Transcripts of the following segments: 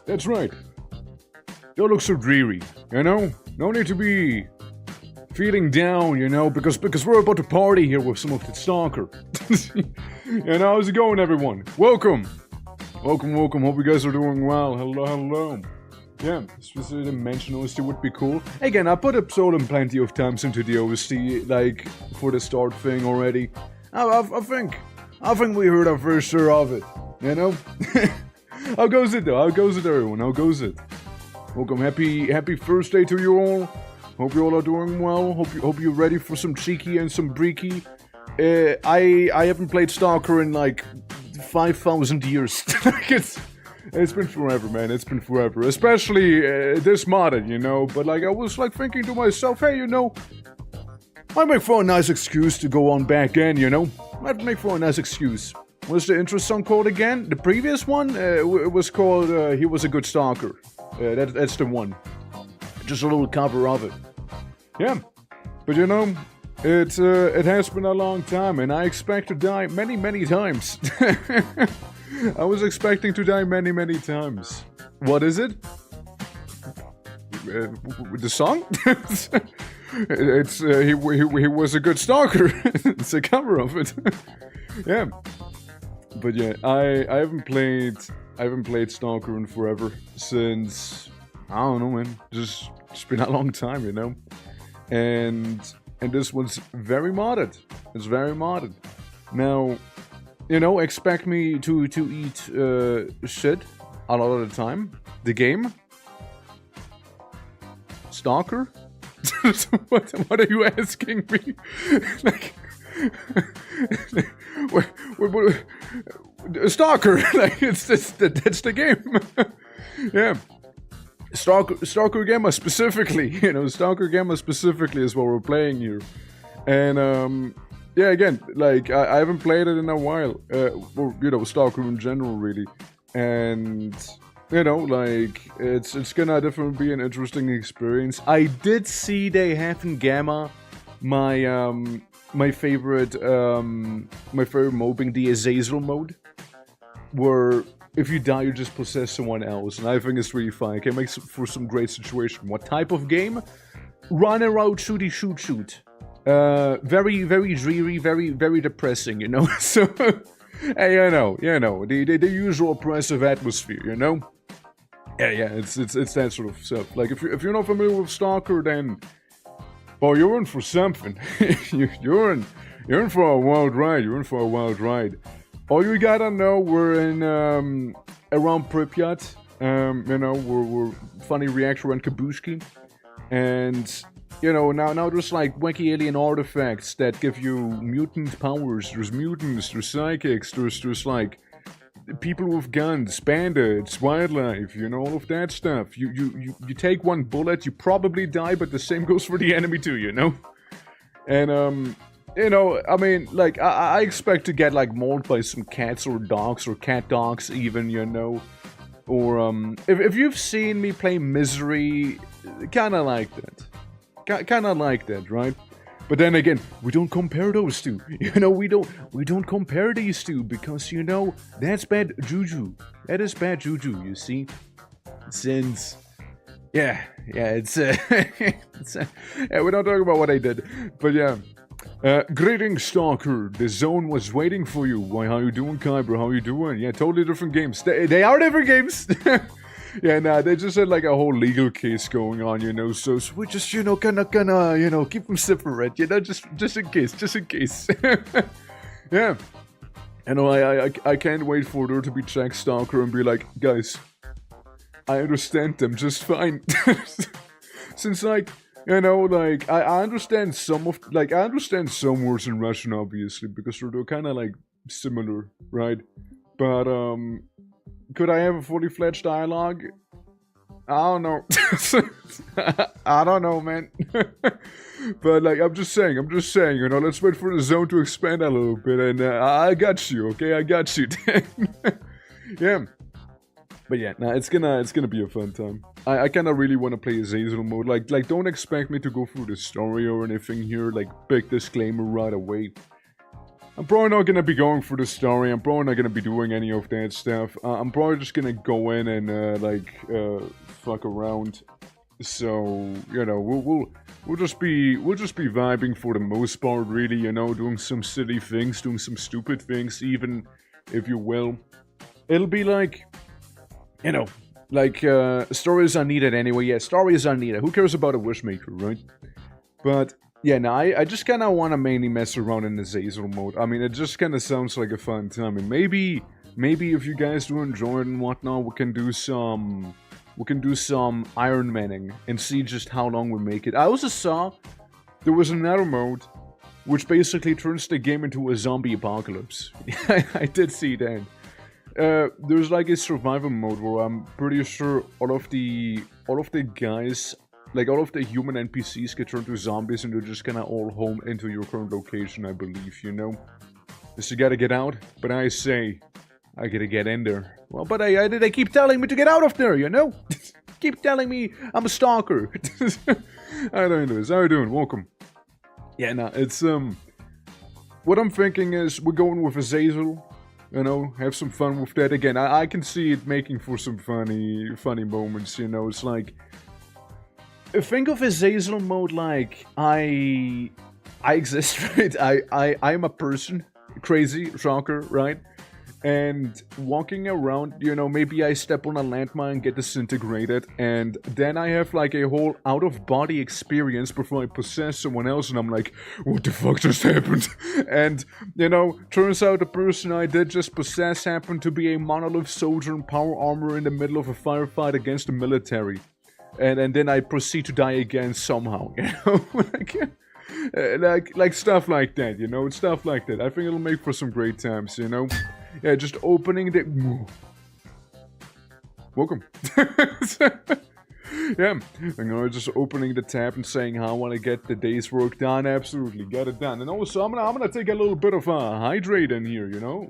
That's right. Don't look so dreary, you know? No need to be feeling down, you know, because we're about to party here with some of the Stalker. And how's it going, everyone? Welcome! Welcome. Hope you guys are doing well. Hello. Yeah, specific dimensionality would be cool. Again, I put up Solon plenty of times into the OST, like, for the start thing already. I think we heard our fair share of it, you know? How goes it, though? How goes it, everyone? How goes it? Welcome, happy first day to you all. Hope you all are doing well. Hope you're ready for some cheeky and some breaky. I haven't played Stalker in like 5,000 years. It's been forever, man. It's been forever. Especially this modded, you know. But like I was like thinking to myself, hey, you know, might make for a nice excuse to go on back in, you know. Might make for a nice excuse. What's the intro song called again? The previous one it was called He Was a Good Stalker. That's the one. Just a little cover of it. Yeah. But you know, it has been a long time, and I expect to die many times. I was expecting to die many times. What is it? The song? It's he was a good stalker. It's a cover of it. Yeah. But yeah, I haven't played Stalker in forever since I don't know, man. Just been a long time, you know. And this one's very modded. It's very modded. Now, you know, expect me to eat shit a lot of the time. The game? Stalker? What are you asking me? Like, Stalker, like that's the game. Yeah. Stalker Gamma specifically, you know, Stalker Gamma specifically is what we're playing here. And, yeah, again, like, I haven't played it in a while, or, you know, Stalker in general, really. And, you know, like, it's gonna definitely be an interesting experience. I did see they have in Gamma my favorite mode being the Azazel mode, where if you die, you just possess someone else, and I think it's really fun. It can make for some great situation. What type of game? Run around, shooty, shoot. Very, very dreary, very, very depressing, you know? So, hey, you know, the usual oppressive atmosphere, you know? Yeah, it's that sort of stuff. Like, if you're not familiar with Stalker, then, well, you're in for something. you're in for a wild ride. All you gotta know, we're in, around Pripyat, you know, we're funny reactor and Kabushki, and, you know, now there's, like, wacky alien artifacts that give you mutant powers. There's mutants, there's psychics, there's, like, people with guns, bandits, wildlife, you know, all of that stuff. You take one bullet, you probably die, but the same goes for the enemy too, you know? And, you know, I mean, like, I expect to get, like, mauled by some cats or dogs, or cat dogs even, you know? Or, if you've seen me play Misery, kinda like that. Kinda like that, right? But then again, we don't compare those two. You know, we don't compare these two, because, you know, that's bad juju. That is bad juju, you see? Since... Yeah, it's, yeah, we don't talk about what I did, but yeah. Greetings, Stalker. The zone was waiting for you. Why, how you doing, Kyber? How you doing? Yeah, totally different games. They are different games. Yeah, nah, they just had like a whole legal case going on, you know. So we just, you know, gonna, you know, keep them separate, you know, just in case. Yeah. You know, I can't wait for there to be Jack Stalker and be like, guys, I understand them just fine. Since, like, you know, like, I understand some words in Russian, obviously, because they're kind of, like, similar, right? But, could I have a fully fledged dialogue? I don't know. I don't know, man. But, like, I'm just saying, you know, let's wait for the zone to expand a little bit, and, I got you, okay? I got you. Yeah. But yeah, nah, it's gonna be a fun time. I kinda really wanna play Azazel mode. Like, don't expect me to go through the story or anything here. Like, big disclaimer right away. I'm probably not gonna be going through the story. I'm probably not gonna be doing any of that stuff. I'm probably just gonna go in and fuck around. So, you know, we'll just be vibing for the most part, really. You know, doing some silly things, doing some stupid things, even if you will. It'll be like, you know, like, stories are needed anyway. Yeah, stories are needed. Who cares about a Wishmaker, right? But, yeah, no, I just kind of want to mainly mess around in the Azazel mode. I mean, it just kind of sounds like a fun time. And maybe if you guys do enjoy it and whatnot, we can do some Iron Manning and see just how long we make it. I also saw there was another mode which basically turns the game into a zombie apocalypse. I did see that. There's like a survival mode where I'm pretty sure all of the guys, like all of the human NPCs get turned to zombies and they're just gonna all home into your current location, I believe, you know? Just you gotta get out, but I say, I gotta get in there. Well, but they keep telling me to get out of there, you know? Keep telling me I'm a stalker. How you doing? How you doing? Welcome. Yeah, nah, it's, what I'm thinking is we're going with Azazel. You know, have some fun with that. Again, I can see it making for some funny moments, you know. It's like, think of Azazel mode like, I exist, right? I am a person, crazy, shocker, right? And walking around, you know, maybe I step on a landmine, get disintegrated, and then I have like a whole out-of-body experience before I possess someone else, and I'm like, what the fuck just happened? And, you know, turns out the person I did just possess happened to be a monolith soldier in power armor in the middle of a firefight against the military. And then I proceed to die again somehow, you know? Like, Like stuff like that, you know, stuff like that. I think it'll make for some great times, you know. Yeah, just opening the... Welcome. Yeah, you know, just opening the tab and saying how I want to get the day's work done. Absolutely, get it done. And also, I'm gonna take a little bit of a hydrate in here, you know.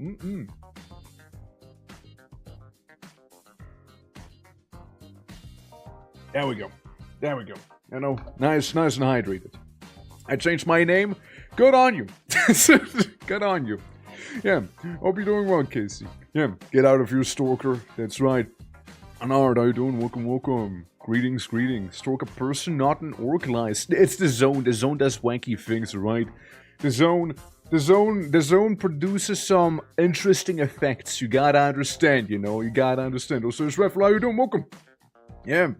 There we go. There we go. You know, nice and hydrated. I changed my name. Good on you. Good on you. Yeah, hope you're doing well, Casey. Yeah, get out of your stalker. That's right. Anard, how you doing? Welcome. Greetings. Stalker person, not an organized. It's the zone. The zone does wanky things, right? The zone produces some interesting effects. You gotta understand, you know. You gotta understand. Also, it's Raffle, how you doing? Welcome. Yeah.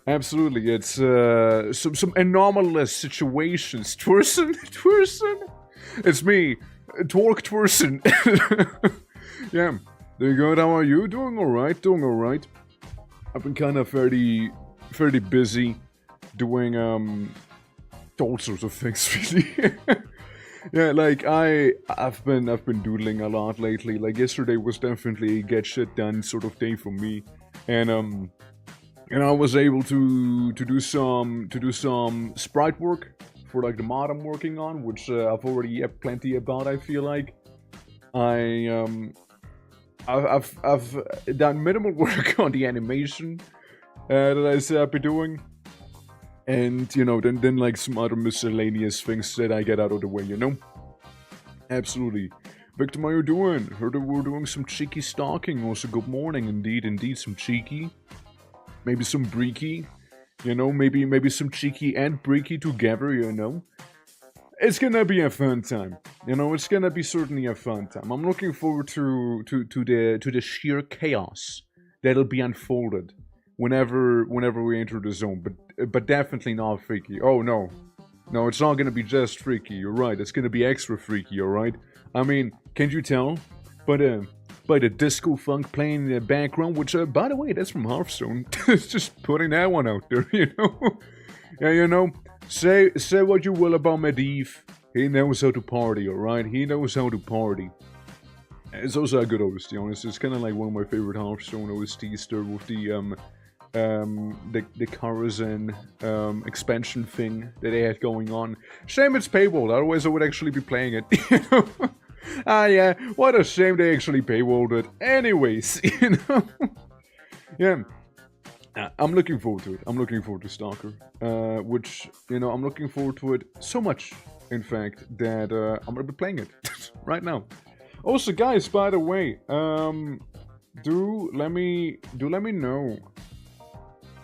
Absolutely, it's some anomalous situations. Twerson? It's me, Twerk Twerson. Yeah, there you go. How are you? Doing alright. I've been kind of fairly busy doing all sorts of things, really. Yeah, like I've been doodling a lot lately. Like yesterday was definitely a get shit done sort of day for me, and I was able to do some sprite work for like the mod I'm working on, which I've already have plenty about. I feel like I've done minimal work on the animation that I said I'd be doing, and you know then like some other miscellaneous things that I get out of the way, you know. Absolutely. Victor, how you doing? Heard that we're doing some cheeky stalking. Also, good morning. Indeed, some cheeky. Maybe some breaky, you know, maybe some cheeky and breaky together, you know. It's gonna be a fun time, you know. It's gonna be certainly a fun time. I'm looking forward to the sheer chaos that'll be unfolded whenever we enter the zone. But definitely not freaky. Oh no, it's not gonna be just freaky. You're right. It's gonna be extra freaky. All right. I mean, can't you tell? By the disco funk playing in the background, which, by the way, that's from Hearthstone. Just putting that one out there, you know? Yeah, you know, say what you will about Medivh. He knows how to party, alright? He knows how to party. It's also a good OST, honestly. It's kind of like one of my favorite Hearthstone OSTs there with the Karazhan expansion thing that they had going on. Shame it's paywalled, otherwise I would actually be playing it, you know? Ah, yeah, what a shame they actually paywalled it. Anyways, you know? Yeah, I'm looking forward to it. I'm looking forward to Stalker. Which, you know, I'm looking forward to it so much, in fact, that I'm gonna be playing it right now. Also, guys, by the way, do let me know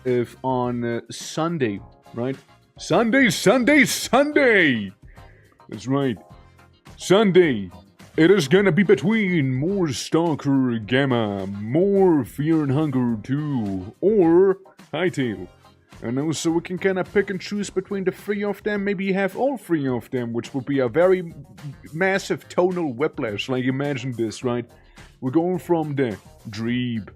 if on Sunday, right? Sunday! That's right. Sunday, it is gonna be between more Stalker Gamma, more Fear and Hunger 2, or Hightail. And also we can kinda pick and choose between the three of them, maybe have all three of them, which would be a very massive tonal whiplash. Like, imagine this, right? We're going from the dreeb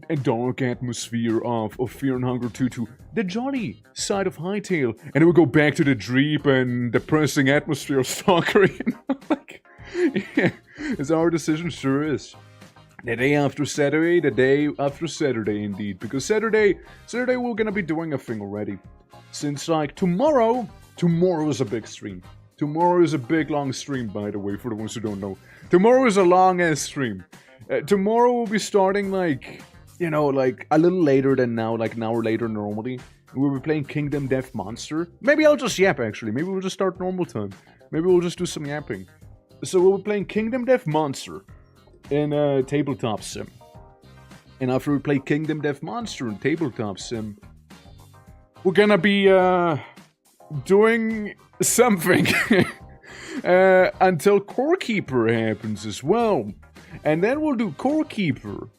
and dark atmosphere of Fear and Hunger 2 to the jolly side of Hightail, and then we go back to the dreep and depressing atmosphere of Stalker, you know? Like, yeah, it's our decision, sure is. The day after Saturday, indeed, because Saturday we're gonna be doing a thing already. Since, like, tomorrow is a big stream. Tomorrow is a big, long stream, by the way, for the ones who don't know. Tomorrow is a long-ass stream. Tomorrow we'll be starting, like, you know, like, a little later than now, like an hour later normally. We'll be playing Kingdom Death Monster. Maybe I'll just yap, actually. Maybe we'll just start normal time. Maybe we'll just do some yapping. So we'll be playing Kingdom Death Monster in Tabletop Sim. And after we play Kingdom Death Monster in Tabletop Sim, we're gonna be doing something until Core Keeper happens as well. And then we'll do Core Keeper.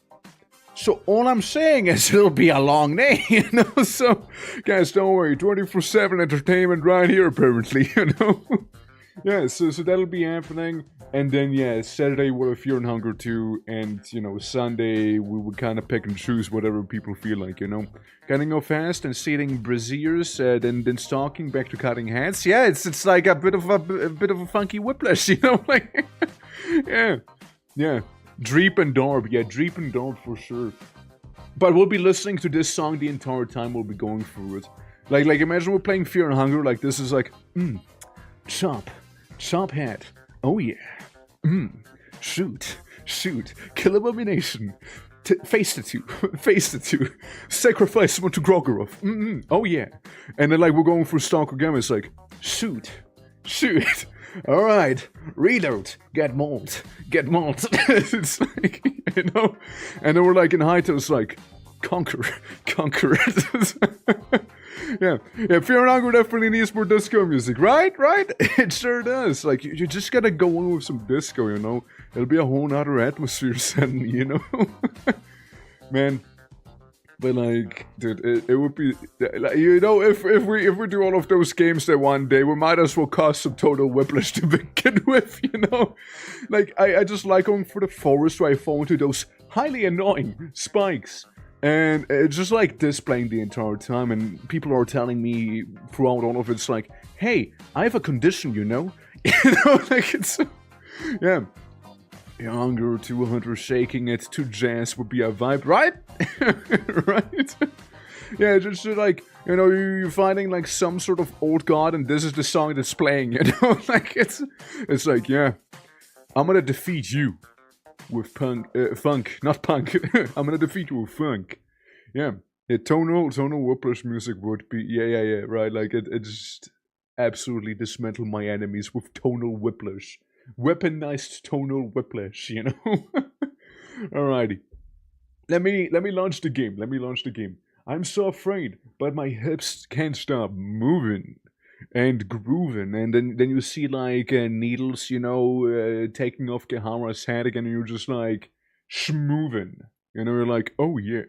So all I'm saying is it'll be a long day, you know? So, guys, don't worry, 24/7 entertainment right here, apparently, you know? Yeah, so that'll be happening. And then, yeah, Saturday we have Fear and Hunger 2, and, you know, Sunday we would kind of pick and choose whatever people feel like, you know. Cutting off fast and seating braziers, then stalking back to cutting heads. Yeah, it's like a bit of a funky whiplash, you know, like, yeah. Dreep and Darb, for sure. But we'll be listening to this song the entire time we'll be going through it. Like imagine we're playing Fear and Hunger, like this is like, chop head. Oh yeah. Shoot. Kill abomination. Face the two. Sacrifice someone to Grogorov. Oh yeah. And then like we're going for Stalker Gamma, it's like, shoot. Alright. Reload. Get mauled. It's like, you know. And then we're like in Hyto, it's like, conquer. Yeah, Fear and Hunger definitely needs more disco music, right? It sure does. Like, you just gotta go on with some disco, you know? It'll be a whole nother atmosphere suddenly, you know? Man. But like, dude, it would be, like, you know, if we do all of those games there one day, we might as well cause some total whiplash to begin with, you know? Like, I just like going for the forest where I fall into those highly annoying spikes. And it's just like displaying the entire time, and people are telling me throughout all of it, it's like, hey, I have a condition, you know? You know, like it's, yeah. Younger to Hunter shaking it to jazz would be a vibe, right? Right? Yeah, just like, you know, you're finding like some sort of old god, and this is the song that's playing, you know? Like, it's like, yeah, I'm gonna defeat you. With funk, not punk. I'm gonna defeat you with funk. Yeah, tonal whiplash music would be, yeah, right. Like it just absolutely dismantle my enemies with tonal whiplash, weaponized tonal whiplash. You know. Alrighty, let me launch the game. I'm so afraid, but my hips can't stop moving. And grooving, and then you see like needles, you know, taking off Gehara's head again, and you're just like schmoovin', you know, you're like, oh yeah,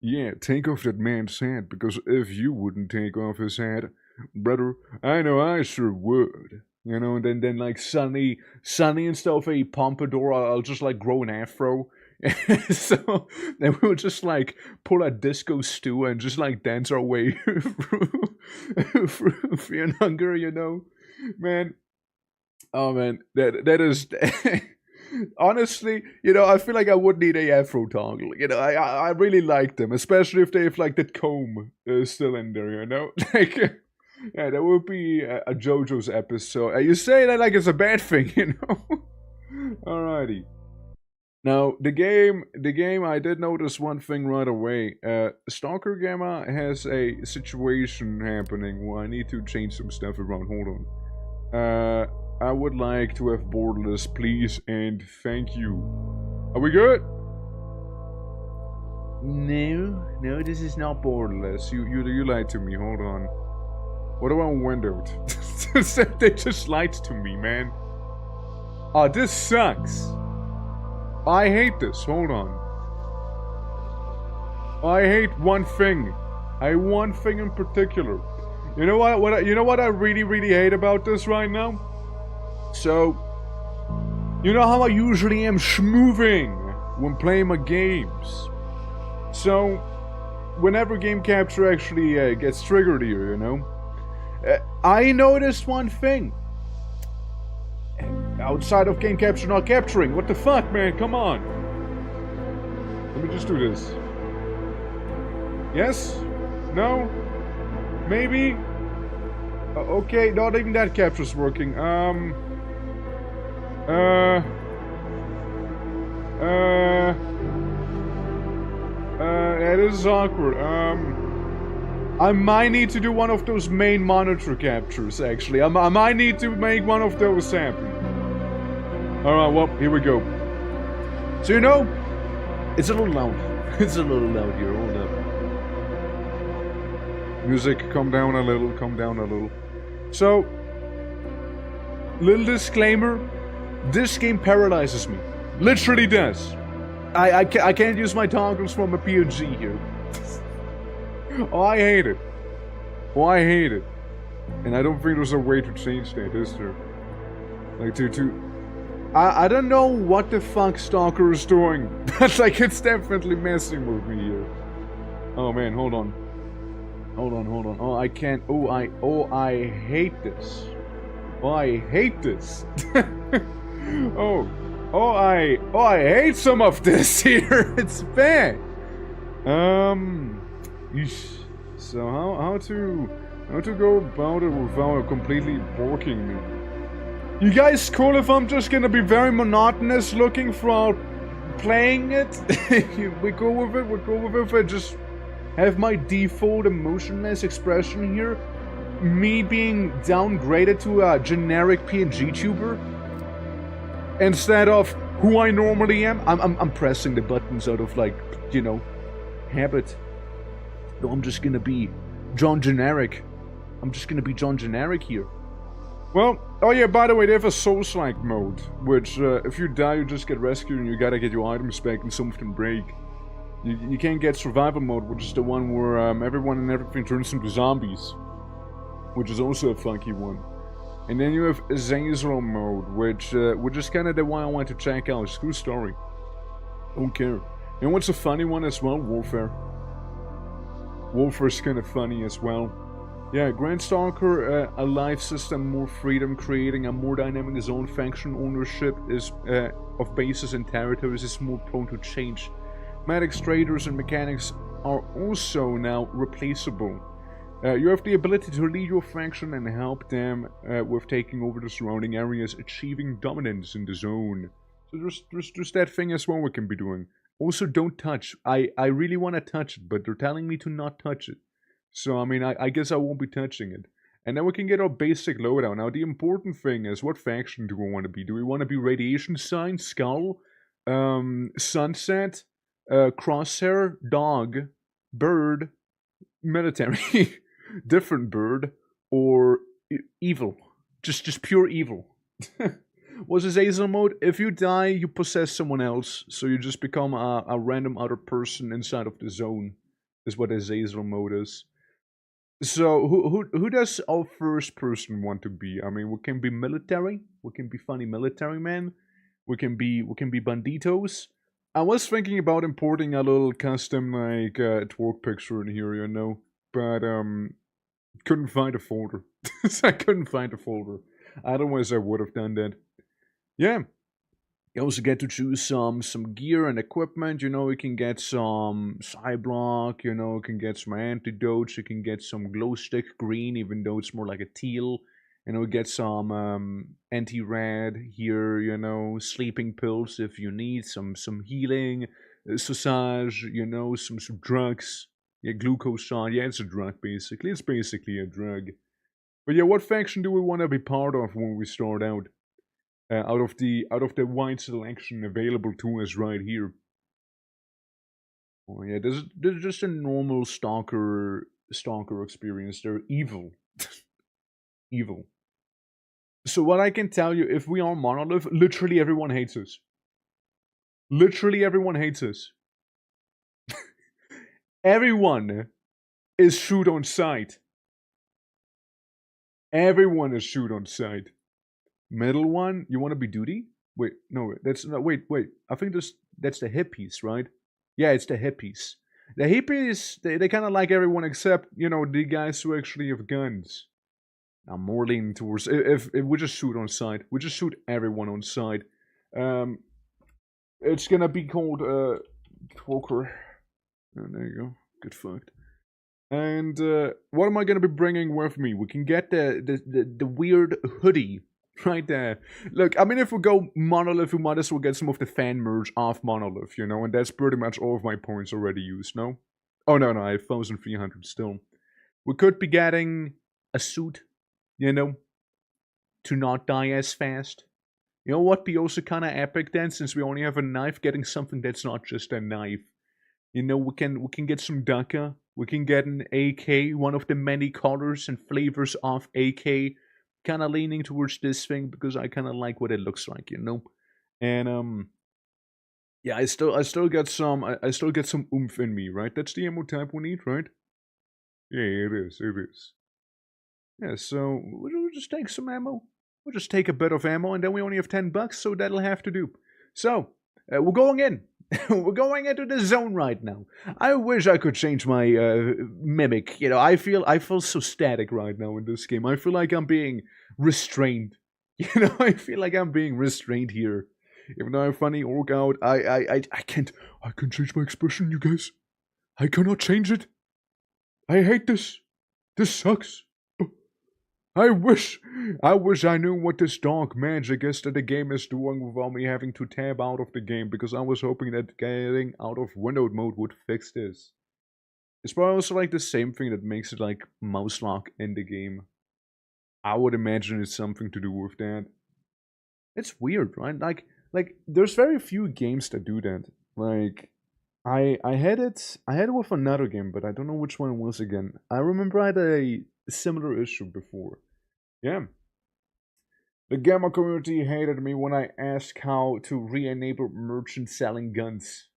yeah, take off that man's head, because if you wouldn't take off his head, brother, I know I sure would, you know. And then like Sunny instead of a pompadour, I'll just like grow an afro. So then we'll just like pull a disco stew and just like dance our way through Fear and Hunger, you know, man. Oh man, that is honestly, you know, I feel like I would need a afro toggle. You know, I really like them, especially if they have like that comb still in there, you know. Like, yeah, that would be a JoJo's episode. You say that like it's a bad thing, you know. Alrighty. Now, the game, I did notice one thing right away. Stalker Gamma has a situation happening where I need to change some stuff around. Hold on. I would like to have borderless, please, and thank you. Are we good? No, this is not borderless. You lied to me. Hold on. What about windowed? They just lied to me, man. Oh, this sucks. I hate this. Hold on. I hate one thing. One thing in particular. You know what? You know what I really hate about this right now? So, you know how I usually am schmooving when playing my games. So, whenever game capture actually gets triggered here, you know, I noticed one thing. Outside of game capture not capturing. What the fuck, man? Come on. Let me just do this. Yes? No? Maybe? Okay, not even that capture's working. Yeah, this is awkward. I might need to do one of those main monitor captures, actually. I might need to make one of those happen. Alright, well, here we go. So, you know, it's a little loud. It's a little loud here, hold up. Music, calm down a little. So, little disclaimer, this game paralyzes me. Literally does. I can't use my toggles from a PNG here. Oh, I hate it. And I don't think there's a way to change that, is there? Like, I don't know what the fuck Stalker is doing, but, like, it's definitely messing with me here. Oh, man, hold on. Hold on. Oh, I can't. Oh, I hate this. Oh, I hate this. I hate some of this here. It's bad. Yeesh. So how to go about it without completely borking me? You guys cool if I'm just gonna be very monotonous looking throughout playing it? We go with it. If I just have my default emotionless expression here, me being downgraded to a generic PNG tuber instead of who I normally am. I'm pressing the buttons out of, like, you know, habit. No, I'm just gonna be John Generic. I'm just gonna be John Generic here. Well, oh yeah, by the way, they have a Souls-like mode, which, if you die, you just get rescued and you gotta get your items back and some of them break. You can't get Survival mode, which is the one where, everyone and everything turns into zombies. Which is also a funky one. And then you have Azazel mode, which is kinda the one I want to check out. Screw story. Don't care. And what's a funny one as well? Warfare. Warfare's kinda funny as well. Yeah, Grand Stalker, a life system, more freedom, creating a more dynamic zone. Faction ownership is of bases and territories is more prone to change. Medics, traders, and mechanics are also now replaceable. You have the ability to lead your faction and help them with taking over the surrounding areas, achieving dominance in the zone. So there's that thing as well we can be doing. Also, don't touch. I really want to touch it, but they're telling me to not touch it. So, I mean, I guess I won't be touching it. And then we can get our basic loadout. Now, the important thing is, what faction do we want to be? Do we want to be Radiation Sign, Skull, Sunset, Crosshair, Dog, Bird, Military, different bird, or evil? Just pure evil. What's Azazel mode? If you die, you possess someone else, so you just become a random other person inside of the zone, is what Azazel mode is. So, who does our first person want to be? I mean, we can be military, we can be funny military man, we can be banditos. I was thinking about importing a little custom, like, twerk picture in here, you know, but, couldn't find a folder. I couldn't find a folder. Otherwise, I would have done that. Yeah. You also get to choose some gear and equipment. You know, you can get some Cyblock, you know, you can get some antidotes, you can get some glow stick green, even though it's more like a teal. You know, get some anti-rad here, you know, sleeping pills if you need, some healing, sausage, you know, some drugs. Yeah, glucosan, yeah, it's a drug basically. It's basically a drug. But yeah, what faction do we want to be part of when we start out? Out of the wide selection available to us right here. Oh yeah, this is just a normal stalker experience. They're evil. Evil. So what I can tell you, if we are Monolith, literally everyone hates us. Literally everyone hates us. Everyone is shoot on sight. Everyone is shoot on sight. Middle one, you want to be duty? Wait, no, that's no. Wait. I think that's the hippies, right? Yeah, it's the hippies. The hippies, they kind of like everyone except, you know, the guys who actually have guns. I'm more leaning towards if we just shoot on sight, we just shoot everyone on sight. It's gonna be called Twoker. Oh, there you go. Get fucked. And what am I gonna be bringing with me? We can get the weird hoodie. Right there. Look, I mean, if we go Monolith, we might as well get some of the fan merch off Monolith, you know, and that's pretty much all of my points already used, no? Oh, no, I have 1,300 still. We could be getting a suit, you know, to not die as fast. You know what, be also kind of epic then, since we only have a knife, getting something that's not just a knife. You know, we can get some Daka, we can get an AK, one of the many colors and flavors of AK. Kind of leaning towards this thing because I kind of like what it looks like, you know. And yeah, I still get some oomph in me, right? That's the ammo type we need, right? Yeah, it is. Yeah, so we'll just take some ammo. We'll just take a bit of ammo, and then we only have $10, so that'll have to do. So, we're going in. We're going into the zone right now. I wish I could change my mimic. You know, I feel so static right now in this game. I feel like I'm being restrained. You know, I feel like I'm being restrained here. Even though I'm funny orc out, I can't change my expression, you guys. I cannot change it. I hate this. This sucks. I wish I knew what this dark magic is that the game is doing without me having to tab out of the game, because I was hoping that getting out of windowed mode would fix this. It's probably also like the same thing that makes it like mouse lock in the game. I would imagine it's something to do with that. It's weird, right? Like there's very few games that do that. Like I had it with another game, but I don't know which one it was again. I remember I had a similar issue before. Yeah. The Gamma community hated me when I asked how to re-enable merchant selling guns.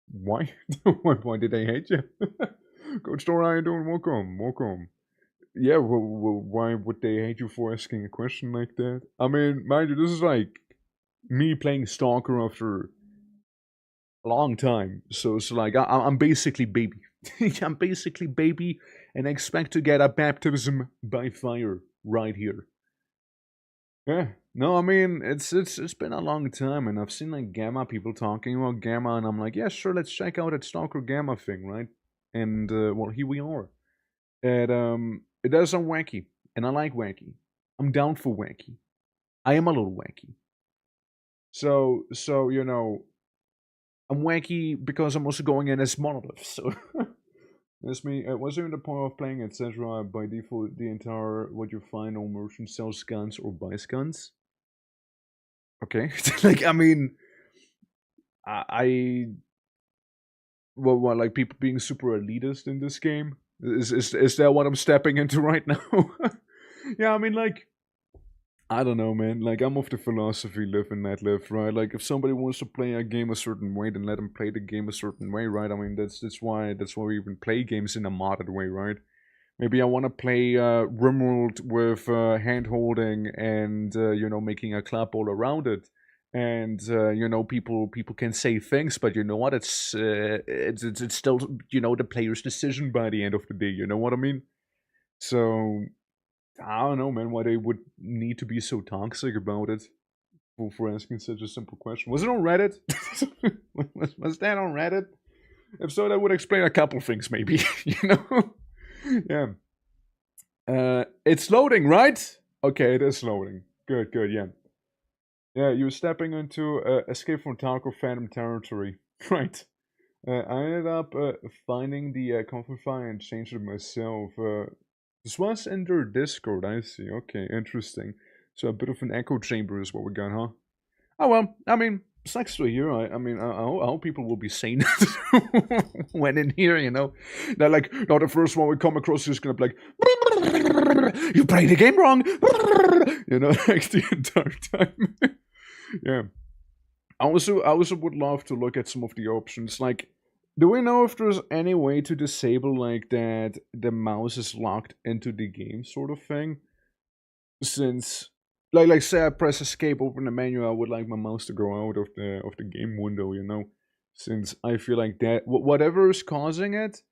Why? Why did they hate you? Coach Store, how you doing? Welcome. Yeah, well, why would they hate you for asking a question like that? I mean, mind you, this is like me playing Stalker after a long time. So it's like, I'm basically baby. I'm basically baby, and I expect to get a baptism by fire right here. Yeah, no, I mean, it's been a long time, and I've seen like Gamma people talking about Gamma, and I'm like, yeah, sure, let's check out that Stalker Gamma thing, right? And well, here we are. And it does sound wacky, and I like wacky. I'm down for wacky. I am a little wacky. So you know, I'm wacky because I'm also going in as Monolith, so that's me. Was there the point of playing etc. by default the entire what you find on merchant sells guns or buys guns? Okay, like I mean, I well, like people being super elitist in this game. Is that what I'm stepping into right now? Yeah, I mean, like, I don't know, man. Like, I'm of the philosophy, live and let live, right? Like, if somebody wants to play a game a certain way, then let them play the game a certain way, right? I mean, that's why we even play games in a modded way, right? Maybe I want to play Rimworld with hand holding and you know, making a clap all around it. And you know, people can say things, but you know what? It's still, you know, the player's decision by the end of the day. You know what I mean? So I don't know, man, why they would need to be so toxic about it for asking such a simple question. Was it on Reddit? was that on Reddit? If so, that would explain a couple things, maybe. You know? Yeah. It's loading, right? Okay, it is loading. Good, yeah. Yeah, you're stepping into Escape from Tarkov Phantom territory. Right. I ended up finding the config and changed it myself. This was in their Discord, I see. Okay, interesting. So a bit of an echo chamber is what we got, huh? Oh well, I mean, sucks to hear. I mean, I hope people will be sane when in here, you know. They're like, not the first one we come across is gonna be like, you played the game wrong, you know, like the entire time. Yeah. I also would love to look at some of the options. Like, do we know if there's any way to disable like that the mouse is locked into the game sort of thing? Since like say I press escape, open the menu, I would like my mouse to go out of the game window, you know. Since I feel like that whatever is causing it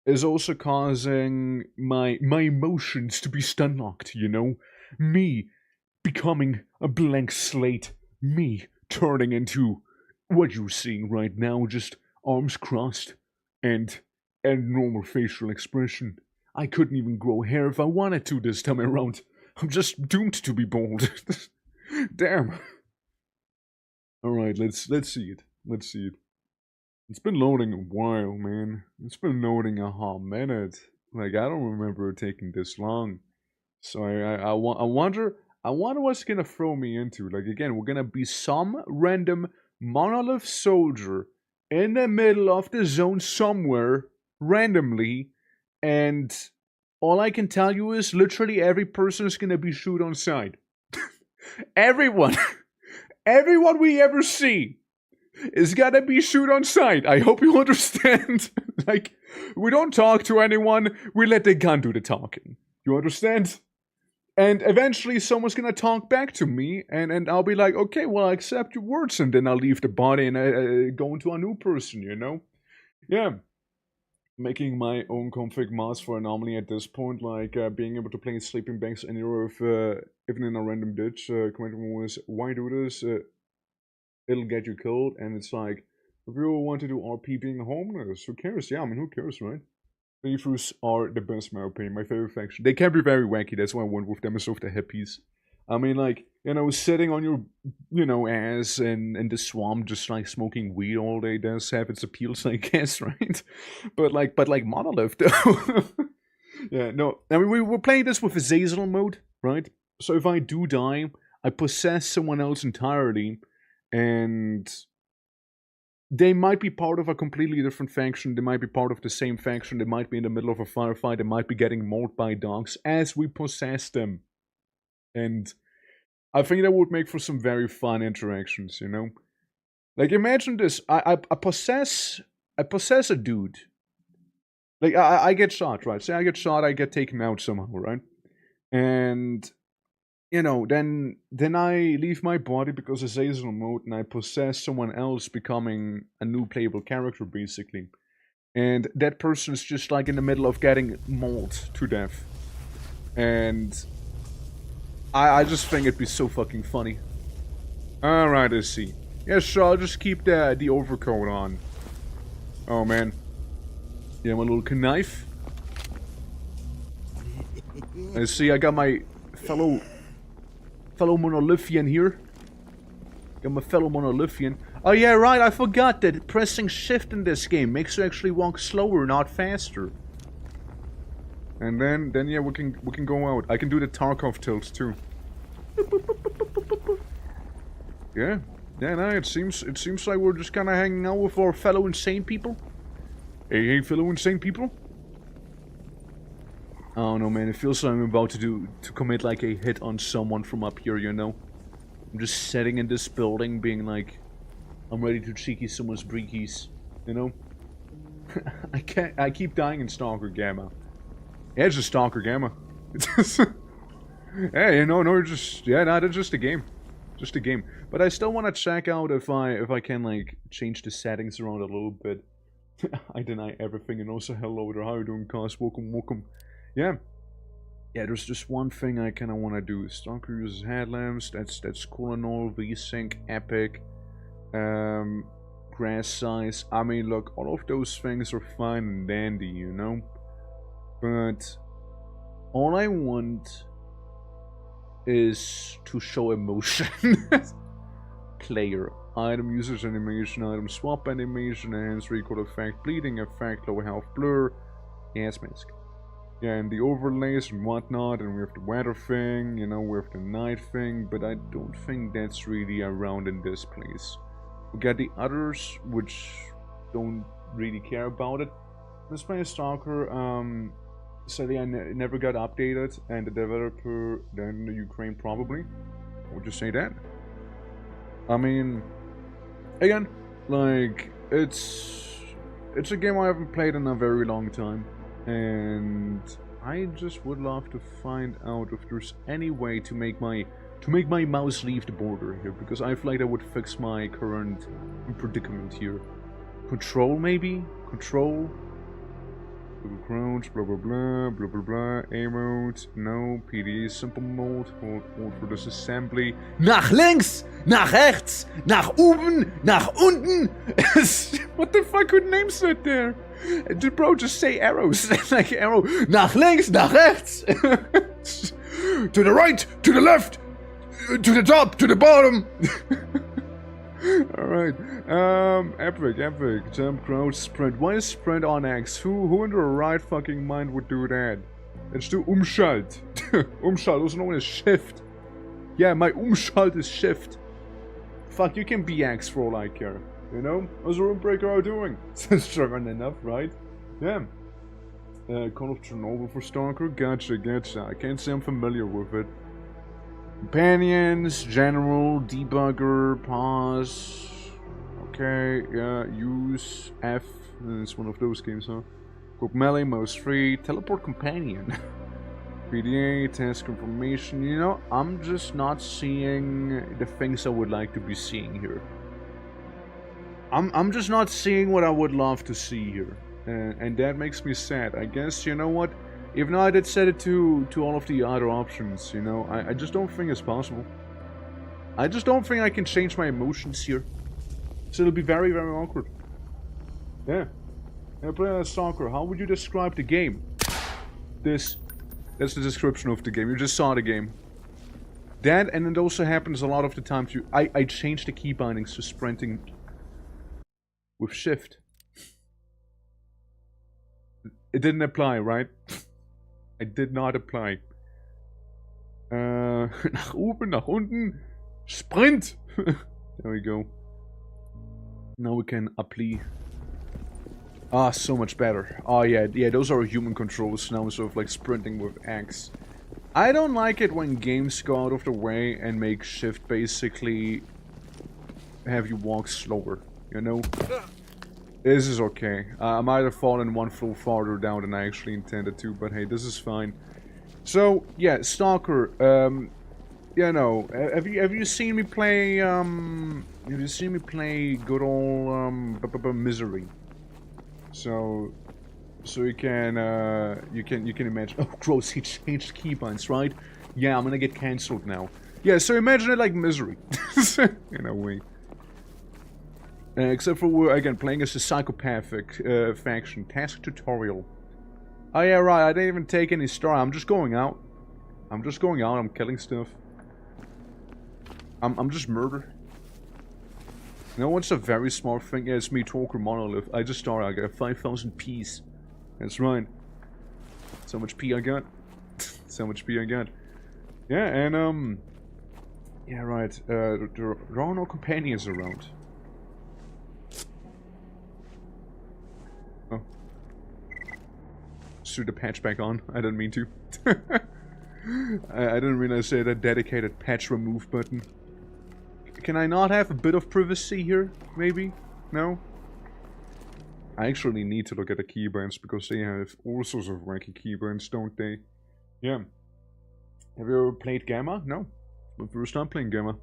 is also causing my emotions to be stun locked, you know? Me becoming a blank slate. Me turning into what you're seeing right now, just arms crossed and normal facial expression. I couldn't even grow hair if I wanted to this time around. I'm just doomed to be bald. Damn. Alright, let's see it. It's been loading a while, man. It's been loading a hot minute. Like, I don't remember it taking this long. So I wonder what's gonna throw me into. Like, again, we're gonna be some random monolith soldier in the middle of the zone somewhere, randomly, and all I can tell you is literally every person is gonna be shoot on sight. Everyone we ever see is gonna be shoot on sight. I hope you understand. Like, we don't talk to anyone, we let the gun do the talking. You understand? And eventually someone's gonna talk back to me, and I'll be like, okay, well, I accept your words, and then I'll leave the body and go into a new person, you know? Yeah. Making my own config mask for anomaly at this point, like being able to play sleeping bags anywhere, even in a random ditch. Comment was, why do this? It'll get you killed, and it's like, if you want to do RP being homeless, who cares? Yeah, I mean, who cares, right? Playthroughs are the best, in my opinion. My favorite faction. They can be very wacky. That's why I went with them as of the hippies. I mean, like, you know, sitting on your, you know, ass in the swamp, just like smoking weed all day does have its appeals, I guess, right? But like Monolith, though. Yeah, no. I mean, we're playing this with Azazel mode, right? So if I do die, I possess someone else entirely, and they might be part of a completely different faction, they might be part of the same faction, they might be in the middle of a firefight, they might be getting mauled by dogs as we possess them. And I think that would make for some very fun interactions, you know? Like, imagine this, I possess a dude. Like, I get shot, right? Say I get shot, I get taken out somehow, right? And you know, then I leave my body because it's Azazel mode, and I possess someone else, becoming a new playable character, basically. And that person's just like in the middle of getting mauled to death. And I just think it'd be so fucking funny. Alright, I see. Yeah, sure, I'll just keep the overcoat on. Oh, man. Yeah, my little knife. I see, I got my fellow Monolithian here. Got my fellow Monolithian. Oh yeah, right, I forgot that pressing shift in this game makes you actually walk slower, not faster. And then yeah, we can go out. I can do the Tarkov tilts too. Yeah, no, it seems like we're just kind of hanging out with our fellow insane people. Hey, fellow insane people. Oh no, man, it feels like I'm about to commit like a hit on someone from up here, you know? I'm just sitting in this building being like, I'm ready to cheeky someone's breakies, you know? I keep dying in Stalker Gamma. Yeah, it's just Stalker Gamma. Hey, you know, no, just, yeah, no, it's just a game. Just a game. But I still want to check out if I can, like, change the settings around a little bit. I deny everything, and also hello there, how you doing, Cos? Welcome. Yeah, there's just one thing I kind of want to do. Stalker uses headlamps, that's cool and all. V-Sync, epic, grass size. I mean, look, all of those things are fine and dandy, you know? But all I want is to show emotion. Player. Item users animation, item swap animation, enhance recoil effect, bleeding effect, low health blur, gas mask. Yeah, and the overlays and whatnot, and we have the weather thing, you know, we have the night thing, but I don't think that's really around in this place. We got the others, which don't really care about it. This play Stalker, sadly I never got updated, and the developer, then the Ukraine probably. Would you say that? I mean, again, like, it's a game I haven't played in a very long time. And I just would love to find out if there's any way to make my mouse leave the border here, because I feel like that would fix my current predicament here. Control, maybe? Control? Little crouch, blah blah blah, emote, no, PDA simple mode, hold for this assembly. Nach links, nach rechts, nach oben, nach unten. What the fuck could names that there? Did bro just say arrows? Like arrow, nach links, nach rechts. To the right, to the left, to the top, to the bottom. Alright, epic, jump, crouch, sprint. Why is sprint on X? Who in their right fucking mind would do that? Let's do Umschalt. Umschalt, also known as shift. Yeah, my Umschalt is shift. Fuck, you can be X for all I care. You know? How's the Runebreaker doing? Strong enough, right? Yeah. Call of Chernobyl for Stalker? Gotcha. I can't say I'm familiar with it. Companions, general, debugger, pause. Okay, yeah, use F. It's one of those games, huh? Quick melee, mouse free, teleport companion. PDA, task information, you know, I'm just not seeing the things I would like to be seeing here. I'm just not seeing what I would love to see here. And that makes me sad. I guess, you know what? Even though I did set it to all of the other options, you know, I just don't think it's possible. I just don't think I can change my emotions here. So it'll be very, very awkward. Yeah. I play as Stalker. How would you describe the game? That's the description of the game. You just saw the game. That, and it also happens a lot of the times I change the key bindings to sprinting with shift. It didn't apply, right? I did not apply. Nach oben, nach unten. Sprint! There we go. Now we can apply. Ah, so much better. Oh yeah, those are human controls. Now we're sort of like sprinting with X. I don't like it when games go out of the way and make shift basically have you walk slower, you know? This is okay. I might have fallen one floor farther down than I actually intended to, but hey, this is fine. So, yeah, Stalker, you know, have you seen me play, good old, Misery? So you can imagine. Oh, gross! He changed keybinds, right? Yeah, I'm gonna get cancelled now. Yeah, so imagine it like Misery, in a way. Except for we're again playing as a psychopathic faction. Task tutorial. Oh yeah, right. I didn't even take any star. I'm just going out. I'm killing stuff. I'm just murder. You know what's a very smart thing? Yeah, it's me, Talker Monolith. I just started. I got 5,000 P's. That's right. So much P I got. So much P I got. Yeah, and yeah, right. There are no companions around. Oh. Threw the patch back on. I didn't mean to. I didn't realize I had a dedicated patch remove button. Can I not have a bit of privacy here? Maybe? No? I actually need to look at the keybinds because they have all sorts of wacky keybinds, don't they? Yeah. Have you ever played Gamma? No. It's my first time playing Gamma.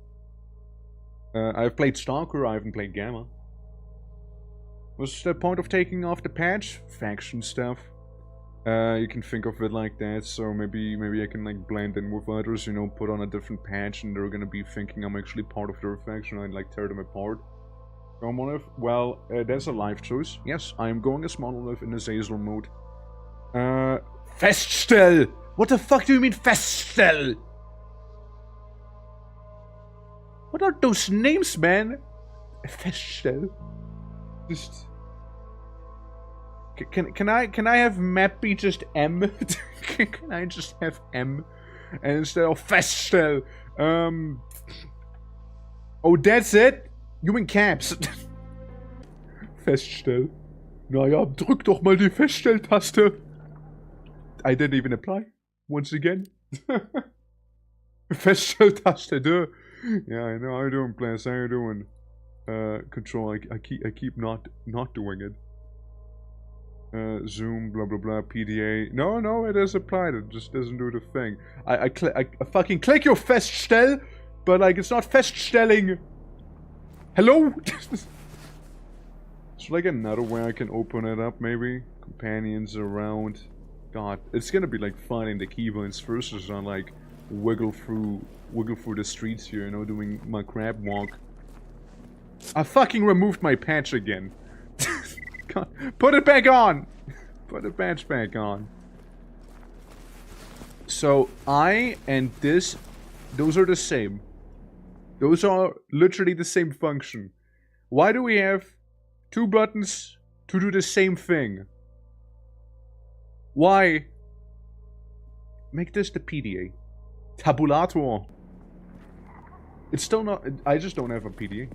I've played Stalker, I haven't played Gamma. What's the point of taking off the patch? Faction stuff. You can think of it like that, so maybe I can like blend in with others, you know, put on a different patch and they're gonna be thinking I'm actually part of their faction and I'd like tear them apart. Monolith? Well, that's a life choice. Yes, I am going as Monolith in the Azazel mode. Feststell! What the fuck do you mean Feststell? What are those names, man? Feststell? Just... Can I have map be just M? Can I just have M? And instead of Feststell. Oh, that's it? You in caps. Feststell. Naja, drück doch mal die Feststelltaste. I didn't even apply. Once again. Feststelltaste, duh. Yeah, I know how you doing, Plants. How you doing? Control. I keep not doing it. Zoom, blah blah blah, PDA. No, it is applied. It just doesn't do the thing. I fucking click your Feststell, but like it's not Feststelling. Hello? It's like another way I can open it up, maybe. Companions around. God, it's gonna be like finding the keybinds first, just on like wiggle through the streets here, you know, doing my crab walk. I fucking removed my patch again. Put it back on! Put the patch back on. So, I and this, those are the same. Those are literally the same function. Why do we have two buttons to do the same thing? Why? Make this the PDA. Tabulator. It's still not, I just don't have a PDA.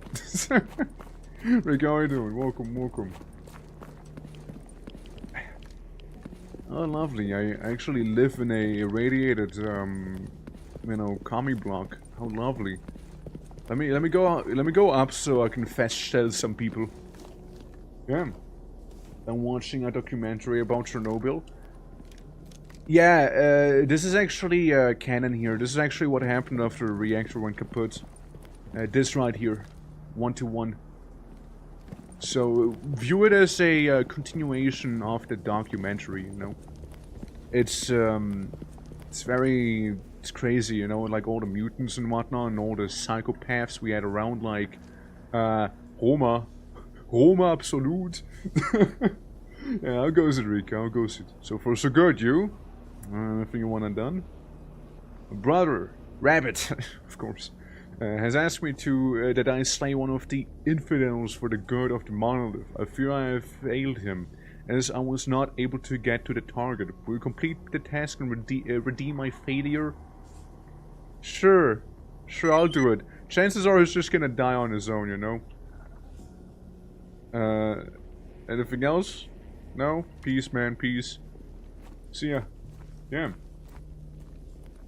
Rick, how are you doing? Welcome. Oh, lovely. I actually live in a irradiated, you know, commie block. How lovely. Let me go up so I can feststell some people. Yeah. I'm watching a documentary about Chernobyl. Yeah, this is actually canon here. This is actually what happened after the reactor went kaput. This right here. 1-to-1. So, view it as a continuation of the documentary, you know? It's crazy, you know, like all the mutants and whatnot, and all the psychopaths we had around, like, Roma Absolute. Yeah, how goes it, Rico? How goes it? So far, so good, you? Anything you want undone? Brother, Rabbit, of course, has asked me to, that I slay one of the infidels for the good of the monolith. I fear I have failed him, as I was not able to get to the target. Will you complete the task and redeem my failure? Sure, I'll do it. Chances are he's just gonna die on his own, you know? Anything else? No? Peace, man, peace. See ya. Yeah.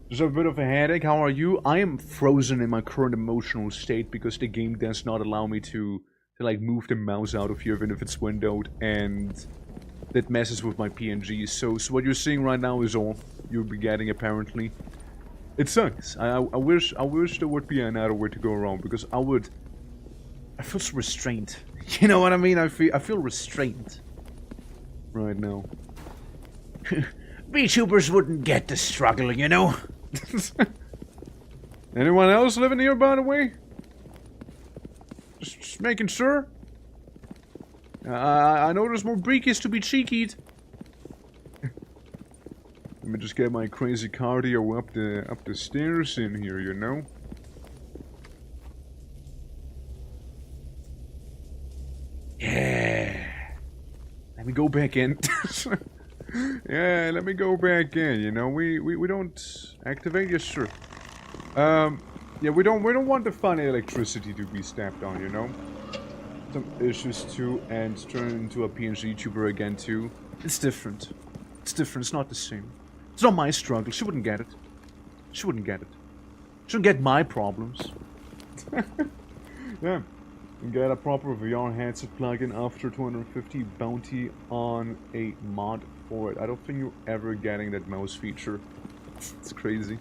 Just a bit of a headache. How are you? I am frozen in my current emotional state because the game does not allow me to like move the mouse out of here even if it's windowed, and that messes with my PNGs. So what you're seeing right now is all you'll be getting apparently. It sucks. I wish there would be another way to go around, because I feel so restrained. You know what I mean? I feel restrained right now. VTubers wouldn't get the struggle, you know? Anyone else living here, by the way? Just making sure. I know there's more breakies to be cheekied. Let me just get my crazy cardio up the stairs in here, you know? Yeah. Let me go back in. Yeah, let me go back in, you know? We don't activate, yes sure. Yeah, we don't want the fun electricity to be stepped on, you know? Some issues too, and turn into a PNG YouTuber again too. It's different. It's different, it's not the same. It's not my struggle, she wouldn't get it. She wouldn't get it. She wouldn't get my problems. Yeah. And get a proper VR headset plugin after 250 bounty on a mod for it. I don't think you're ever getting that mouse feature. It's crazy.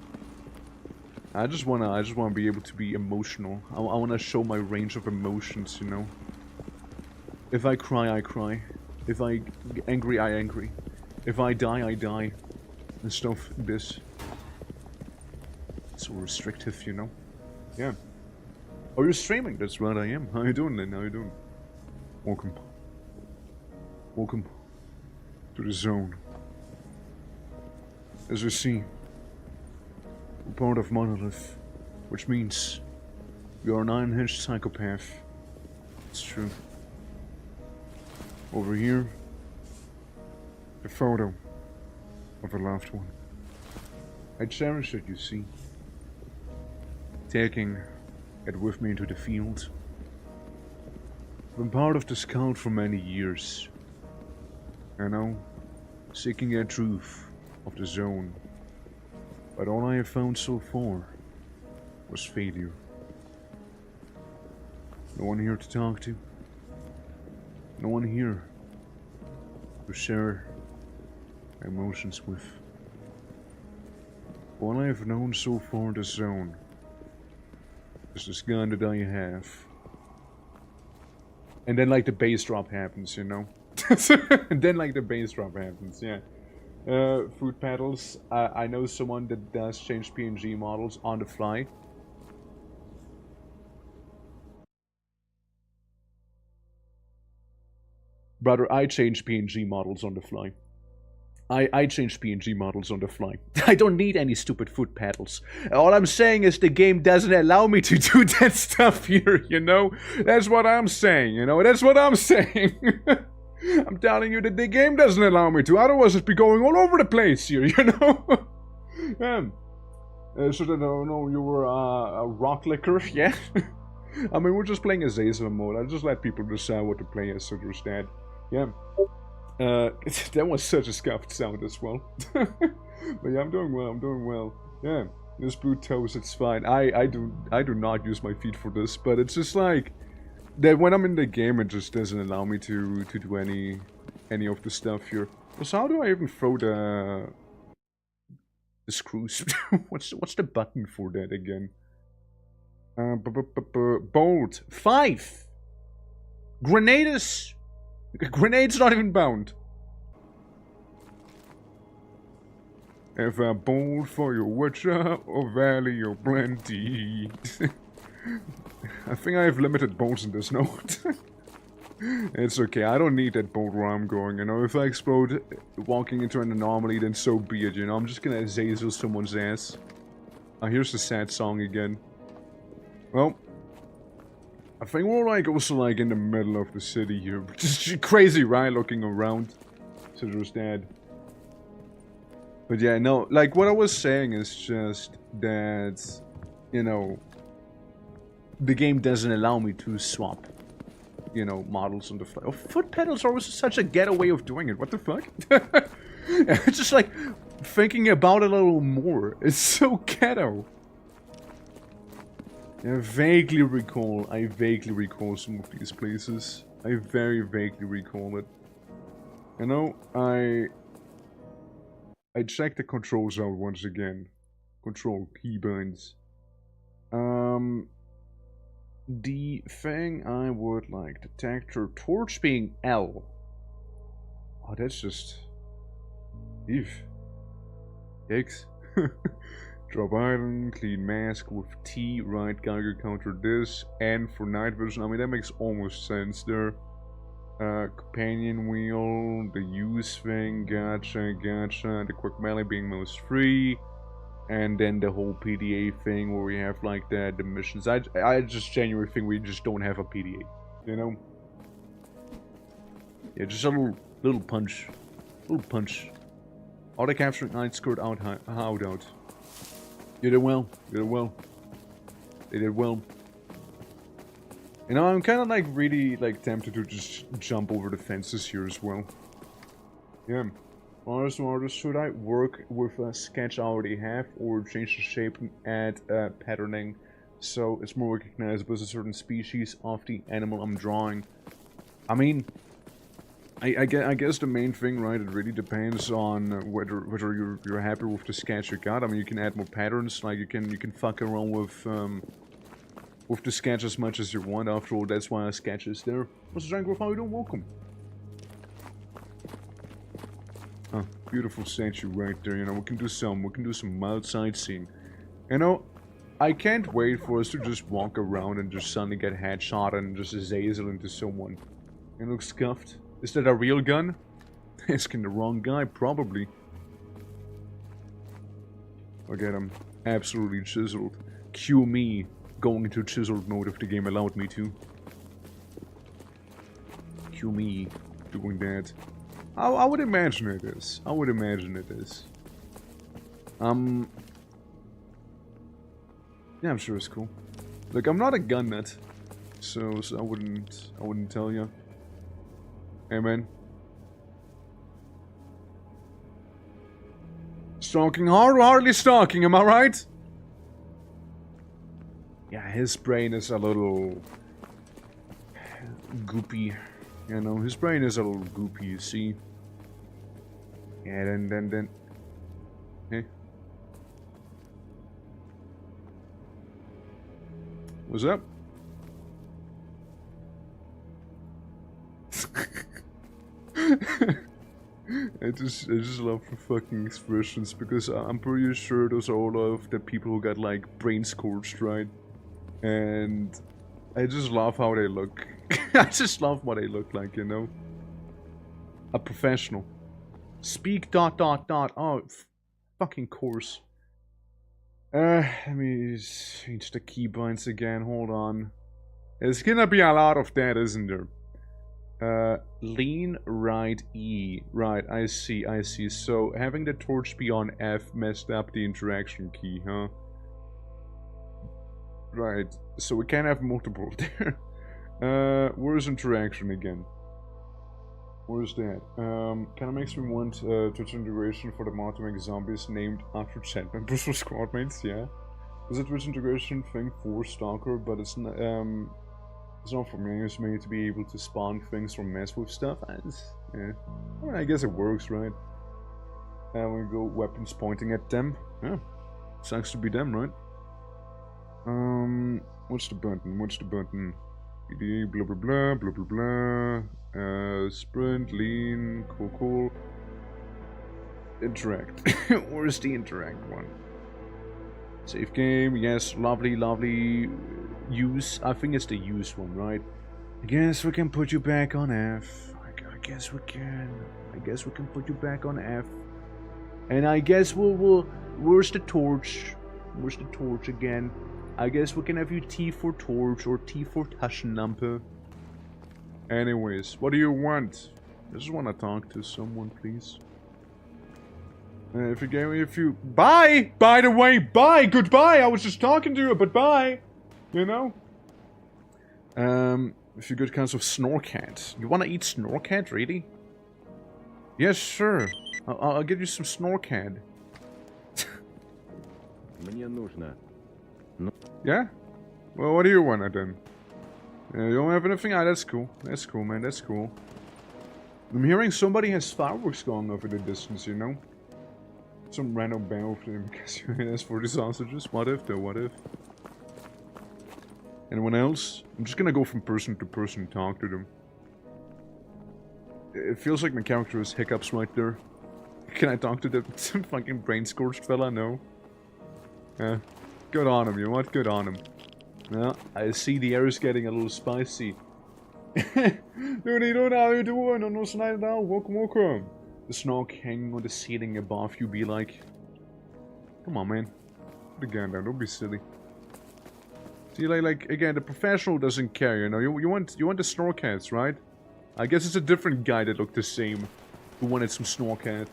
I just wanna be able to be emotional. I wanna show my range of emotions, you know. If I cry, I cry. If I angry, I angry. If I die, I die. And stuff like this. It's so restrictive, you know. Yeah. Oh, you're streaming? That's right, I am. How you doing then? How you doing? Welcome. Welcome to the zone. As you see, we're part of Monolith, which means we are an unhinged psychopath. It's true. Over here, a photo of a loved one. I cherish it, you see. Taking it with me into the field. I've been part of the scout for many years. You know, seeking the truth of the zone. But all I have found so far was failure. No one here to talk to. No one here to share my emotions with. All I have known so far in the zone is this gun that I have. And then like the bass drop happens, you know? And then like the bass drop happens, yeah. Food pedals. I know someone that does change PNG models on the fly. Brother, I change PNG models on the fly. I change PNG models on the fly. I don't need any stupid foot pedals. All I'm saying is the game doesn't allow me to do that stuff here, you know? That's what I'm saying, you know? That's what I'm saying. I'm telling you that the game doesn't allow me to, otherwise it'd be going all over the place here, you know? So that no, you were a rock licker, yeah? I mean, we're just playing as Aza mode. I just let people decide what to play as, so there's that. Yeah. That was such a scuffed sound as well. But yeah, I'm doing well. Yeah, this blue toes, it's fine. I do not use my feet for this, but it's just like that when I'm in the game, it just doesn't allow me to do any of the stuff here. So how do I even throw the The screws. What's the button for that again? Bolt. 5! Grenade's not even bound. Have a bolt for your watcher or valley or plenty. I think I have limited bolts in this note. It's okay, I don't need that bolt where I'm going, you know. If I explode walking into an anomaly, then so be it, you know. I'm just gonna Azazel someone's ass. Here's the sad song again. Well, I think we're like also like in the middle of the city here. Just crazy, right? Looking around. So there's that. But yeah, no, like what I was saying is just that, you know, the game doesn't allow me to swap, you know, models on the fly. Oh, foot pedals are always such a ghetto way of doing it. What the fuck? It's just like thinking about it a little more. It's so ghetto. I vaguely recall some of these places. I very vaguely recall it. You know, I checked the controls out once again. Control keybinds. The thing I would like, detector, torch being L. Oh, that's just... Eef. Yikes. Drop item, clean mask with T, right, Geiger counter this, and for night vision, I mean that makes almost sense there. Companion wheel, the use thing, gotcha, the quick melee being most free. And then the whole PDA thing where we have like the missions. I just genuinely think we just don't have a PDA, you know? Yeah, just a little punch. Little punch. Auto capturing night skirt out hideout. You did well. You did well. They did well. You know, I'm kind of like really like tempted to just jump over the fences here as well. Yeah. Artist, should I work with a sketch I already have or change the shape and add patterning so it's more recognizable as a certain species of the animal I'm drawing? I mean, I guess the main thing, right, it really depends on whether you're happy with the sketch you got. I mean, you can add more patterns, like you can fuck around with the sketch as much as you want. After all, that's why a sketch is there. What's the Giant Grove? How you doing? Welcome. Oh, beautiful statue right there. You know, we can do some mild sightseeing. You know, I can't wait for us to just walk around and just suddenly get headshot and just Azazel into someone. It looks scuffed. Is that a real gun? Asking the wrong guy, probably. Look at him. Absolutely chiseled. Cue me going into chiseled mode if the game allowed me to. Cue me doing that. I would imagine it is. I would imagine it is. Yeah, I'm sure it's cool. Look, I'm not a gun nut, so I wouldn't tell you. Hey, man. Stalking hardly stalking, am I right? Yeah, his brain is a little goopy. You know, his brain is a little goopy, you see. Yeah, then... Hey. What's up? I just love the fucking expressions, because I'm pretty sure those are all of the people who got, like, brain scorched, right? And I just love how they look. I just love what they look like, you know? A professional. Speak ... Oh, fucking course. Let me change the keybinds again, hold on. There's gonna be a lot of that, isn't there? Lean right E. Right, I see. So, having the torch be on F messed up the interaction key, huh? Right, so we can't have multiple there. Where's interaction again? Where's that? Kinda makes me want Twitch integration for the mod to make zombies named after chat members for squad mates, yeah. There's a Twitch integration thing for Stalker, but it's not for me. It's made to be able to spawn things or mess with stuff. Yeah. I mean, I guess it works, right? And we go weapons pointing at them. Yeah. Sucks to be them, right? What's the button? What's the button? PDA, blah blah blah, blah blah blah. Sprint, lean, cool. Interact. Where's the interact one? Save game, yes, lovely. Use, I think it's the use one, right? I guess we can put you back on F. I guess we can. I guess we can put you back on F. And I guess we'll where's the torch? Where's the torch again? I guess we can have you T for torch or T for Taschenlampe. Anyways, what do you want? I just want to talk to someone, please. If you gave me a few... Bye! By the way, bye! Goodbye! I was just talking to you, but bye! You know? A few good kinds of Snorcat. You want to eat Snorcat, really? Yes, sure. I'll give you some Snorcat. Yeah? Well, what do you want then? You don't have anything? Ah, that's cool. That's cool, man. That's cool. I'm hearing somebody has fireworks going off in the distance, you know? Some random bang over them because you asked for the sausages. What if, though? What if? Anyone else? I'm just gonna go from person to person and talk to them. It feels like my character has hiccups right there. Can I talk to the fucking brain-scorched fella? No. Yeah. Good on him, you know what? Good on him. Yeah, I see the air is getting a little spicy. Dude, you don't know how you doing? On this night now, welcome. The snog hanging on the ceiling above you be like... Come on, man. Put the gun down, don't be silly. See, like again, the professional doesn't care, you know? You want the Snorcats, right? I guess it's a different guy that looked the same who wanted some Snorcat.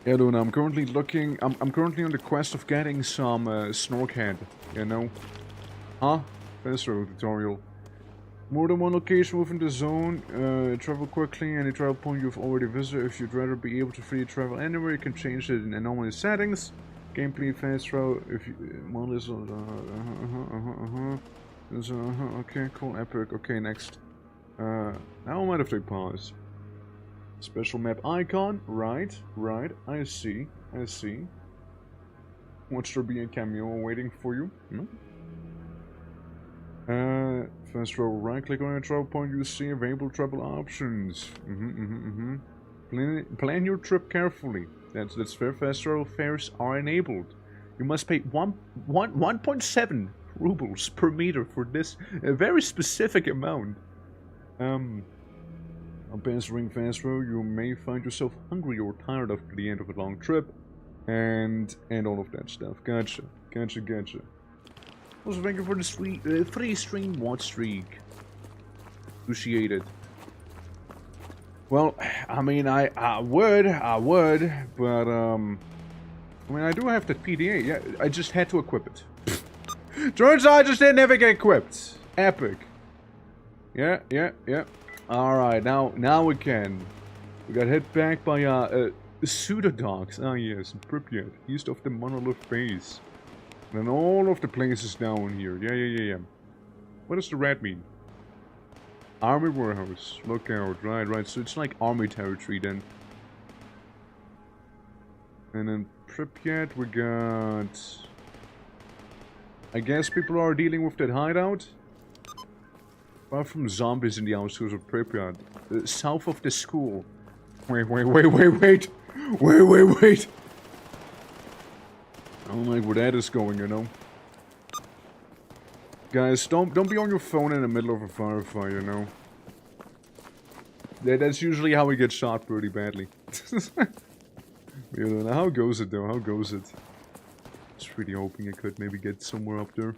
Yeah, dude, I'm currently looking... I'm currently on the quest of getting some Snorcat, you know? Huh? Fast road tutorial. More than one location within the zone. Travel quickly. Any travel point you've already visited. If you'd rather be able to freely travel anywhere, you can change it in anomaly settings. Gameplay fast travel. If you okay, cool, epic. Okay, next. Now I might have to pause. Special map icon. Right. I see. Watch there be a cameo waiting for you. First row, right click on a travel point, you see available travel options. Plan your trip carefully. That's fair. Fast travel fares are enabled. You must pay 1.7 rubles per meter for this very specific amount. On ring fast row, you may find yourself hungry or tired after the end of a long trip, and all of that stuff. Gotcha. Also, thank you for the free stream watch streak. Appreciate it. Well, I mean, I would, but I mean, I do have the PDA. Yeah, I just had to equip it. Turns out I just didn't ever get equipped. Epic. Yeah. Alright, now we can. We got hit back by pseudo-dogs. Ah yes, in Pripyat, east of the monolith base. And all of the places down here. Yeah. What does the red mean? Army warehouse. Look out. Right. So it's like army territory then. And in Pripyat we got... I guess people are dealing with that hideout. Apart from zombies in the outskirts of Pripyat. South of the school. Wait. I don't like where that is going, you know. Guys, don't be on your phone in the middle of a firefight, you know. That's usually how we get shot pretty badly. How goes it though? How goes it? Just really hoping I could maybe get somewhere up there.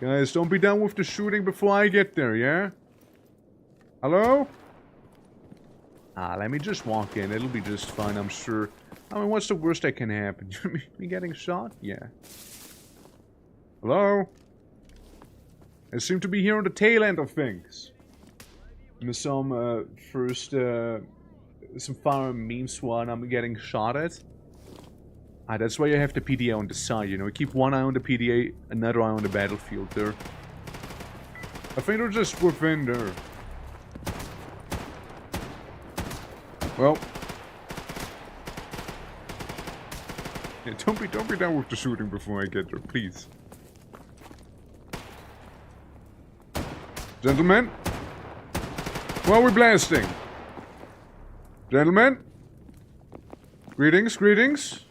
Guys, don't be done with the shooting before I get there, yeah? Hello? Let me just walk in. It'll be just fine, I'm sure. I mean, what's the worst that can happen? Me getting shot? Yeah. Hello? I seem to be here on the tail end of things. And some first some fire memes when I'm getting shot at. That's why you have the PDA on the side, you know. You keep one eye on the PDA, another eye on the battlefield there. I think they're just within there. Well, Yeah, don't be done with the shooting before I get there, please. Gentlemen? Who are we blasting? Gentlemen? Greetings, greetings.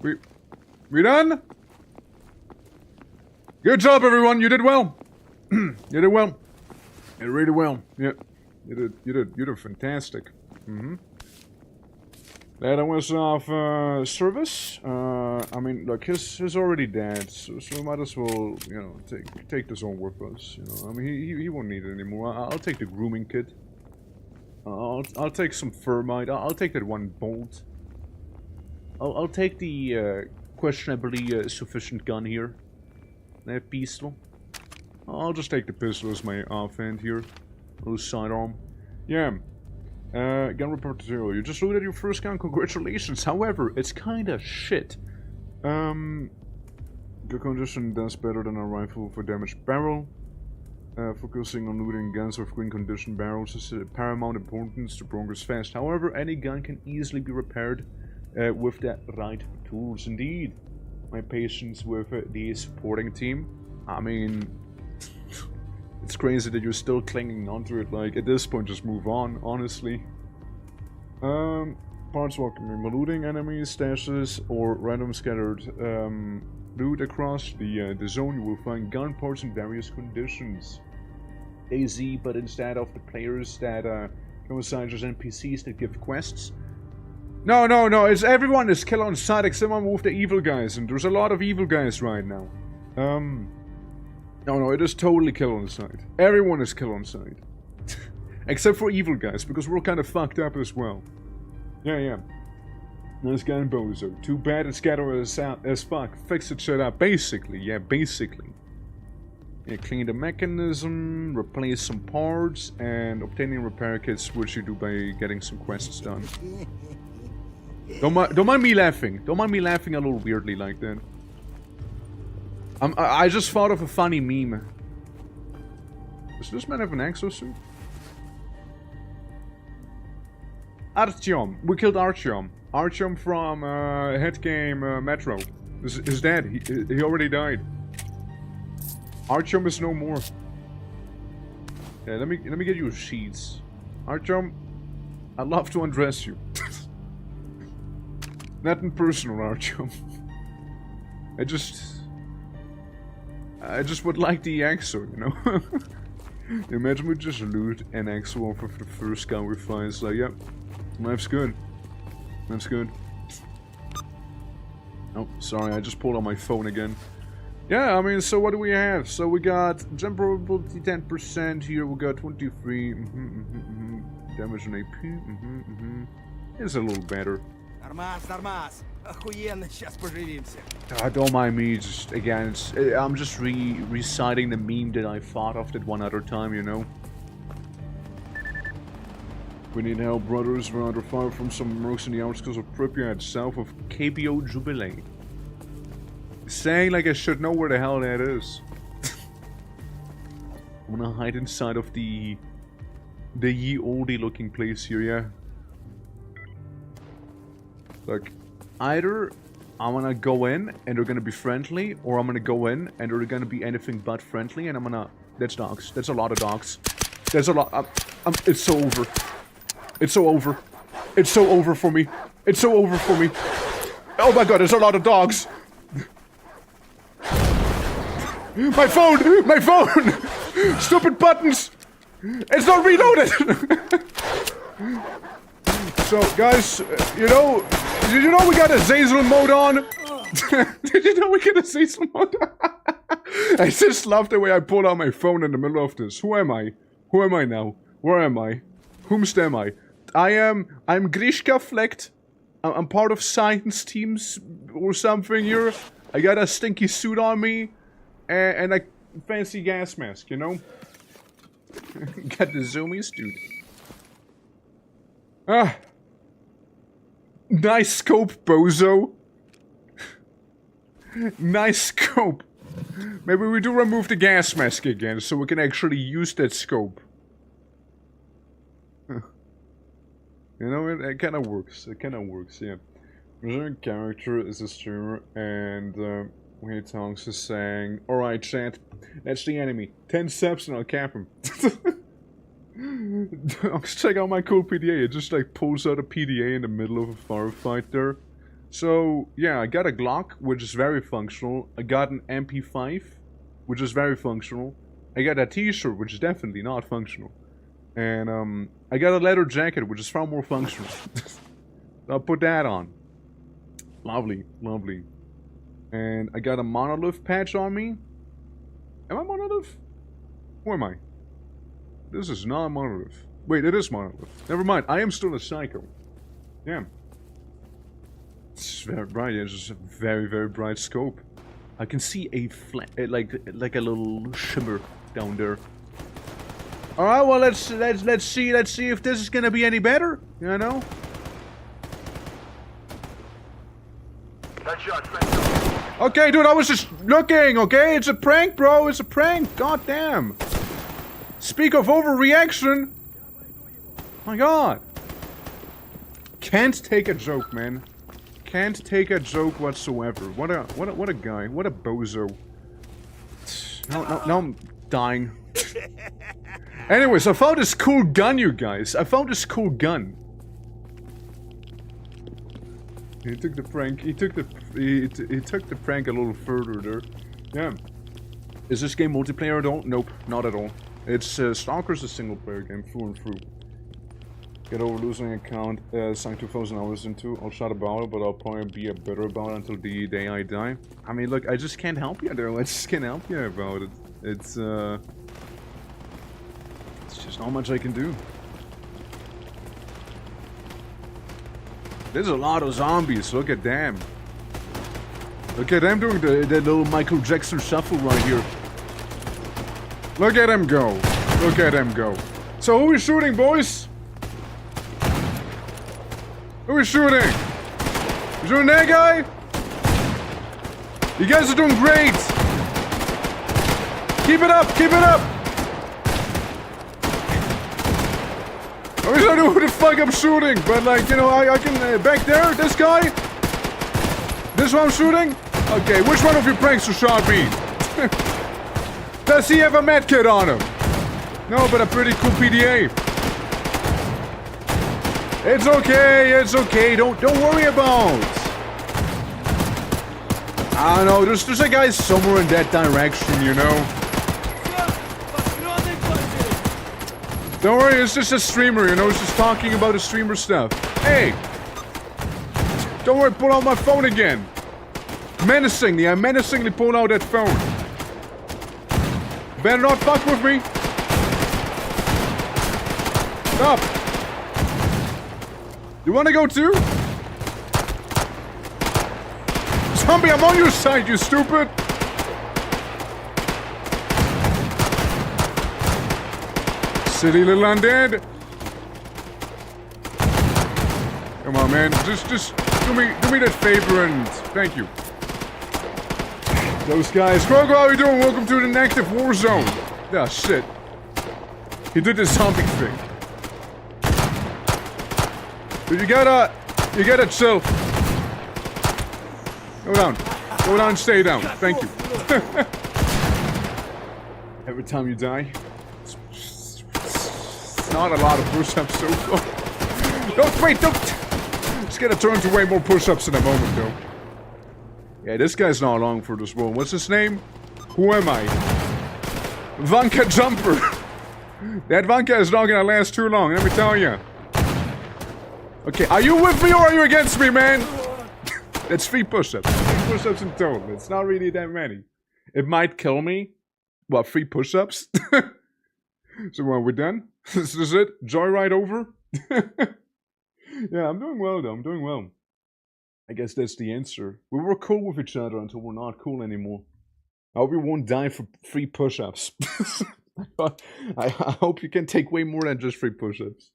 We done? Good job, everyone. You did well. You did well. You did really well. Yeah. You did fantastic. That was of service. I mean, look, he's already dead, so we might as well, you know, take this on with us. You know, I mean, he won't need it anymore. I'll take the grooming kit. I'll take some thermite. I'll take that one bolt. I'll take the questionably sufficient gun here. That pistol. I'll just take the pistol as my offhand here. Little sidearm. Yeah. Gun report to 0. You just looted your first gun, congratulations. However, it's kinda shit. Good condition does better than a rifle for damaged barrel. Focusing on looting guns with green condition barrels is of paramount importance to progress fast. However, any gun can easily be repaired with the right tools. Indeed. My patience with the supporting team. I mean, it's crazy that you're still clinging onto it. Like, at this point, just move on, honestly. Parts welcoming looting enemies, stashes, or random scattered loot across the zone. You will find gun parts in various conditions. AZ, but instead of the players that coincide as NPCs that give quests. No, it's everyone is kill on sight except someone with the evil guys, and there's a lot of evil guys right now. No, it is totally kill on sight. Everyone is kill on sight. Except for evil guys, because we're kind of fucked up as well. Yeah. Nice guy in Bozo. Too bad it's ghetto as fuck. Fix it shit up. Basically. Yeah, clean the mechanism, replace some parts, and obtaining repair kits, which you do by getting some quests done. Don't mind me laughing. Don't mind me laughing a little weirdly like that. I just thought of a funny meme. Does this man have an exosuit? Artyom. We killed Artyom. Artyom from Head Game Metro. Is dead. He already died. Artyom is no more. Yeah, let me get you sheets. Artyom, I'd love to undress you. Nothing personal, Artyom. I just would like the EXO, you know? Imagine we just loot an EXO off of the first guy we find. It's like, yep, life's good. Life's good. Oh, sorry, I just pulled on my phone again. Yeah, I mean, so what do we have? So we got jump probability 10% here, we got 23, damage on AP, It's a little better. Don't mind me, just again, I'm just reciting the meme that I thought of that one other time, you know. We need help, brothers. We're under fire from some mercs in the outskirts of Pripyat, south of KBO Jubilee. Saying like I should know where the hell that is. I'm gonna hide inside of the ye olde looking place here, yeah. Look, either I'm gonna go in and they're gonna be friendly, or I'm gonna go in and they're gonna be anything but friendly, and I'm gonna... That's dogs. That's a lot of dogs. That's a lot... it's so over. It's so over. It's so over for me. It's so over for me. Oh my god, there's a lot of dogs. My phone! My phone! Stupid buttons! It's not reloaded! So, guys, you know... Did you know we got a Zazel mode on? Did you know we got a Zazel mode on? I just love the way I pulled out my phone in the middle of this. Who am I? Who am I now? Where am I? Whomst am I? I'm Grishka Flecht. I'm part of science teams or something here. I got a stinky suit on me. And a fancy gas mask, you know? Got the zoomies, dude. Ah. Nice scope, bozo. Nice scope. Maybe we do remove the gas mask again, so we can actually use that scope. You know, it kind of works. It kind of works, yeah. Your character is a streamer, and when he talks, he's saying, "Alright, chat, that's the enemy. 10 steps and I'll cap him." Check out my cool PDA. It just like pulls out a PDA in the middle of a firefight there. So, yeah, I got a Glock, which is very functional. I got an MP5, which is very functional. I got a t-shirt, which is definitely not functional. And, I got a leather jacket, which is far more functional. I'll put that on. Lovely, lovely. And I got a monolith patch on me. Am I monolith? Who am I? This is not monolith. Wait, it is monolith. Never mind, I am still a psycho. Yeah. It's very bright, it's just a very, very bright scope. I can see a like a little shimmer down there. Alright, well let's see if this is gonna be any better, you know? Okay, dude, I was just looking, okay? It's a prank, bro, it's a prank, goddamn. Speak of overreaction. My god. Can't take a joke, man. Can't take a joke whatsoever. What a guy. What a bozo. Now I'm dying. Anyways, I found this cool gun, you guys. I found this cool gun. He took the prank. He took the prank a little further there. Yeah. Is this game multiplayer at all? Nope, not at all. It's Stalker's a single player game through and through. Get over losing account, sunk 2,000 hours into. I'll shout about it, but I'll probably be a bitter about it until the day I die. I mean, look, I just can't help you there. I just can't help you about it. It's just not much I can do. There's a lot of zombies. Look at them. Look at them doing the little Michael Jackson shuffle right here. Look at him go. Look at him go. So who is shooting, boys? Who is shooting? You shooting that guy? You guys are doing great. Keep it up. Keep it up. I wish I knew who the fuck I'm shooting, but like, you know, I can, back there, this guy? This one I'm shooting? Okay, which one of you pranksters shot me? Does he have a medkit on him? No, but a pretty cool PDA. It's okay, don't worry about. I don't know, there's a guy somewhere in that direction, you know? Don't worry, it's just a streamer, you know, it's just talking about the streamer stuff. Hey! Don't worry, pull out my phone again. Menacingly, I menacingly pulled out that phone. Better not fuck with me. Stop. You wanna go too? Zombie, I'm on your side, you stupid! Silly little undead. Come on, man. Just do me that favor and thank you. Those guys. Krogo, how you doing? Welcome to the inactive war zone. Yeah, shit. He did this zombie thing. Dude, you gotta chill. Go down, stay down. Thank you. Every time you die, it's not a lot of push-ups so far. Don't. Just gonna turn to way more push-ups in a moment, though. Yeah, this guy's not long for this world. What's his name? Who am I? Vanka Jumper. That Vanka is not gonna last too long, let me tell you. Okay, are you with me or are you against me, man? That's 3 push-ups. 3 push-ups in total. It's not really that many. It might kill me. What, 3 push-ups? So, we're done? This is it? Joyride over? Yeah, I'm doing well, though. I'm doing well. I guess that's the answer. We were cool with each other until we're not cool anymore. I hope you won't die for 3 push-ups. I hope you can take way more than just 3 push-ups.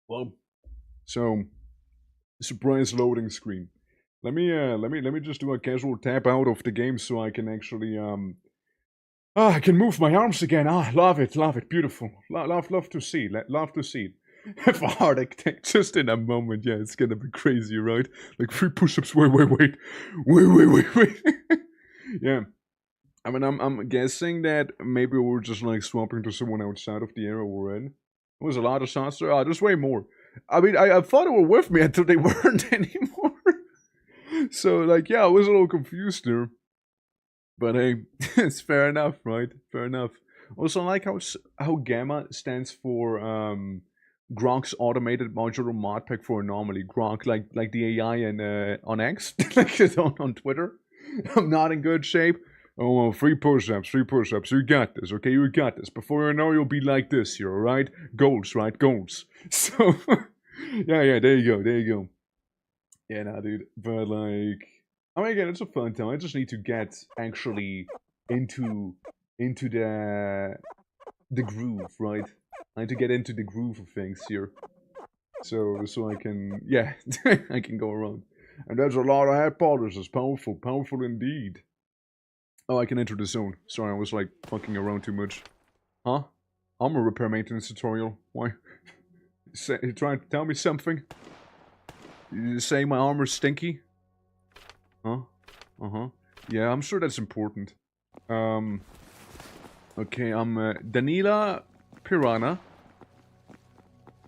Well, so surprise loading screen. Let me just do a casual tap out of the game so I can actually I can move my arms again. Love it, beautiful. Love to see, love to see. Have a heart attack just in a moment. Yeah, it's gonna be crazy, right? Like 3 push-ups. Wait. Yeah. I mean, I'm guessing that maybe we're just like swapping to someone outside of the area we're in. There was a lot of shots there. Oh, there's way more. I mean, I thought they were with me until they weren't anymore. So, like, yeah, I was a little confused there. But hey, it's fair enough, right? Fair enough. Also, I like how Gamma stands for Gronk's automated modular mod pack for anomaly. Gronk, like the AI and on X, like it's on Twitter. I'm not in good shape. Oh, well, 3 push-ups, 3 push-ups. You got this, okay? You got this. Before you know, you'll be like this here, alright? Goals, right? Goals. So, yeah, there you go. Yeah, nah, dude. But, like, I mean, again, it's a fun time. I just need to get, actually, into the groove, right? I need to get into the groove of things here. So I can, yeah, I can go around. And there's a lot of hypothesis. Powerful indeed. Oh, I can enter the zone. Sorry, I was like fucking around too much. Huh? Armor repair maintenance tutorial. Why? You trying to tell me something? You saying my armor's stinky? Huh? Uh-huh. Yeah, I'm sure that's important. Okay, I'm Danila Piranha.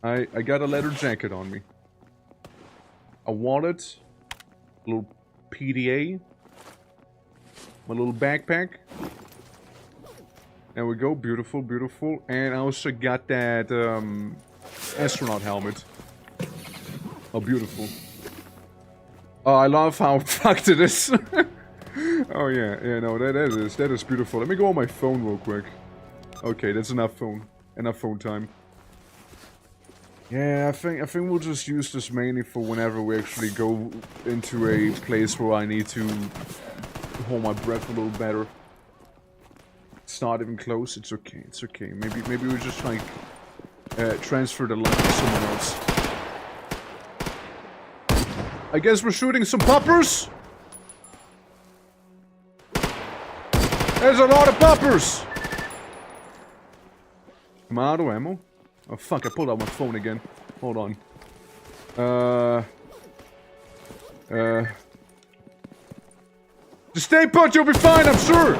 I got a leather jacket on me. A wallet. A little PDA. My little backpack. There we go, beautiful. And I also got that astronaut helmet. Oh, beautiful. Oh, I love how fucked it is. Oh yeah, no, that is beautiful. Let me go on my phone real quick. Okay, that's enough phone time. Yeah, I think we'll just use this mainly for whenever we actually go into a place where I need to hold my breath a little better. It's not even close. It's okay. Maybe we just like transfer the line to someone else. I guess we're shooting some poppers. There's a lot of poppers. Am I out of ammo? Oh fuck! I pulled out my phone again. Hold on. Just stay put, you'll be fine, I'm sure!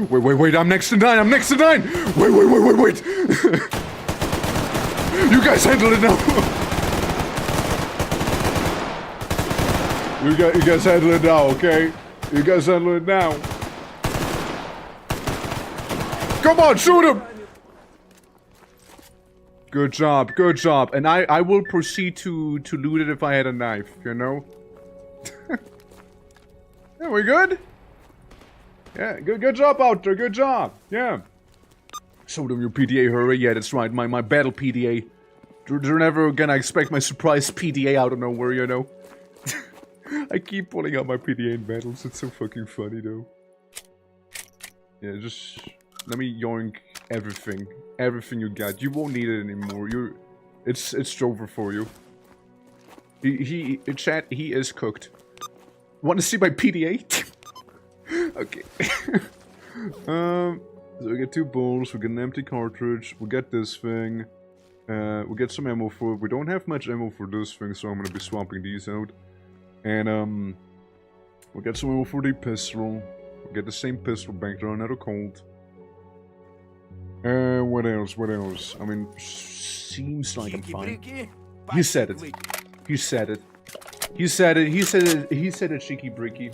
Wait, I'm next to 9, Wait! You guys handle it now! You guys handle it now, okay? You guys handle it now. Come on, shoot him! Good job. And I will proceed to loot it if I had a knife, you know? Yeah, we good? Yeah, good job out there, good job. Yeah. Show them your PDA, hurry. Yeah, that's right, my battle PDA. They're never gonna expect my surprise PDA out of nowhere, you know? I keep pulling out my PDA in battles, it's so fucking funny though. Yeah, just... let me yoink everything. Everything you got. You won't need it anymore. It's over for you. Chat, he is cooked. Want to see my PDA? Okay. So we get 2 balls, we get an empty cartridge, we get this thing. We get some ammo for it. We don't have much ammo for this thing, so I'm gonna be swapping these out. And we get some ammo for the pistol. We get the same pistol back there, another Colt. What else? I mean, seems like I'm fine. You said it. He said it, cheeky bricky.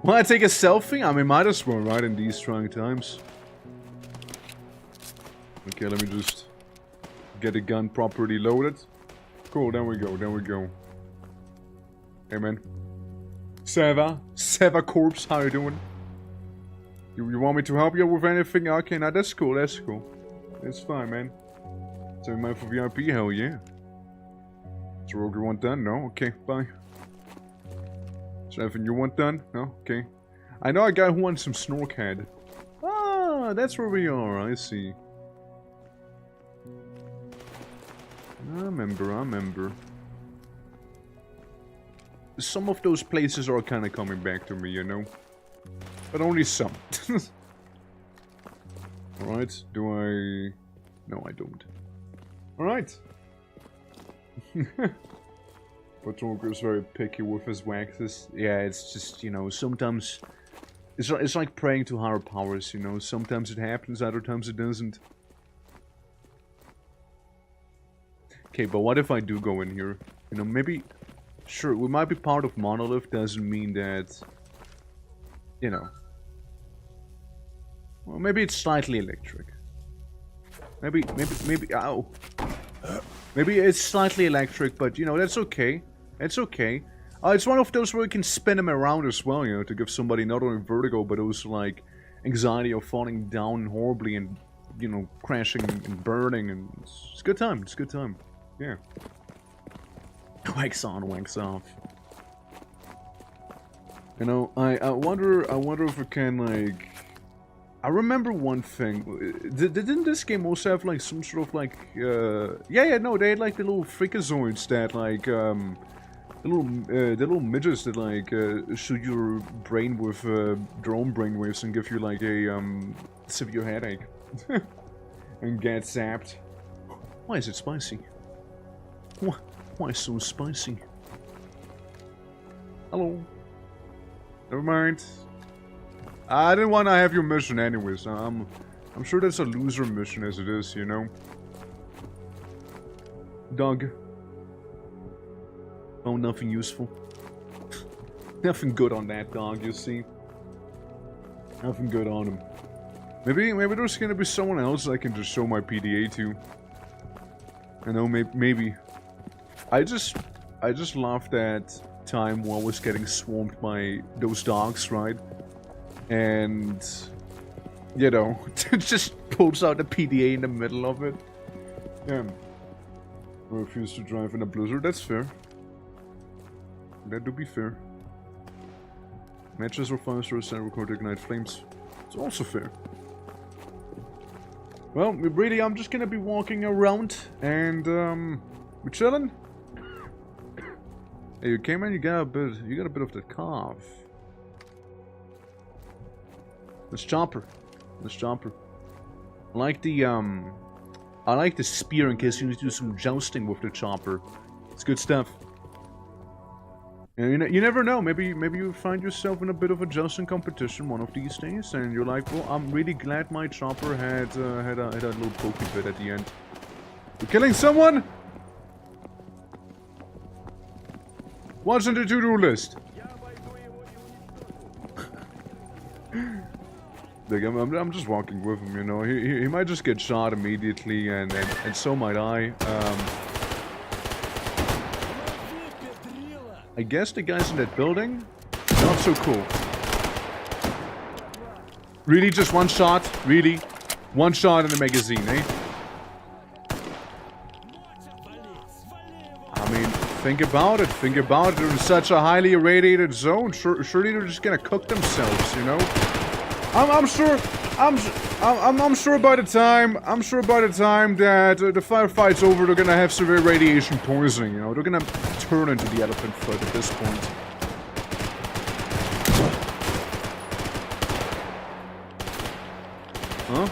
Wanna take a selfie? I mean, might as well, right, in these trying times. Okay, let me just get the gun properly loaded. Cool, there we go. Hey, man. Seva Corpse, how you doing? You want me to help you with anything? Okay, now that's cool. It's fine, man. 7 for VIP, hell yeah. Is Rogue you want done? No? Okay, bye. 7 you want done? No? Okay. I know a guy who wants some snork head. Ah, that's where we are, I see. I remember. Some of those places are kind of coming back to me, you know? But only some. Alright, do I... No, I don't. Alright. Patrolker is very picky with his waxes. Yeah, it's just, you know, sometimes... It's like praying to higher powers, you know. Sometimes it happens, other times it doesn't. Okay, but what if I do go in here? You know, maybe... Sure, we might be part of Monolith, doesn't mean that... You know... Well, maybe it's slightly electric. Maybe, ow. Maybe it's slightly electric, but, you know, that's okay. It's okay. It's one of those where you can spin them around as well, you know, to give somebody not only vertigo, but also, like, anxiety of falling down horribly and, you know, crashing and burning, and it's a good time, it's a good time. Yeah. Wax on, wax off. You know, I wonder if we can, like... I remember one thing. Didn't this game also have, like, some sort of, like, yeah, no, they had, like, the little freakazoids that, like, the little midgets that, like, shoot your brain with, their own brainwaves and give you, like, a, severe headache. And get zapped. Why is it spicy? Why so spicy? Hello. Never mind. I didn't want to have your mission anyways. I'm sure that's a loser mission as it is, you know. Dog. Oh, nothing useful. Nothing good on that dog, you see. Nothing good on him. Maybe there's gonna be someone else I can just show my PDA to. I know, maybe. I just love that time while I was getting swarmed by those dogs, right? And, you know, just pulls out the PDA in the middle of it. Yeah. I refuse to drive in a blizzard, that's fair. That do be fair. Matches or fire source and record ignite flames. It's also fair. Well, really, I'm just gonna be walking around and, we're chilling. Hey, you came in, you got a bit of the cough. Let's chopper. Let's chopper. I like the spear in case you need to do some jousting with the chopper. It's good stuff. And you never know. Maybe you find yourself in a bit of a jousting competition one of these days, and you're like, well, I'm really glad my chopper had a little pokey bit at the end. You're killing someone? What's on the to-do list? Like, I'm just walking with him, you know. He might just get shot immediately, and so might I. I guess the guys in that building, not so cool. Really, just one shot? Really? One shot in the magazine, eh? I mean, think about it. Think about it. They're in such a highly irradiated zone. Surely they're just gonna cook themselves, you know? I'm sure by the time that the firefight's over, they're gonna have severe radiation poisoning. You know, they're gonna turn into the elephant foot at this point. Huh?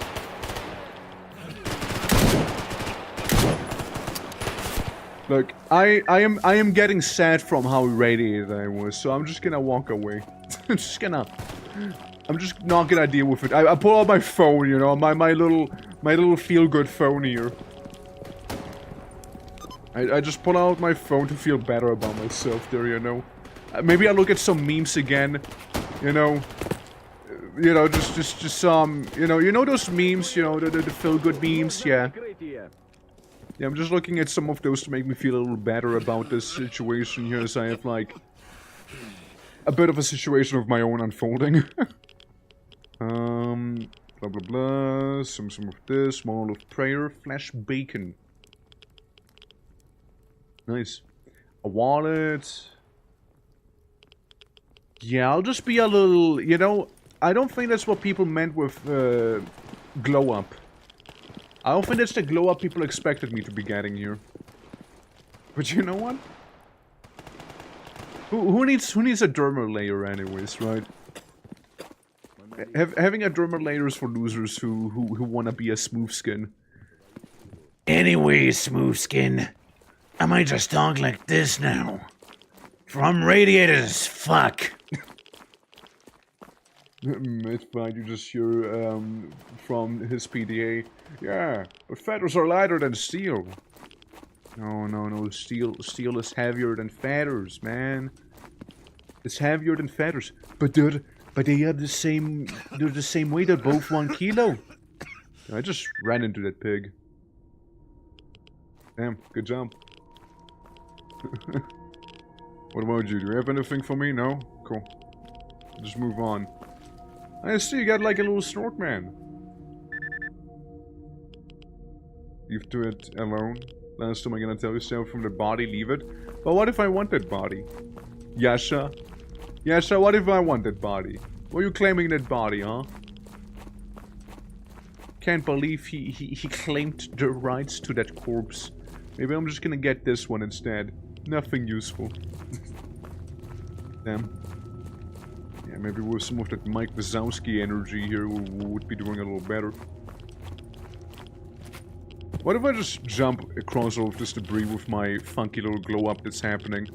Look, I am getting sad from how irradiated I was, so I'm just gonna walk away. I'm just not gonna deal with it. I pull out my phone, you know, my little feel-good phone here. I just pull out my phone to feel better about myself there, you know. Maybe I'll look at some memes again, you know. You know, just some, you know those memes, you know, the feel-good memes, yeah. Yeah, I'm just looking at some of those to make me feel a little better about this situation here, as I have, like, a bit of a situation of my own unfolding. Blah blah blah, some of this, Moral of Prayer, Flash Bacon. Nice. A wallet. Yeah, I'll just be a little, you know, I don't think that's what people meant with, glow up. I don't think that's the glow up people expected me to be getting here. But you know what? Who needs a dermal layer anyways, right? having a dermallator is for losers who wanna be a smooth skin. Anyway, smooth skin, I might just talk like this now. For I'm radiated as fuck. It's fine, you just hear, from his PDA. Yeah, but feathers are lighter than steel. No, steel is heavier than feathers, man. It's heavier than feathers. But they are the same, they're the same weight, they're both 1 kilo. I just ran into that pig. Damn, good jump. What about you? Do you have anything for me? No? Cool. Just move on. I see you got like a little snort man. Leave to it alone. Last time I'm gonna tell you something from the body, leave it. But what if I want that body? Yasha? Yasha, what if I want that body? Were you claiming that body, huh? Can't believe he claimed the rights to that corpse. Maybe I'm just gonna get this one instead. Nothing useful. Damn. Yeah, maybe with some of that Mike Wazowski energy here, we would be doing a little better. What if I just jump across all of this debris with my funky little glow up that's happening?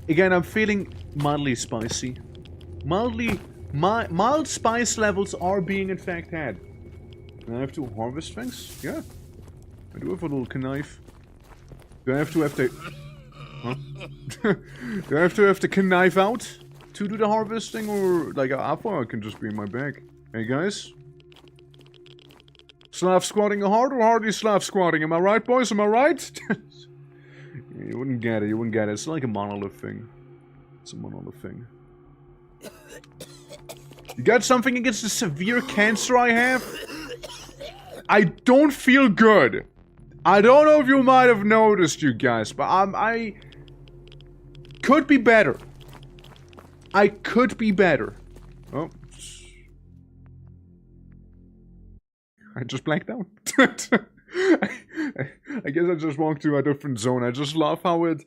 Again, I'm feeling mildly spicy. Mild spice levels are being in fact had. And I have to harvest things? Yeah. I do have a little knife. Do I have to huh? Do I have to knife out to do the harvesting, or like I thought I can just be in my bag? Hey guys? Slav squatting hard or hardly Slav squatting? Am I right, boys? Am I right? You wouldn't get it. You wouldn't get it. It's like a monolith thing. It's a monolith thing. You got something against the severe cancer I have? I don't feel good. I don't know if you might have noticed, you guys, but I could be better. I could be better. Oh. I just blanked out. I guess I just walked to a different zone. I just love how it,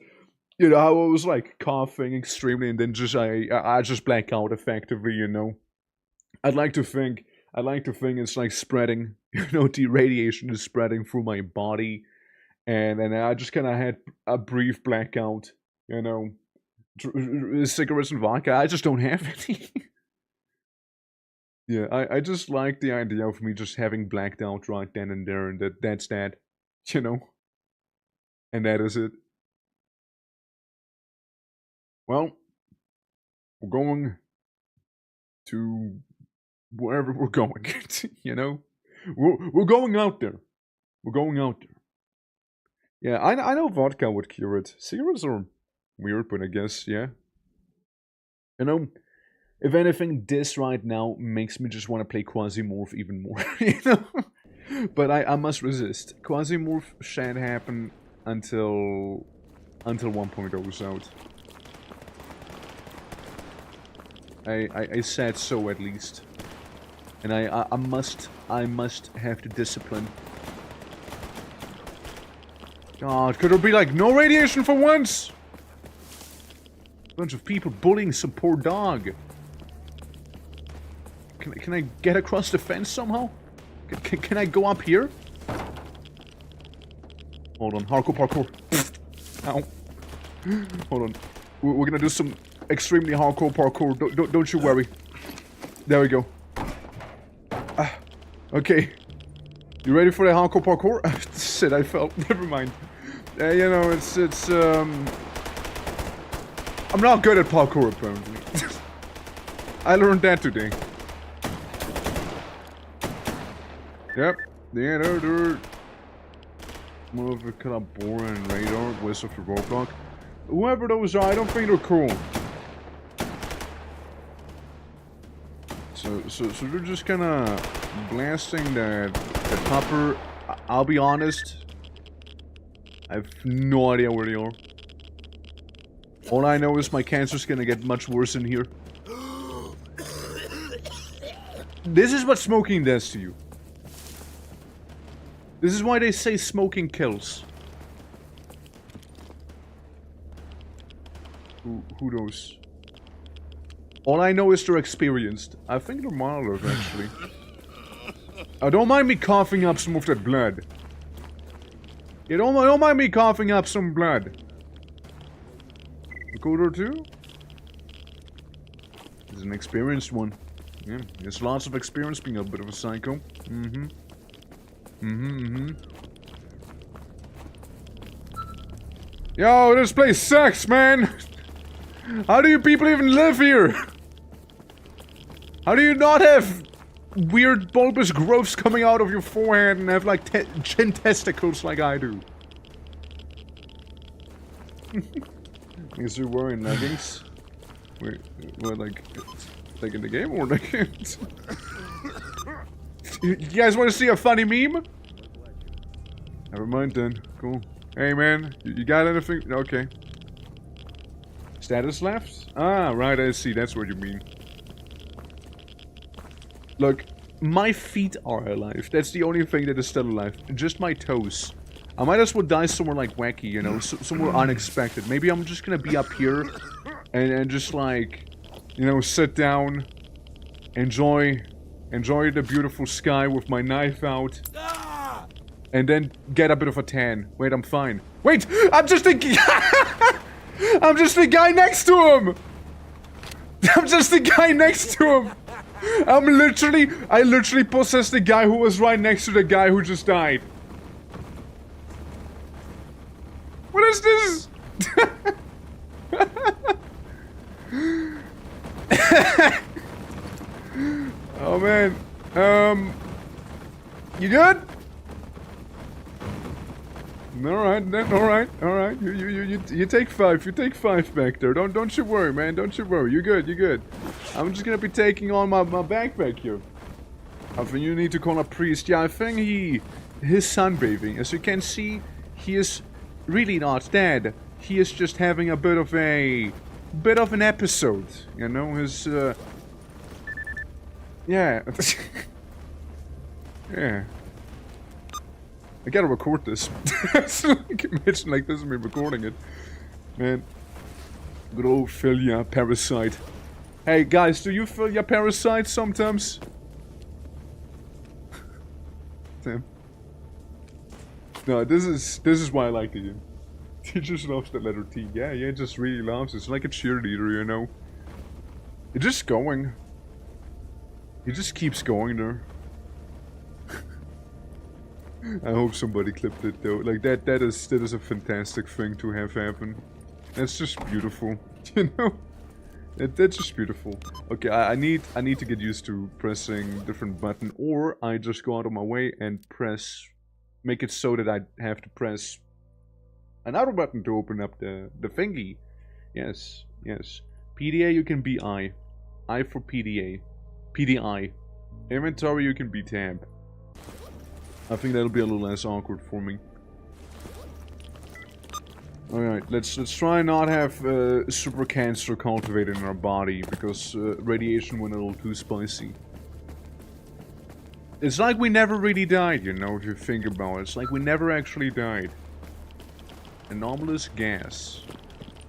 you know, how I was like coughing extremely and then just I just black out effectively, you know. I'd like to think it's like spreading, you know, the radiation is spreading through my body, and I just kind of had a brief blackout, you know. Cigarettes and vodka, I just don't have any. Yeah, I just like the idea of me just having blacked out right then and there, and that's that, you know. And that is it. Well, we're going to wherever we're going, you know. We're going out there. We're going out there. Yeah, I know vodka would cure it. Cigarettes are weird, but I guess, yeah. You know, if anything, this right now makes me just want to play Quasimorph even more, you know? But I must resist. Quasimorph shan't happen until 1.0 is out. I said so at least. And I must have the discipline. God, could there be like no radiation for once? Bunch of people bullying some poor dog. Can I get across the fence somehow? Can I go up here? Hold on, hardcore parkour. Ow. Hold on. We're gonna do some extremely hardcore parkour. Don't you worry. There we go. Okay. You ready for the hardcore parkour? Shit, I fell. Never mind. You know, it's I'm not good at parkour, apparently. I learned that today. Yep. Yeah, they're more of a kind of boring radar, whistle for roadblock. Whoever those are, I don't think they're cool. So they're just kind of blasting the copper. I'll be honest, I have no idea where they are. All I know is my cancer's gonna get much worse in here. This is what smoking does to you. This is why they say smoking kills. Who knows? All I know is they're experienced. I think they're milder, actually. Don't mind me coughing up some of that blood. Yeah, don't mind me coughing up some blood. A code or two? He's an experienced one. Yeah, he has lots of experience being a bit of a psycho. Yo, this place sucks, man! How do you people even live here? How do you not have weird bulbous growths coming out of your forehead and have like chin testicles like I do? Is you wearing leggings? Wait, what, like in the game or like... You guys want to see a funny meme? Never mind then. Cool. Hey man, you got anything? Okay. Status left? Ah, right, I see. That's what you mean. Look, my feet are alive. That's the only thing that is still alive. Just my toes. I might as well die somewhere like wacky, you know, somewhere unexpected. Maybe I'm just gonna be up here and just like, you know, sit down, enjoy the beautiful sky with my knife out, and then get a bit of a tan. Wait, I'm fine. Wait, I'm just thinking. I'm just the guy next to him! I'm just the guy next to him! I literally possessed the guy who was right next to the guy who just died. What is this? Oh man. You good? Alright then, alright. You take 5, you take 5 back there. Don't you worry, man, don't you worry. You're good. I'm just gonna be taking on my backpack here. I think you need to call a priest. Yeah, I think he's sunbathing. As you can see, he is really not dead. He is just having a bit of an episode. You know, his yeah. Yeah. I gotta record this. Imagine like this and me recording it. Man. Good old Philia parasite. Hey guys, do you feel your parasites sometimes? Damn. No, this is why I like the game. He just loves the letter T. Yeah, it just really loves it. It's like a cheerleader, you know. It's just going. He just keeps going there. I hope somebody clipped it though. Like that is a fantastic thing to have happen. That's just beautiful. You know? That's just beautiful. Okay, I need to get used to pressing different button, or I just go out of my way and make it so that I have to press another button to open up the thingy. Yes. PDA you can be I. I for PDA. PDI. Inventory you can be tab. I think that'll be a little less awkward for me. Alright, let's try not have super cancer cultivated in our body, because radiation went a little too spicy. It's like we never really died, you know, if you think about it. It's like we never actually died. Anomalous gas.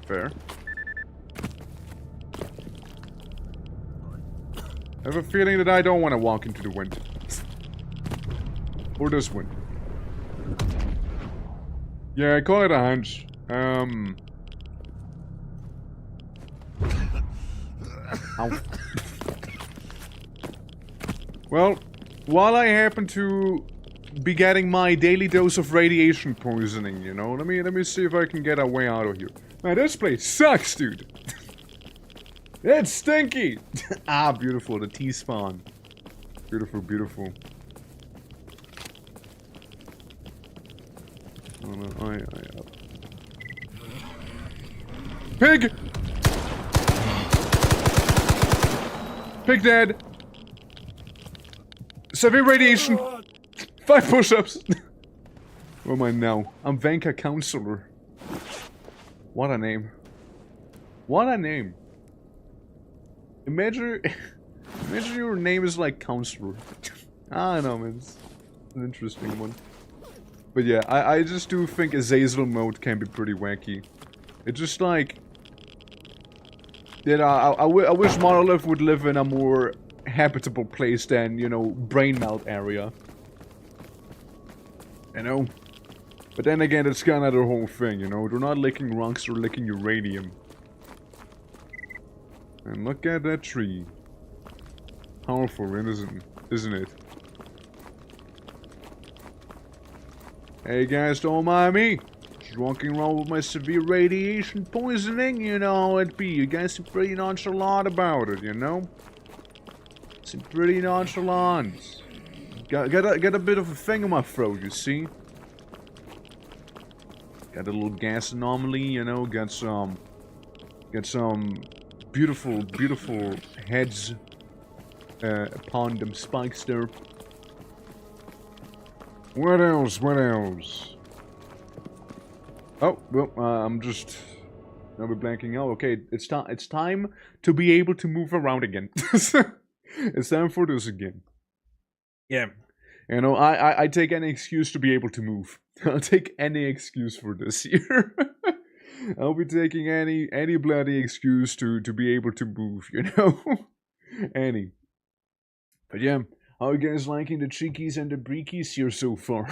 Fair. I have a feeling that I don't want to walk into the wind. Or this wind. Yeah, I call it a hunch. Ow. Well, while I happen to be getting my daily dose of radiation poisoning, you know, let me see if I can get a way out of here. Man, this place sucks, dude. It's stinky. Ah, beautiful, the T-spawn. Beautiful. Oh no, Pig! Pig dead! Severe radiation! 5 push-ups! Where am I now? I'm Vanka Counselor. What a name. What a name. Imagine your name is like Counselor. I don't know, man. It's an interesting one. But yeah, I just do think Azazel mode can be pretty wacky. It's just like... You know, I wish Monolith would live in a more habitable place than, you know, brain melt area. You know? But then again, it's kind of the whole thing, you know? They're not licking rocks, they're licking uranium. And look at that tree. Powerful, isn't it? Hey guys, don't mind me. Just walking around with my severe radiation poisoning, you know, it'd be. You guys seem pretty nonchalant about it, you know? Seem pretty nonchalant. Got a bit of a thing in my throat, you see? Got a little gas anomaly, you know, got some beautiful heads upon them spikes there. What else? Oh, well, I'm just... I'll be blanking out. Okay, it's time to be able to move around again. It's time for this again. Yeah. You know, I take any excuse to be able to move. I'll take any excuse for this year. I'll be taking any bloody excuse to be able to move, you know? Any. But yeah. How are you guys liking the cheekies and the breakies here so far?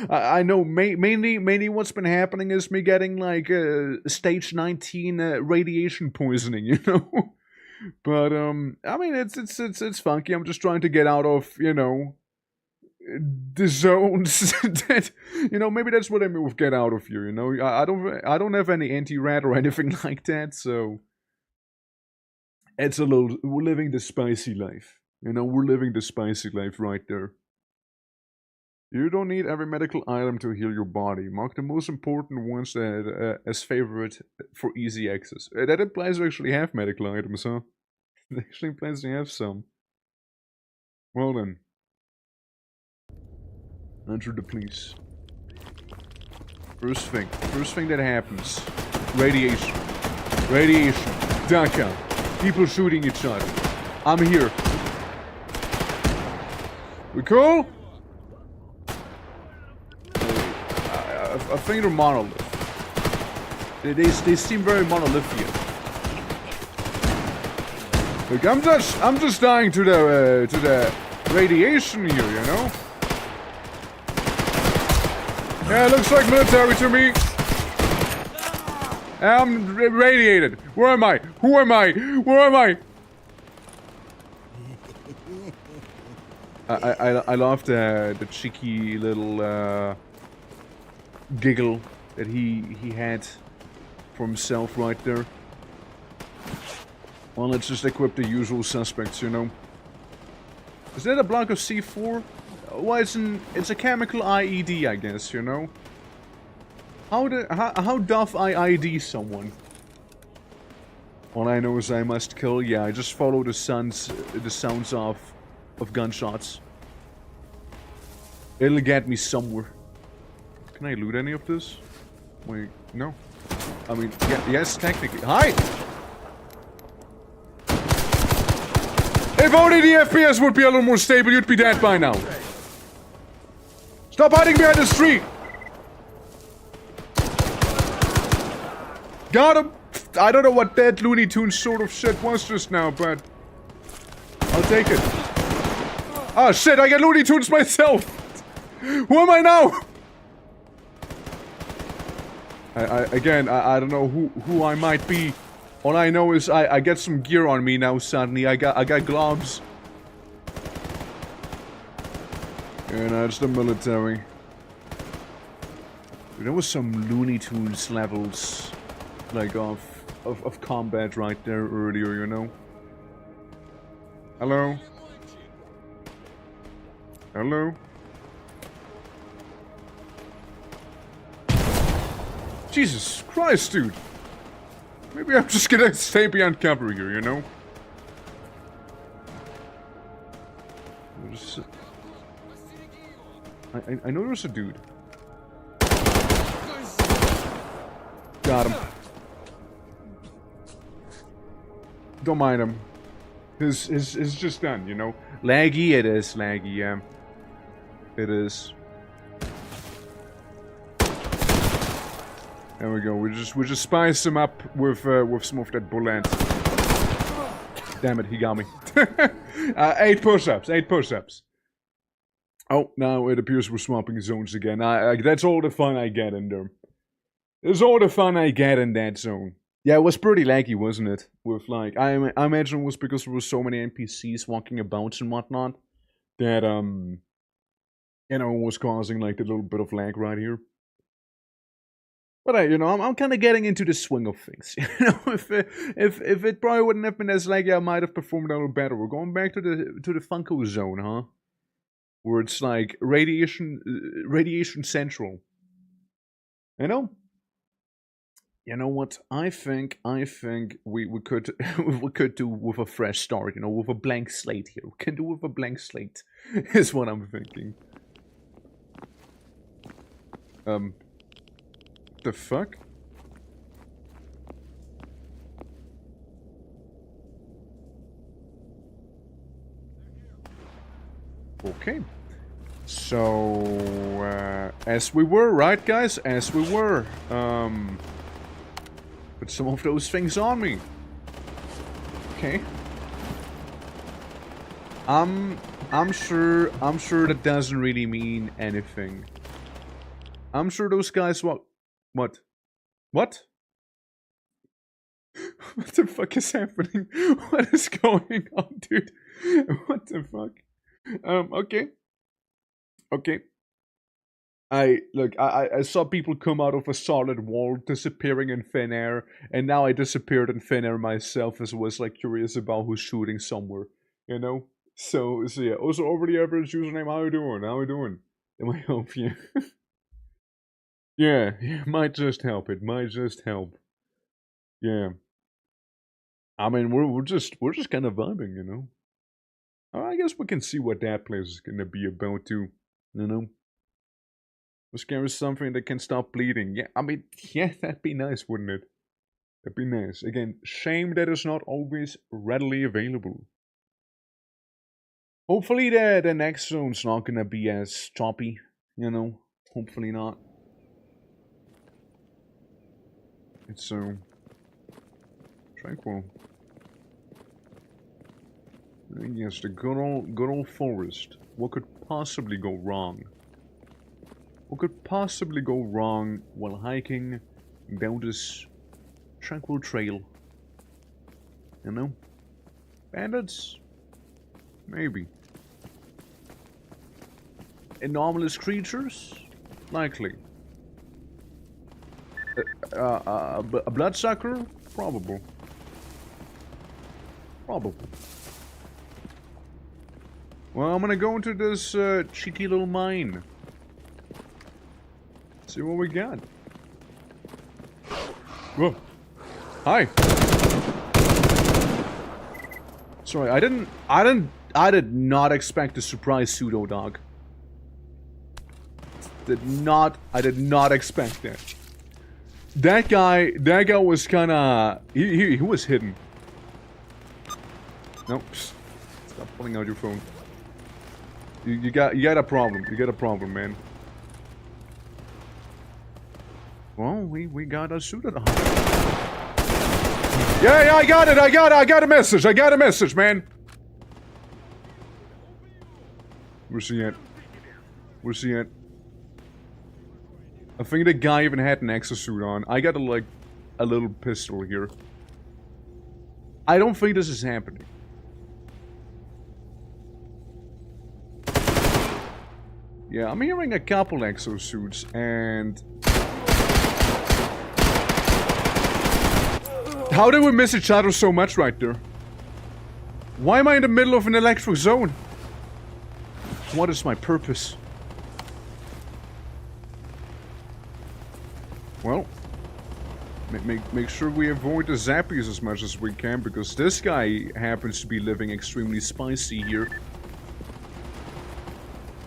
I know mainly what's been happening is me getting like stage 19 radiation poisoning, you know. But I mean it's funky. I'm just trying to get out of, you know, the zones that, you know, maybe that's what I mean with get out of here, you know. I don't have any anti-rat or anything like that, so it's a little, we're living the spicy life. You know, we're living the spicy life right there. You don't need every medical item to heal your body. Mark the most important ones that, as favorite for easy access. That implies we actually have medical items, huh? That actually implies we have some. Well then. Enter the police. First thing that happens. Radiation. Daka. People shooting each other. I'm here. We cool? I think they're monolith. They seem very monolithian. Look, I'm just dying to the radiation here, you know. Yeah, it looks like military to me. I'm radiated. Where am I? Who am I? Where am I? I love the cheeky little giggle that he had for himself right there. Well, let's just equip the usual suspects, you know. Is that a block of C4? Well, it's a chemical IED, I guess, you know. How doth I ID someone? All I know is I must kill. Yeah, I just follow the sounds of gunshots. It'll get me somewhere. Can I loot any of this? Wait, no. I mean, yeah, yes, technically. Hi! If only the FPS would be a little more stable, you'd be dead by now. Stop hiding behind the street! Got him! I don't know what that Looney Tunes sort of shit was just now, but I'll take it. Oh shit, I get Looney Tunes myself! Who am I now? I don't know who I might be. All I know is I get some gear on me now suddenly. I got gloves. And it's the military. There was some Looney Tunes levels like of combat right there earlier, you know. Hello? Hello? Jesus Christ, dude! Maybe I'm just gonna stay behind cover here, you know? I know there's a dude. Got him. Don't mind him. His just done, you know? Laggy, it is laggy, yeah. It is. There we go. We just spice him up with some of that bullet. Damn it, he got me. 8 push-ups. 8 push-ups. Oh, now it appears we're swapping zones again. That's all the fun I get in there. That's all the fun I get in that zone. Yeah, it was pretty laggy, wasn't it? With like, I imagine it was because there were so many NPCs walking about and whatnot that you know, was causing like a little bit of lag right here. But you know, I'm kind of getting into the swing of things. You know, if it probably wouldn't have been as laggy, I might have performed a little better. We're going back to the Funko zone, huh? Where it's like radiation central. You know? You know what? I think we could we could do with a fresh start. You know, with a blank slate here. We can do with a blank slate. Is what I'm thinking. The fuck? Okay. So, as we were, right, guys? As we were. Put some of those things on me. Okay. I'm sure that doesn't really mean anything. I'm sure those guys What? What the fuck is happening? What is going on, dude? What the fuck? Okay. Okay. I saw people come out of a solid wall, disappearing in thin air, and now I disappeared in thin air myself as I was like curious about who's shooting somewhere, you know? So yeah, also over the average username, how you doing? How you doing? It might help you. Yeah, might just help. It might just help. Yeah. I mean, we're just kind of vibing, you know. I guess we can see what that place is gonna be about too, you know. We're scared of something that can stop bleeding. Yeah, I mean, yeah, that'd be nice, wouldn't it? That'd be nice. Again, shame that it's not always readily available. Hopefully the next zone's not gonna be as choppy, you know. Hopefully not. It's so tranquil. Yes, the good old forest. What could possibly go wrong? What could possibly go wrong while hiking down this tranquil trail? You know? Bandits? Maybe. Anomalous creatures? Likely. A bloodsucker? Probable. Probable. Well, I'm gonna go into this cheeky little mine. See what we got. Whoa. Hi. Sorry, I did not expect a surprise pseudo dog. I did not expect that. That guy was kinda he was hidden. Nope. Stop pulling out your phone. You got a problem. You got a problem, man. Well, we got a pseudo dog. Yeah, I got a message. I got a message, man. Where's he at? Where's he at? I think the guy even had an exosuit on. I got a little pistol here. I don't think this is happening. Yeah, I'm hearing a couple exosuits, and... How did we miss each other so much right there? Why am I in the middle of an electric zone? What is my purpose? Well, make sure we avoid the zappies as much as we can, because this guy happens to be living extremely spicy here.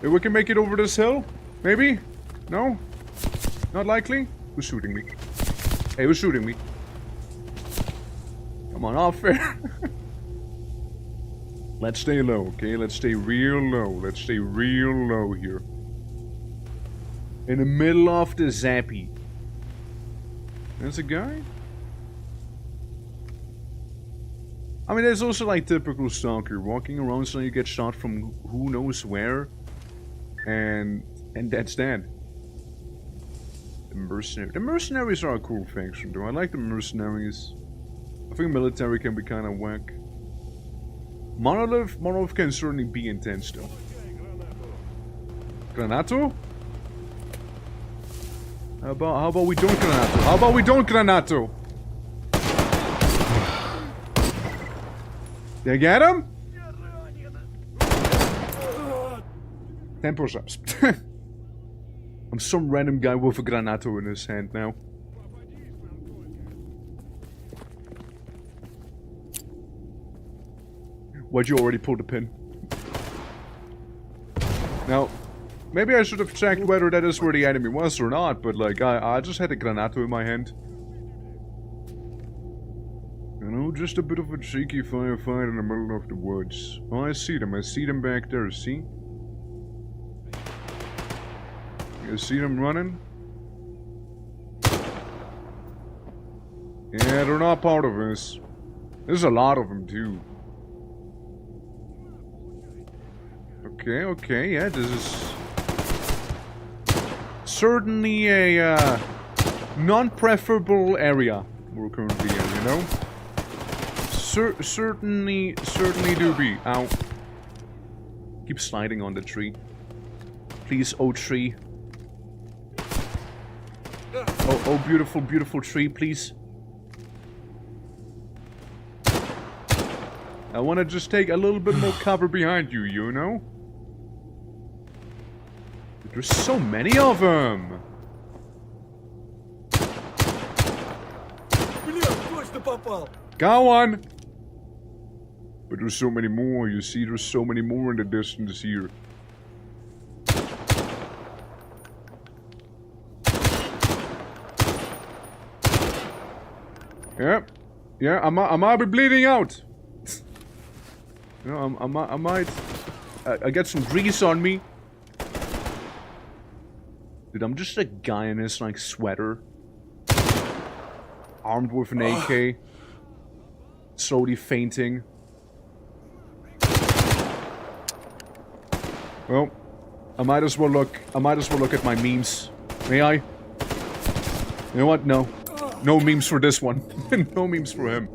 Maybe we can make it over this hill? Maybe? No? Not likely? Who's shooting me? Hey, who's shooting me? Come on, off fair. Let's stay low, okay? Let's stay real low. Let's stay real low here. In the middle of the zappy. There's a guy? I mean, there's also like typical stalker walking around so you get shot from who knows where. And that's that. The mercenaries. The mercenaries are a cool faction though. I like the mercenaries. I think military can be kind of whack. Monolith can certainly be intense though. Granato? How about we don't Granato? How about we don't Granato? Did I get him? 10 push-ups. I'm some random guy with a Granato in his hand now. Why'd you already pull the pin? Now, maybe I should have checked whether that is where the enemy was or not, but like, I just had a Granato in my hand. You know, just a bit of a cheeky firefight in the middle of the woods. Oh, I see them back there, see? You see them running? Yeah, they're not part of us. There's a lot of them too. Okay, yeah, this is certainly a non-preferable area we're currently in, you know? Certainly do be. Ow. Keep sliding on the tree. Please, oh tree. Oh, beautiful, beautiful tree, please. I want to just take a little bit more cover behind you, you know? There's so many of them! Go on! But there's so many more, you see, there's so many more in the distance here. Yeah, I might be bleeding out. You know, I might. I get some grease on me. Dude, I'm just a guy in this like sweater, armed with an AK, slowly fainting. Well, I might as well look at my memes. May I? You know what? No. No memes for this one. No memes for him.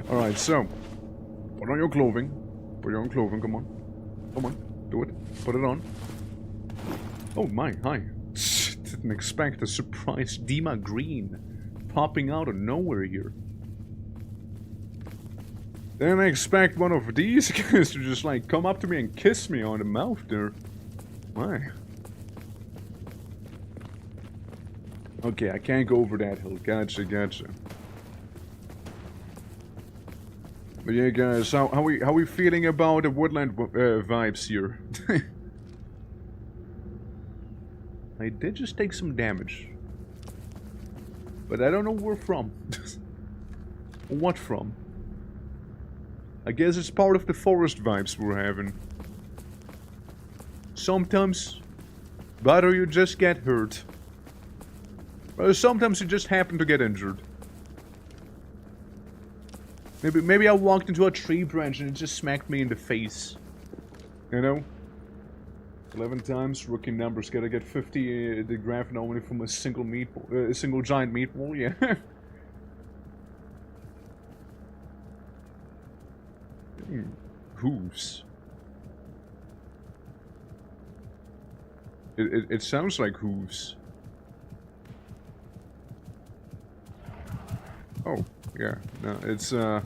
Alright, so. Put on your clothing. Put your own clothing, come on. Come on. Do it. Put it on. Oh my, hi. Didn't expect a surprise Dima Green popping out of nowhere here. Didn't expect one of these guys to just like come up to me and kiss me on the mouth there. Why? Okay, I can't go over that hill. Gotcha. But yeah, guys, how we feeling about the woodland vibes here? I did just take some damage, but I don't know where from. What from? I guess it's part of the forest vibes we're having. Sometimes, better you just get hurt. Or sometimes you just happen to get injured. Maybe I walked into a tree branch and it just smacked me in the face. You know? 11 times, rookie numbers, gotta get 50 the graph only from a single meatball, a single giant meatball, yeah. Hooves. It sounds like hooves. Oh, yeah, no, it's, there's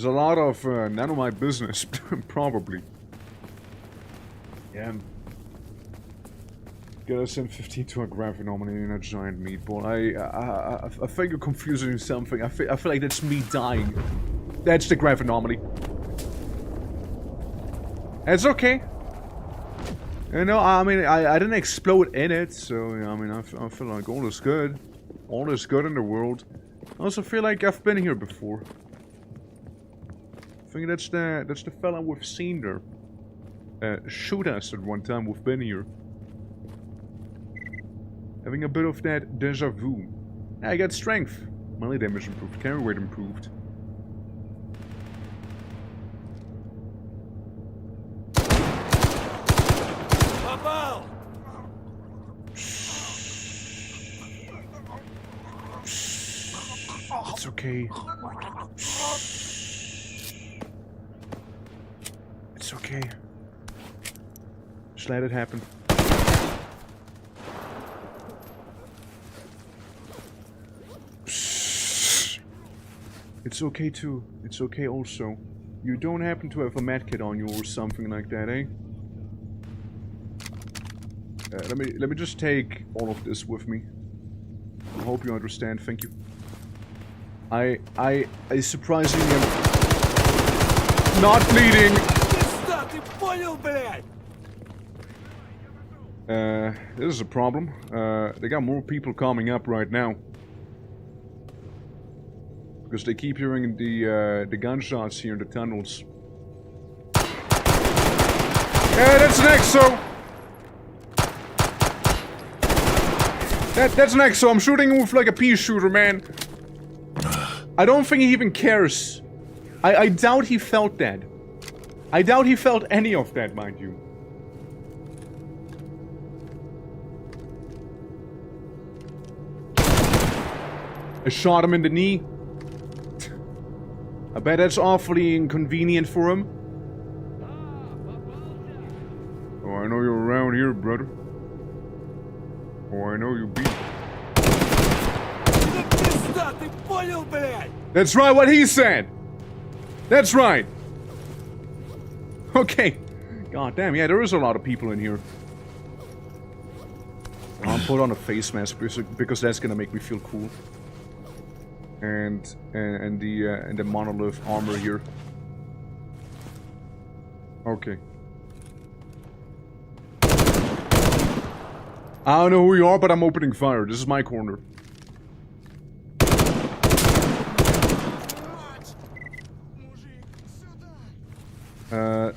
a lot of, none of my business, probably. Yeah. Gotta send 15 to a graphic anomaly in a giant meatball. I think you're confusing something. I feel like that's me dying. That's the graphic anomaly. It's okay. You know, I mean, I didn't explode in it, so, I mean, I feel like all is good. All is good in the world. I also feel like I've been here before. I think that's the fella we've seen there. Shoot us at one time, we've been here. Having a bit of that deja vu. I got strength. Melee damage improved. Carry weight improved. It's okay. It's okay. Just let it happen. It's okay too. It's okay also. You don't happen to have a medkit on you or something like that, eh? Let me just take all of this with me. I hope you understand. Thank you. I surprisingly am not bleeding. This is a problem. They got more people coming up right now. Because they keep hearing the gunshots here in the tunnels. Yeah, that's an EXO! That's an EXO. I'm shooting him with like a pea shooter, man. I don't think he even cares. I doubt he felt that. I doubt he felt any of that, mind you. I shot him in the knee. I bet that's awfully inconvenient for him. Oh, I know you're around here, brother. Oh, I know you be. That's right, what he said! That's right! Okay. God damn, yeah, there is a lot of people in here. I'll put on a face mask because that's gonna make me feel cool. And the monolith armor here. Okay. I don't know who you are, but I'm opening fire. This is my corner.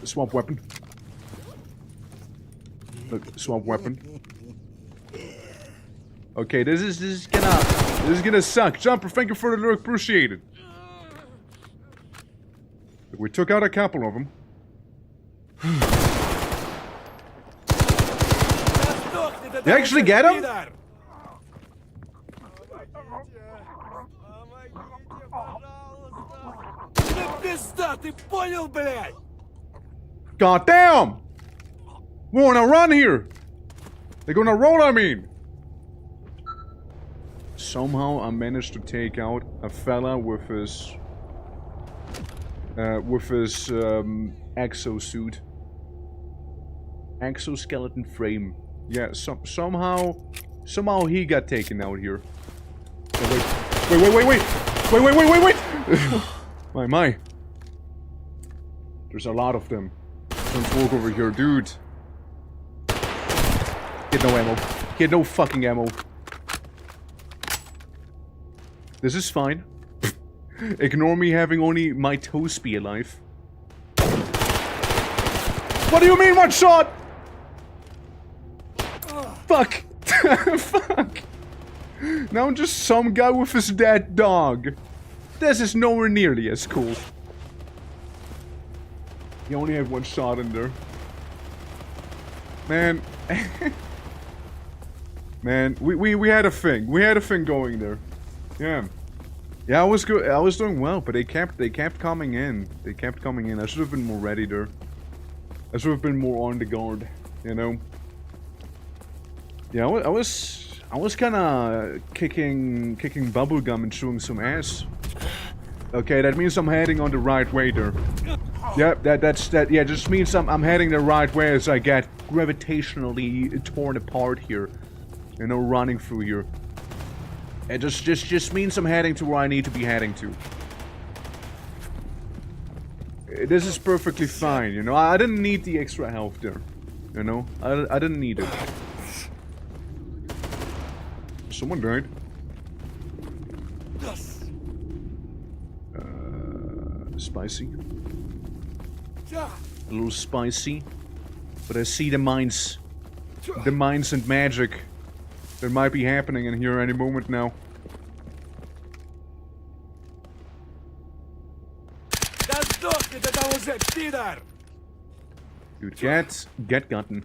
Swap weapon. Look, swap weapon. Okay, this is gonna suck. Jumper, thank you for the lurk, appreciate it. We took out a couple of them. You actually get him? God damn! We're on a run here! They're gonna roll, I mean! Somehow I managed to take out a fella with his exosuit. Exoskeleton frame. Yeah, somehow he got taken out here. Oh, wait! My. There's a lot of them. Don't walk over here, dude. Get no ammo. Get no fucking ammo. This is fine. Ignore me having only my toes be alive. What do you mean, one shot? Fuck. Fuck. Now I'm just some guy with his dead dog. This is nowhere nearly as cool. You only have one shot in there. Man. Man, we had a thing. We had a thing going there. Yeah. Yeah, I was good. I was doing well, but they kept coming in. They kept coming in. I should have been more ready there. I should have been more on the guard, you know. Yeah, I was kind of kicking bubblegum and chewing some ass. Okay, that means I'm heading on the right way there. Yeah, that just means I'm heading the right way as I get gravitationally torn apart here. You know, running through here. It just means I'm heading to where I need to be heading to. This is perfectly fine, you know. I didn't need the extra health there. You know, I didn't need it. Someone died. Spicy. A little spicy. But I see the mines. The mines and magic. that might be happening in here any moment now. Dude, get gotten.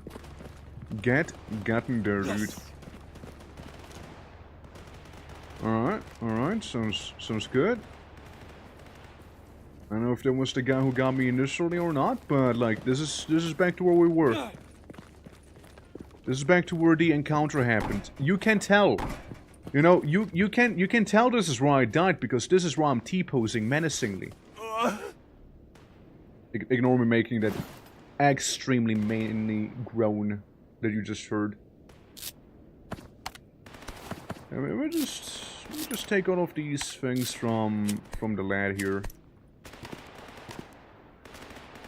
Get gotten there, dude. Alright, sounds good. I don't know if that was the guy who got me initially or not, but like this is back to where we were. This is back to where the encounter happened. You can tell. You know, you can tell this is where I died because this is where I'm T-posing menacingly. Ignore me making that extremely manly groan that you just heard. I mean, we'll just take all of these things from the lad here.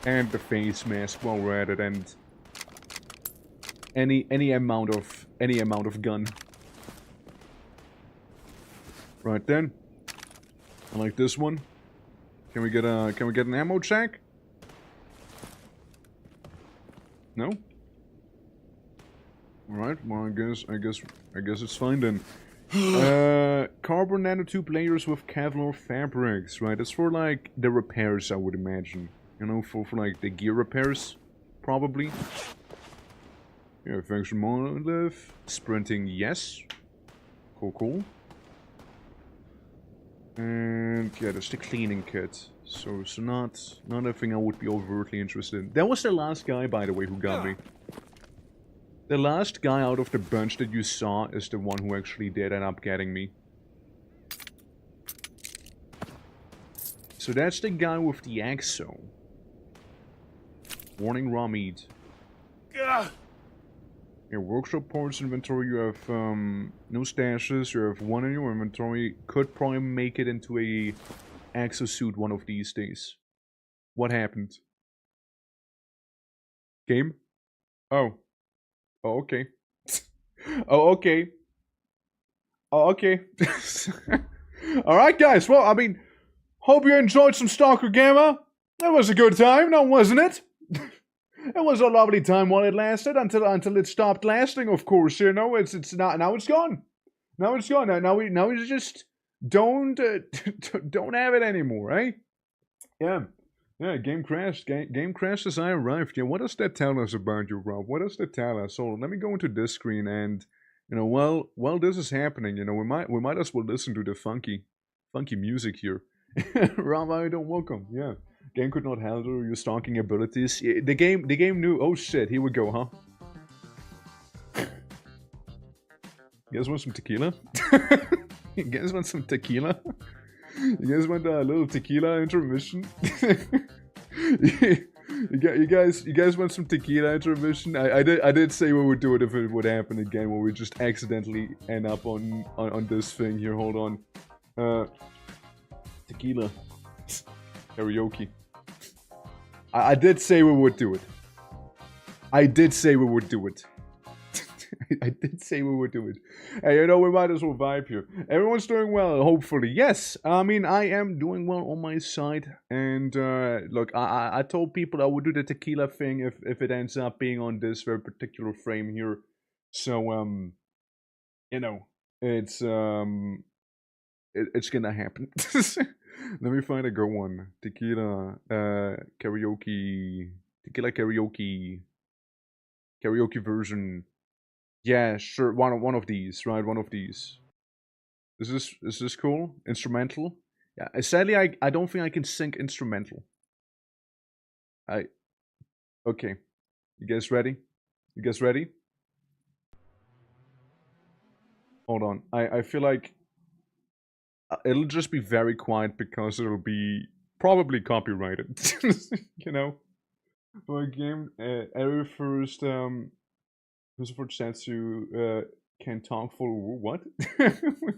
And the face mask while we're at it, and any amount of gun. Right then. I like this one. Can we get an ammo check? No? Alright, well I guess it's fine then. Carbon nanotube layers with Kevlar fabrics, right? That's for like the repairs, I would imagine. You know, for like the gear repairs, probably. Yeah, thanks for monolith. Sprinting, yes. Cool. And yeah, there's the cleaning kit. So not a thing I would be overtly interested in. That was the last guy, by the way, who got me. The last guy out of the bunch that you saw is the one who actually did end up getting me. So that's the guy with the exo. Warning, raw meat. Your workshop parts inventory, you have no stashes, you have one in your inventory. Could probably make it into a exosuit one of these days. What happened? Game? Oh. Oh, okay. Oh, okay. Oh, okay. Alright, guys. Well, I mean, hope you enjoyed some Stalker Gamma. That was a good time, now wasn't it? It was a lovely time while it lasted, until it stopped lasting, of course, you know, it's not, now it's gone. Now it's gone, now we just don't have it anymore, eh? Yeah, game crashed, game crashed as I arrived. Yeah, what does that tell us about you, Rob? What does that tell us? So, let me go into this screen and, you know, while this is happening, you know, we might as well listen to the funky music here. Rob, I don't welcome, yeah. Game could not handle your stalking abilities. Yeah, the game knew. Oh shit, here we go, huh? You guys want some tequila? You guys want some tequila? You guys want a little tequila intermission? You guys want some tequila intermission? I did say we would do it if it would happen again, where we just accidentally end up on this thing here. Hold on. Tequila. Karaoke. I did say we would do it. I did say we would do it. I did say we would do it. Hey, you know, we might as well vibe here. Everyone's doing well, hopefully. Yes, I mean, I am doing well on my side. And, look, I told people I would do the tequila thing if it ends up being on this very particular frame here. So, you know, it's gonna happen. Let me find a good one. Tequila, karaoke, tequila karaoke version. Yeah, sure. One of these, right? One of these. Is this cool? Instrumental? Yeah. Sadly, I don't think I can sync instrumental. Okay. You guys ready? You guys ready? Hold on. I feel like it'll just be very quiet because it'll be probably copyrighted. You know? For a game, every first chance you can talk for what?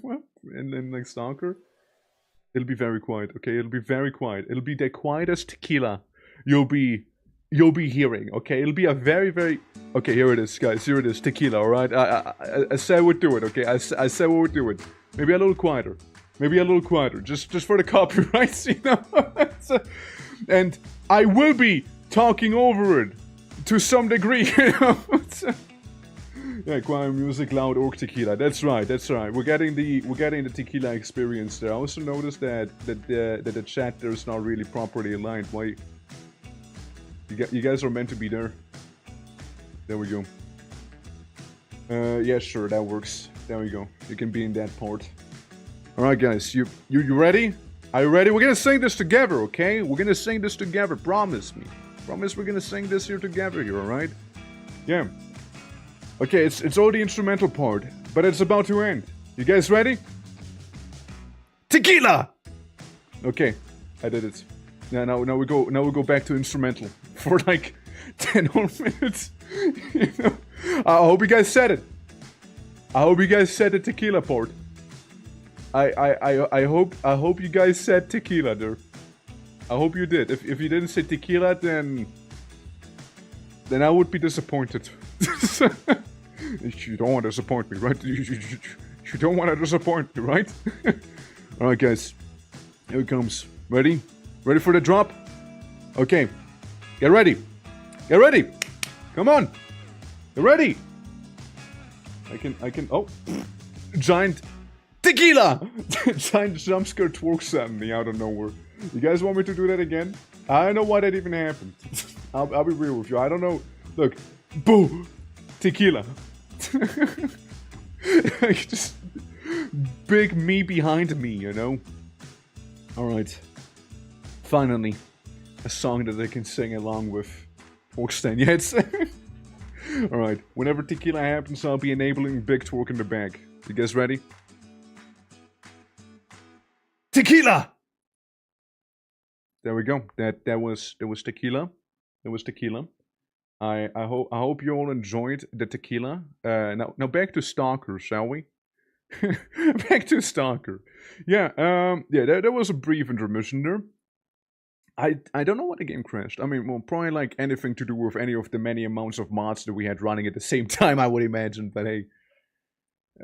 What? And then like Stalker? It'll be very quiet, okay? It'll be very quiet. It'll be the quietest tequila you'll be hearing, okay? It'll be a very, very... Okay, here it is, guys. Here it is, tequila, alright? I said we'd do it, okay? I said we would do it. Maybe a little quieter. Maybe a little quieter, just for the copyrights, you know? And I will be talking over it to some degree, you know? Yeah, quiet music, loud orc tequila. That's right. That's right. We're getting the tequila experience there. I also noticed that the chat there is not really properly aligned. Why? You guys are meant to be there. There we go. Yeah, sure, that works. There we go. You can be in that part. All right, guys. You ready? Are you ready? We're gonna sing this together, okay? We're gonna sing this together. Promise me. Promise we're gonna sing this here together. Here, all right? Yeah. Okay, it's all the instrumental part, but it's about to end. You guys ready? Tequila. Okay, I did it. Yeah, now we go back to instrumental for like 10 more minutes. You know? I hope you guys said it. I hope you guys said the tequila part. I hope you guys said tequila there. I hope you did. If you didn't say tequila, then I would be disappointed. You don't want to disappoint me, right? You don't want to disappoint me, right? Alright, guys. Here it comes. Ready? Ready for the drop? Okay. Get ready. Get ready. Come on. Get ready. I can. Oh. Giant tequila! Giant jump scare twerks at me out of nowhere. You guys want me to do that again? I don't know why that even happened. I'll be real with you. I don't know. Look. Boo! Tequila. Just big me behind me, you know? Alright. Finally. A song that I can sing along with. Orkstein, yeah, it's... Alright, whenever tequila happens, I'll be enabling big twerk in the bag. You guys ready? Tequila! There we go. That was tequila. That was tequila. I hope you all enjoyed the tequila. Now back to Stalker, shall we? Back to Stalker. Yeah, there was a brief intermission there. I don't know why the game crashed. I mean, well, probably like anything to do with any of the many amounts of mods that we had running at the same time, I would imagine. But hey,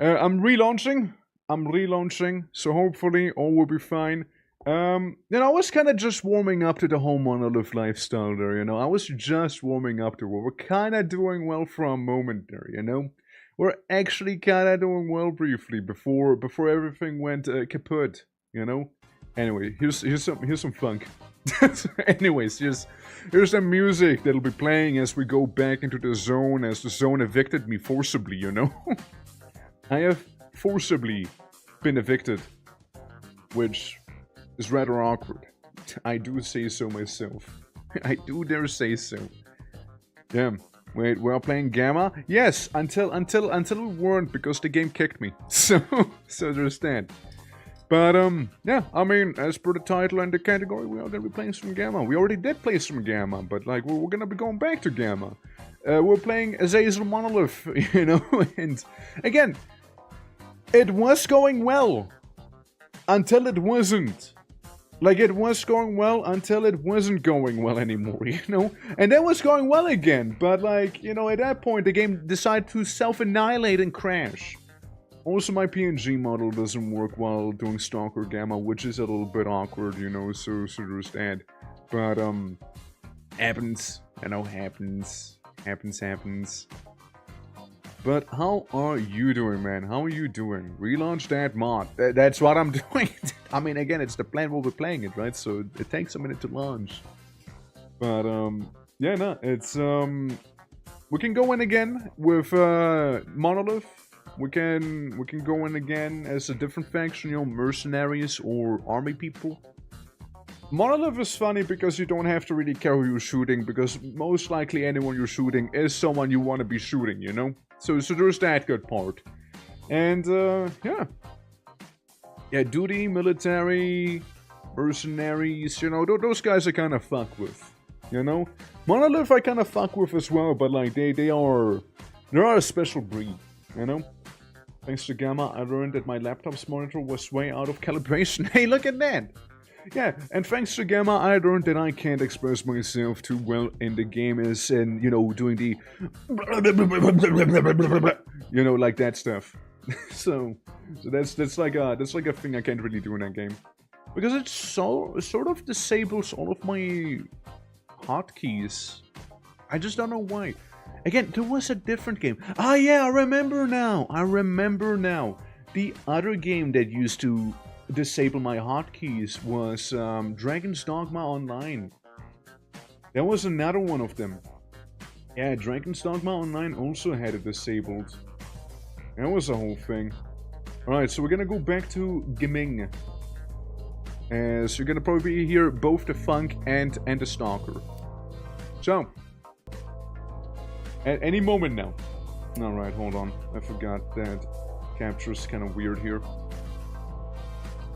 I'm relaunching, so hopefully all will be fine. You know, I was kind of just warming up to the whole monolith lifestyle there, you know. I was just warming up to it. We're kind of doing well for a moment there, you know. We're actually kind of doing well briefly before everything went kaput, you know. Anyway, here's some funk. Anyways, here's some music that'll be playing as we go back into the zone, as the zone evicted me forcibly, you know. I have forcibly been evicted, which is rather awkward. I do say so myself. I do dare say so. Yeah. Wait, we're playing Gamma? Yes, until we weren't, because the game kicked me. So there's that. But yeah, I mean, as per the title and the category, we are gonna be playing some Gamma. We already did play some Gamma, but like we're gonna be going back to Gamma. We're playing Azazel Monolith, you know, and again, it was going well until it wasn't. Like, it was going well until it wasn't going well anymore, you know? And then was going well again, but like, you know, at that point, the game decided to self-annihilate and crash. Also, my PNG model doesn't work while doing Stalker Gamma, which is a little bit awkward, you know, so there's that. But, happens, you know, happens. But how are you doing, man? How are you doing? Relaunch that mod. That's what I'm doing. I mean, again, it's the plan we'll be playing it, right? So it takes a minute to launch. But, yeah, no, it's, we can go in again with, Monolith. We can go in again as a different faction, you know, mercenaries or army people. Monolith is funny because you don't have to really care who you're shooting, because most likely anyone you're shooting is someone you want to be shooting, you know? So there's that good part. And, yeah. Yeah, duty, military, mercenaries, you know, those guys I kind of fuck with, you know? Monolith I kind of fuck with as well, but like, they are a special breed, you know? Thanks to Gamma, I learned that my laptop's monitor was way out of calibration. Hey, look at that! Yeah, and thanks to Gamma, I learned that I can't express myself too well in the game as in, you know, doing the you know, like that stuff. so that's like a thing I can't really do in that game. Because it sort of disables all of my hotkeys. I just don't know why. Again, there was a different game. Ah, yeah, I remember now. I remember now. The other game that used to disable my hotkeys was Dragon's Dogma Online. That was another one of them. Yeah, Dragon's Dogma Online also had it disabled. That was a whole thing. Alright, so we're gonna go back to gaming. So you're gonna probably hear both the funk and the stalker. So, at any moment now. Alright, hold on. I forgot that capture's kind of weird here.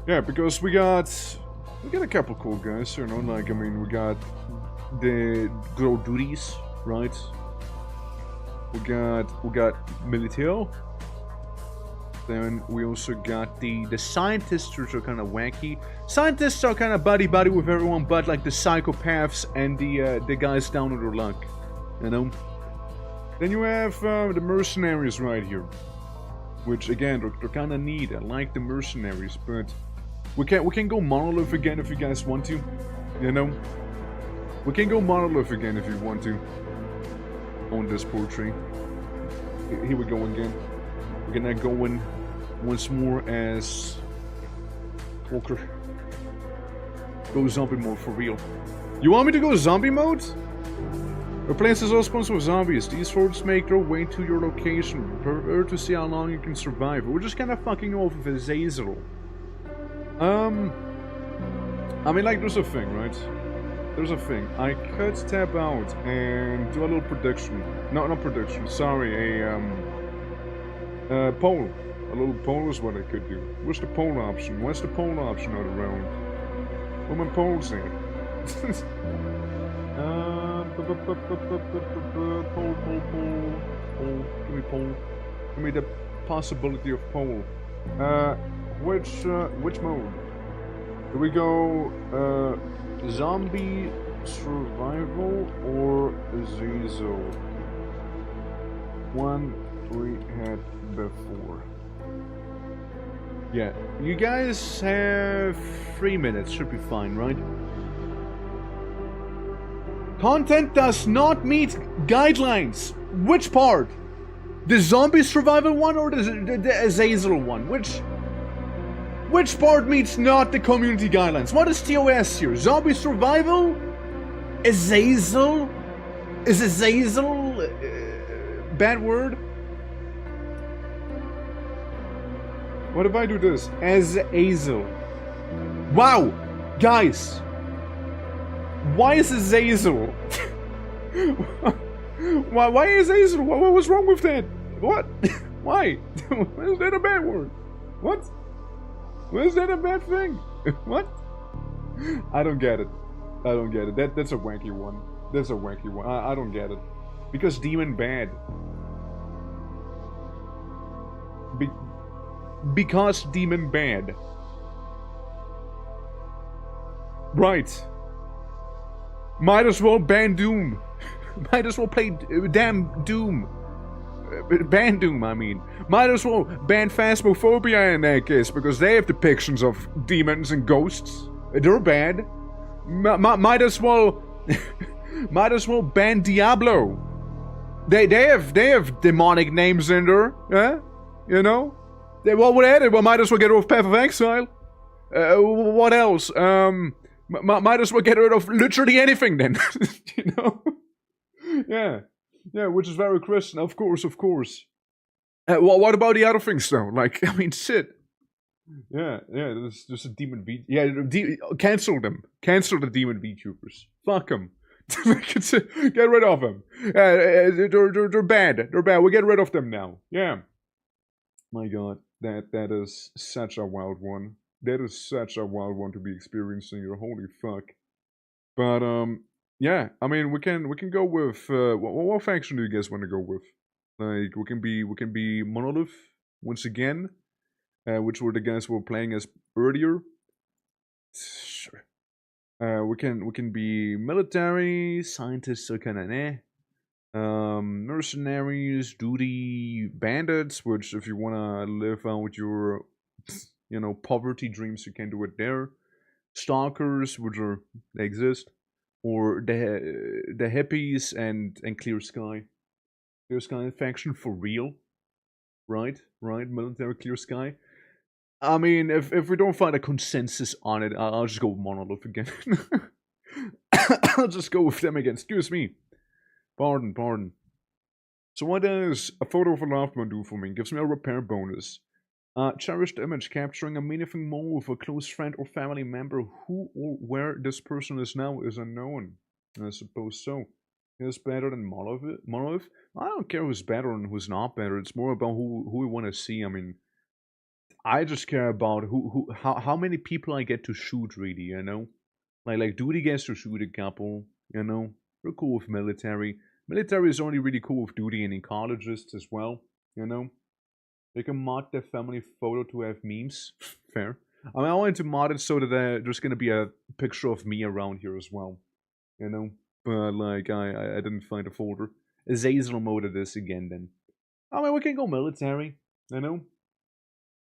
Yeah, because we got a couple cool guys, you know, like, I mean, we got the girl duties, right? We got Militao. Then we also got the scientists, which are kind of wacky. Scientists are kind of buddy-buddy with everyone, but like the psychopaths and the guys down on their luck, you know? Then you have the mercenaries right here. Which, again, they're kind of neat. I like the mercenaries, but we can go monolith again if you guys want to, you know? We can go monolith again if you want to. On this portrait. Here we go again. We're gonna go in once more as Walker. Go zombie mode for real. You want me to go zombie mode? Our place is all sponsored with zombies. These forts make their way to your location. Prepare to see how long you can survive. We're just kind of fucking off with Azazel. I mean, like, there's a thing, right? There's a thing. I could tap out and do a little prediction. No, not prediction. Sorry, a poll. A little poll is what I could do. What's the poll option? What's the poll option out around? Where my polls at? Poll. Give me poll. Give me the possibility of poll. Which mode? Do we go zombie survival or Azazel? One we had before. Yeah, you guys have 3 minutes, should be fine, right? Content does not meet guidelines. Which part? The zombie survival one or the Azazel one? Which part meets not the community guidelines? What is TOS here? Zombie survival? Azazel? Is Azazel bad word? What if I do this? Azazel. Wow! Guys! Why is Azazel? Why is Azazel? What was wrong with that? What? Why? Why is that a bad word? What? Why is that a bad thing? What? I don't get it. I don't get it. That's a wanky one. That's a wanky one. I don't get it. Because demon bad. Because demon bad. Right. Might as well ban Doom. Might as well play damn Doom. Ban Doom, I mean. Might as well ban Phasmophobia in that case, because they have depictions of demons and ghosts. They're bad. Might as well... might as well ban Diablo. They have demonic names in there, yeah? You know? Well, with that, well, might as well get rid of Path of Exile. What else? Might as well get rid of literally anything then. You know? Yeah. Yeah, which is very Christian, of course, of course. What about the other things though? Like, I mean, shit. Yeah, there's a demon V. Yeah, cancel them. Cancel the demon VTubers. Fuck them. Get rid of them. They're bad. They're bad. We get rid of them now. Yeah. My God, that is such a wild one. That is such a wild one to be experiencing here. Holy fuck. But yeah, I mean, we can go with what faction do you guys want to go with? Like, we can be Monolith once again, which were the guys we were playing as earlier. Sure. We can be military, scientists are kind of mercenaries, duty, bandits, which if you wanna live out your, you know, poverty dreams, you can do it there. Stalkers, which they exist, or the hippies and clear sky. Clear sky faction for real. Right, military clear sky. I mean, if we don't find a consensus on it, I'll just go with Monolith again. I'll just go with them again. Excuse me. Pardon. So what does a photo of a loved one do for me? Gives me a repair bonus. Cherished image, capturing a meaningful moment with a close friend or family member. Who or where this person is now is unknown. I suppose so. Is better than Monolith? I don't care who's better and who's not better. It's more about who we want to see. I mean, I just care about how many people I get to shoot, really, you know? Like Duty gets to shoot a couple, you know? We're cool with military. Military is only really cool with Duty and ecologists as well, you know? They can mod their family photo to have memes. Fair. I mean, I wanted to mod it so that there's gonna be a picture of me around here as well, you know? But, like, I didn't find a folder. Azazel mode of this again, then. I mean, we can go military, you know?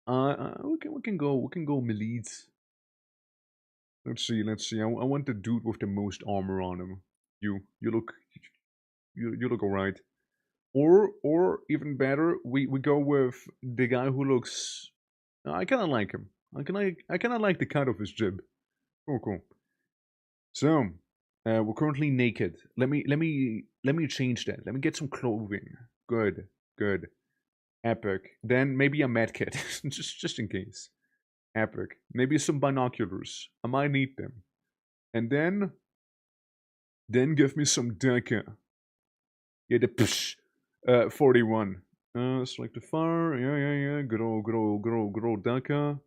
We can go milites. Let's see. I want the dude with the most armor on him. You look alright. Or even better, we go with the guy who looks. I kind of like him. I kind of like the cut of his jib. Cool. So, we're currently naked. Let me change that. Let me get some clothing. Good. Epic. Then maybe a medkit, just in case. Epic. Maybe some binoculars. I might need them. And then give me some Daka. Yeah, the psh, 41. Select the fire. Yeah. Good old Daka.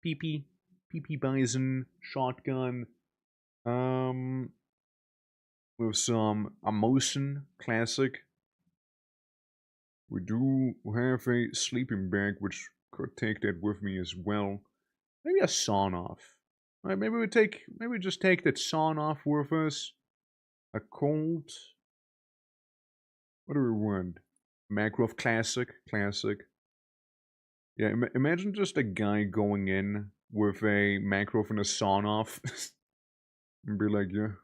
PP Bison. Shotgun. With some Amosin classic. We do have a sleeping bag, which could take that with me as well. Maybe a sawn-off. Alright, maybe we just take that sawn-off with us. A Colt. What do we want? Makarov classic. Yeah, imagine just a guy going in with a Makarov and a sawn-off. And be like, yeah,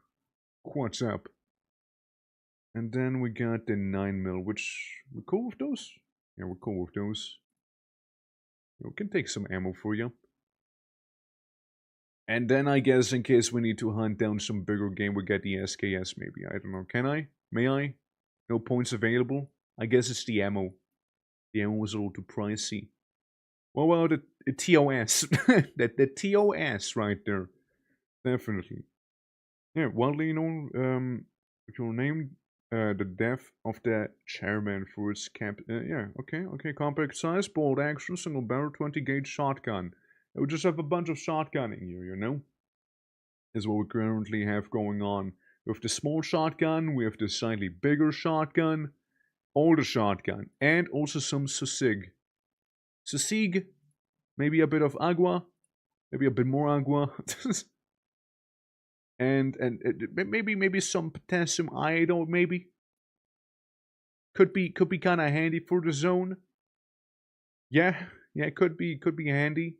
what's up? And then we got the 9mm, which we're cool with those. Yeah, we're cool with those. We can take some ammo for you. And then I guess in case we need to hunt down some bigger game, we get the SKS maybe. I don't know. Can I? May I? No points available? I guess it's the ammo. The ammo was a little too pricey. Well, the TOS. the TOS right there. Definitely. Yeah, widely known, if you're named the death of the chairman for its yeah, okay, compact size, bolt action, single barrel, 20 gauge shotgun. We just have a bunch of shotgunning here, you know? Is what we currently have going on. We have the small shotgun, we have the slightly bigger shotgun, older shotgun, and also some Susig. Susig, maybe a bit of agua, maybe a bit more agua. And maybe some potassium iodide, maybe. Could be kind of handy for the zone. Yeah, could be handy.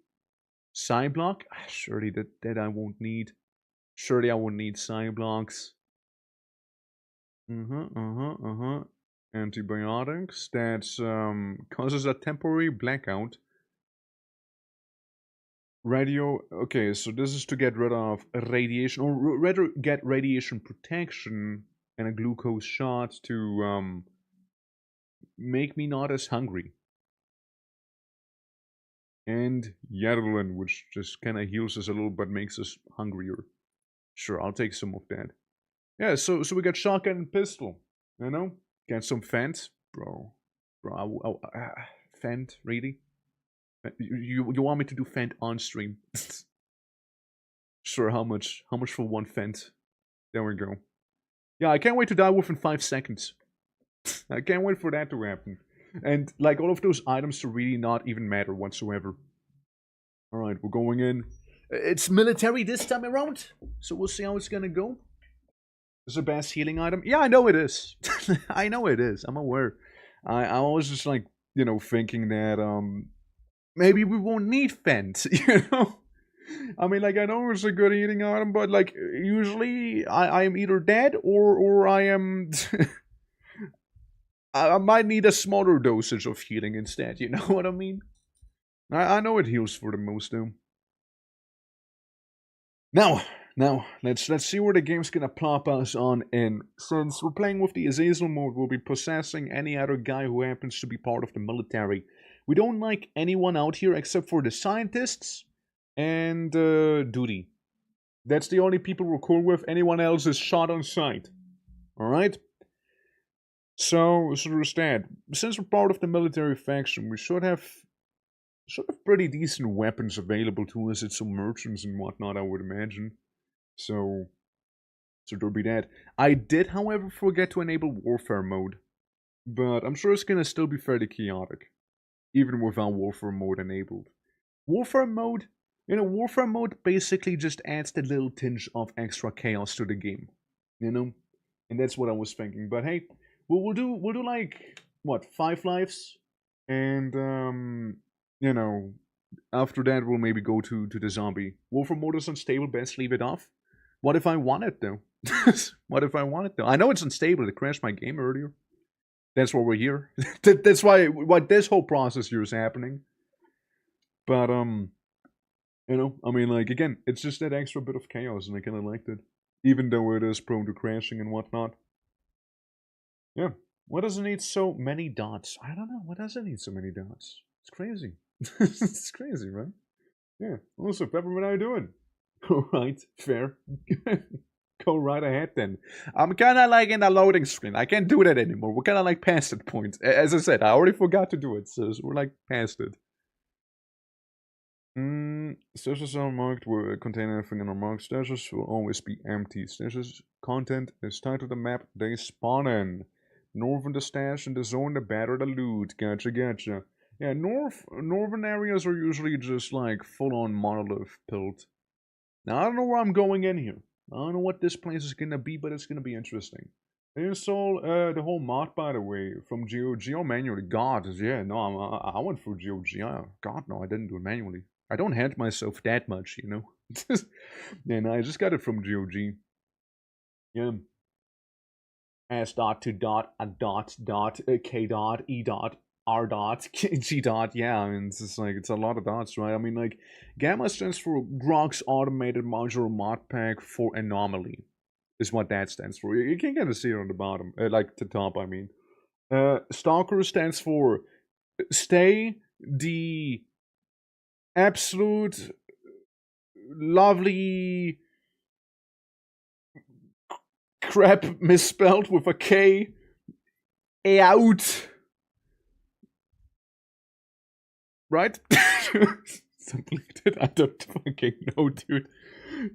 Side block? Surely that I won't need. Surely I won't need side blocks. Antibiotics. That causes a temporary blackout. Radio. Okay, so this is to get rid of radiation, or rather get radiation protection and a glucose shot to make me not as hungry. And Yadolin, which just kind of heals us a little but makes us hungrier. Sure, I'll take some of that. Yeah, so we got shotgun and pistol, you know? Get some Fent, bro. Fent, really? You want me to do Fent on stream? Sure, how much for one Fent? There we go. Yeah, I can't wait to die within 5 seconds. I can't wait for that to happen. And like all of those items to really not even matter whatsoever. Alright, we're going in. It's military this time around, so we'll see how it's gonna go. Is the best healing item? Yeah, I know it is. I know it is. I'm aware. I was just like, you know, thinking that maybe we won't need Fent, you know? I mean, like, I know it's a good healing item, but like usually I am either dead or I am I might need a smaller dosage of healing instead, you know what I mean? I know it heals for the most, though. Now, let's see where the game's gonna plop us on in. Since we're playing with the Azazel mode, we'll be possessing any other guy who happens to be part of the military. We don't like anyone out here except for the scientists and Duty. That's the only people we're cool with. Anyone else is shot on sight. Alright? So there's that. Since we're part of the military faction, we should have pretty decent weapons available to us at some merchants and whatnot, I would imagine. So there'll be that. I did, however, forget to enable warfare mode. But I'm sure it's gonna still be fairly chaotic. Even without warfare mode enabled. Warfare mode basically just adds the little tinge of extra chaos to the game. You know? And that's what I was thinking. But hey, we'll do like, what, 5 lives? And, you know, after that we'll maybe go to the zombie. Warfare mode is unstable, best leave it off. What if I want it, though? What if I want it, though? I know it's unstable, it crashed my game earlier. That's why we're here. That's why this whole process here is happening. But, you know, I mean, like, again, it's just that extra bit of chaos, and I kind of liked it. Even though it is prone to crashing and whatnot. Yeah. What does it need so many dots? I don't know. What does it need so many dots? It's crazy. It's crazy, right? Yeah. Also, Peppermint, how you doing? Alright, fair. Go right ahead then. I'm kinda like in the loading screen. I can't do that anymore. We're kinda like past that point. As I said, I already forgot to do it, so we're like past it. Stashes are marked will contain anything in our marked stashes will always be empty. Stashes content is tied to the map they spawn in. Northern the stash and the zone the better the loot. Gotcha. Yeah, northern areas are usually just like full-on monolith built. Now, I don't know where I'm going in here. I don't know what this place is gonna be, but it's gonna be interesting. I installed the whole mod, by the way, from GOG or manually. God, yeah, no, I went through GOG. God, no, I didn't do it manually. I don't hate myself that much, you know. Yeah, no, I just got it from GOG. Yeah. S dot to dot a dot dot K dot E dot R dot G dot. Yeah, I mean, it's just like, it's a lot of dots, right? I mean, like, Gamma stands for Grok's Automated Modular Mod Pack for Anomaly, is what that stands for. You can kind of see it on the bottom, like the top, I mean. Stalker stands for Stay the Absolute Lovely Crap misspelled with a K out. Right? Something like that. I don't fucking know, dude.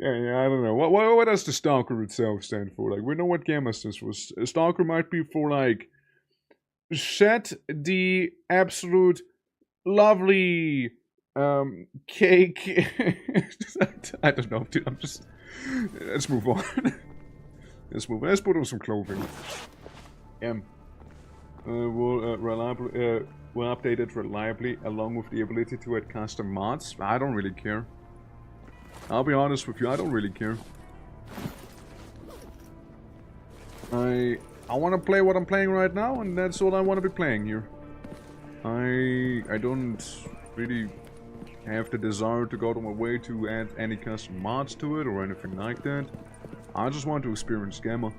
Yeah, I don't know. What does the Stalker itself stand for? Like, we know what Gamma stands for. Stalker might be for, like, set the absolute lovely cake. I don't know, dude. I'm just. Let's move on. Let's move on. Let's put on some clothing. We'll update it reliably, along with the ability to add custom mods. I don't really care. I'll be honest with you, I don't really care. I want to play what I'm playing right now, and that's all I want to be playing here. I don't really have the desire to go to my way to add any custom mods to it or anything like that. I just want to experience Gamma.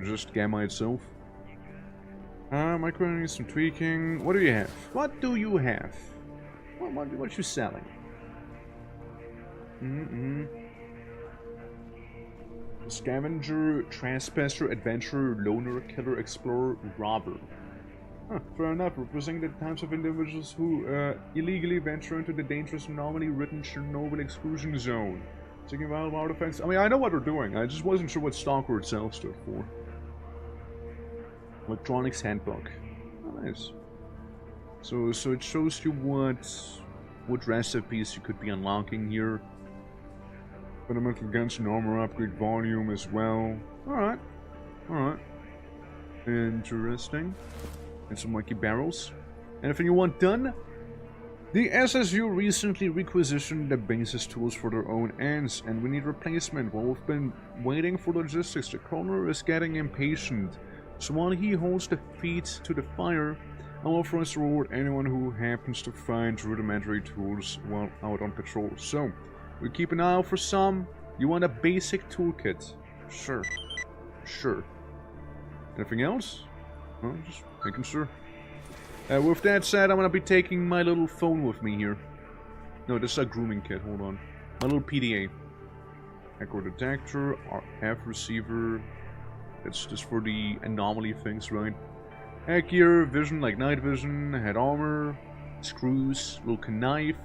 Just Gamma itself. Micro needs some tweaking. What do you have? What do you have? What you selling? Scavenger, Trespasser, Adventurer, Loner, Killer, Explorer, Robber. Huh, fair enough. Representing the types of individuals who illegally venture into the dangerous anomaly written Chernobyl exclusion zone. Taking vital artifacts. I mean, I know what they're doing. I just wasn't sure what Stalker itself stood for. Electronics Handbook. Oh, nice. So it shows you what recipes you could be unlocking here. Fundamental guns and armor upgrade volume as well. Alright. Interesting. And some lucky barrels. Anything you want done? The SSU recently requisitioned the base's tools for their own ends, and we need replacement. While we've been waiting for logistics, the coroner is getting impatient. So while he holds the feet to the fire, I will first reward anyone who happens to find rudimentary tools while out on patrol. So, we keep an eye out for some. You want a basic toolkit? Sure. Sure. Anything else? Well, just making sure. With that said, I'm gonna be taking my little phone with me here. No, this is a grooming kit, hold on. My little PDA. Echo detector, RF receiver. That's just for the anomaly things, right? Head gear, vision like night vision, head armor, screws, little knife,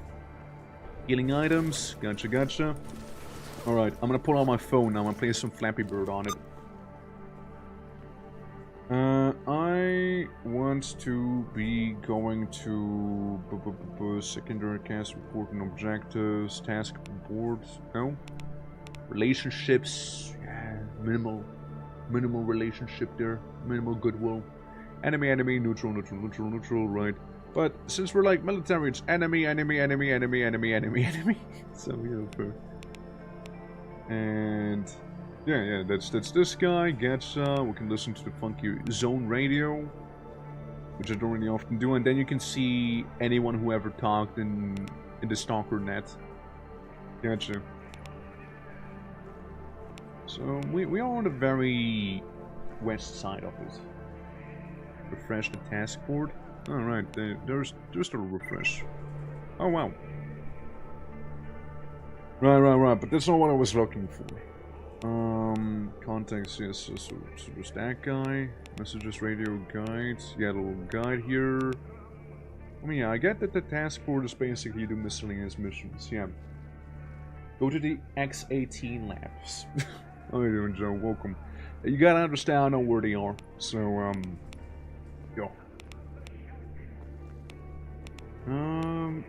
healing items, gotcha. Alright, I'm gonna pull out my phone now, I'm gonna play some Flappy Bird on it. I want to be going to secondary cast reporting objectives, task board, no? Relationships, yeah, minimal relationship there, minimal goodwill. Enemy, neutral, right? But since we're like military, it's enemy. So yeah, fair. And yeah, that's this guy. Getcha. We can listen to the funky zone radio, which I don't really often do. And then you can see anyone who ever talked in the Stalker net. Gotcha. So we are on the very west side of it. Refresh the task board. Alright, there's a refresh. Oh wow. Right, but that's not what I was looking for. Contacts, yes, so there's that guy. Messages, radio, guides. Yeah, little guide here. I mean, yeah, I get that the task board is basically do miscellaneous missions, yeah. Go to the X-18 labs. How you doing, Joe? Welcome. You gotta understand, I know where they are. So, yo.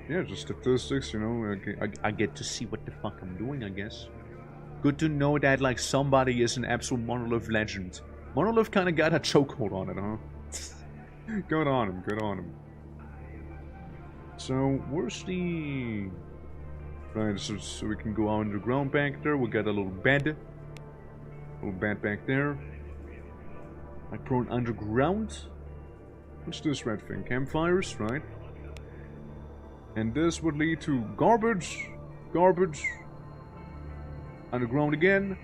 Yeah, just statistics, you know. I get to see what the fuck I'm doing, I guess. Good to know that, like, somebody is an absolute Monolith legend. Monolith kinda got a chokehold on it, huh? Good on him. So, where's the... Right, so we can go underground back there. We got a little bed. Little bed back there. Like prone underground. What's this red thing? Campfires, right? And this would lead to garbage. Underground again.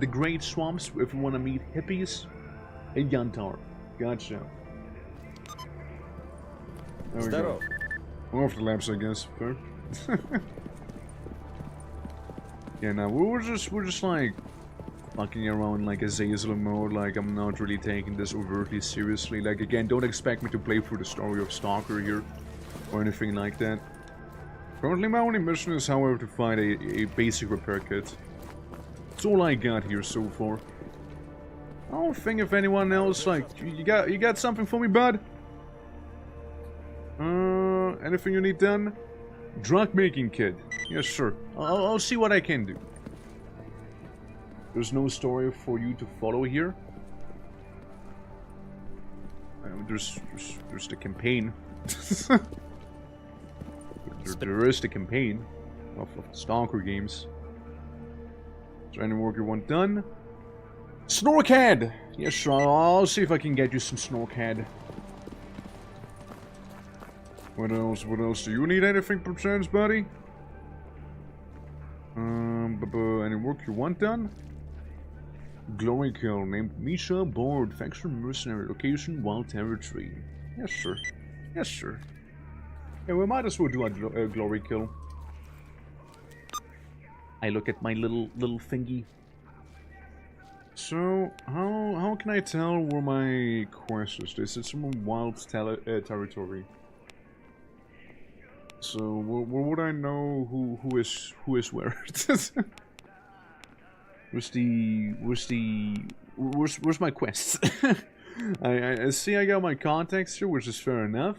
The Great Swamps, if you want to meet hippies. And Yantar. Gotcha. There we go. More of the labs, I guess. Fair. Yeah, now we're just like fucking around like Azazel mode, like I'm not really taking this overtly seriously. Like again, don't expect me to play through the story of Stalker here or anything like that. Currently my only mission is however to find a basic repair kit. That's all I got here so far. I don't think if anyone else like you got something for me, bud? Anything you need done? Drug making kit. Yes, sure. I'll see what I can do. There's no story for you to follow here. There's the campaign. there is the campaign of the Stalker games. Is there any work you want done? Snorkhead! Yes, sure. I'll see if I can get you some Snorkhead. What else? Do you need anything perchance, buddy? Any work you want done? Glory kill named Misha Board, faction mercenary, location wild territory. Yes, sure. Yeah, we might as well do a glory kill. I look at my little thingy. So, how can I tell where my quest is? This is some wild territory. So, where would I know who is where? Where's my quest? I see I got my contacts here, which is fair enough.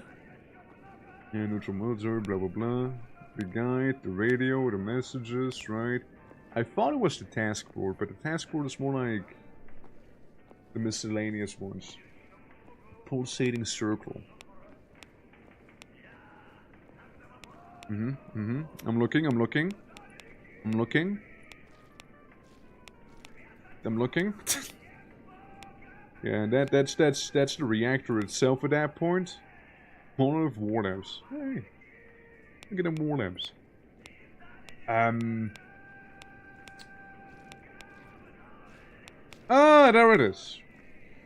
Yeah, neutral military, blah blah blah. The guide, the radio, the messages, right? I thought it was the task board, but the task board is more like the miscellaneous ones. Pulsating circle. I'm looking. Yeah, that's the reactor itself at that point. Monolith warlabs. Hey, look at them warlabs. Ah, there it is.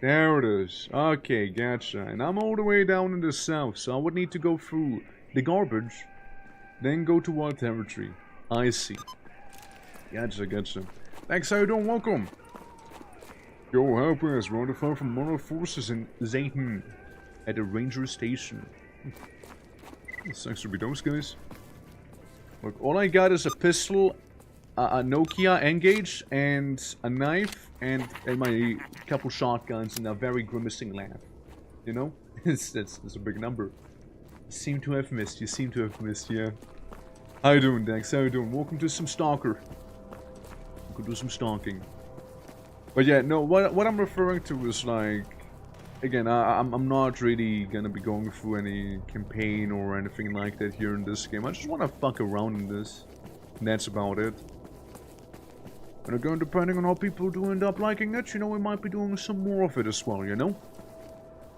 There it is. Okay, gotcha. And I'm all the way down in the south, so I would need to go through the garbage, then go to our territory. I see. Gotcha. Thanks, how you doing? Welcome. Yo, help us. We're on the phone from Mono Forces in Zayton at the ranger station. Sucks to be those guys. Look, all I got is a pistol, a Nokia N-Gage, and a knife, and my couple shotguns, and a very grimacing laugh. You know? That's a big number. You seem to have missed, yeah. How you doing, Dex? How you doing? Welcome to some Stalker. We could do some stalking. But yeah, no, what I'm referring to is like... Again, I'm not really gonna be going through any campaign or anything like that here in this game. I just wanna fuck around in this. And that's about it. And again, depending on how people do end up liking it, you know, we might be doing some more of it as well, you know?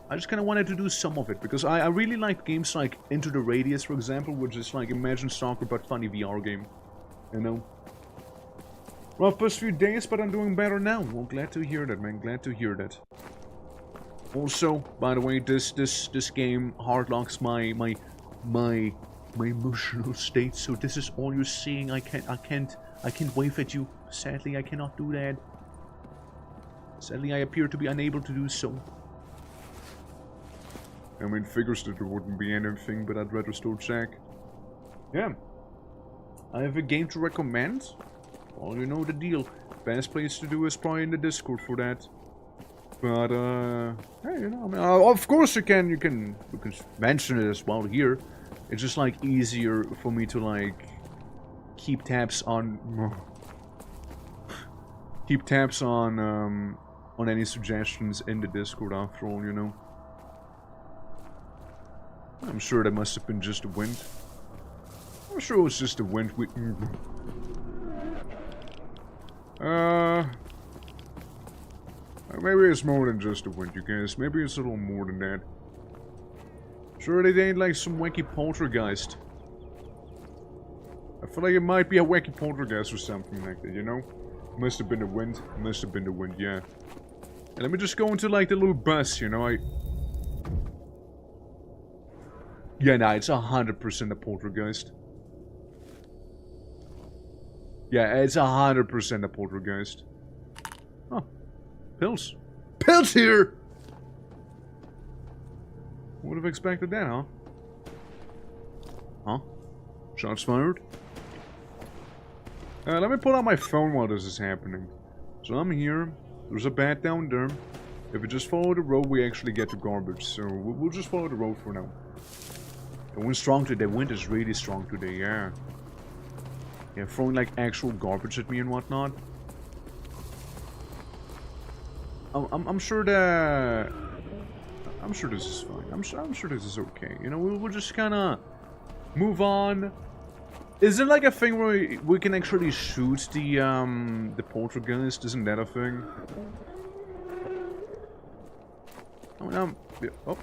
I just kinda wanted to do some of it, because I really like games like Into the Radius, for example, which is like Imagine Stalker but funny VR game. You know? Rough first few days, but I'm doing better now. Well, glad to hear that, man. Glad to hear that. Also, by the way, this game hard locks my emotional state. So this is all you're seeing. I can't wave at you. Sadly, I cannot do that. Sadly, I appear to be unable to do so. I mean, figures that there wouldn't be anything, but I'd rather still check. Yeah. I have a game to recommend. Well, you know the deal. Best place to do is probably in the Discord for that. But, hey, you know, I mean, of course you can mention it as well here. It's just, like, easier for me to, like, keep tabs on any suggestions in the Discord after all, you know. I'm sure that must have been just the wind. I'm sure it was just the wind. Maybe it's more than just the wind, you guys. Maybe it's a little more than that. Sure, it ain't like some wacky poltergeist. I feel like it might be a wacky poltergeist or something like that, you know? Must have been the wind. Must have been the wind, yeah. And let me just go into like the little bus, you know, Yeah, nah, it's 100% a poltergeist. Yeah, it's 100% a poltergeist. Oh. Pills. Pills here! Would have expected that, huh? Huh? Shots fired? Let me pull out my phone while this is happening. So I'm here. There's a bat down there. If we just follow the road, we actually get to garbage. So we'll just follow the road for now. The wind's strong today. The wind is really strong today, yeah. Yeah, throwing like actual garbage at me and whatnot. I'm sure that... I'm sure this is fine. I'm sure this is okay. You know, we'll just kind of move on. Is there like a thing where we can actually shoot the poltergeist? Isn't that a thing? Oh, no. Oh.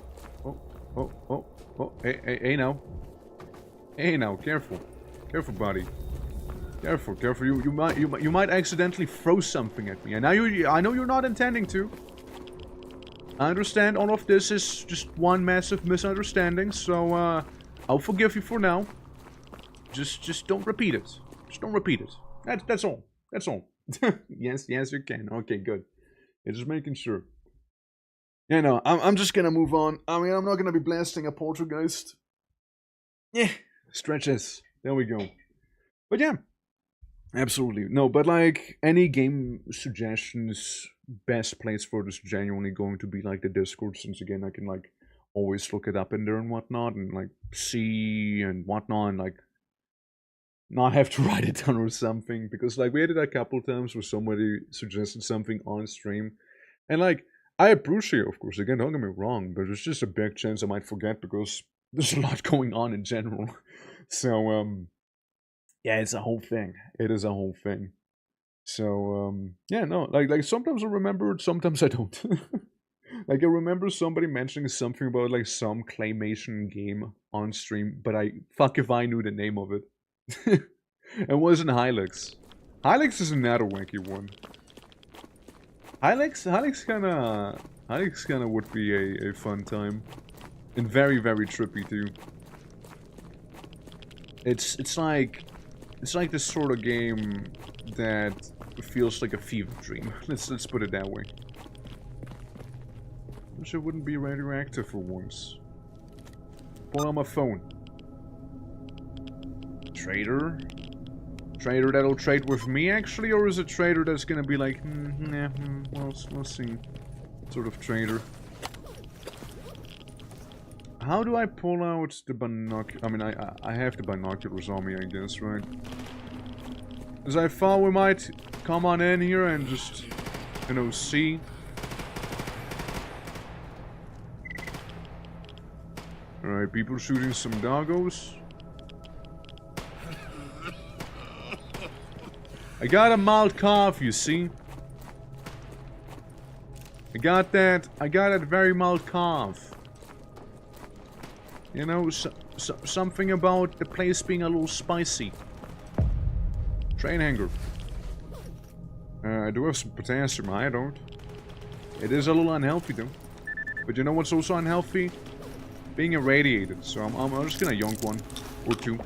Hey now. Hey now, careful. Careful, buddy. Careful. You might accidentally throw something at me. And now I know you're not intending to. I understand all of this is just one massive misunderstanding, so I'll forgive you for now. Just don't repeat it. Just don't repeat it. That's all. That's all. yes, you can. Okay, good. Yeah, just making sure. Yeah, no, I'm just gonna move on. I mean, I'm not gonna be blasting a poltergeist. Yeah, stretches. There we go. But yeah, absolutely. No, but like, any game suggestions, best place for this genuinely going to be like the Discord, since again, I can like always look it up in there and whatnot, and like see and whatnot, and like not have to write it down or something, because like we had it a couple times where somebody suggested something on stream, and like I appreciate, of course, again, don't get me wrong, but there's just a big chance I might forget because there's a lot going on in general. So yeah, it's a whole thing. It is a whole thing. So yeah, no, like sometimes I remember it, sometimes I don't. Like, I remember somebody mentioning something about, like, some claymation game on stream, but fuck if I knew the name of it. It wasn't Hilux. Hilux is another wacky one. Hilux kinda would be a fun time. And very, very trippy, too. It's like this sort of game that feels like a fever dream. Let's put it that way. Wish it wouldn't be radioactive for once. Pull on my phone. Trader? Trader that'll trade with me, actually? Or is it trader that's gonna be like, we'll see. Sort of trader. How do I pull out the binoculars? I mean, I have the binoculars on me, I guess, right? Because I thought we might come on in here and just, you know, see. Alright, people shooting some doggos. I got a mild cough, you see. I got that very mild cough. You know, something about the place being a little spicy. Train hanger. I do have some potassium, I don't. It is a little unhealthy though. But you know what's also unhealthy? Being irradiated, so I'm just gonna yonk one. Or two.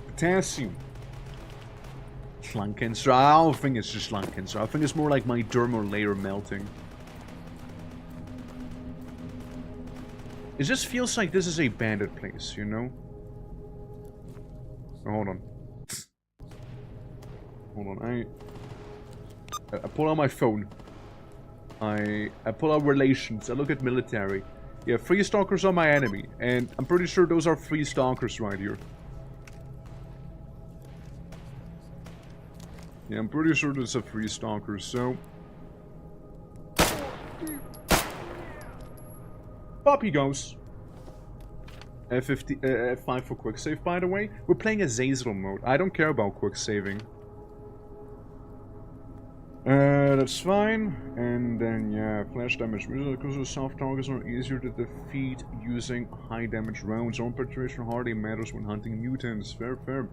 Potassium. Lung cancer. I don't think it's just lung cancer. I think it's more like my dermal layer melting. It just feels like this is a bandit place, you know? Oh, hold on. Hold on, I pull out my phone. I pull out relations. I look at military. Yeah, 3 stalkers are my enemy. And I'm pretty sure those are 3 stalkers right here. Yeah, I'm pretty sure there's a 3 stalkers, so... Up he goes. F5 for quick save, by the way. We're playing Azazel mode. I don't care about quick saving. That's fine. And then, yeah, flash damage. Because the soft targets are easier to defeat using high damage rounds. Own penetration hardly matters when hunting mutants. Fair, fair.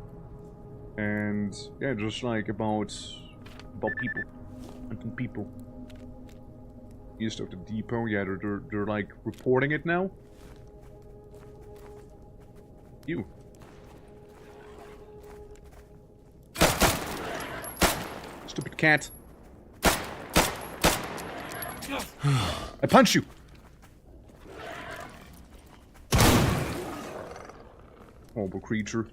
And, yeah, just like about people. Hunting people. East of the depot. Yeah, they're like reporting it now. You. Stupid cat. I punch you. Horrible creature.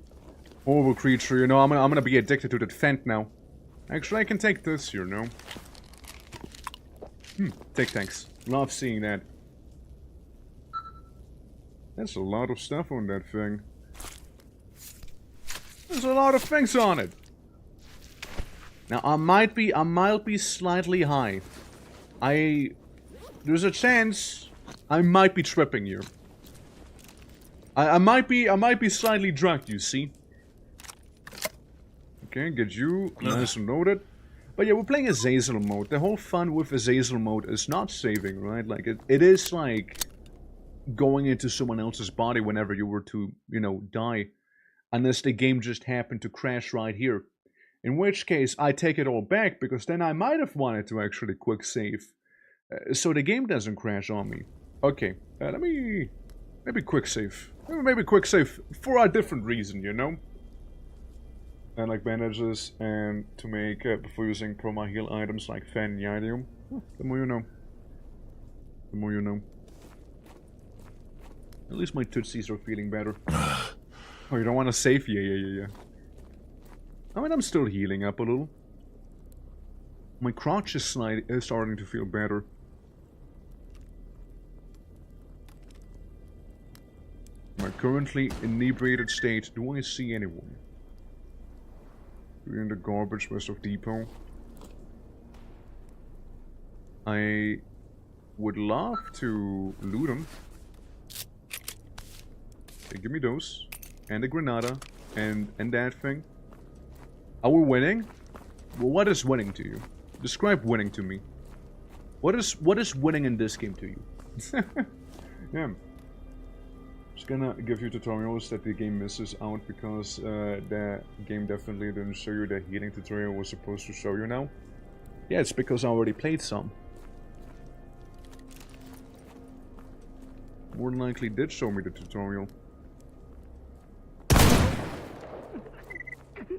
Horrible creature, you know, I'm gonna be addicted to that vent now. Actually, I can take this, you know. Take tanks. Love seeing that. That's a lot of stuff on that thing. There's a lot of things on it. Now, I might be slightly high. There's a chance I might be tripping here. I might be slightly drunk, you see. Okay, get you nice and loaded. But yeah, we're playing Azazel mode. The whole fun with Azazel mode is not saving, right? Like, it is like going into someone else's body whenever you were to, you know, die. Unless the game just happened to crash right here. In which case, I take it all back, because then I might have wanted to actually quick save. So the game doesn't crash on me. Okay, let me... Maybe quick save. Maybe quick save for a different reason, you know? And like bandages, and to make, before using promo heal items like Fenidium. The more you know. The more you know. At least my tootsies are feeling better. Oh, you don't want to save? Yeah. I mean, I'm still healing up a little. My crotch is starting to feel better. My currently inebriated state. Do I see anyone? We're in the garbage west of depot. I would love to loot them. Okay, give me those. And a granada. And that thing. Are we winning? Well, what is winning to you? Describe winning to me. What is winning in this game to you? Yeah. Just gonna give you tutorials that the game misses out because the game definitely didn't show you the healing tutorial was supposed to show you now. Yeah, it's because I already played some. More than likely did show me the tutorial.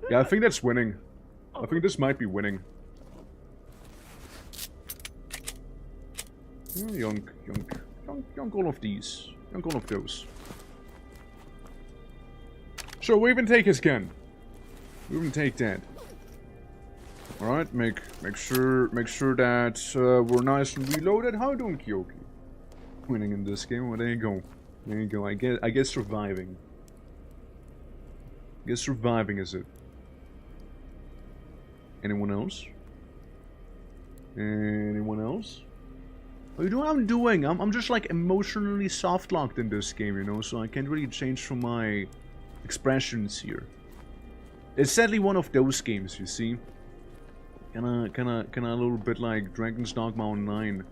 Yeah, I think that's winning. I think this might be winning. Yoink, all of these. Yoink all of those. Sure, we even take his gun. We even take that. Alright, make sure that we're nice and reloaded. How you doing, Kyoki? Winning in this game. Well, there you go. There you go. I guess surviving. I guess surviving is it. Anyone else? Anyone else? You know what I'm doing? I'm just like emotionally soft-locked in this game, you know, so I can't really change from my expressions here. It's sadly one of those games, you see. Kinda a little bit like Dragon's Dogma Online.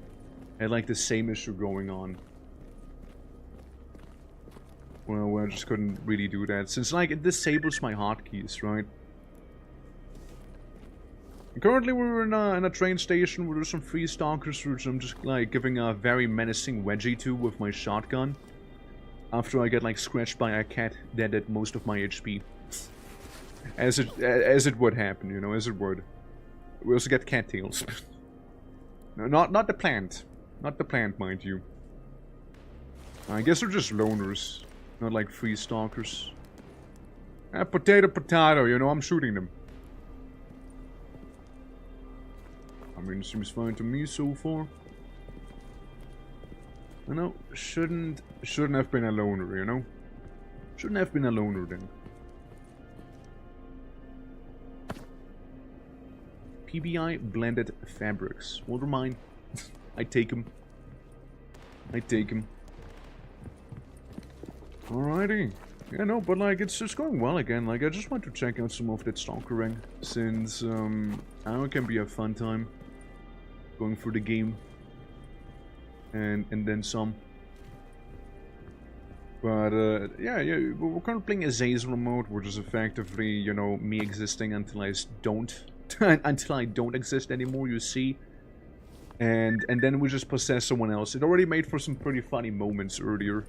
Had like the same issue going on. Well, I just couldn't really do that, since like it disables my hotkeys, right? Currently we're in a train station where there's some free stalkers which I'm just like giving a very menacing wedgie to with my shotgun. After I get like scratched by a cat that did most of my HP. As it would happen, you know, as it would. We also get cattails. No, not the plant. Not the plant, mind you. I guess they're just loners. Not like free stalkers. Potato, potato, you know, I'm shooting them. I mean, it seems fine to me so far. You know, shouldn't have been a loner, you know? Shouldn't have been a loner then. PBI blended fabrics. Never mind. I take them. I take them. Alrighty. Yeah, no, but like, it's just going well again. Like, I just want to check out some of that stalkering, since, I know it can be a fun time. Going through the game. And then some. But, yeah, we're currently playing Azazel mode, which is effectively, you know, me existing until I don't... until I don't exist anymore, you see. And then we just possess someone else. It already made for some pretty funny moments earlier.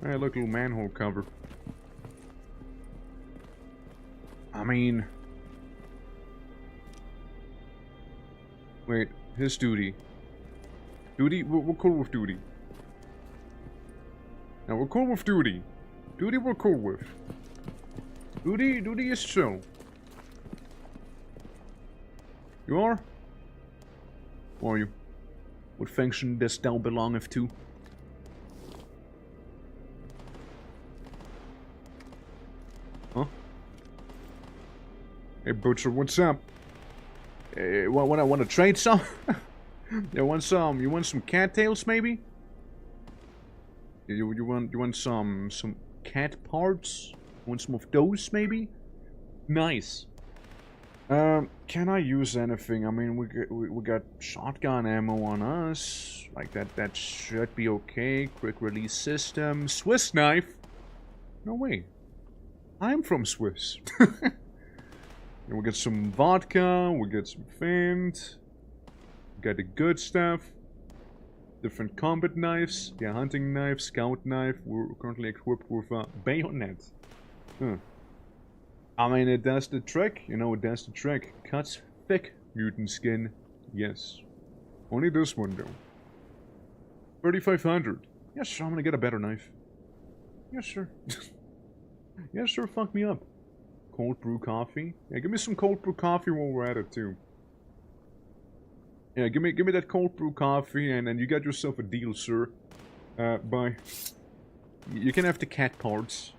Hey, look, little manhole cover. I mean... Wait, his duty. Duty? We're cool with duty. Now, we're cool with duty. Duty we're cool with. Duty is chill. You are? Or are you? What function does thou belongeth to? Huh? Hey, Butcher, what's up? Hey, want to trade some? You want some cattails, maybe? You want some cat parts? Want some of those, maybe? Nice. Can I use anything? I mean, we got shotgun ammo on us. Like that should be okay. Quick release system. Swiss knife. No way. I'm from Swiss. And we get some vodka. We get some Fint. We got the good stuff. Different combat knives. Yeah, hunting knife, scout knife. We're currently equipped with a bayonet. Huh. I mean, it does the trick. You know, it does the trick. Cuts thick mutant skin. Yes. Only this one, though. 3,500. Yes, sure, I'm gonna get a better knife. Yes, sir. Yes, sir, fuck me up. Cold brew coffee. Yeah, give me some cold brew coffee while we're at it, too. Yeah, give me that cold brew coffee, and then you got yourself a deal, sir. Bye. You can have the cat parts.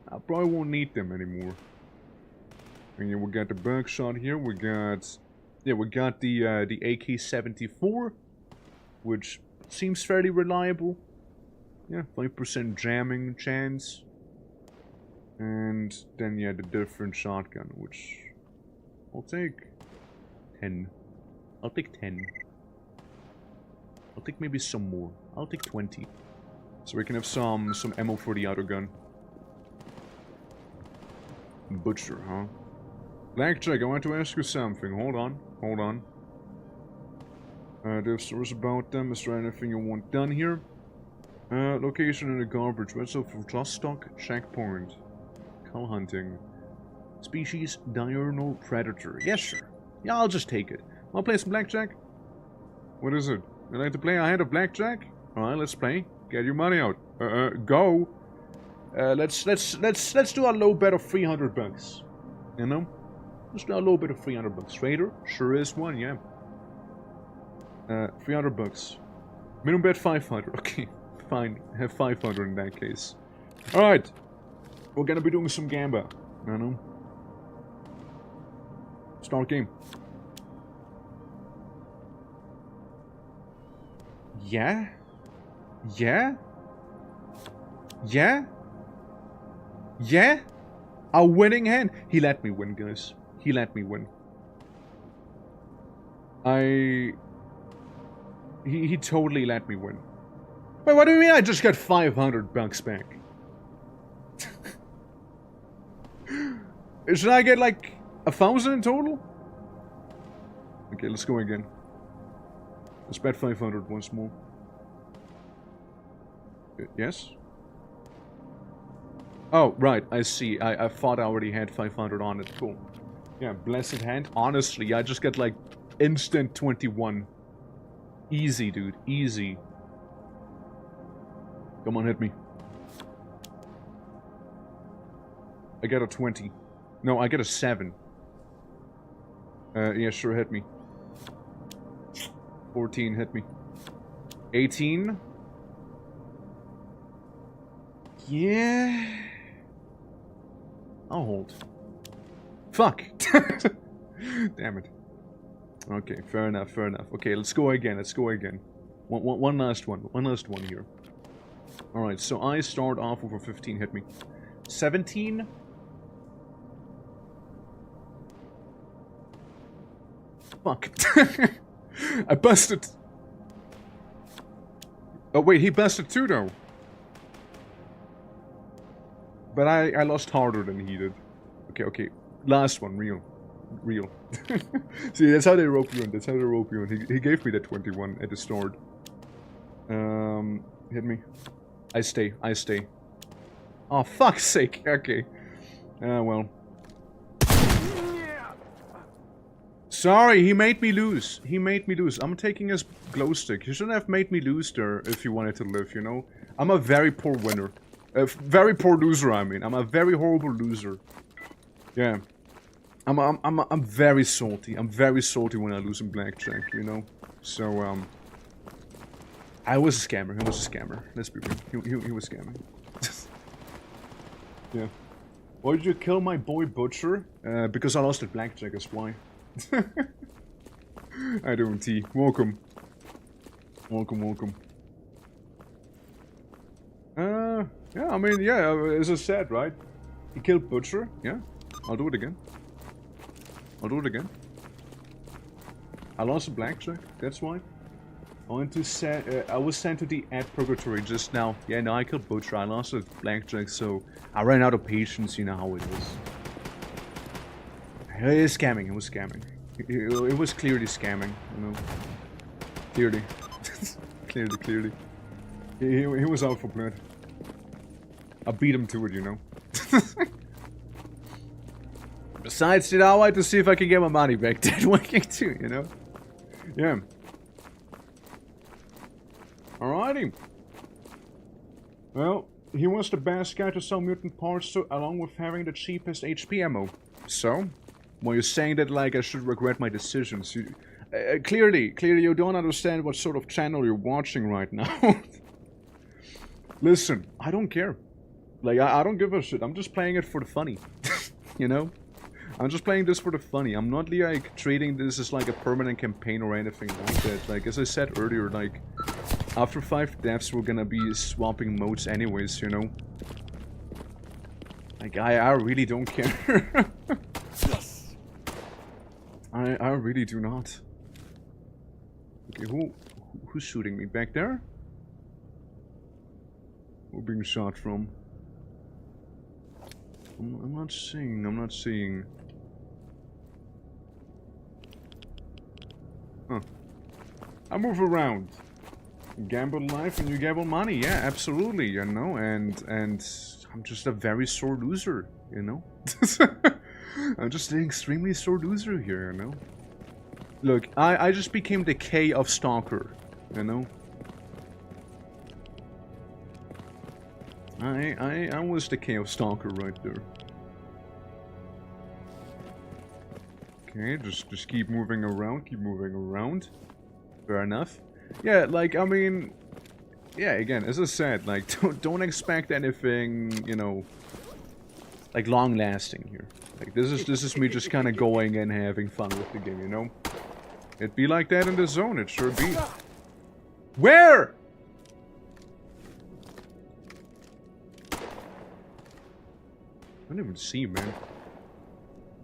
I probably won't need them anymore. And yeah, we got the buckshot here. We got the AK-74, which seems fairly reliable. Yeah, 5% jamming chance. And then yeah, the different shotgun, which I'll take 10. I'll take 10. I'll take maybe some more. I'll take 20. So we can have some ammo for the auto gun. Butcher, huh? Blackjack, I want to ask you something. Hold on. Hold on. There's stories about them. Is there anything you want done here? Location in the garbage. Vessel for just stock. Checkpoint. Cow hunting. Species diurnal predator. Yes, sir. Yeah, I'll just take it. Wanna play some blackjack? What is it? You like to play a hand of blackjack? Alright, let's play. Get your money out. Go. Let's do a low bet of 300 bucks. You know? Let's do a low bet of 300 bucks. Trader? Sure is one, yeah. 300 bucks. Minimum bet 500. Okay, fine. Have 500 in that case. Alright. We're gonna be doing some gamba. You know? Start game. Yeah? Yeah? Yeah? Yeah? A winning hand. He let me win, guys. He let me win. He totally let me win. Wait, what do you mean I just got 500 bucks back? Should I get like 1,000 in total? Okay, let's go again. Let's bet 500 once more. Yes? Oh, right, I see. I thought I already had 500 on it. Cool. Yeah, blessed hand. Honestly, I just get like instant 21. Easy, dude. Easy. Come on, hit me. I get a 20. No, I get a 7. Yeah, sure, hit me. 14, hit me. 18. Yeah. I'll hold. Fuck. Damn it. Okay, fair enough, fair enough. Okay, let's go again, let's go again. One last one. One last one here. Alright, so I start off with a 15, hit me. 17. Fuck. I busted. Oh wait, he busted too though. But I lost harder than he did. Okay, okay. Last one, real. Real. See, that's how they rope you in. That's how they rope you in. He gave me that 21 at the start. Hit me. I stay. I stay. Oh, fuck's sake. Okay. Well. Sorry, he made me lose. He made me lose. I'm taking his glow stick. You shouldn't have made me lose there if you wanted to live, you know? I'm a very poor winner. Very poor loser, I mean. I'm a very horrible loser. Yeah. I'm very salty. I'm very salty when I lose in blackjack, you know? So, I was a scammer. He was a scammer. Let's be real. He was scamming. Yeah. Why did you kill my boy Butcher? Because I lost at blackjack, that's why. I don't T. Welcome. Welcome, welcome. Yeah, I mean, yeah, as I said, right? He killed Butcher, yeah. I'll do it again. I'll do it again. I lost a blackjack, that's why. I was sent to the ad purgatory just now. Yeah, no, I killed Butcher, I lost a blackjack, so I ran out of patience, you know how it is. It is scamming, it was scamming. It was clearly scamming, you know. Clearly. clearly. He was out for blood. I beat him to it, you know. Besides, you know, I wanted to see if I can get my money back. That working too, you know. Yeah. Alrighty. Well, he was the best guy to sell mutant parts to, along with having the cheapest HP ammo. So, when you're saying that, like, I should regret my decisions, you, clearly you don't understand what sort of channel you're watching right now. Listen, I don't care. Like, I don't give a shit. I'm just playing it for the funny. You know? I'm just playing this for the funny. I'm not, like, treating this as, like, a permanent campaign or anything like that. Like, as I said earlier, like, after 5 deaths, we're gonna be swapping modes anyways, you know? Like, I really don't care. I really do not. Okay, who's shooting me back there? Who being shot from? I'm not seeing. I'm not seeing. Huh. I move around. Gamble life and you gamble money. Yeah, absolutely. You know, and I'm just a very sore loser. You know. I'm just an extremely sore loser here. You know. Look, I just became the K of Stalker. You know. I was the K of Stalker right there. Okay, just keep moving around, Fair enough. Yeah, like, I mean, yeah, again, as I said, like, don't expect anything, you know, like, long-lasting here. Like, this is me just kind of going and having fun with the game, you know? It'd be like that in the zone, it sure be. Where? I don't even see, man.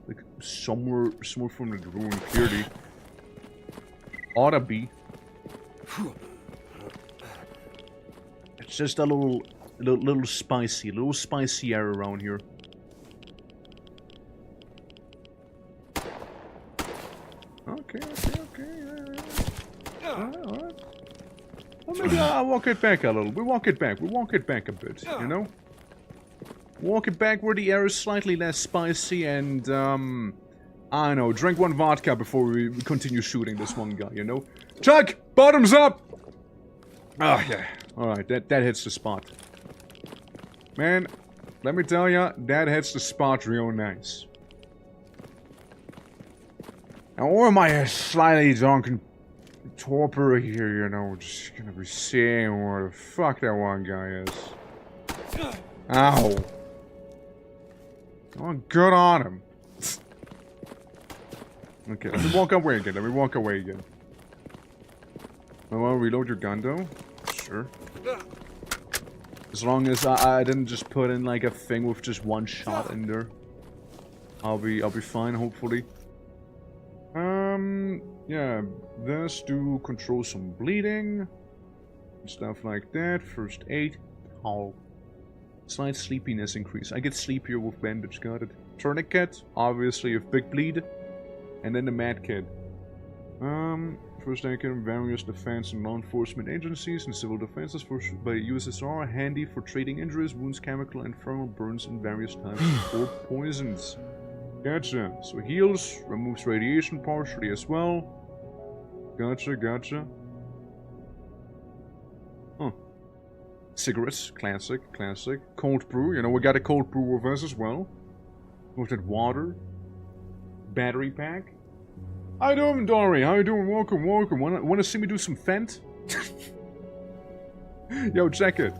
Like, somewhere from the ruin, clearly. Oughta be. It's just a little spicy air around here. Okay. Alright. Well, maybe I'll walk it back a little. We walk it back a bit, you know? Walk it back where the air is slightly less spicy and, I don't know, drink one vodka before we continue shooting this one guy, you know? Chuck! Bottoms up! Ah, yeah. Alright, that hits the spot. Man, let me tell ya, that hits the spot real nice. Now, or am I a slightly drunken torpor here, you know, just gonna be seeing where the fuck that one guy is. Ow. Oh, good on him. Okay, let me walk away again. Well, reload your gun, though. Sure. As long as I didn't just put in, like, a thing with just one shot in there. I'll be fine, hopefully. Yeah, this to control some bleeding. Stuff like that. First aid. Oh. Slight sleepiness increase. I get sleepier with bandage, got it. Tourniquet, obviously a big bleed. And then the med kit. First aid kit in various defense and law enforcement agencies and civil defenses by USSR, handy for treating injuries, wounds, chemical and thermal burns, and various types of poisons. Gotcha. So heals, removes radiation partially as well. Gotcha. Huh. Cigarettes, classic. Cold brew, you know, we got a cold brew with us as well. With that water. Battery pack. How you doing, Dory? How you doing? Welcome. Wanna see me do some Fent? Yo, check it.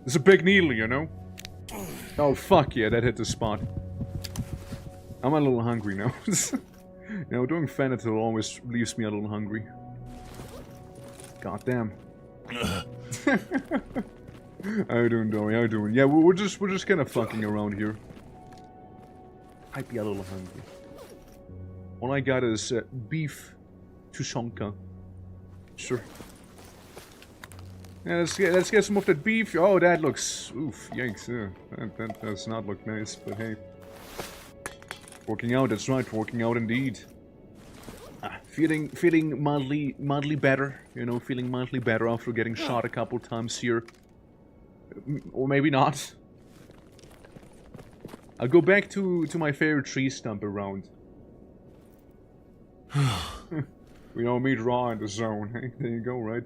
It's a big needle, you know? Oh, fuck yeah, that hit the spot. I'm a little hungry now. You know, doing Fentanyl always leaves me a little hungry. God damn. How you doing, Dory? How you doing? Yeah, we're just kind of fucking around here. I'd be a little hungry. All I got is beef tushonka. Sure. Yeah, let's get some of that beef. Oh, that looks... Oof, yikes. Yeah, that does not look nice, but hey. Working out, that's right. Working out indeed. Feeling mildly better. You know, feeling mildly better after getting shot a couple times here. Or maybe not. I'll go back to my favorite tree stump around. We all meet raw in the zone. Hey, there you go, right?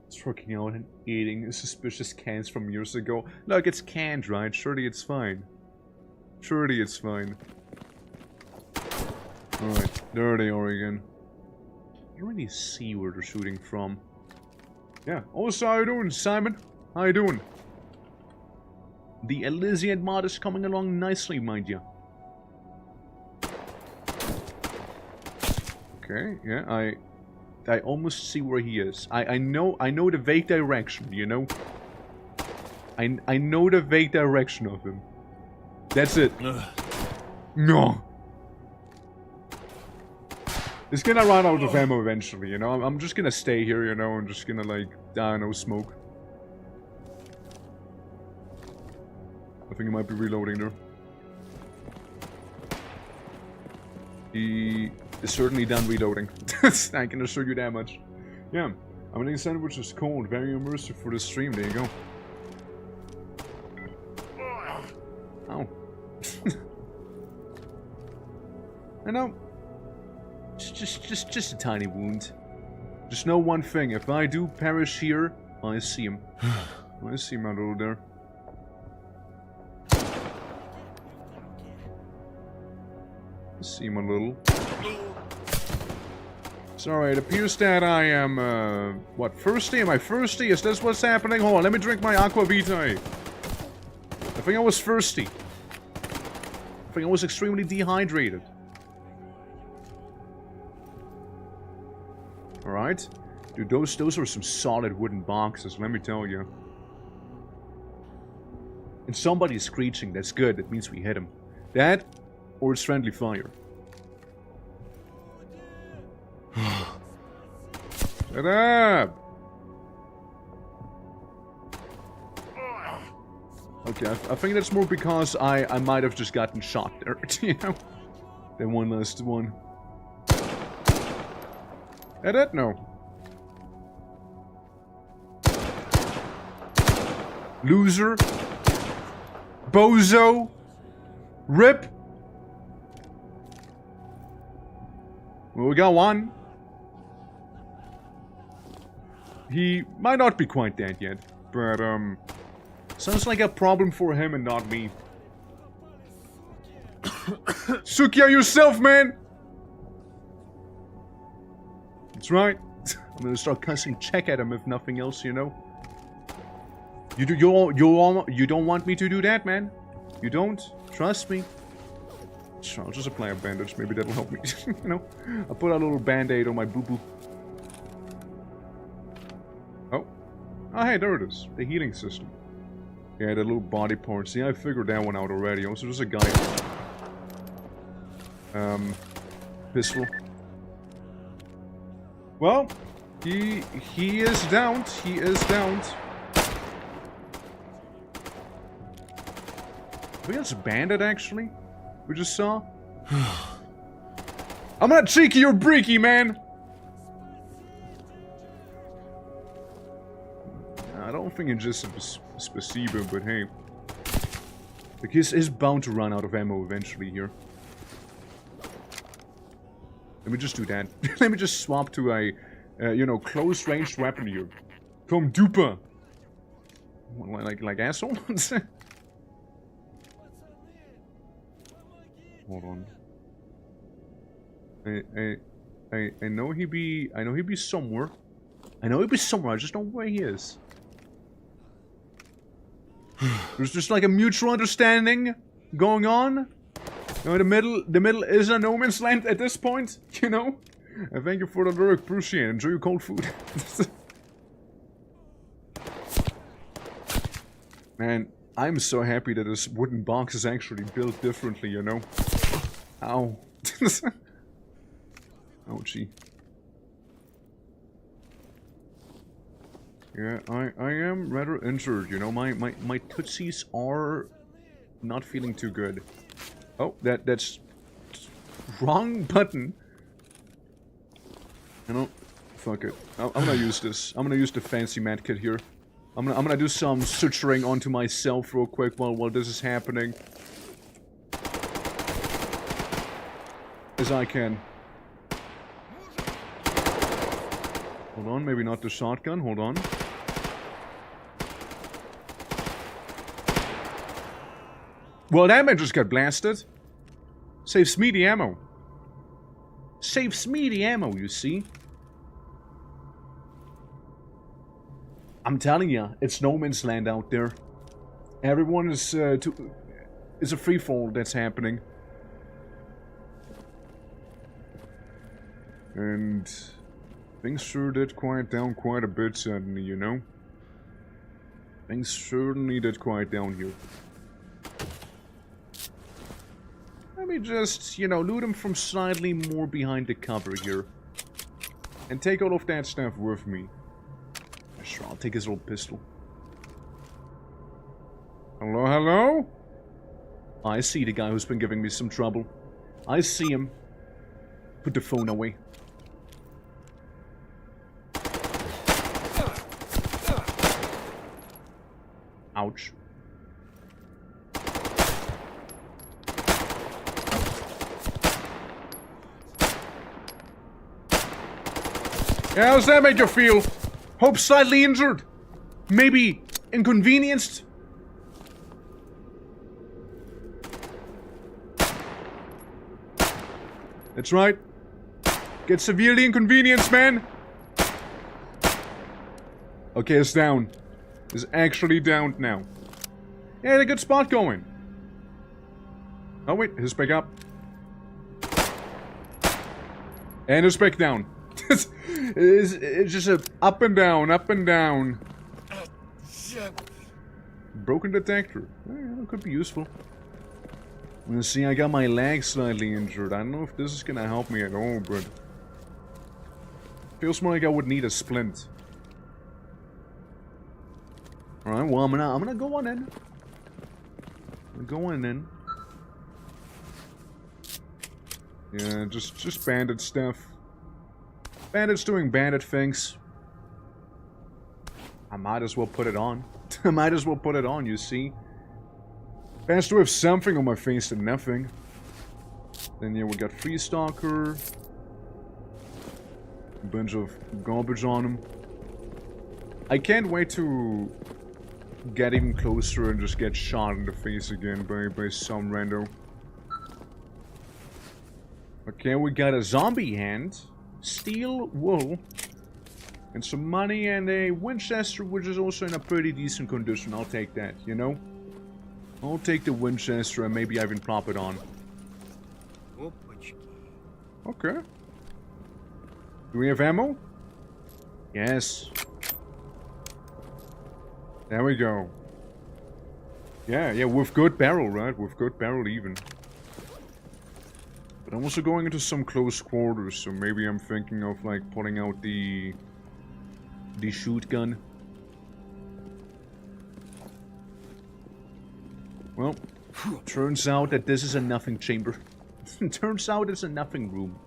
It's working out and eating suspicious cans from years ago. Look, it's canned, right? Surely it's fine. Alright, there they are again. You don't really see where they're shooting from. Yeah. Also, how you doing, Simon? How you doing? The Elysian mod is coming along nicely, mind you. Okay, yeah, I almost see where he is. I know the vague direction, you know? I know the vague direction of him. That's it. No. It's gonna run out of ammo eventually, you know? I'm just gonna stay here, you know? I'm just gonna, like, I don't know, smoke. I think he might be reloading there. He is certainly done reloading. I can assure you that much. Yeah. I'm eating sandwich is cold. Very immersive for the stream. There you go. Ow. I know. Just a tiny wound. Just know one thing. If I do perish here, I see him. I see my little there. I see my little. Sorry, it appears that I am, what, thirsty? Am I thirsty? Is this what's happening? Hold on, let me drink my aqua vitae. I think I was thirsty. I think I was extremely dehydrated. Alright. Dude, those are some solid wooden boxes, let me tell you. And somebody's screeching, that's good, that means we hit him. That, or it's friendly fire. Shut up! Okay, I think that's more because I might have just gotten shot there, you know? Then one last one. I don't know. Loser. Bozo. Rip. Well, we got one. He might not be quite dead yet, but, sounds like a problem for him and not me. Sukia yourself, man! That's right. I'm gonna start cussing check at him if nothing else, you know? You don't want me to do that, man? You don't? Trust me. Sure, I'll just apply a bandage, maybe that'll help me, you know? I'll put a little band-aid on my boo-boo. Oh, hey, there it is. The healing system. Yeah, the little body parts. See, I figured that one out already. Also, there's a guy. Pistol. Well, he is downed. He is downed. I think that's a bandit, actually. We just saw. I'm not cheeky or breaky, man! I don't think it's just a placebo, but hey. Like, he's bound to run out of ammo eventually here. Let me just do that. Let me just swap to a, you know, close-ranged weapon here. Come duper! Like asshole? Hold on. I know he be somewhere. I just don't know where he is. There's just like a mutual understanding going on. You know, the middle is a no man's land at this point, you know? And thank you for the lyric, appreciate it. Enjoy your cold food. Man, I'm so happy that this wooden box is actually built differently, you know? Ow. Ouchie. Yeah, I am rather injured, you know, my tootsies are not feeling too good. Oh, that's wrong button. You know, fuck it. I'm gonna use this. I'm gonna use the fancy medkit here. I'm gonna do some suturing onto myself real quick while this is happening. As I can. Hold on, maybe not the shotgun, hold on. Well, that man just got blasted. Saves me the ammo. Saves me the ammo, you see. I'm telling ya, it's no man's land out there. Everyone is, it's a free-fall that's happening. And things sure did quiet down quite a bit suddenly, you know? Things certainly did quiet down here. me just, you know, loot him from slightly more behind the cover here. And take all of that stuff with me. Sure, I'll take his old pistol. Hello, hello? I see the guy who's been giving me some trouble. I see him. Put the phone away. Ouch. Yeah, how's that make you feel? Hope slightly injured? Maybe inconvenienced? That's right. Get severely inconvenienced, man. Okay, it's down. It's actually down now. Yeah, had a good spot going. Oh wait, his back up. And his back down. it's just a up and down, up and down. Broken detector. Yeah, that could be useful. Let's see, I got my leg slightly injured. I don't know if this is gonna help me at all, but feels more like I would need a splint. Alright, well I'm gonna go on in. Go on in. Yeah, just bandit stuff. Bandits doing bandit things. I might as well put it on. I might as well put it on, you see. Best to have something on my face than nothing. Then yeah, we got Free Stalker. A bunch of garbage on him. I can't wait to get even closer and just get shot in the face again by some rando. Okay, we got a zombie hand, steel wool, and some money and a Winchester, which is also in a pretty decent condition. I'll take that, you know? I'll take the Winchester and maybe I even plop it on. Okay. Do we have ammo? Yes. There we go. Yeah, with good barrel, right? With good barrel even. But I'm also going into some close quarters, so maybe I'm thinking of like pulling out the shoot gun. Well, turns out that this is a nothing chamber. Turns out it's a nothing room.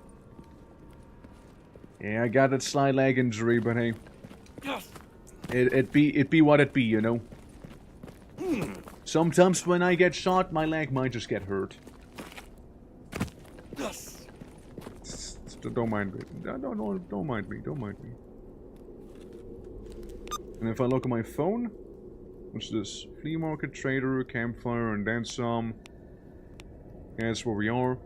Yeah, I got that slight leg injury, but hey. It be what it be, you know? Sometimes when I get shot, my leg might just get hurt. Don't mind me. Don't mind me. Don't mind me. And if I look at my phone, what's this? Flea market, trader, campfire, and then some. Yeah, that's where we are.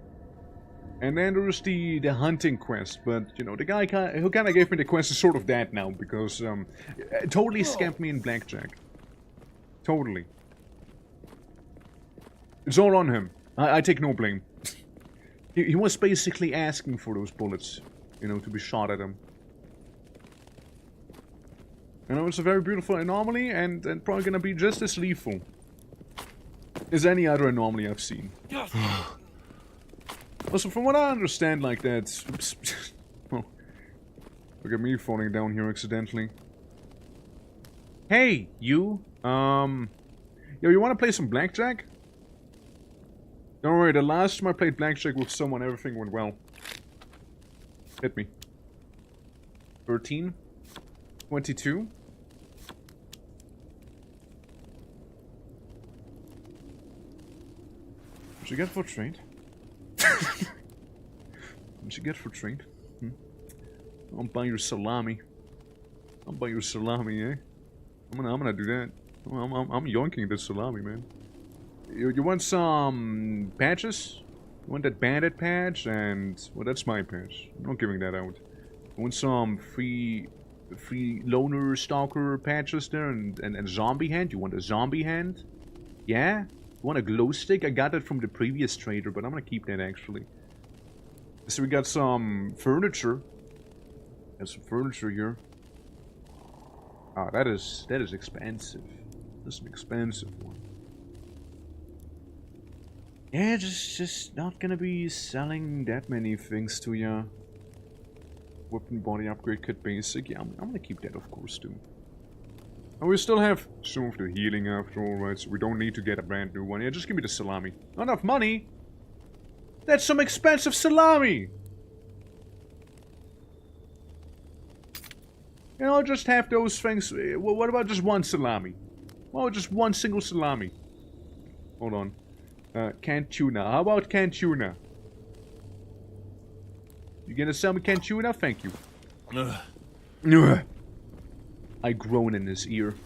And then there's the hunting quest, but you know the guy who kind of gave me the quest is sort of dead now because it totally scammed me in blackjack. Totally. It's all on him. I take no blame. He was basically asking for those bullets, you know, to be shot at him. You know, it's a very beautiful anomaly and probably gonna be just as lethal as any other anomaly I've seen. Also, from what I understand, like that... Oops. Oh, look at me falling down here accidentally. Hey, you. Yo, you wanna play some blackjack? Don't worry, the last time I played blackjack with someone, everything went well. Hit me. 13? 22? What'd you get for trade? What'd you get for trade? I'll buy your salami. I'll buy your salami, eh? I'm gonna do that. I'm yoinking this salami, man. You want some patches? You want that bandit patch? And well, that's my patch. I'm not giving that out. I want some free loner stalker patches there and zombie hand. You want a zombie hand? Yeah? You want a glow stick? I got that from the previous trader, but I'm gonna keep that actually. So we got some furniture. There's some furniture here. Ah, that is expensive. That's an expensive one. Yeah, just not gonna be selling that many things to ya. Weapon body upgrade kit basic. Yeah, I'm gonna keep that, of course, too. And we still have some of the healing after all, right? So we don't need to get a brand new one. Yeah, just give me the salami. Not enough money? That's some expensive salami! You know, just have those things. Well, what about just one salami? Well, just one single salami. Hold on. Canned tuna. How about canned tuna? You gonna sell me canned tuna? Thank you. Ugh. I groan in his ear.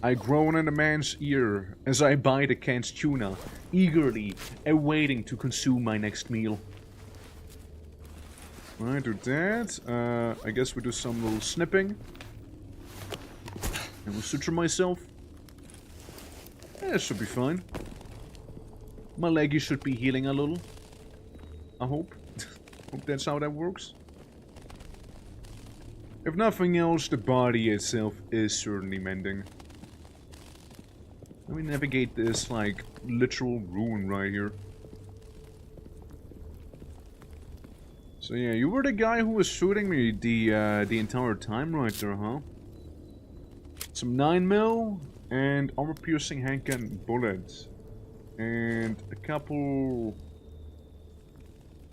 I groan in a man's ear as I buy the canned tuna, eagerly awaiting to consume my next meal. Alright, do that. I guess we do some little snipping. And we'll suture myself. Yeah, that should be fine. My leggy should be healing a little. I hope. Hope that's how that works. If nothing else, the body itself is certainly mending. Let me navigate this, like, literal ruin right here. So yeah, you were the guy who was shooting me the entire time right there, huh? Some 9mm and armor-piercing handgun bullets. And a couple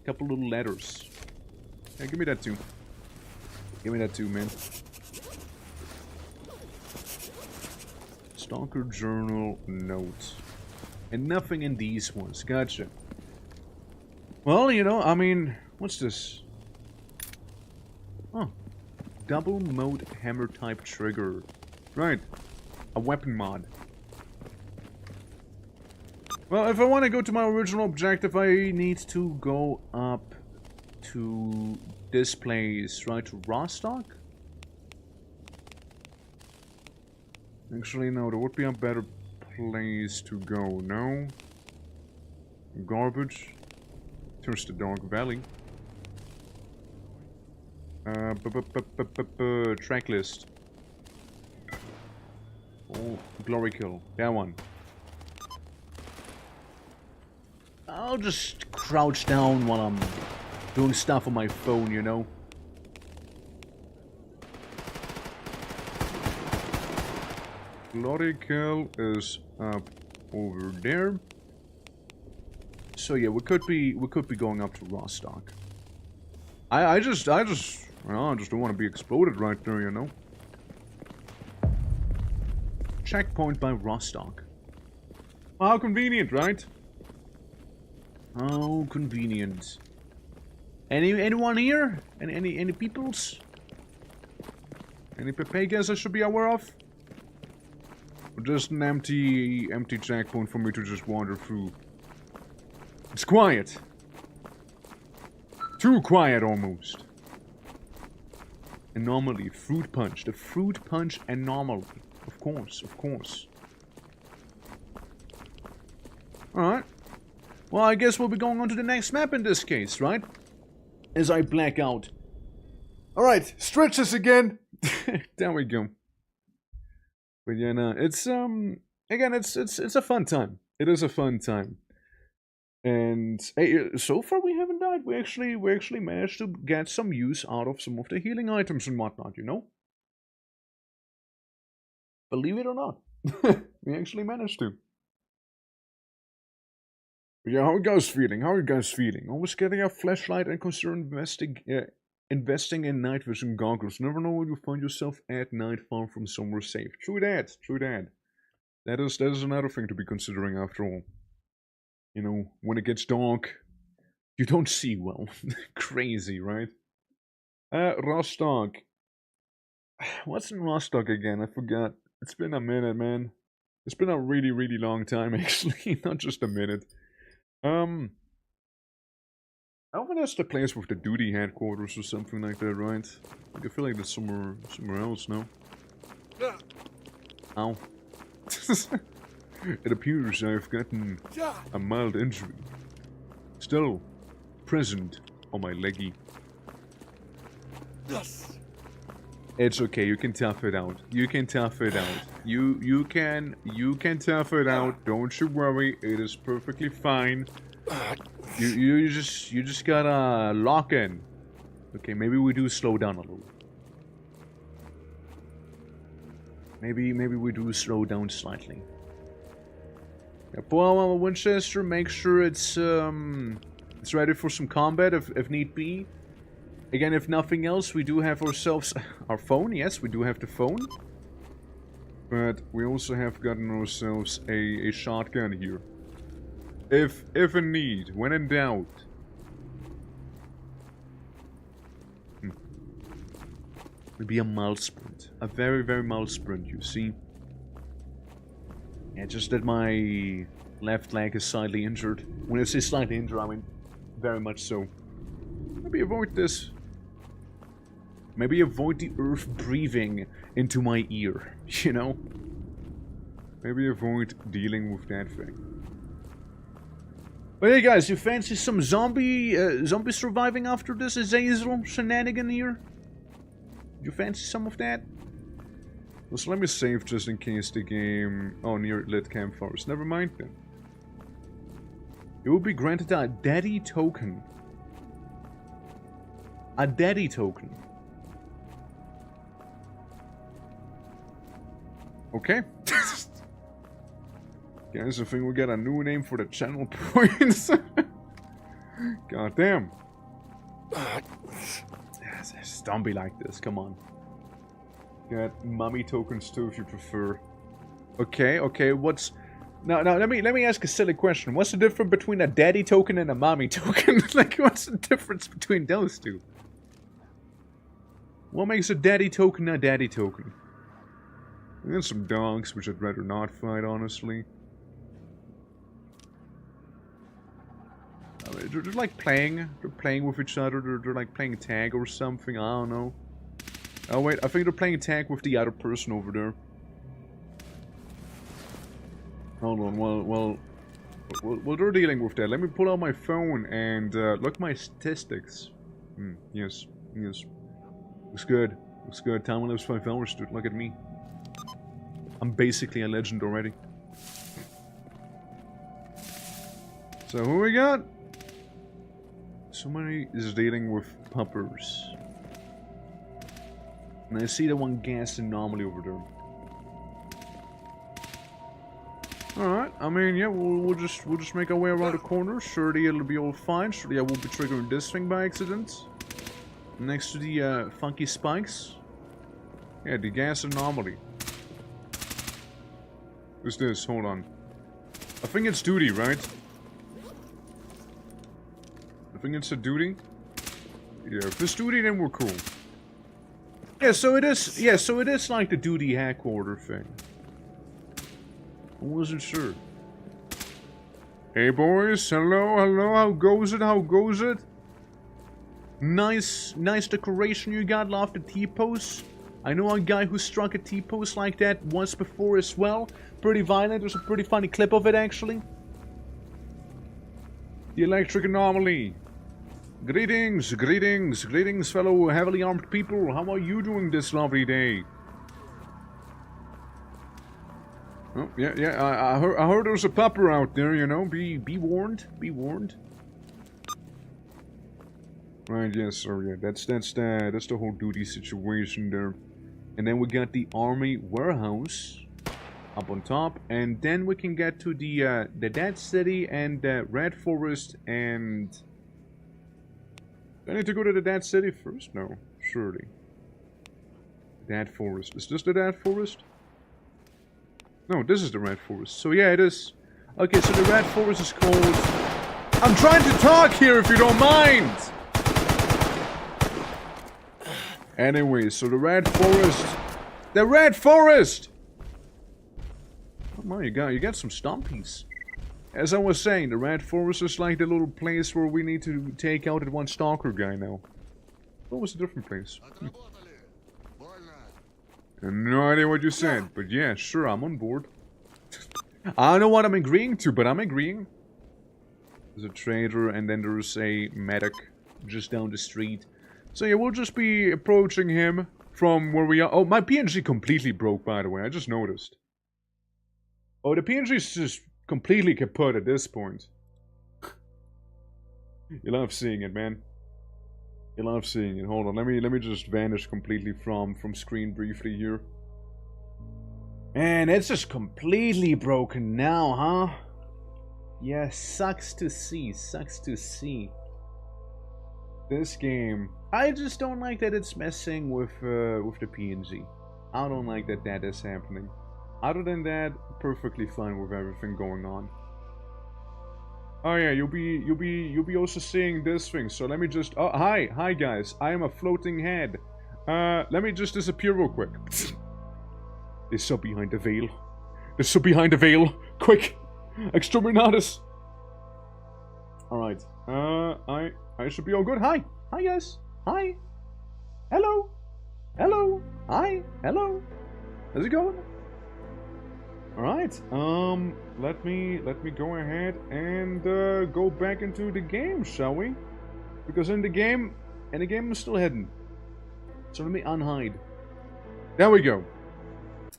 little letters. Yeah, give me that too. Give me that too, man. Stalker journal note. And nothing in these ones. Gotcha. Well, you know, I mean, what's this? Oh. Double mode hammer type trigger. Right. A weapon mod. Well, if I want to go to my original objective, I need to go up to this place, right? To Rostock? Actually, no, there would be a better place to go, no? Garbage. There's the Dark Valley. Track list. Oh, Glory Kill. That one. I'll just crouch down while I'm doing stuff on my phone, you know? Glory Kill is up over there. So yeah, we could be going up to Rostock. I just don't want to be exploded right there, you know? Checkpoint by Rostock. How convenient, right? How convenient. Anyone here? Any peoples? Any Pepegas I should be aware of? Or just an empty checkpoint for me to just wander through? It's quiet. Too quiet almost. Anomaly, fruit punch. The fruit punch anomaly. Of course, of course. Alright. Well, I guess we'll be going on to the next map in this case, right? As I black out. Alright, stretch this again. There we go. But yeah, no, it's again, it's a fun time. It is a fun time. And hey, so far we haven't died. We actually managed to get some use out of some of the healing items and whatnot, you know? Believe it or not. We actually managed to. But yeah, how are you guys feeling? How are you guys feeling? Always getting a flashlight and consider investing in night vision goggles. Never know where you find yourself at night, far from somewhere safe. True that. True that. That is another thing to be considering after all. You know, when it gets dark, you don't see well. Crazy, right? Rostock. What's in Rostock again? I forgot. It's been a minute, man. It's been a really, really long time, actually. Not just a minute. I don't think that's the place with the duty headquarters or something like that, right? I feel like that's somewhere else, no? Ow. It appears I've gotten a mild injury. Still present on my leggy. It's okay, you can tough it out. You can tough it out. You can tough it out. Don't you worry, it is perfectly fine. You just gotta lock in. Okay, maybe we do slow down a little. Maybe we do slow down slightly. Yeah, pull out our Winchester, make sure it's ready for some combat if need be. Again, if nothing else, we do have ourselves our phone. Yes, we do have the phone. But we also have gotten ourselves a shotgun here. If in need, when in doubt. Maybe a mild sprint. A very, very mild sprint, you see. Yeah, just that my left leg is slightly injured. When I say slightly injured, I mean very much so. Maybe avoid this. Maybe avoid the earth breathing into my ear, you know? Maybe avoid dealing with that thing. But hey guys, you fancy some zombie surviving after this Azazel shenanigan here? You fancy some of that? Well, so let me save just in case the game... Oh, near lit campfires. Never mind then. You will be granted a daddy token. A daddy token. Okay. Guys, I think we got a new name for the channel points. God damn. Yes, don't be like this, come on. Got mummy tokens too if you prefer. Okay, what's... Now, let me ask a silly question. What's the difference between a daddy token and a mommy token? Like, what's the difference between those two? What makes a daddy token a daddy token? And some dogs, which I'd rather not fight, honestly. I mean, they're like playing. They're playing with each other. They're like playing tag or something. I don't know. Oh wait, I think they're playing tag with the other person over there. Hold on, well, they're dealing with that. Let me pull out my phone and look my statistics. Yes. Looks good. Time lives 5 hours, dude. Look at me. I'm basically a legend already. So who we got? Somebody is dealing with puppers. And I see the one gas anomaly over there. Alright, I mean, yeah, we'll just make our way around the corner. Surely it'll be all fine. Surely I won't be triggering this thing by accident. Next to the funky spikes. Yeah, the gas anomaly. What's this? Hold on. I think it's duty, right? I think it's a duty. Yeah, if it's duty, then we're cool. Yeah, so it is. Yeah, so it is like the duty hack order thing. I wasn't sure. Hey boys, hello. How goes it? Nice decoration you got. Love the T-pose. I know a guy who struck a T-pose like that once before as well. Pretty violent. There's a pretty funny clip of it, actually. The electric anomaly. Greetings, fellow heavily armed people. How are you doing this lovely day? Oh, yeah. I heard there's a pupper out there, you know. Be warned. Right, yes, so yeah, that's the whole duty situation there. And then we got the army warehouse up on top, and then we can get to the Dead City and the Red Forest. And I need to go to the Dead City first? No, surely. Dead Forest. Is this the Dead Forest? No, this is the Red Forest. So yeah, it is. Okay, so the Red Forest is called... I'm trying to talk here if you don't mind! Anyway, so the Red Forest... The Red Forest! Come on, you got some stompies. As I was saying, the Red Forest is like the little place where we need to take out that one stalker guy now. What was a different place? I have no idea what you said, but yeah, sure, I'm on board. I don't know what I'm agreeing to, but I'm agreeing. There's a trader, and then there's a medic just down the street. So yeah, we'll just be approaching him from where we are. Oh, my PNG completely broke, by the way. I just noticed. Oh, the PNG is just completely kaput at this point. You love seeing it, man. You love seeing it. Hold on, let me just vanish completely from screen briefly here. And it's just completely broken now, huh? Yeah, sucks to see. Sucks to see. This game, I just don't like that it's messing with the PNG. I don't like that that is happening. Other than that, perfectly fine with everything going on. Oh yeah, you'll be also seeing this thing. So let me just. Oh, hi guys. I am a floating head. Let me just disappear real quick. They're so behind the veil. They're so behind the veil. Quick, exterminatus. All right. I should be all good. Hi guys. Hi. Hello. Hello. Hi. Hello. How's it going? All right. Let me go ahead and go back into the game, shall we? Because in the game I'm still hidden. So let me unhide. There we go.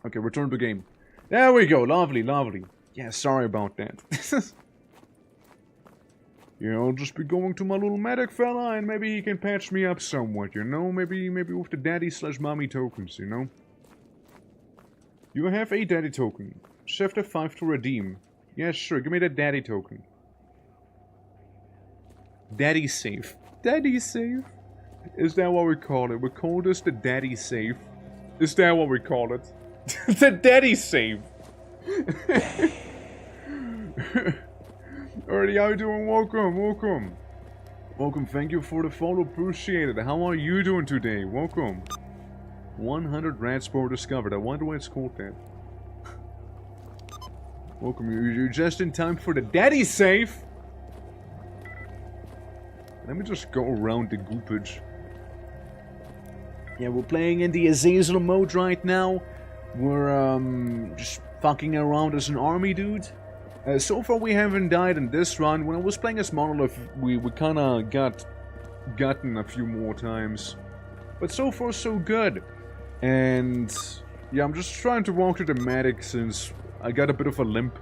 Okay, return to game. There we go. Lovely, lovely. Yeah, sorry about that. Yeah, I'll just be going to my little medic fella, and maybe he can patch me up somewhat, you know? Maybe with the daddy/mommy tokens, you know? You have a daddy token. Shift F5 to redeem. Yeah, sure, give me that daddy token. Daddy safe. Daddy safe? Is that what we call it? We call this the daddy safe. Is that what we call it? The daddy safe! Alrighty, how you doing? Welcome, welcome. Welcome, thank you for the follow, appreciate it. How are you doing today? Welcome. 100 rat spore discovered. I wonder why it's called that. Welcome, you're just in time for the daddy safe! Let me just go around the goopage. Yeah, we're playing in the Azazel mode right now. We're just fucking around as an army dude. So far we haven't died in this run. When I was playing as Monolith, we kinda gotten a few more times. But so far so good. And yeah, I'm just trying to walk to the medic since I got a bit of a limp.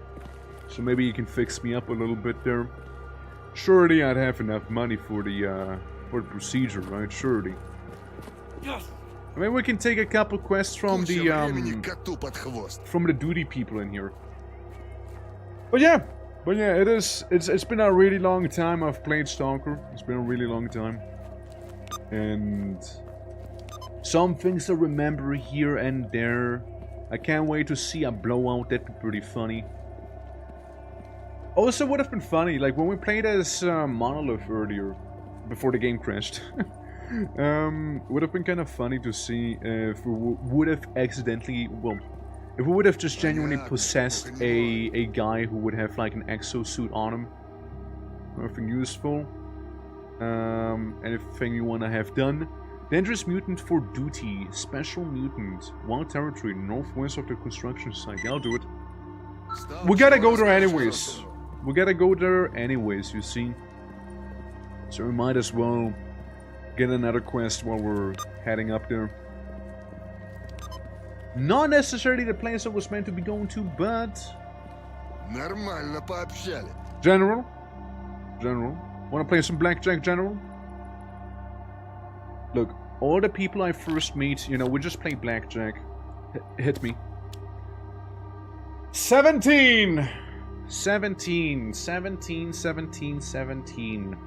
So maybe you can fix me up a little bit there. Surely I'd have enough money for the procedure, right? Surely. I mean, we can take a couple quests from the duty people in here. But yeah, it's been a really long time I've played Stalker. It's been a really long time. And some things I remember here and there. I can't wait to see a blowout, that'd be pretty funny. Also would have been funny, like when we played as Monolith earlier, before the game crashed. Would have been kind of funny to see if we would have accidentally, well, if we would have just genuinely possessed a guy who would have like an exosuit on him. Nothing useful. Anything you want to have done? Dangerous mutant for duty. Special mutant. Wild territory. Northwest of the construction site. Yeah, I'll do it. We gotta go there anyways. We gotta go there anyways, you see. So we might as well get another quest while we're heading up there. Not necessarily the place I was meant to be going to, but... General? General? Wanna play some blackjack, General? Look, all the people I first meet, you know, we just play blackjack. Hit me. 17! 17, 17, 17, 17.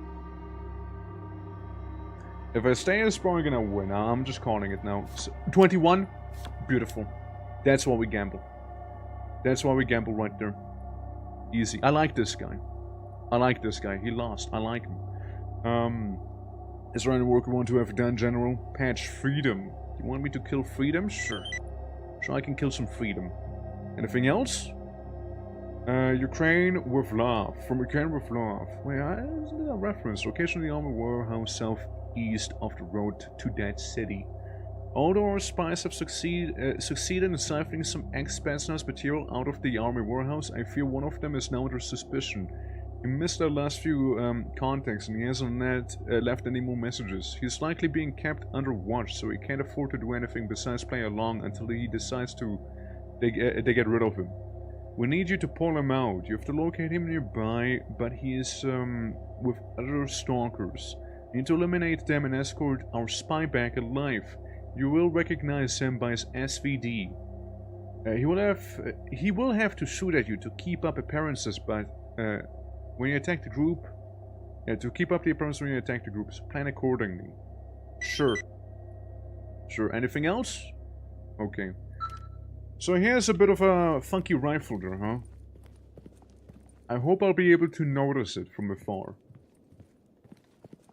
If I stay as probably gonna win. I'm just calling it now. 21? Beautiful. That's why we gamble. That's why we gamble right there. Easy. I like this guy. I like this guy. He lost. I like him. Is there any work we want to have done, General? Patch freedom. You want me to kill freedom? Sure. Sure, I can kill some freedom. Anything else? Ukraine with love. From Ukraine with love. Wait, isn't that a reference? Location of the army warehouse southeast of the road to that city. Although our spies have succeeded in siphoning some ex-Spetsnaz material out of the army warehouse, I fear one of them is now under suspicion. He missed our last few contacts and he hasn't left any more messages. He's likely being kept under watch, so he can't afford to do anything besides play along until he decides to they get rid of him. We need you to pull him out. You have to locate him nearby, but he is with other stalkers. You need to eliminate them and escort our spy back alive. You will recognize him by his SVD. He will have to shoot at you to keep up appearances, but when you attack the group, to keep up the appearance when you attack the groups, plan accordingly. Sure. Sure. Anything else? Okay. So he has a bit of a funky rifle there, huh? I hope I'll be able to notice it from afar.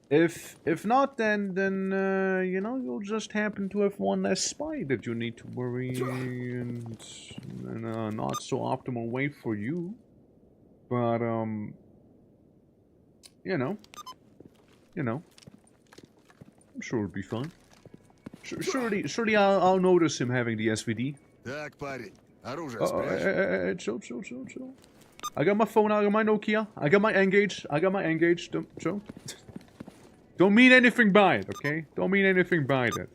If not, then you know, you'll just happen to have one less spy that you need to worry and in a not so optimal way for you. But you know, I'm sure it'll be fun. Surely I'll notice him having the SVD. Так, парень, оружие спрячь. Chill. I got my phone, I got my Nokia, I got my Engage, Don't mean anything by it, okay? Don't mean anything by that.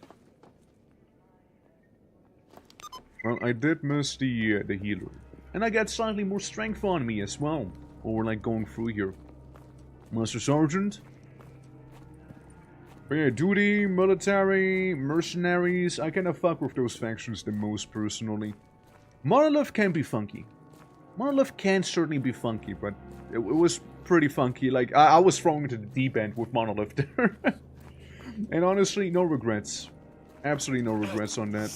Well, I did miss the healer. And I got slightly more strength on me as well. Or like going through here. Master Sergeant. But yeah, duty, military, mercenaries. I kind of fuck with those factions the most personally. Monolith can be funky. Monolith can certainly be funky, but it was pretty funky. Like, I was thrown into the deep end with Monolith there. And honestly, no regrets. Absolutely no regrets on that.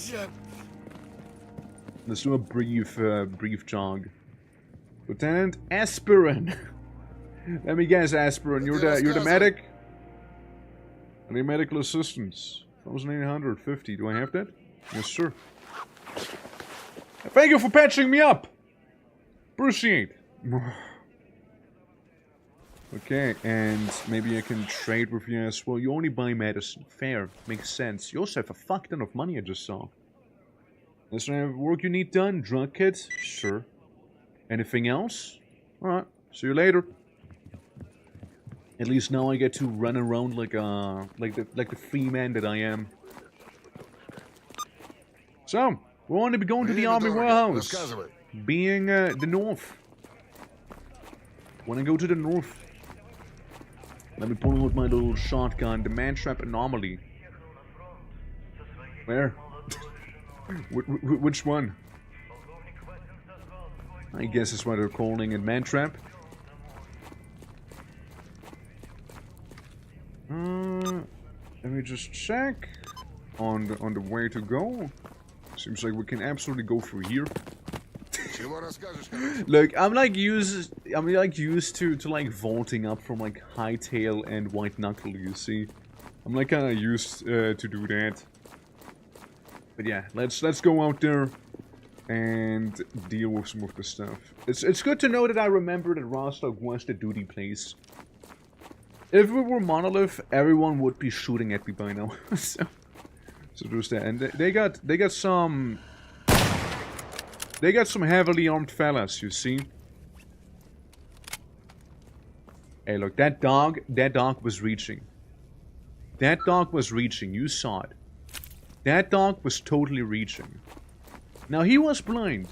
Let's do a brief jog. Lieutenant Aspirin. Let me guess, Aspirin, you're the medic? I need medical assistance. 1,850. Do I have that? Yes, sir. Thank you for patching me up. Appreciate. Okay, and maybe I can trade with you as well. You only buy medicine. Fair. Makes sense. You also have a fuck ton of money, I just saw. Is there any work you need done? Drug kit? Sure. Anything else? Alright. See you later. At least now I get to run around like the free man that I am. So, we want to be going to the army warehouse. Being the north. Wanna go to the north. Let me pull out my little shotgun, the man-trap anomaly. Where? Which one? I guess that's why they're calling it man-trap. Let me just check on the way to go. Seems like we can absolutely go through here. Look, I'm like used to like vaulting up from like Hightail and White Knuckle, you see. I'm like kinda used to do that. But yeah, let's go out there and deal with some of the stuff. It's good to know that I remember that Rostock was the duty place. If it were Monolith, everyone would be shooting at me by now. so there's that. And they got some heavily armed fellas, you see. Hey, look, that dog was reaching. That dog was reaching, you saw it. That dog was totally reaching. Now, he was blind.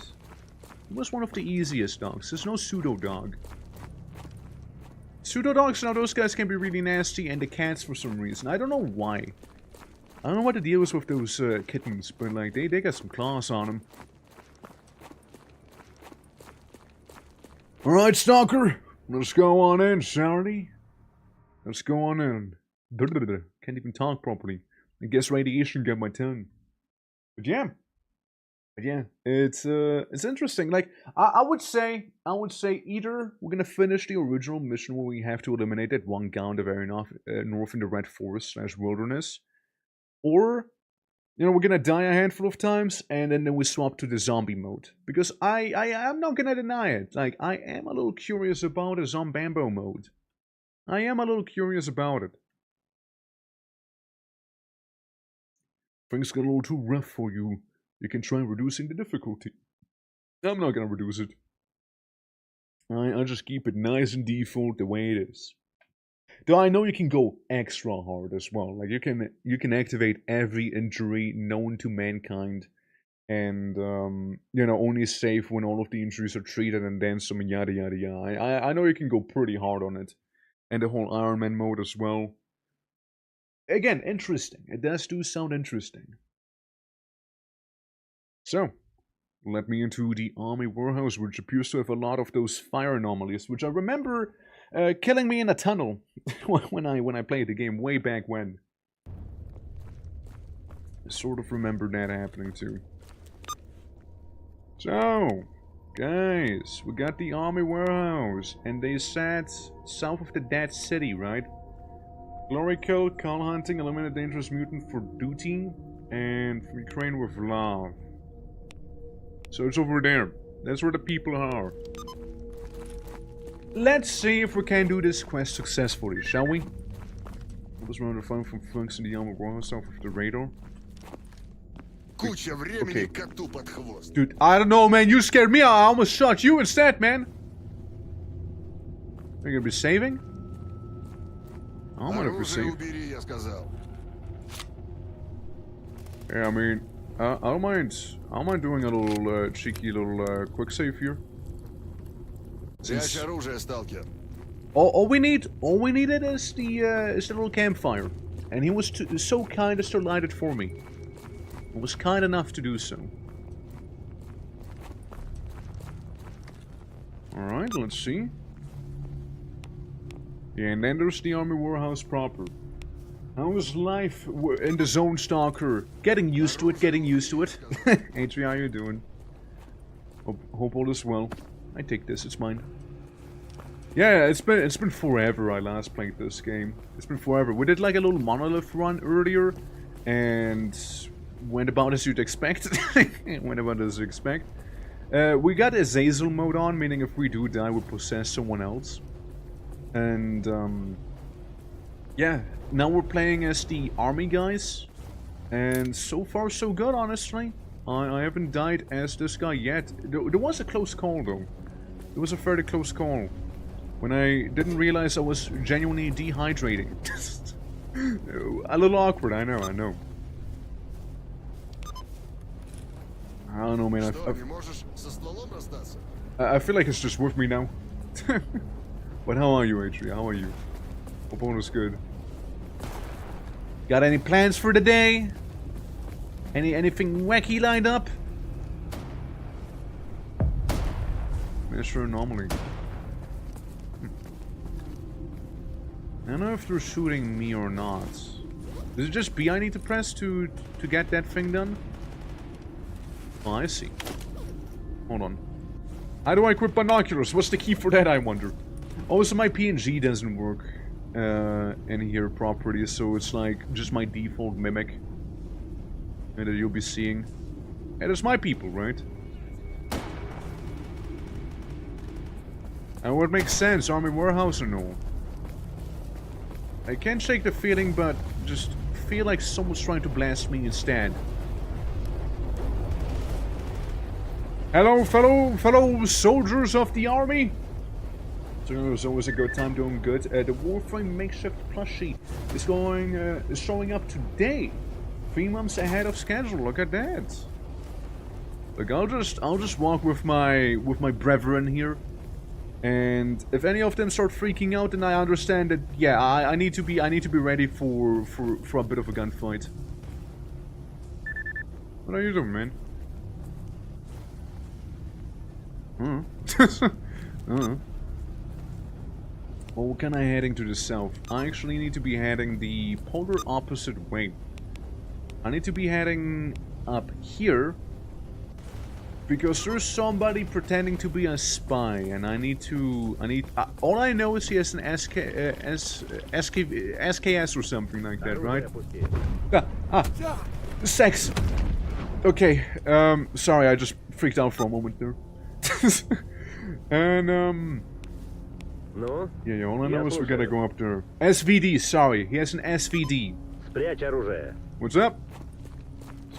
He was one of the easiest dogs. There's no pseudo dog. Pseudo dogs, now those guys can be really nasty, and the cats for some reason. I don't know why. I don't know what the deal is with those kittens, but like, they got some claws on them. Alright, Stalker. Let's go on in, Saturday. Let's go on in. Can't even talk properly. I guess radiation got my tongue. But yeah, it's interesting. Like I would say either we're gonna finish the original mission where we have to eliminate that one guy in the very north in the Red Forest / wilderness, or you know we're gonna die a handful of times and then we swap to the zombie mode. Because I'm not gonna deny it. Like I am a little curious about a Zombambo mode. I am a little curious about it. Things got a little too rough for you. You can try reducing the difficulty. I'm not gonna reduce it. I just keep it nice and default the way it is. Though I know you can go extra hard as well. Like you can activate every injury known to mankind, and you know, only save when all of the injuries are treated, and then some yada yada yada. I know you can go pretty hard on it, and the whole Iron Man mode as well. Again, interesting. It does do sound interesting. So, let me into the army warehouse, which appears to have a lot of those fire anomalies, which I remember killing me in a tunnel when I played the game way back when. I sort of remember that happening too. So, guys, we got the army warehouse, and they said south of the Dead City, right? Glory kill, call hunting, eliminate dangerous mutant for duty, and free crane with love. So it's over there. That's where the people are. Let's see if we can do this quest successfully, shall we? What was round the phone from Funks in the armor warehouse off of the radar? Куча времени коту под хвост. Dude, I don't know, man. You scared me. I almost shot you instead, man. Are you gonna be saving? I'm gonna be saving. Убери, я сказал. Yeah, I mean, I don't mind doing a little cheeky little quick save here. Прячь оружие, сталкер. All we needed is the little campfire, and he was so kind as to light it for me. He was kind enough to do so. All right, let's see. Yeah, and then there's the army warehouse proper. How is life in the zone, Stalker? Getting used to it, getting used to it. Atri, how you doing? Hope all is well. I take this, it's mine. Yeah, it's been forever I last played this game. It's been forever. We did like a little monolith run earlier, and went about as you'd expect. Went about as you'd expect. We got Azazel mode on, meaning if we do die, we possess someone else. And yeah, now we're playing as the army guys, and so far so good, honestly. I haven't died as this guy yet. There was a close call though. It was a fairly close call when I didn't realize I was genuinely dehydrating. A little awkward, I know. I don't know, man. I feel like it's just with me now. But how are you, Atri? How are you? Hope all is good. Got any plans for the day? Anything wacky lined up? Mr. Anomaly. I don't know if they're shooting me or not. Is it just B I need to press to get that thing done? Oh, I see. Hold on. How do I equip binoculars? What's the key for that, I wonder? Also, my PNG doesn't work in here properly, so it's like just my default mimic that you'll be seeing. Hey, that's my people, right? And what makes sense, army warehouse or no? I can't shake the feeling, but just feel like someone's trying to blast me instead. Hello, fellow soldiers of the army. So it's always a good time, doing good. The Warframe makeshift plushie is showing up today, 3 months ahead of schedule. Look at that. Look, I'll just walk with my brethren here, and if any of them start freaking out, then I understand that. Yeah, I need to be ready for a bit of a gunfight. What are you doing, man? Well, can I heading to the south? I actually need to be heading the polar opposite way. I need to be heading up here because there's somebody pretending to be a spy, and all I know is he has an SKS or something like that, right? Sex. Okay. Sorry, I just freaked out for a moment there. And No? yeah, all I know is we gotta go up there. SVD, sorry, he has an SVD. Спрячь оружие. What's up?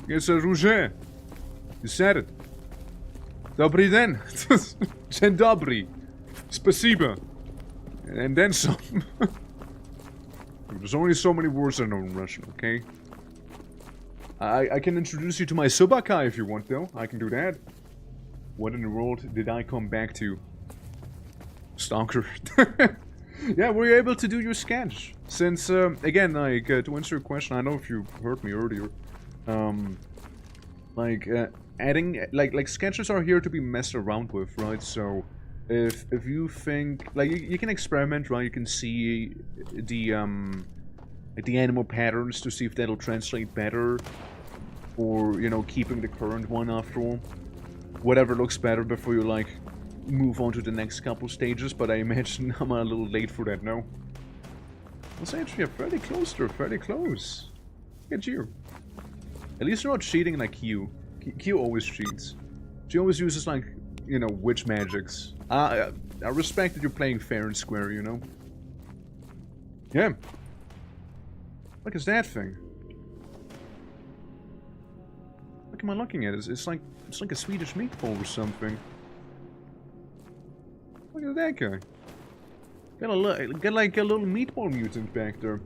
It's a Rouge. You said it. Dobry den. Dzień dobry. Spasiba. And then some. There's only so many words I know in Russian, okay? I can introduce you to my Subaka if you want, though. I can do that. What in the world did I come back to? Stalker. Yeah, were you able to do your sketch? Since, again, like, to answer your question, I know if you heard me earlier, adding, like, sketches are here to be messed around with, right? So, if you think, like, you can experiment, right? You can see the animal patterns to see if that'll translate better, or, you know, keeping the current one after all. Whatever looks better before you, like, move on to the next couple stages, but I imagine I'm a little late for that now. Let's actually have fairly close there, fairly close. Look at you. At least you're not cheating like Q. Q always cheats. She always uses, like, you know, witch magics. I respect that you're playing fair and square, you know? Yeah. Look at that thing. What am I looking at? It's like a Swedish meatball or something. Look at that guy. Got like a little meatball mutant back there.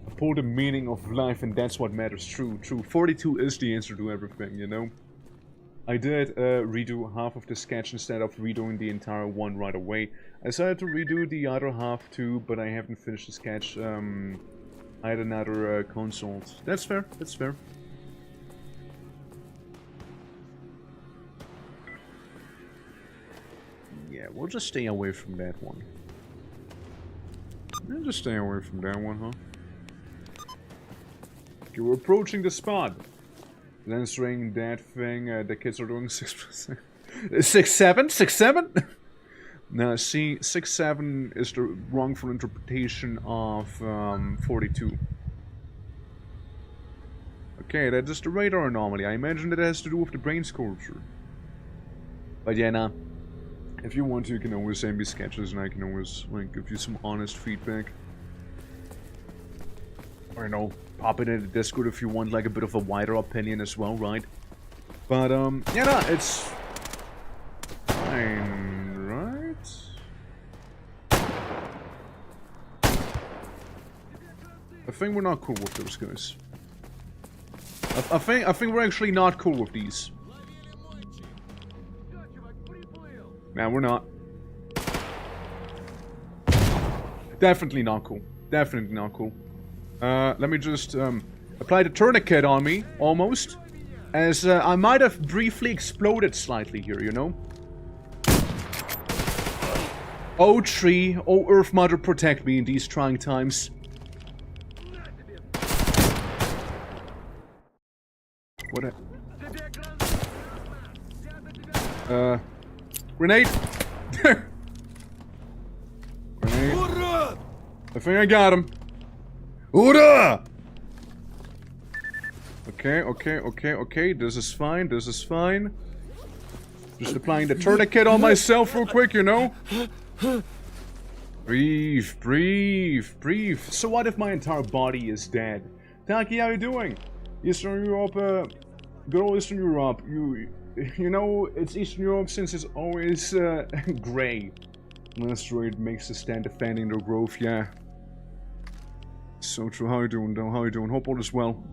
I pulled the meaning of life and that's what matters. True. 42 is the answer to everything, you know? I did redo half of the sketch instead of redoing the entire one right away. I decided to redo the other half too, but I haven't finished the sketch. I had another consult. That's fair, that's fair. Yeah, we'll just stay away from that one. We'll just stay away from that one, huh? Okay, we're approaching the spot. Answering that thing, the kids are doing 6%. 6-7? 6-7? No, see, 6-7 is the wrongful interpretation of 42. Okay, that is the radar anomaly. I imagine that has to do with the brain sculpture. But yeah, nah. If you want to, you can always send me sketches and I can always, like, give you some honest feedback. Or, you know, pop it in the Discord if you want, like, a bit of a wider opinion as well, right? But, yeah, nah, it's fine, right? I think we're not cool with those guys. I think we're actually not cool with these. Nah, we're not. Definitely not cool. Definitely not cool. Let me just apply the tourniquet on me, almost. As I might have briefly exploded slightly here, you know? Oh tree, oh Earth Mother, protect me in these trying times. What a... Grenade! Grenade. I think I got him. Hoorah! Okay. This is fine, this is fine. Just applying the tourniquet on myself real quick, you know? Breathe. So what if my entire body is dead? Taki, how you doing? Eastern Europe, good old Eastern Europe. You know, it's Eastern Europe since it's always gray. An asteroid makes a stand defending their growth, yeah. So true. How you doing, though? How you doing? Hope all is well.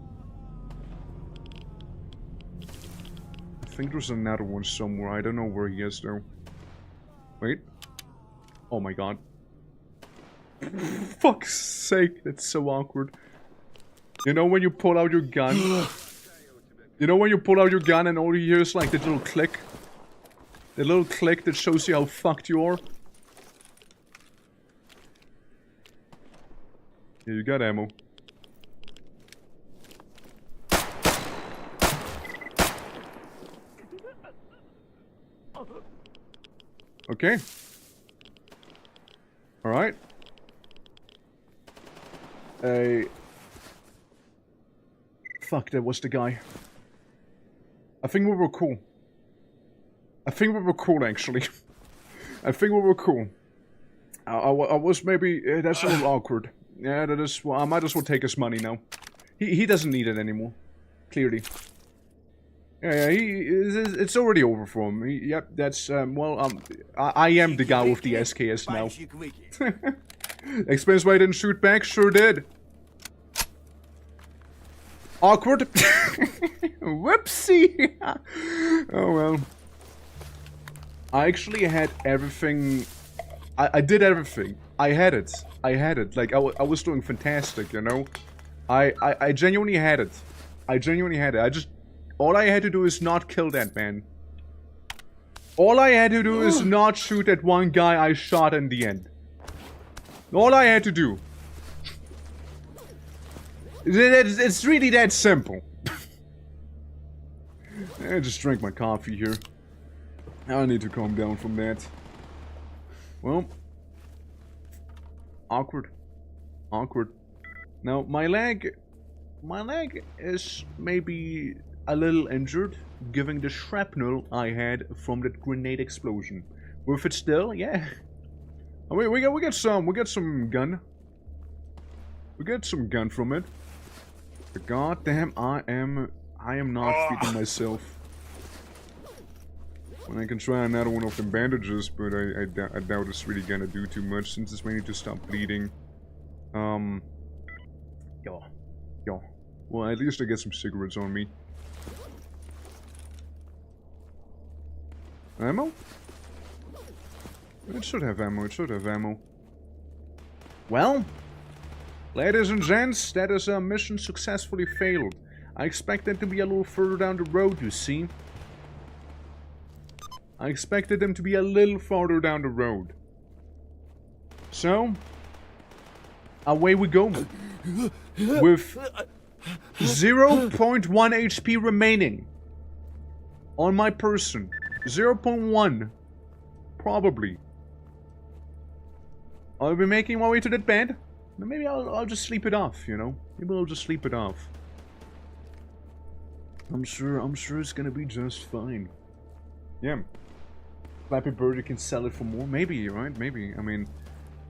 I think there's another one somewhere. I don't know where he is, though. Wait. Oh my god. Fuck's sake, that's so awkward. You know when you pull out your gun? You know when you pull out your gun and all you hear is like that little click? The little click that shows you how fucked you are? Yeah, you got ammo. Okay. Alright. Fuck, that was the guy. I think we were cool. Actually. I think we were cool. I was maybe... that's a little awkward. Yeah, that is... Well, I might as well take his money now. He doesn't need it anymore. Clearly. Yeah, it's already over for him. Yep, that's, I am the guy with the SKS now. Explains why I didn't shoot back? Sure did. Awkward. Whoopsie. Oh well. I actually had everything. I did everything. I had it. Like, I was doing fantastic, you know? I genuinely had it. I genuinely had it. All I had to do is not kill that man. All I had to do is not shoot that one guy I shot in the end. All I had to do. It's really that simple. I just drank my coffee here. I need to calm down from that. Well. Awkward. Awkward. Now, my leg is maybe a little injured, given the shrapnel I had from that grenade explosion. Worth it still? Yeah. I mean, we got some gun. We got some gun from it. But goddamn, I am not feeding myself. Well, I can try another one of the bandages, but I doubt it's really gonna do too much since it's mainly to stop bleeding. Yo. Well, at least I get some cigarettes on me. Ammo? It should have ammo, Well, ladies and gents, that is a mission successfully failed. I expected to be a little further down the road, you see. I expected them to be a little farther down the road. So, away we go. With 0.1 HP remaining on my person. 0.1. Probably. I'll be making my way to that bed. Maybe I'll just sleep it off, you know? Maybe I'll just sleep it off. I'm sure it's gonna be just fine. Yeah. Flappy Bird, you can sell it for more. Maybe, right? Maybe. I mean,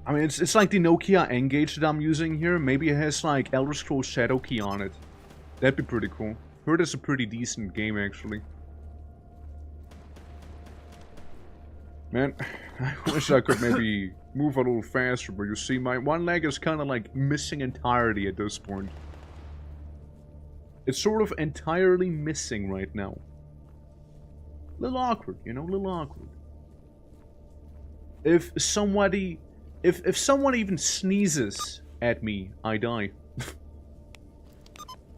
it's like the Nokia ENG that I'm using here. Maybe it has like Elder Scrolls Shadow Key on it. That'd be pretty cool. Heard it's a pretty decent game, actually. Man, I wish I could maybe move a little faster, but you see, my one leg is kind of like missing entirely at this point. It's sort of entirely missing right now. Little awkward, you know, little awkward. If somebody, if someone even sneezes at me, I die.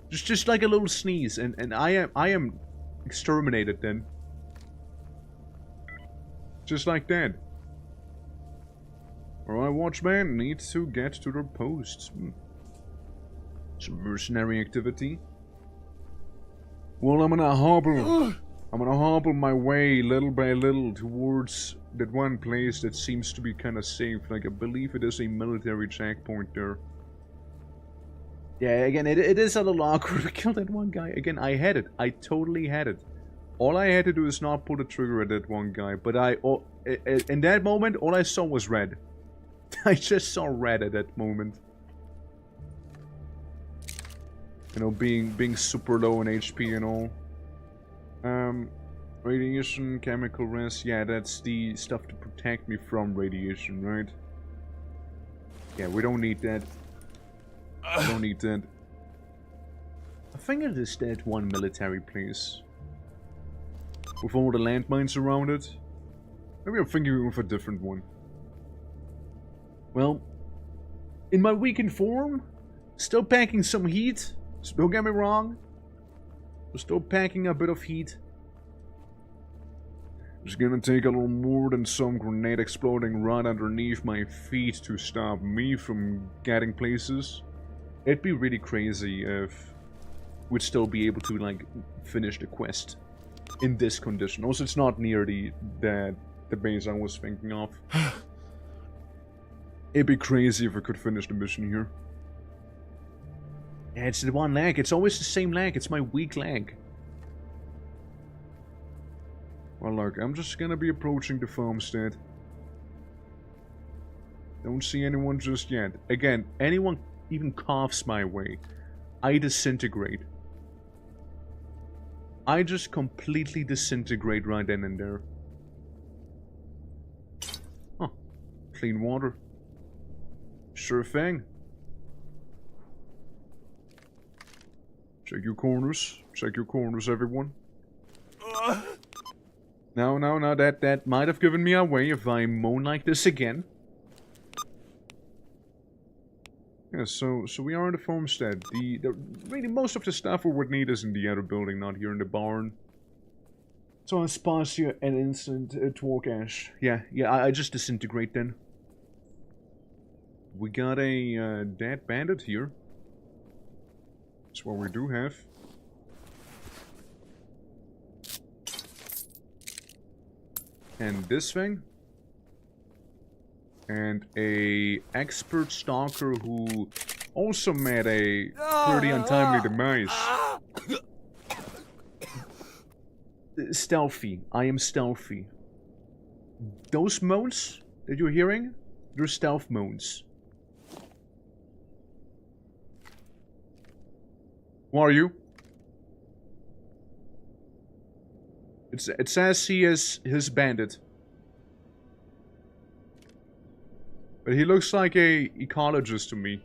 just like a little sneeze, and I am exterminated then. Just like that. Alright, watchman needs to get to their posts. Some mercenary activity. Well, I'm gonna hobble my way little by little towards that one place that seems to be kind of safe. Like, I believe it is a military checkpoint there. Yeah, again, it is a little awkward to kill that one guy. Again, I had it. I totally had it. All I had to do is not pull the trigger at that one guy. But in that moment, all I saw was red. I just saw red at that moment. You know, being super low in HP and all. Radiation, chemical rest. Yeah, that's the stuff to protect me from radiation, right? Yeah, we don't need that. We don't need that. I think it is that one military place. With all the landmines around it. Maybe I'm thinking of a different one. Well, in my weakened form, still packing some heat. Don't get me wrong. Still packing a bit of heat. It's gonna take a little more than some grenade exploding right underneath my feet to stop me from getting places. It'd be really crazy if we'd still be able to, like, finish the quest in this condition. Also, it's not near the base I was thinking of. It'd be crazy if I could finish the mission here. Yeah, it's the one leg. It's always the same leg. It's my weak leg. Well, look, I'm just gonna be approaching the farmstead. Don't see anyone just yet. Again, anyone even coughs my way, I disintegrate. I just completely disintegrate right then and there. Huh. Clean water. Sure thing. Check your corners. Check your corners, everyone. No, that might have given me away if I moan like this again. Yeah, so we are in the farmstead. Really, most of the stuff we would need is in the other building, not here in the barn. So I spars you an instant torque ash. Yeah, I just disintegrate then. We got a dead bandit here. That's what we do have. And this thing. And a expert stalker who also met a pretty untimely demise. Stealthy. I am stealthy. Those moans that you're hearing, they're stealth moans. Who are you? It says he is his bandit. But he looks like a ecologist to me.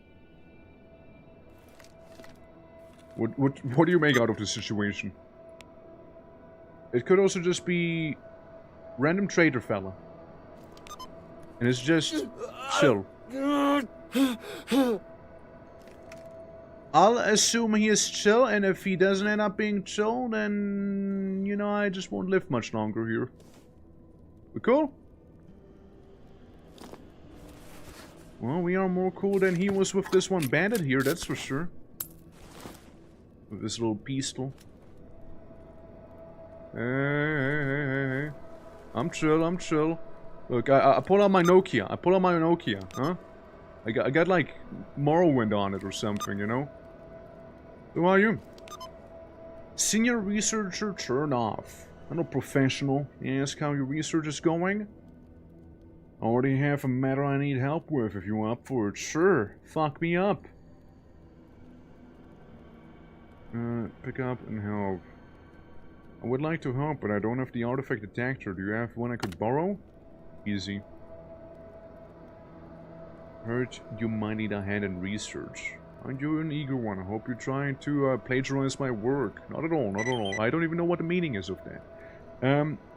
What do you make out of this situation? It could also just be random trader fella. And it's just chill. I'll assume he is chill, and if he doesn't end up being chill, then, you know, I just won't live much longer here. We cool? Well, we are more cool than he was with this one bandit here, that's for sure. With this little pistol. Hey. I'm chill. Look, I pull out my Nokia. Huh? I got like Morrowind on it or something, you know? Who are you? Senior researcher Chernoff. I'm a professional. Ask how your research is going? Already have a matter I need help with if you're up for it. Sure, fuck me up. Pick up and help. I would like to help, but I don't have the artifact detector. Do you have one I could borrow? Easy. Heard you might need a hand in research. Aren't you an eager one? I hope you're trying to plagiarize my work. Not at all. I don't even know what the meaning is of that.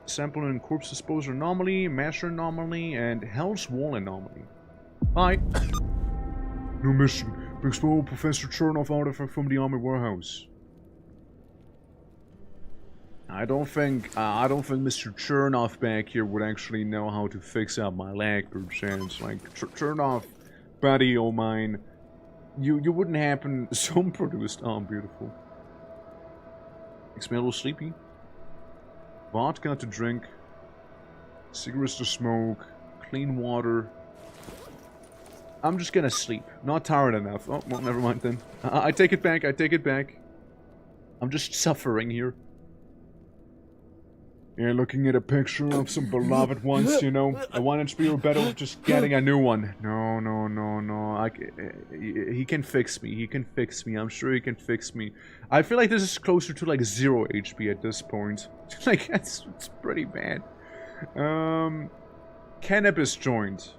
Sample and corpse disposal anomaly, measure anomaly, and Hell's Wall anomaly. Hi. New mission. Explore Professor Chernoff artifact from the army warehouse. I don't think Mr. Chernoff back here would actually know how to fix up my leg per chance. Like, Chernoff, buddy o' mine, you wouldn't happen. Some produced. Oh, beautiful. Makes me a little sleepy. Vodka to drink, cigarettes to smoke, clean water. I'm just gonna sleep. Not tired enough. Oh, well, never mind then. I take it back. I'm just suffering here. Yeah, looking at a picture of some beloved ones, you know. I wanted to be better with just getting a new one. No. He can fix me. I'm sure he can fix me. I feel like this is closer to like 0 HP at this point. Like, it's pretty bad. Cannabis joint.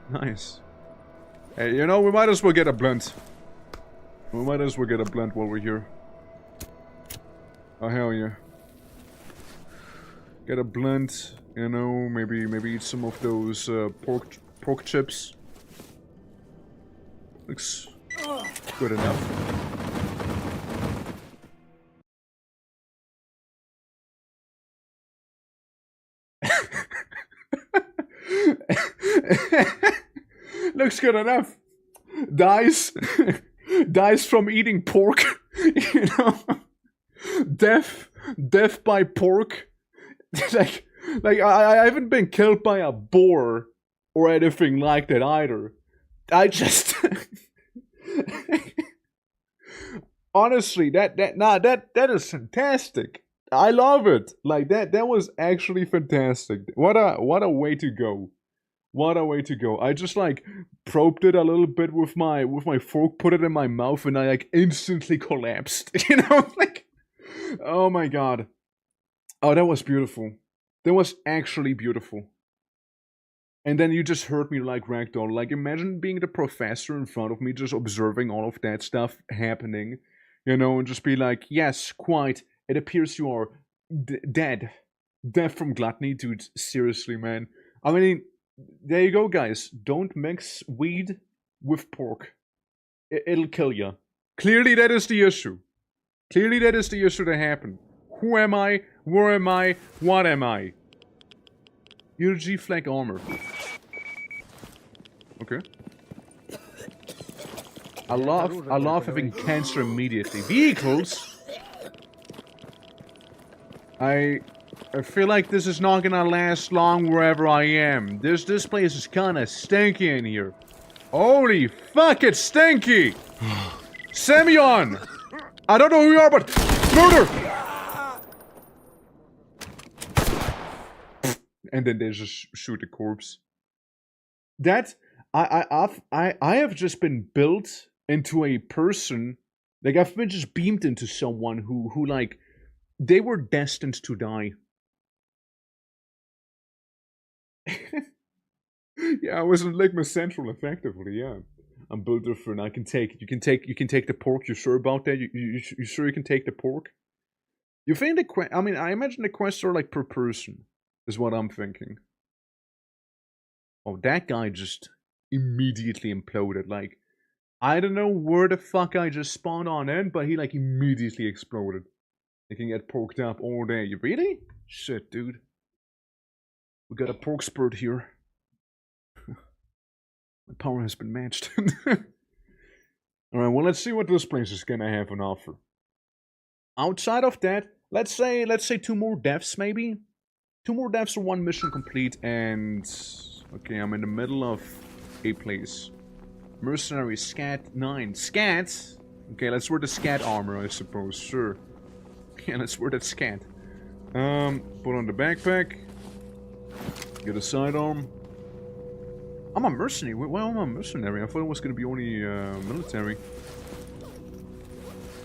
Nice. Hey, you know, we might as well get a blunt. While we're here. Oh, hell yeah. Get a blunt, you know, maybe eat some of those pork chips. Looks good enough. Looks good enough. Dies from eating pork, you know. Death by pork. like I haven't been killed by a boar or anything like that either. I just honestly that is fantastic. I love it. Like that was actually fantastic. What a way to go. What a way to go. I just like probed it a little bit with my fork, put it in my mouth, and I like instantly collapsed. You know, like, oh my god. Oh, that was beautiful. That was actually beautiful. And then you just heard me like ragdoll. Like, imagine being the professor in front of me, just observing all of that stuff happening, you know, and just be like, yes, quite. It appears you are dead. Dead from gluttony, dude. Seriously, man. I mean, there you go, guys. Don't mix weed with pork. It'll kill you. Clearly, that is the issue. Clearly, that is the issue that happened. Who am I? Where am I? What am I? You're G-Flag armor. Okay. I love having cancer immediately. Vehicles? I feel like this is not gonna last long wherever I am. This place is kinda stinky in here. Holy fuck, it's stinky! Semyon! I don't know who you are, but murder! And then they just shoot the corpse. That I have just been built into a person. Like, I've been just beamed into someone who like, they were destined to die. Yeah, I was in Ligma Central, effectively. Yeah, I'm built different. I can take it. You can take the pork. You sure about that? You sure you can take the pork? You think the quest? I mean, I imagine the quests are like per person, is what I'm thinking. Oh, that guy just immediately imploded. Like, I don't know where the fuck I just spawned on in, but he like immediately exploded. He can get porked up all day. You really? Shit, dude. We got a pork spurt here. My power has been matched. Alright, well, let's see what this place is gonna have on offer. Outside of that, let's say 2 more deaths, maybe? 2 more deaths or 1 mission complete, and... Okay, I'm in the middle of a place. Mercenary, Scat 9. Scat? Okay, let's wear the Scat armor, I suppose, sure. Yeah, let's wear that Scat. Put on the backpack. Get a sidearm. I'm a mercenary. Well, I'm a mercenary. I thought it was gonna be only military.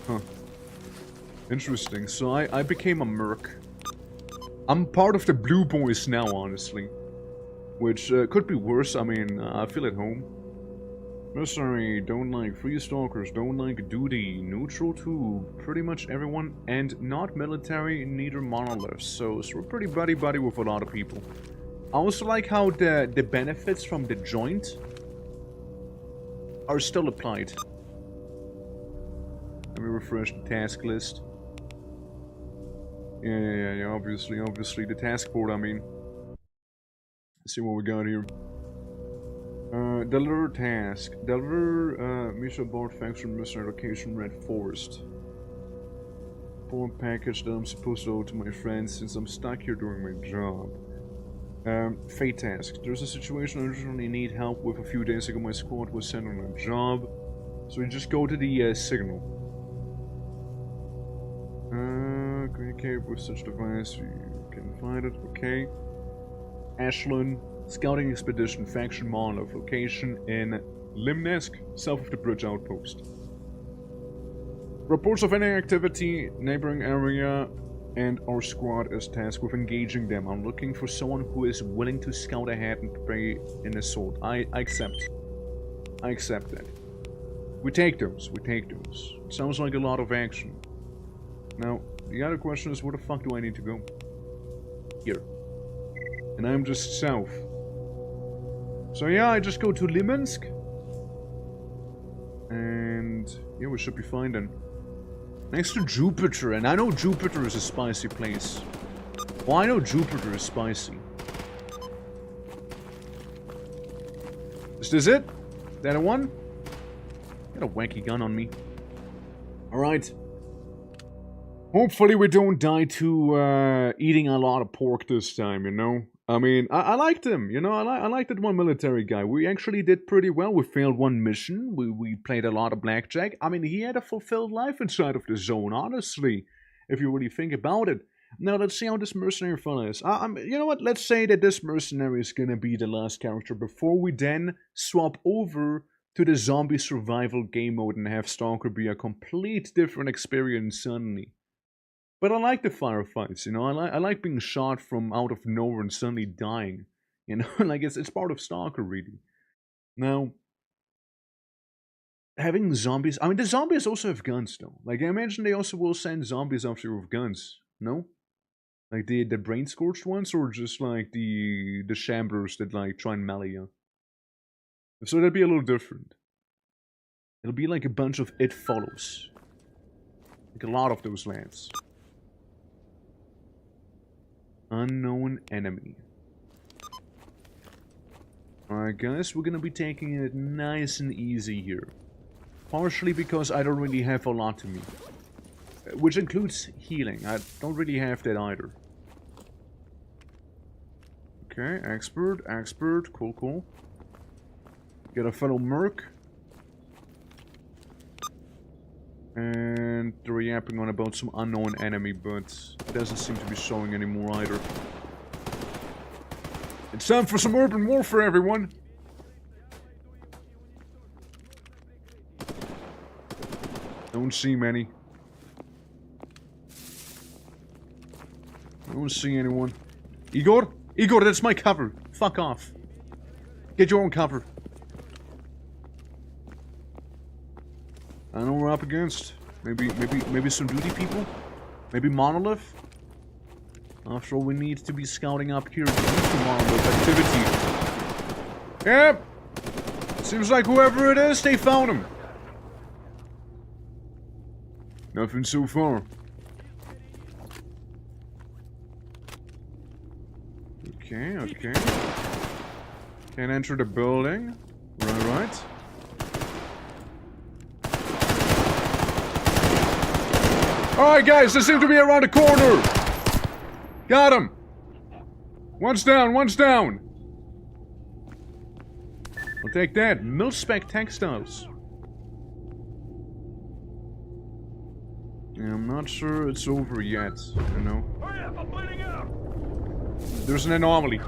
Huh. Interesting. So I became a merc. I'm part of the Blue Boys now, honestly. Which could be worse. I mean, I feel at home. Mercenary, don't like free stalkers, don't like duty, neutral to pretty much everyone, and not military, neither monoliths. So we're pretty buddy-buddy with a lot of people. I also like how the benefits from the joint are still applied. Let me refresh the task list. Yeah, obviously the task board, I mean. Let's see what we got here. Deliver task. Deliver mission board faction mission location Red Forest. Board package that I'm supposed to owe to my friends since I'm stuck here doing my job. Fate task. There's a situation I urgently need help with. A few days ago my squad was sent on a job. So we just go to the signal. Communicate with such device. You can find it. Okay. Ashland. Scouting expedition faction monolith location in Limnesk, south of the bridge outpost. Reports of any activity neighboring area and our squad is tasked with engaging them. I'm looking for someone who is willing to scout ahead and prepare an assault. I accept. I accept that. We take those. It sounds like a lot of action. Now, the other question is, where the fuck do I need to go? Here. And I'm just south. So yeah, I just go to Limansk. And yeah, we should be fine then. Next to Jupiter, and I know Jupiter is a spicy place. Well, I know Jupiter is spicy. Is this it? That a one? Got a wanky gun on me. Alright. Hopefully we don't die to eating a lot of pork this time, you know? I mean, I liked him, you know, I liked that one military guy. We actually did pretty well. We failed 1 mission. We played a lot of blackjack. I mean, he had a fulfilled life inside of the zone, honestly, if you really think about it. Now let's see how this mercenary fella is. You know what? Let's say that this mercenary is gonna be the last character before we then swap over to the zombie survival game mode and have Stalker be a complete different experience suddenly. But I like the firefights, you know. I like being shot from out of nowhere and suddenly dying. You know, like it's part of Stalker really. Now, having zombies. I mean, the zombies also have guns though. Like I imagine they also will send zombies after you with guns. No. Like the brain scorched ones, or just like the shamblers that like try and melee you. So that'd be a little different. It'll be like a bunch of It Follows. Like a lot of those lads. Unknown enemy. Alright guys, we're gonna be taking it nice and easy here. Partially because I don't really have a lot to me. Which includes healing. I don't really have that either. Okay, expert, cool. Get a fellow merc. And they're yapping on about some unknown enemy, but it doesn't seem to be showing anymore either. It's time for some urban warfare, everyone! Don't see many. I don't see anyone. Igor? Igor, that's my cover. Fuck off. Get your own cover. I know we're up against. Maybe some duty people? Maybe Monolith? After all, we need to be scouting up here to Monolith activity. Yep! Seems like whoever it is, they found him. Nothing so far. Okay. Can't enter the building. Right. Alright guys, they seem to be around the corner! Got him! One's down! I'll take that. Mil-spec textiles. Yeah, I'm not sure it's over yet, you know. Hurry up, I'm bleeding out! There's an anomaly.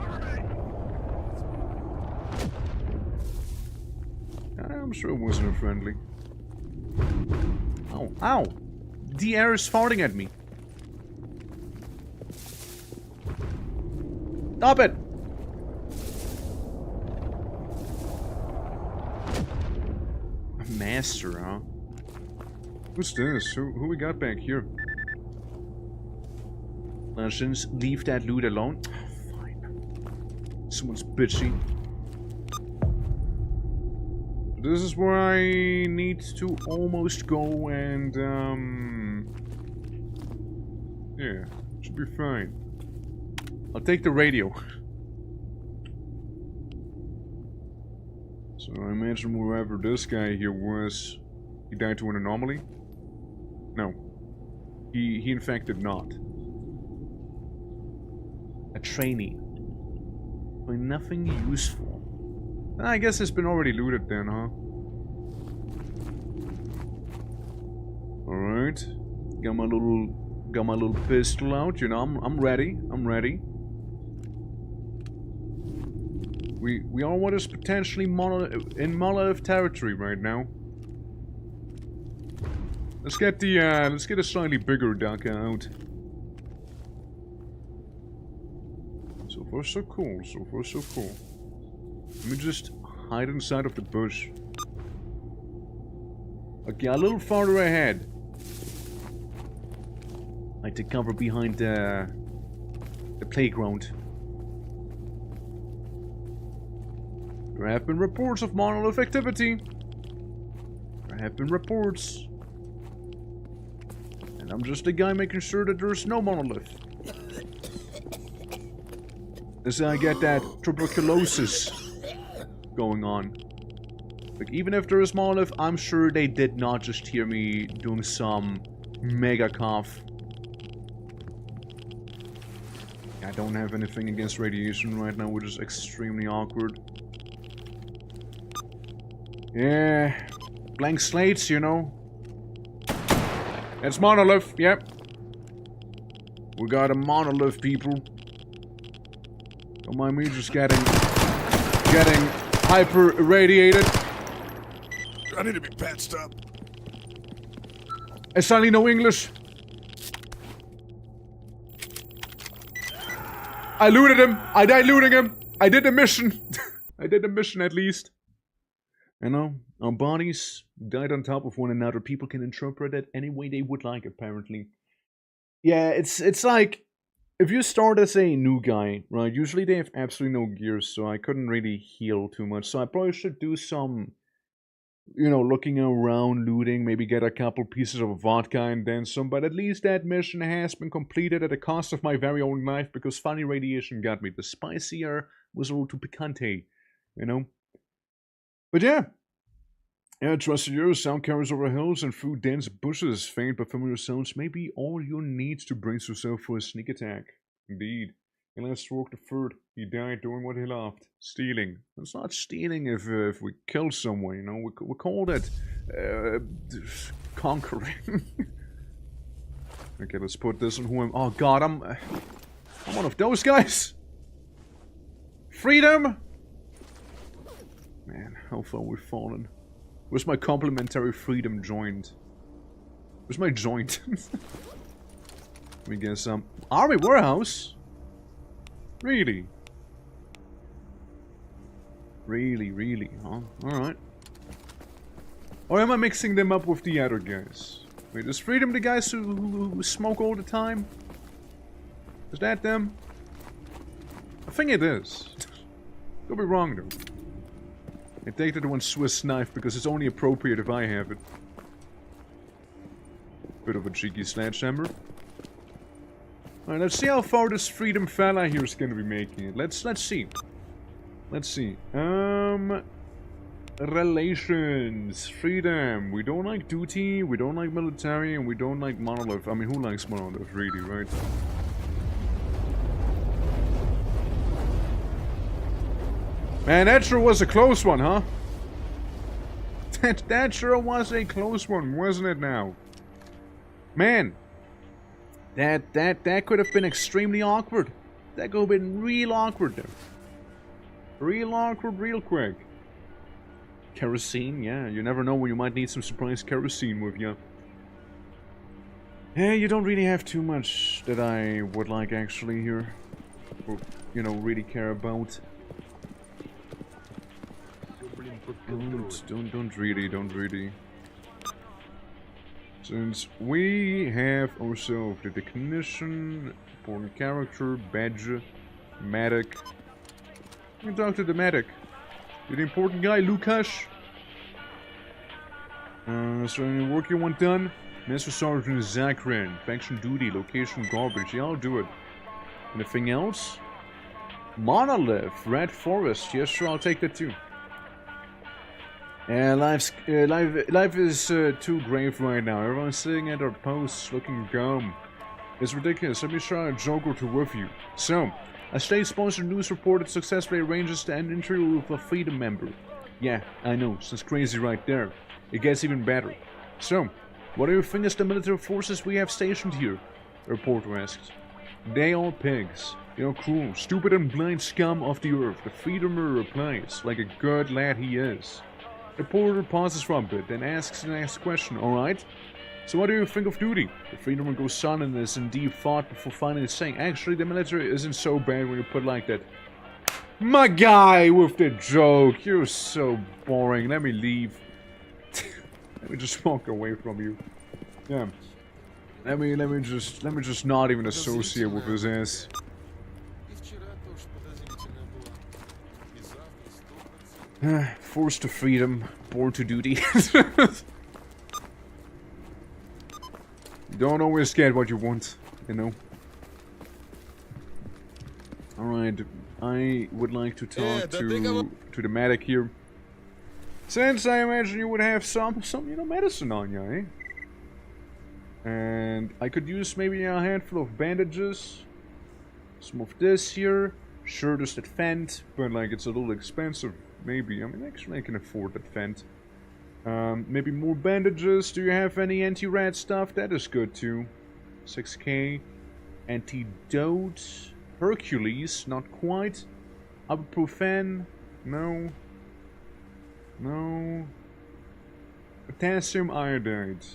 I'm sure it wasn't friendly. Ow! The air is farting at me. Stop it! A master, huh? What's this? Who we got back here? Legends, leave that loot alone. Oh, fine. Someone's bitchy. This is where I need to almost go and, yeah, should be fine. I'll take the radio. So I imagine whoever this guy here was, he died to an anomaly? No. He in fact did not. A trainee. Doing nothing useful. I guess it's been already looted then, huh? Alright. Got my little pistol out, you know, I'm ready. We are what is potentially in monolith territory right now. Let's get a slightly bigger duck out. So far so cool, Let me just hide inside of the bush. Okay, a little farther ahead. I take cover behind the playground. There have been reports of monolith activity. There have been reports. And I'm just a guy making sure that there's no monolith. As I get that tuberculosis going on. Like, even if there is monolith, I'm sure they did not just hear me doing some mega cough. I don't have anything against radiation right now, which is extremely awkward. Yeah, blank slates, you know. It's monolith, yep. We got a monolith, people. Don't mind me just getting hyper irradiated. I need to be patched up. I suddenly know English. I looted him. I died looting him. I did the mission. I did the mission at least. You know, our bodies died on top of one another. People can interpret it any way they would like, apparently. Yeah, it's like, if you start as a new guy, right, usually they have absolutely no gears, so I couldn't really heal too much. So I probably should do some, you know, looking around, looting, maybe get a couple pieces of vodka and then some. But at least that mission has been completed at the cost of my very own life, because funny radiation got me. The spicier was a little too picante, you know? But yeah. Yeah, trusted yours, sound carries over hills and through dense bushes. Faint but familiar sounds may be all you need to brace yourself for a sneak attack. Indeed. And let's walk the third. He died doing what he loved. Stealing. It's not stealing if we kill someone, you know. We call that conquering. Okay, let's put this on who I'm... Oh god, I'm one of those guys! Freedom! Man, how far we've fallen. Where's my complimentary freedom joint? Where's my joint? Let me get some... Army warehouse? Really? Really, huh? Alright. Or am I mixing them up with the other guys? Wait, is freedom the guys who smoke all the time? Is that them? I think it is. Could be wrong though. I take that one Swiss knife because it's only appropriate if I have it. Bit of a cheeky sledgehammer. Alright, let's see how far this freedom fella here is gonna be making it. Let's see. Let's see. Relations. Freedom. We don't like duty, we don't like military, and we don't like monolith. I mean, who likes monolith, really, right? Man, that sure was a close one, huh? That sure was a close one, wasn't it now? Man. That could have been extremely awkward. That could have been real awkward there. Real awkward, real quick. Kerosene, yeah, you never know when you might need some surprise kerosene with you. Yeah, you don't really have too much that I would like actually here. Or, you know, really care about. Don't really. Since we have ourselves the technician, important character, badge, medic. You can talk to the medic. You're the important guy, Lukas. So any work you want done? Master Sergeant Zakrin, faction duty, location garbage. Yeah, I'll do it. Anything else? Monolith, Red Forest. Yes, sure, I'll take that too. Yeah, life is too grave right now. Everyone's sitting at their posts looking dumb. It's ridiculous. Let me share a joke or two with you. So, a state-sponsored news reported successfully arranges to end interview with a Freedom member. Yeah, I know. Sounds crazy right there. It gets even better. So, what do you think is the military forces we have stationed here? The reporter asked. They are pigs. They are cruel, stupid and blind scum of the earth. The Freedomer replies, like a good lad he is. The reporter pauses for a bit, then asks the next question. Alright? So what do you think of duty? The Freedomer goes silent and is in deep thought before finally saying, actually, the military isn't so bad when you put it like that. My guy with the joke. You're so boring. Let me leave. Let me just walk away from you. Yeah. Let me just not even associate with his ass. Forced to freedom, born to duty. You don't always get what you want, you know. Alright, I would like to talk to the medic here. Since I imagine you would have some you know, medicine on you, eh? And I could use maybe a handful of bandages. Some of this here. Sure, there's that Fent, but like it's a little expensive. Maybe. I mean, actually I can afford that Fent. Maybe more bandages. Do you have any anti-rat stuff? That is good too. 6k. Antidote. Hercules, not quite. Ibuprofen, no. No. Potassium iodide.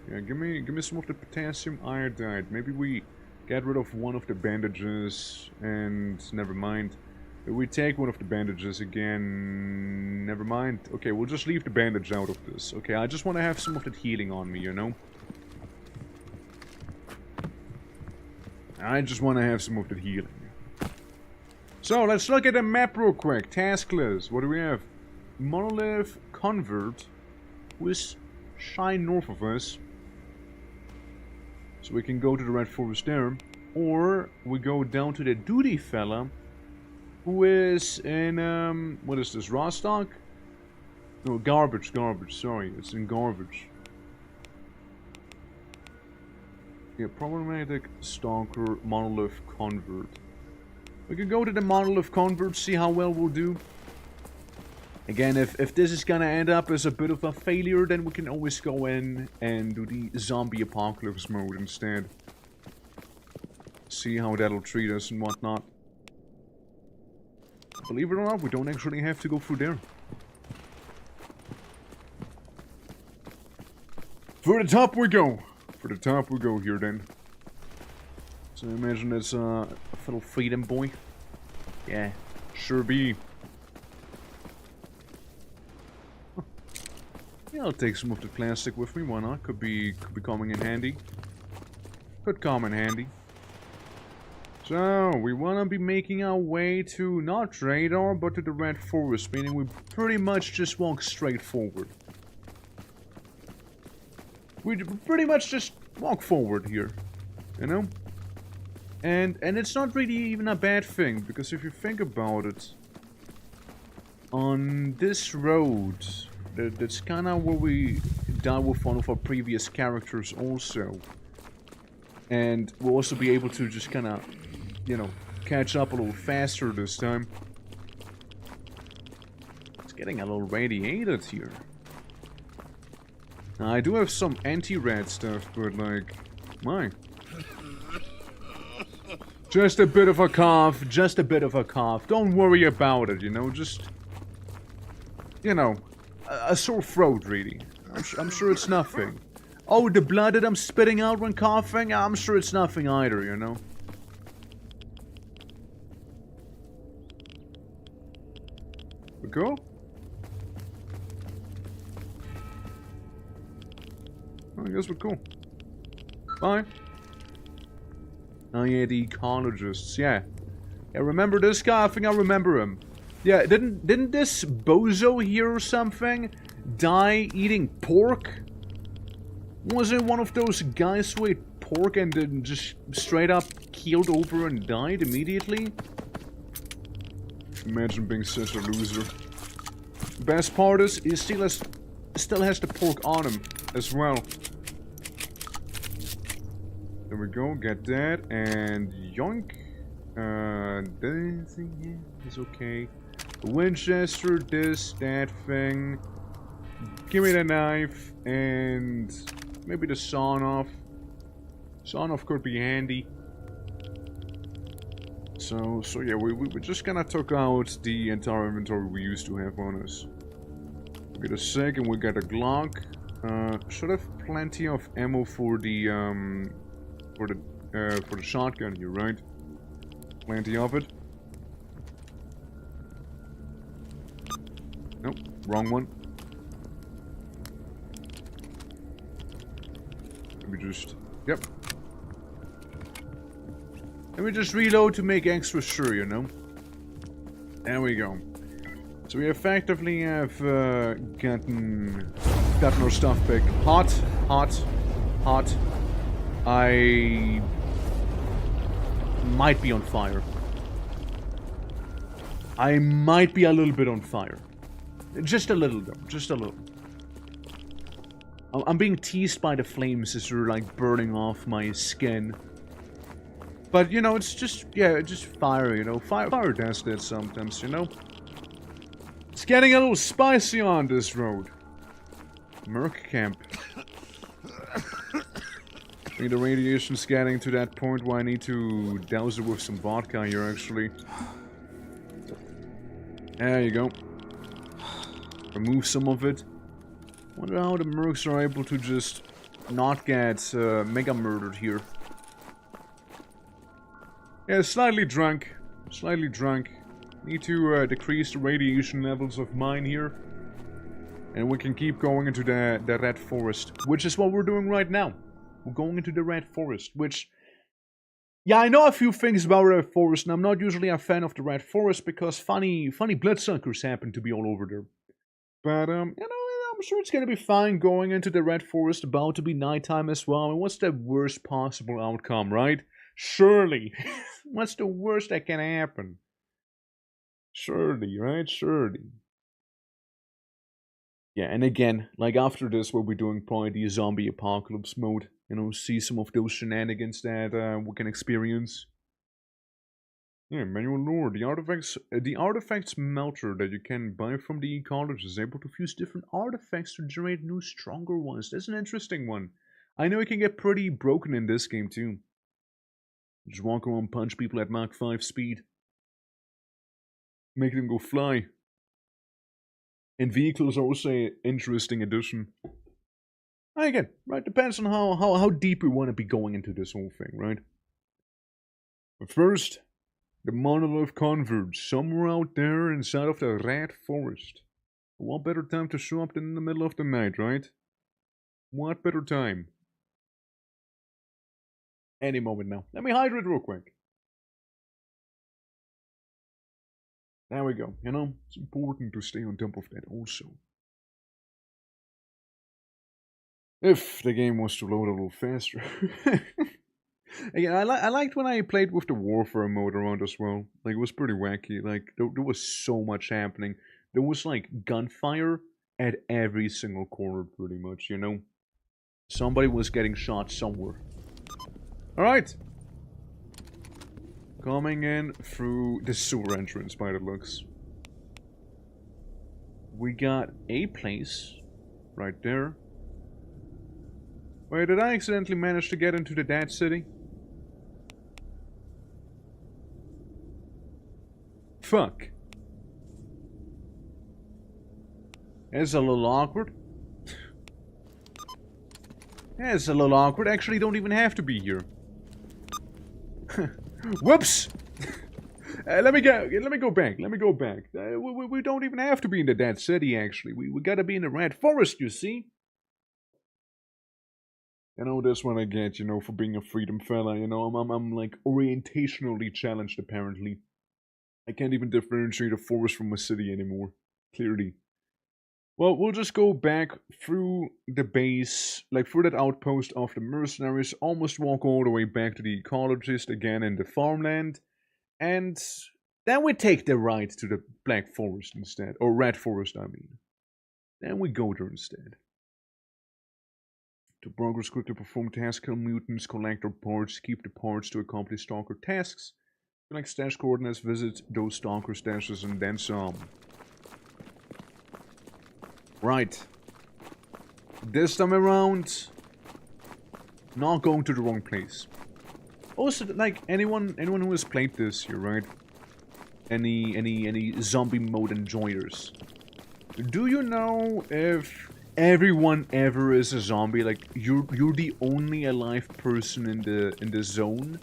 Yeah, give me some of the potassium iodide. Maybe we get rid of one of the bandages and never mind. If we take one of the bandages again, never mind. Okay, we'll just leave the bandage out of this. Okay, I just want to have some of that healing on me, you know? I just want to have some of that healing. So, let's look at the map real quick. Task list. What do we have? Monolith Convert, who is shy north of us. So we can go to the Red Forest there. Or we go down to the Duty fella, who is in, what is this, Rostock? No, Garbage, sorry, it's in Garbage. Yeah, problematic Stalker, Monolith Convert. We can go to the Monolith Convert, see how well we'll do. Again, if this is gonna end up as a bit of a failure, then we can always go in and do the zombie apocalypse mode instead. See how that'll treat us and whatnot. Believe it or not, we don't actually have to go through there. For the top we go! For the top we go here then. So I imagine it's a little freedom boy. Yeah, sure be. Huh. Yeah, I'll take some of the plastic with me, why not? Could be coming in handy. Could come in handy. So, we wanna be making our way to, not radar, but to the Red Forest, meaning we pretty much just walk straight forward. We pretty much just walk forward here, you know? And it's not really even a bad thing, because if you think about it, on this road, that's kinda where we died with one of our previous characters also. And we'll also be able to just kinda, you know, catch up a little faster this time. It's getting a little radiated here. Now, I do have some anti-rad stuff, but like, my. Just a bit of a cough, just a bit of a cough. Don't worry about it, you know, just, you know, a sore throat, really. I'm sure it's nothing. Oh, the blood that I'm spitting out when coughing? I'm sure it's nothing either, you know. We go? I guess we're cool. Bye. Oh yeah, the ecologists, yeah. Yeah, remember this guy? I think I remember him. Yeah, didn't this bozo here or something die eating pork? Was it one of those guys who ate pork and then just straight up keeled over and died immediately? Imagine being such a loser. Best part is, he still has the pork on him as well. There we go, get that, and yoink. This, yeah, it's okay. Winchester, this, that thing. Give me the knife, and maybe the sawn-off. Sawn-off could be handy. So yeah, we just kinda took out the entire inventory we used to have on us. We got a SIG and we got a Glock. Should have plenty of ammo for the shotgun here, right? Plenty of it. Nope, wrong one. Let me just, yep. Let me just reload to make extra sure, you know. There we go. So we effectively have gotten our stuff back. Hot. I might be on fire. I might be a little bit on fire. Just a little though, just a little. I'm being teased by the flames as they're like burning off my skin. But you know, it's just, yeah, just fire, you know. Fire does that sometimes, you know. It's getting a little spicy on this road. Merc camp. I think the radiation's getting to that point where I need to douse it with some vodka here, actually. There you go. Remove some of it. Wonder how the mercs are able to just not get mega murdered here. Yeah, slightly drunk. Slightly drunk. Need to decrease the radiation levels of mine here. And we can keep going into the red forest. Which is what we're doing right now. We're going into the red forest, which... Yeah, I know a few things about red forest, and I'm not usually a fan of the red forest because funny bloodsuckers happen to be all over there. But, you know, I'm sure it's gonna be fine going into the red forest, about to be nighttime as well. And what's the worst possible outcome, right? Surely. What's the worst that can happen? Surely, right? Surely. Yeah, and again, like after this, we'll be doing probably the zombie apocalypse mode. You know, see some of those shenanigans that we can experience. Yeah, manual lore. The artifacts melter that you can buy from the college is able to fuse different artifacts to generate new, stronger ones. That's an interesting one. I know it can get pretty broken in this game too. Just walk around, punch people at Mach 5 speed. Make them go fly. And vehicles are also an interesting addition. Again, right, depends on how deep we want to be going into this whole thing, right? But first, the monolith converge somewhere out there inside of the red forest. What better time to show up than in the middle of the night, right? What better time? Any moment now. Let me hydrate real quick. There we go. You know, it's important to stay on top of that also. If the game was to load a little faster. Again, I liked when I played with the warfare mode around as well. Like, it was pretty wacky. Like, there was so much happening. There was, like, gunfire at every single corner, pretty much, you know? Somebody was getting shot somewhere. Alright! Coming in through the sewer entrance, by the looks. We got a place right there. Wait, did I accidentally manage to get into the dead city? Fuck. It's a little awkward. Yeah, it's a little awkward. Actually, don't even have to be here. Whoops! Let me go back. We don't even have to be in the dead city, actually. We gotta be in the red forest, you see? You know, that's what I get, you know, for being a freedom fella, you know? I'm like, orientationally challenged, apparently. I can't even differentiate a forest from a city anymore. Clearly. Well, we'll just go back through the base, like through that outpost of the mercenaries, almost walk all the way back to the ecologist again in the farmland, and then we take the right to the Black Forest instead, or Red Forest, I mean. Then we go there instead. To progress quickly perform tasks, kill mutants, collect their parts, keep the parts to accomplish stalker tasks, collect stash coordinates, visit those stalker stashes, and then some. Right. This time around, not going to the wrong place. Also, like anyone who has played this here, right? Any zombie mode enjoyers. Do you know if everyone ever is a zombie? Like you're the only alive person in the zone,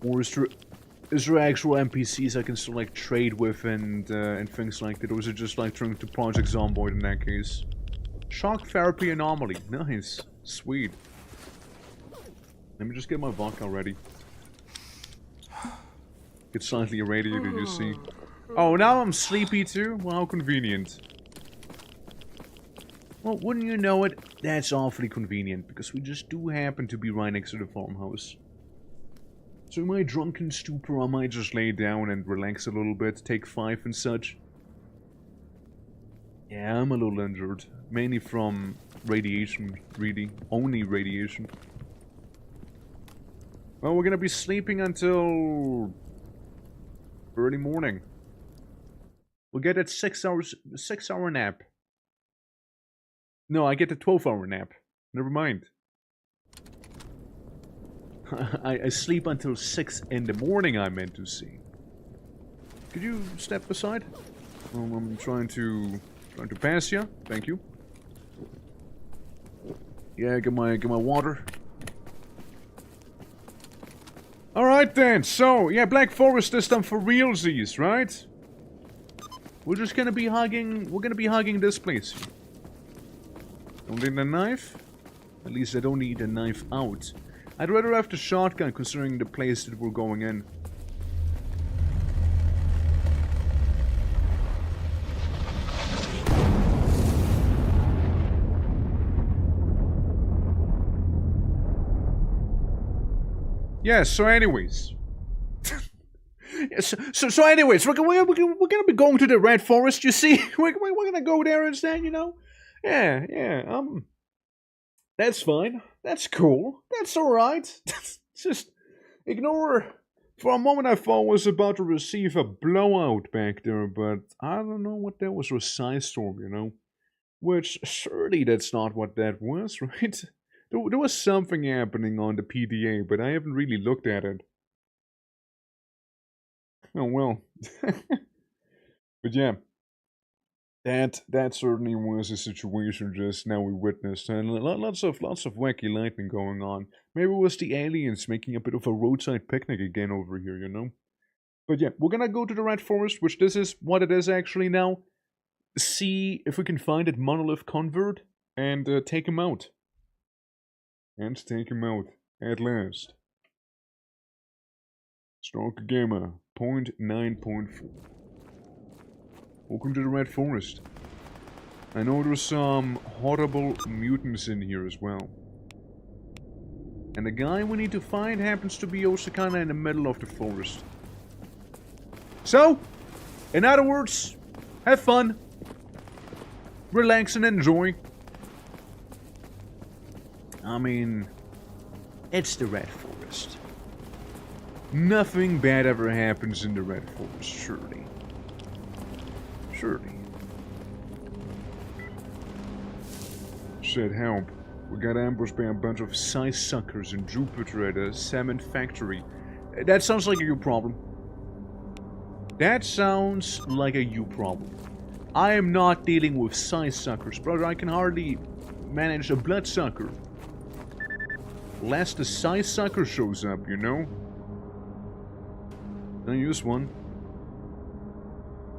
or is there actual NPCs I can still like trade with and things like that? Or is it just like trying to Project Zomboid in that case? Shock therapy anomaly. Nice. Sweet. Let me just get my vodka ready. Get slightly irradiated, you see. Oh, now I'm sleepy too? Well, how convenient. Well, wouldn't you know it? That's awfully convenient, because we just do happen to be right next to the farmhouse. So in my drunken stupor, I might just lay down and relax a little bit, take 5 and such. Yeah, I'm a little injured. Mainly from radiation, really. Only radiation. Well, we're gonna be sleeping until early morning. We'll get that 6-hour nap. No, I get the 12-hour nap. Never mind. I sleep until 6 in the morning, I meant to say. Could you step aside? I'm trying to pass you. Thank you. Yeah, get my water. Alright then, so, yeah, Black Forest this time for realsies, right? We're just gonna be hugging this place. Don't need a knife? At least I don't need a knife out. I'd rather have the shotgun considering the place that we're going in. Yeah, so anyways. So anyways, we're gonna be going to the Red Forest, you see? We're gonna go there instead, you know? Yeah, that's fine. That's cool. That's alright. Just ignore. For a moment I thought I was about to receive a blowout back there, but I don't know what that was, a side storm, you know? Which, surely that's not what that was, right? There was something happening on the PDA, but I haven't really looked at it. Oh well. But yeah. That certainly was a situation just now we witnessed, and lots of wacky lightning going on. Maybe it was the aliens making a bit of a roadside picnic again over here, you know? But yeah, we're gonna go to the Red Forest, which this is what it is actually now. See if we can find that monolith convert, and take him out. And take him out, at last. Stalker Gamma, 0.9.4. Welcome to the Red Forest. I know there's some horrible mutants in here as well. And the guy we need to find happens to be also kinda in the middle of the forest. So, in other words, have fun. Relax and enjoy. I mean, it's the Red Forest. Nothing bad ever happens in the Red Forest, surely. Surely. Said help. We got ambushed by a bunch of size suckers in Jupiter at a cement factory. That sounds like a you problem. That sounds like a you problem. I am not dealing with size suckers, brother. I can hardly manage a bloodsucker. Lest the size sucker shows up, you know? I'll use one.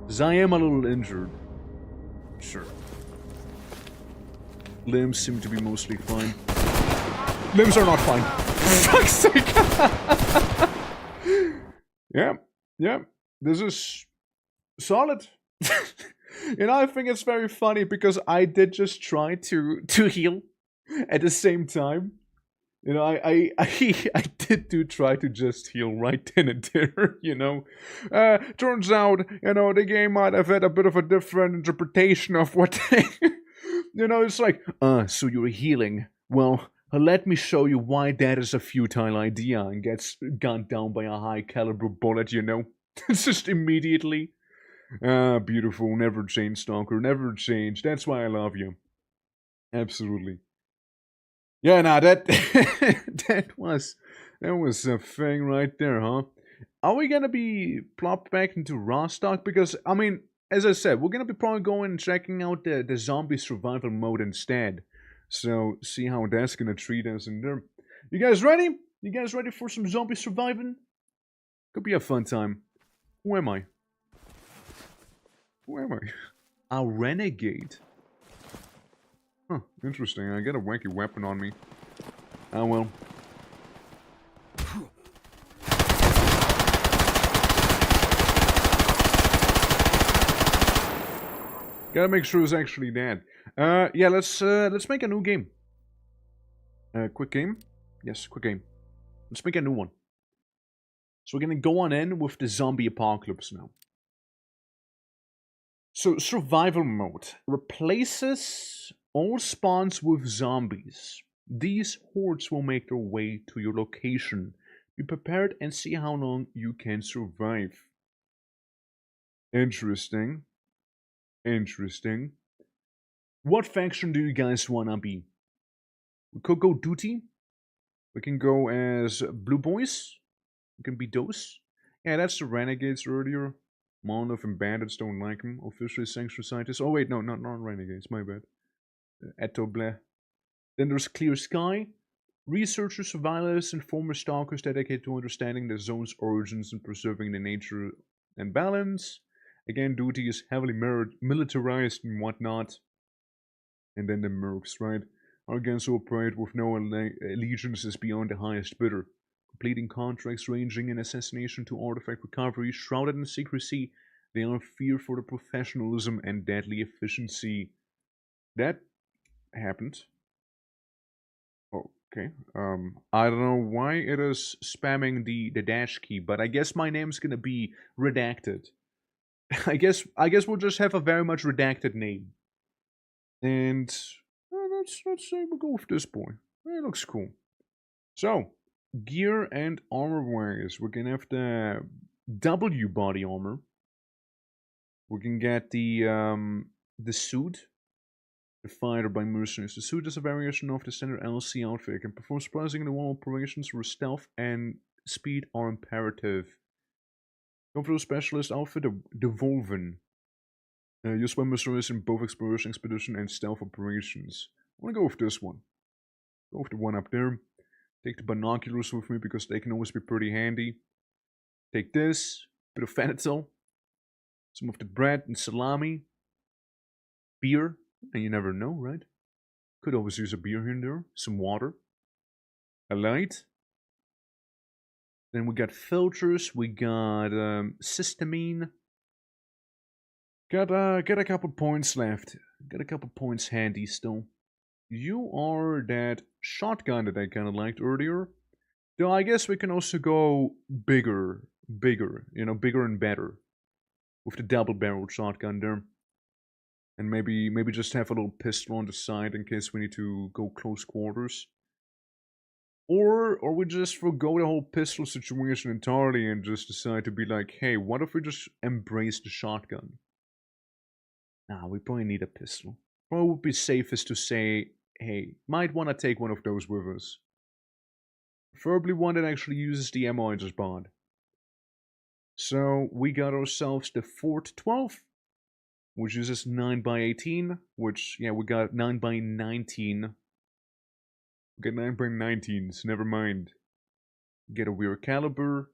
Because I am a little injured. Sure. Limbs seem to be mostly fine. Limbs are not fine. For fuck's sake! Yeah. This is solid. You know, I think it's very funny because I did just try to heal at the same time. You know, I did try to just heal right then and there, you know. Turns out, you know, the game might have had a bit of a different interpretation of what they... You know, it's like, so you're healing. Well, let me show you why that is a futile idea, and gets gunned down by a high caliber bullet, you know. It's just immediately. Beautiful, never change, Stalker, never change. That's why I love you. Absolutely. Yeah, nah, that that was a thing right there, huh? Are we gonna be plopped back into Rostock? Because I mean, as I said, we're gonna be probably going and checking out the zombie survival mode instead. So see how that's gonna treat us in there. You guys ready? You guys ready for some zombie surviving? Could be a fun time. Who am I? Who am I? A renegade. Huh, interesting. I got a wacky weapon on me. Oh well. Gotta make sure it's actually dead. Yeah, let's make a new game. Quick game? Yes, quick game. Let's make a new one. So we're gonna go on in with the zombie apocalypse now. So, survival mode replaces all spawns with zombies. These hordes will make their way to your location. Be prepared and see how long you can survive. Interesting. Interesting. What faction do you guys wanna be? We could go duty. We can go as Blue Boys. We can be those. Yeah, that's the Renegades earlier. Monolith and Bandits don't like him. Officially sanctioned scientists. Oh wait, no, not Renegades, my bad. Etoble. Then there's Clear Sky. Researchers, survivors, and former stalkers dedicated to understanding the zone's origins and preserving the nature and balance. Again, duty is heavily militarized and whatnot. And then the Mercs, right? Are against to operate with no allegiances beyond the highest bidder. Completing contracts ranging in assassination to artifact recovery, shrouded in secrecy, they are feared for their professionalism and deadly efficiency. That happened. Okay. I don't know why it is spamming the dash key, but I guess my name's gonna be redacted. I guess we'll just have a very much redacted name. And let's say we'll go with this boy. It looks cool. So, gear and armor wise, we're gonna have the W body armor. We can get the suit. The fighter by mercenaries. The suit is a variation of the standard LC outfit. It can perform surprisingly well operations where stealth and speed are imperative. Go for the specialist outfit, the Wolven. Used by mercenaries in both exploration, expedition, and stealth operations. I want to go with this one. Go with the one up there. Take the binoculars with me because they can always be pretty handy. Take this, bit of fennel, some of the bread and salami, beer. And you never know, right? Could always use a beer here and there. Some water. A light. Then we got filters. We got cysteamine. Got a couple points left. Got a couple points handy still. You are that shotgun that I kind of liked earlier. Though I guess we can also go bigger. You know, bigger and better. With the double-barreled shotgun there. And maybe just have a little pistol on the side in case we need to go close quarters. Or we just forgo the whole pistol situation entirely and just decide to be like, hey, what if we just embrace the shotgun? Nah, we probably need a pistol. Probably would be safest to say, hey, might want to take one of those with us. Preferably one that actually uses the ammo I just bought. So we got ourselves the Fort 12. Which uses 9x18, which, yeah, we got 9x19. We got 9x19s, never mind. Get a weird caliber.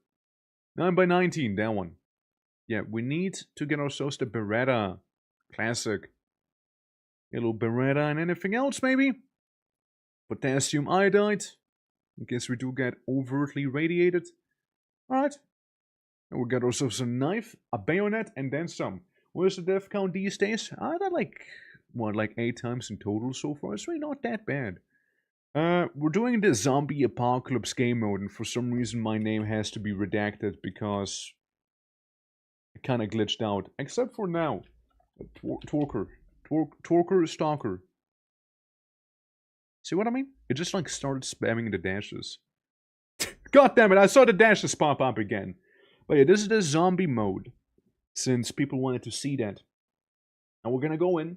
9x19, that one. Yeah, we need to get ourselves the Beretta. Classic. A little Beretta and anything else, maybe? Potassium iodide. In case we do get overtly radiated. Alright. And we got ourselves a knife, a bayonet, and then some. Where's the death count these days? That like 8 times in total so far. It's really not that bad. We're doing the zombie apocalypse game mode, and for some reason my name has to be redacted because it kind of glitched out. Except for now. Torker Stalker. See what I mean? It just like started spamming the dashes. God damn it, I saw the dashes pop up again. But yeah, this is the zombie mode. Since people wanted to see that. And we're gonna go in.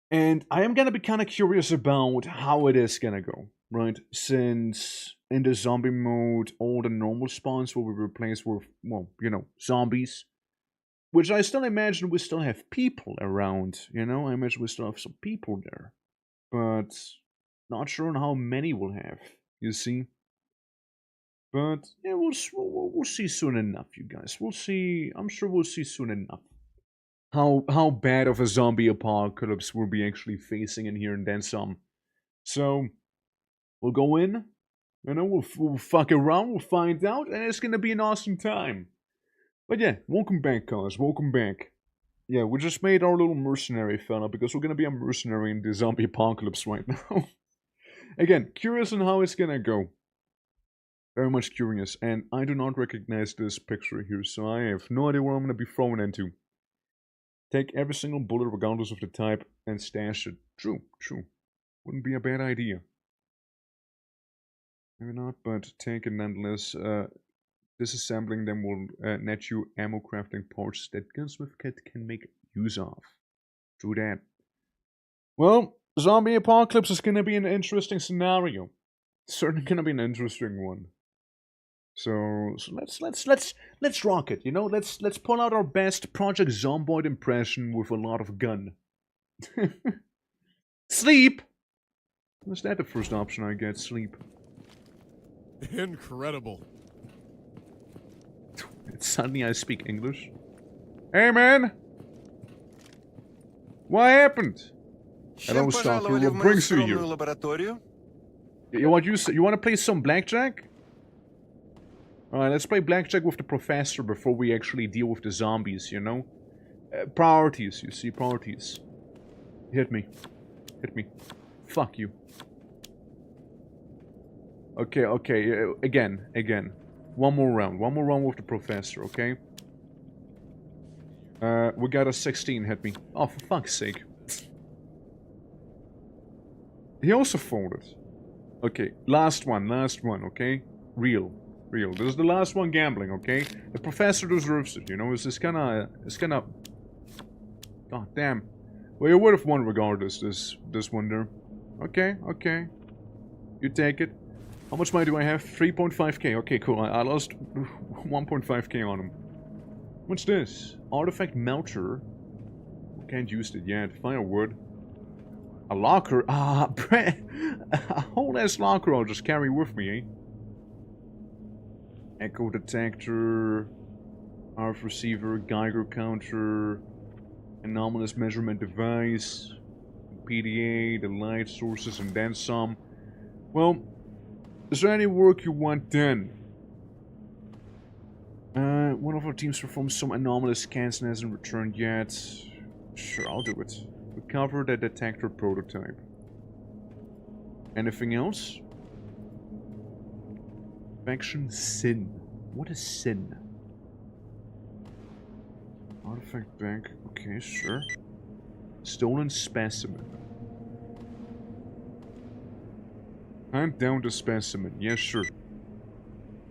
And I am gonna be kind of curious about how it is gonna go, right? Since in the zombie mode, all the normal spawns will be replaced with, well, you know, zombies. Which I still imagine we still have people around, you know? I imagine we still have some people there. But not sure on how many we'll have, you see? But yeah, we'll see soon enough, you guys. We'll see. I'm sure we'll see soon enough how bad of a zombie apocalypse we'll be actually facing in here and then some. So we'll go in, you know, we'll fuck around, we'll find out, and it's gonna be an awesome time. But yeah, welcome back, guys. Welcome back. Yeah, we just made our little mercenary fella because we're gonna be a mercenary in the zombie apocalypse right now. Again, curious on how it's gonna go. Very much curious, and I do not recognize this picture here, so I have no idea where I'm going to be thrown into. Take every single bullet, regardless of the type, and stash it. True. Wouldn't be a bad idea. Maybe not, but take it nonetheless. Disassembling them will net you ammo crafting parts that Gunsmith Kit can make use of. True that. Well, zombie apocalypse is going to be an interesting scenario. Certainly gonna be an interesting one. So let's rock it. You know, let's pull out our best Project Zomboid impression with a lot of gun. Sleep. Was that the first option I get? Sleep. Incredible. Suddenly I speak English. Hey man, what happened? Hello, Stalker. What brings you here? What you say? You want to play some blackjack? Alright, let's play blackjack with the professor before we actually deal with the zombies, you know? Priorities, you see, priorities. Hit me. Hit me. Fuck you. Okay, okay, again. One more round with the professor, okay? We got a 16, hit me. Oh, for fuck's sake. He also folded. Okay, last one, okay? Real. This is the last one gambling, okay? The professor deserves it, you know? It's kinda... God damn. Well, you would have won regardless, this one there. Okay, okay. You take it. How much money do I have? 3.5k. Okay, cool. I lost 1.5k on him. What's this? Artifact melter. Can't use it yet. Firewood. A locker? Ah, a whole ass locker I'll just carry with me, eh? Echo detector. RF receiver. Geiger counter. Anomalous measurement device. PDA. The light sources and then some. Well, is there any work you want done? One of our teams performed some anomalous scans and hasn't returned yet. Sure, I'll do it. Recover the detector prototype. Anything else? Faction Sin. What is Sin? Artifact bank. Okay, sure. Stolen specimen. Hunt down the specimen. Yes, sure.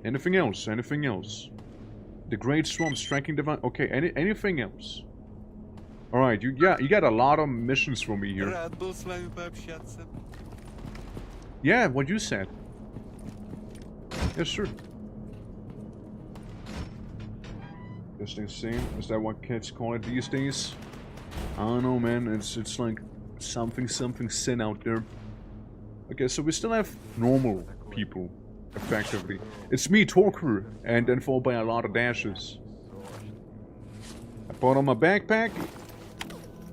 Anything else? Anything else? The Great Swamp striking device. Okay, anything else? Alright, you got a lot of missions for me here. Yeah, what you said. Yes, sure. Just insane. Is that what kids call it these days? I don't know, man. It's like something sin out there. Okay, so we still have normal people, effectively. It's me, Torker, and then followed by a lot of dashes. I put on my backpack,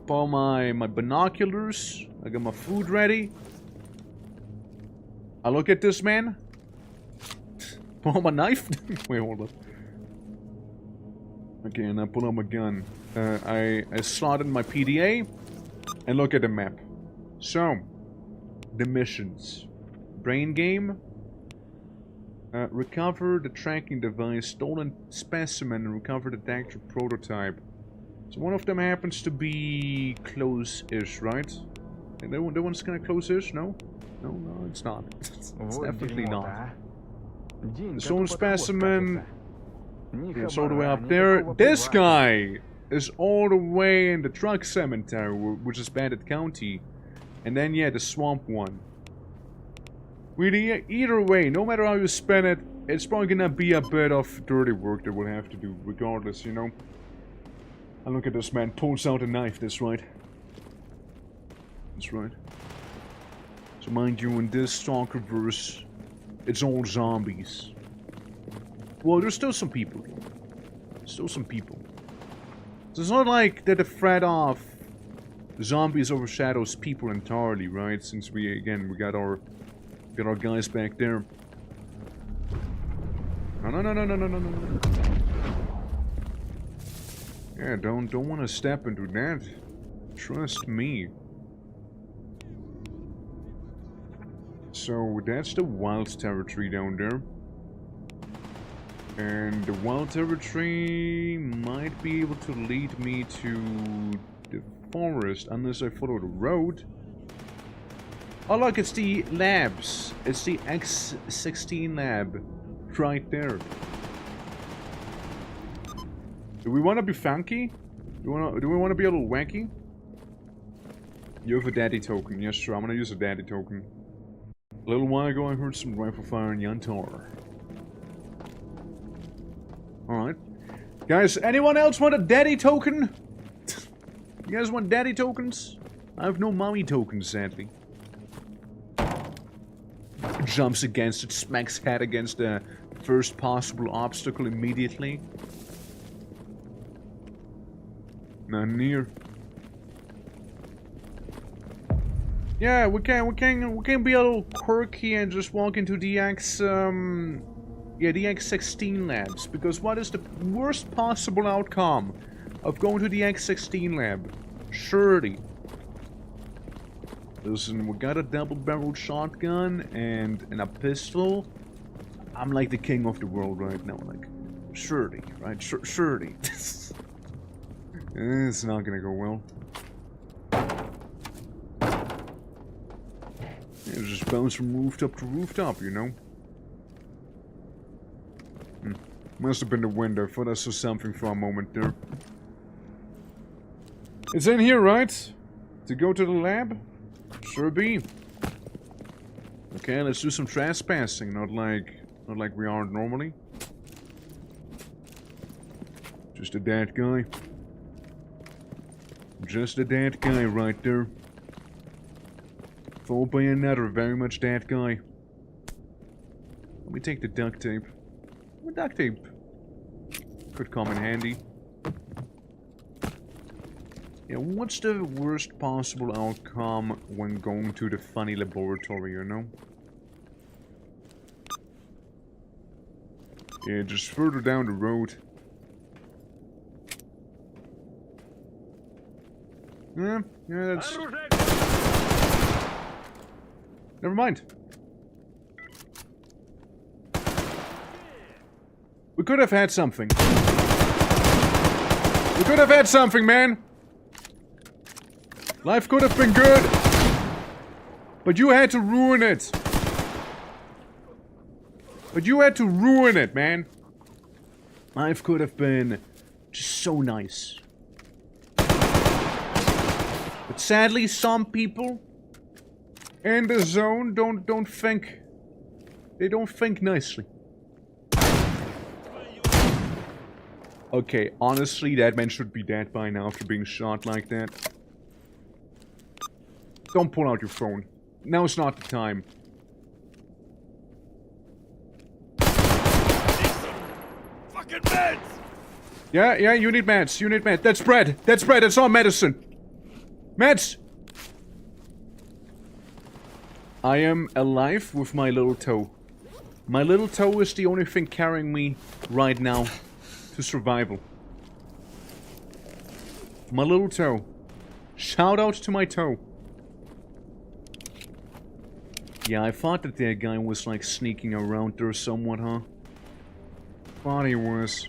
put on my binoculars, I got my food ready. I look at this man, pull on my knife. Wait, hold up. Okay, and I pull out my gun. I slot in my PDA, and look at the map. So, the missions. Brain game. Recover the tracking device, stolen specimen, and recover the detector prototype. So one of them happens to be close-ish, right? And that one's kind of close-ish, no? No, it's not. It's definitely not. The stolen specimen is all the way up there. This guy is all the way in the truck cemetery, which is Bandit County. And then, yeah, the swamp one. Really, either way, no matter how you spin it, it's probably gonna be a bit of dirty work that we'll have to do, regardless, you know? And look at this man, pulls out a knife, that's right. That's right. So mind you, in this Stalker-verse, it's all zombies. Well, there's still some people. Still some people. So it's not like that the threat of zombies overshadows people entirely, right? Since we got our guys back there. No. Yeah, don't want to step into that. Trust me. So that's the wild territory down there. And the wild territory might be able to lead me to the forest unless I follow the road. Oh look, it's the labs. It's the X16 lab. Right there. Do we want to be funky? Do we want to be a little wacky? You have a daddy token. Yes, sure. I'm gonna use a daddy token. A little while ago, I heard some rifle fire in Yantar. Alright. Guys, anyone else want a daddy token? You guys want daddy tokens? I have no mommy tokens, sadly. Jumps against it, smacks head against the first possible obstacle immediately. Not near. Yeah, we can be a little quirky and just walk into the the X16 labs, because what is the worst possible outcome of going to the X16 lab? Surely. Listen, we got a double-barreled shotgun and a pistol. I'm like the king of the world right now, like, surely, right? Surely. It's not gonna go well. Yeah, just bounce from rooftop to rooftop, you know? Must have been the wind. I thought I saw something for a moment there. It's in here, right? To go to the lab? Sure be. Okay, let's do some trespassing, not like we are normally. Just a dead guy. Just a dead guy right there. Followed by another very much dead guy. Let me take the duct tape. What duct tape? Could come in handy. Yeah, what's the worst possible outcome when going to the funny laboratory, you know? Yeah, just further down the road. Yeah, that's... Never mind. We could have had something. We could have had something, man! Life could have been good! But you had to ruin it! But you had to ruin it, man! Life could have been just so nice. But sadly, some people in the zone don't think... They don't think nicely. Okay, honestly, that man should be dead by now after being shot like that. Don't pull out your phone. Now's not the time. Fucking meds! Yeah, you need meds. You need meds. That's bread. That's bread. It's all medicine. Meds! I am alive with my little toe. My little toe is the only thing carrying me right now to survival. My little toe. Shout out to my toe. Yeah, I thought that that guy was like sneaking around there somewhat, huh? Thought he was.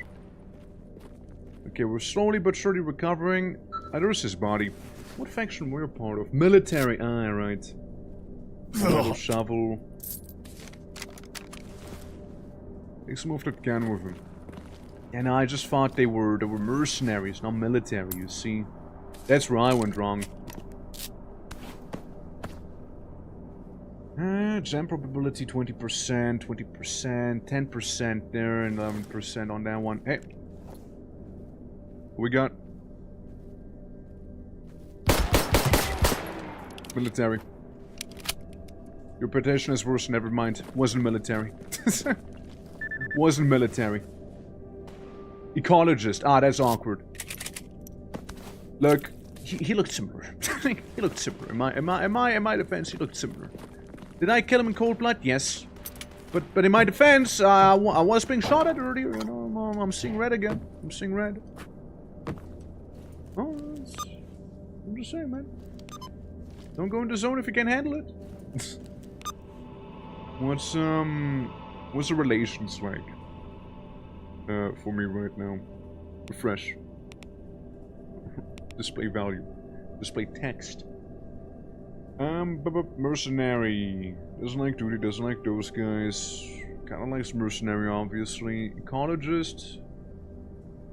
Okay, we're slowly but surely recovering. There's his body. What faction were you part of? Military. Ah, right. Little shovel. Let's move that gun with him. And I just thought they were mercenaries, not military, you see. That's where I went wrong. Jam probability 20%, 20%, 10% there, and 11% on that one. Hey. We got... Military. Your petition is worse, never mind. Wasn't military. Wasn't military. Ecologist. Ah, that's awkward. Look, he looked similar. He looked similar. In my defense, he looked similar. Did I kill him in cold blood? Yes. But in my defense, I was being shot at earlier, you know. I'm seeing red again. I'm seeing red. Oh, I'm just saying, man. Don't go in the zone if you can't handle it. What's the relations like? For me right now. Refresh. Display value. Display text. Mercenary. Doesn't like duty, doesn't like those guys. Kinda likes mercenary, obviously. Ecologist.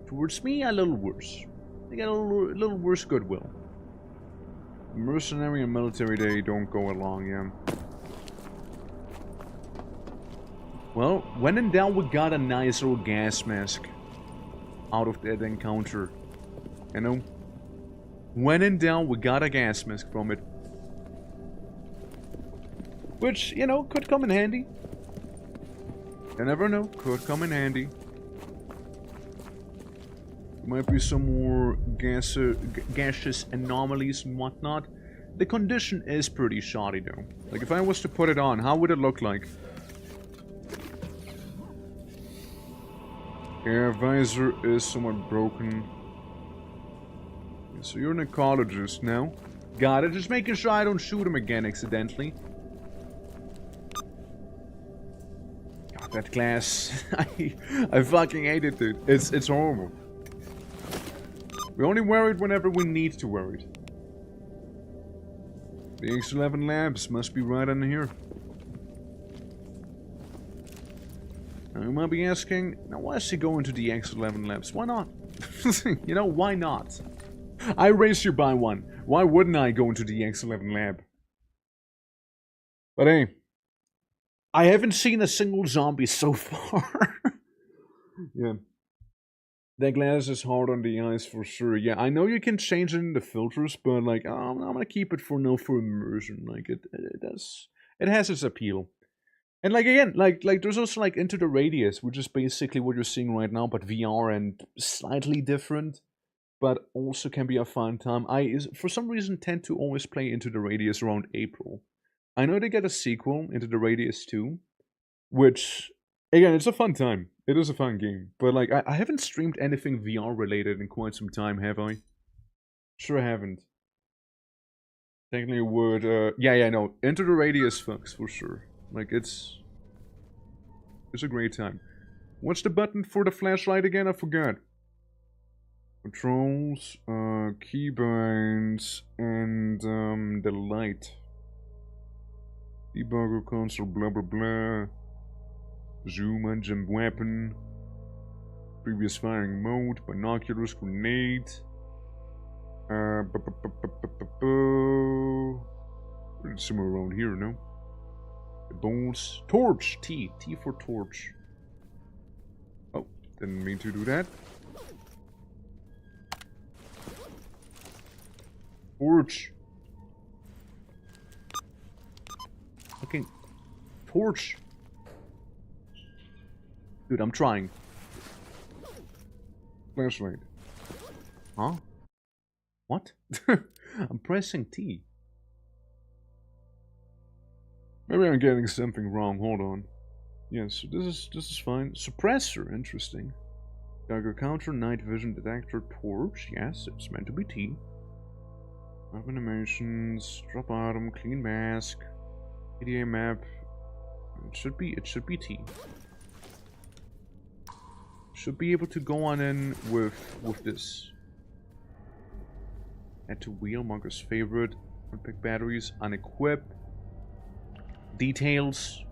Towards me, a little worse. They got a little worse goodwill. Mercenary and military, they don't go along, yeah. Well, when in doubt, we got a nice little gas mask out of that encounter. You know? When in doubt, we got a gas mask from it. Which, you know, could come in handy. You never know, could come in handy. Might be some more gaseous anomalies and whatnot. The condition is pretty shoddy though. Like if I was to put it on, how would it look like? Yeah, visor is somewhat broken. So you're an ecologist now. Got it, just making sure I don't shoot him again accidentally. God, that glass. I fucking hate it, dude. It's horrible. We only wear it whenever we need to wear it. The X11 labs must be right under here. Now you might be asking, now why is he going to the X11 labs? Why not? You know, why not? I raised you by one. Why wouldn't I go into the X11 lab? But hey, I haven't seen a single zombie so far. Yeah. That glass is hard on the eyes for sure. Yeah, I know you can change it in the filters, but like, I'm gonna keep it for now for immersion. Like, it has its appeal. And like, again, like there's also like Into the Radius, which is basically what you're seeing right now, but VR and slightly different, but also can be a fun time. For some reason, tend to always play Into the Radius around April. I know they get a sequel, Into the Radius 2, which, again, it's a fun time. It is a fun game. But, like, I haven't streamed anything VR related in quite some time, have I? Sure I haven't. Technically would, yeah, no. Into the Radius fucks, for sure. Like, it's a great time. What's the button for the flashlight again? I forgot. Controls, keybinds, and, the light. Debugger console, blah blah blah. Zoom engine weapon. Previous firing mode. Binoculars, grenade. Somewhere around here, no? The bolts. Torch! T for torch. Oh, didn't mean to do that. Torch. Fucking torch. Dude, I'm trying. Flashlight. Huh? What? I'm pressing T. Maybe I'm getting something wrong. Hold on. Yes, this is fine. Suppressor, interesting. Dagger counter, night vision detector, torch. Yes, it's meant to be T. Map animations, drop item, clean mask, PDA map. It should be T. Should be able to go on in with this. Add to wheel, Marker's favorite. Unpick batteries, unequip. Details.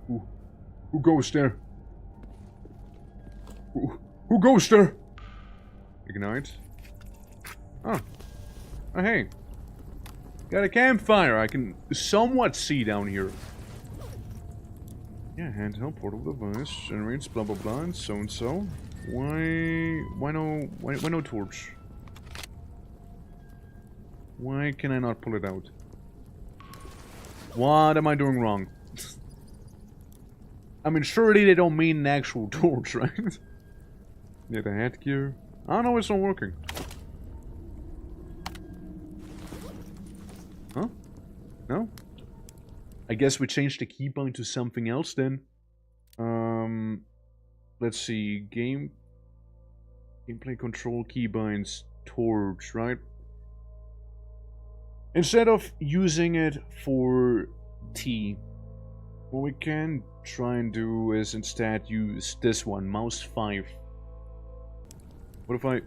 Who goes there? Who goes there? Ignite. Oh. Oh, hey. Got a campfire I can somewhat see down here. Yeah, handheld portable device generates blah blah blah and so and so. Why no torch? Why can I not pull it out? What am I doing wrong? I mean, surely they don't mean an actual torch, right? Yeah, the headgear. I don't know, it's not working. Huh? No? I guess we changed the keybind to something else then. Let's see. Gameplay control keybinds torch, right? Instead of using it for T, what we can try and do is instead use this one, mouse 5. What if I...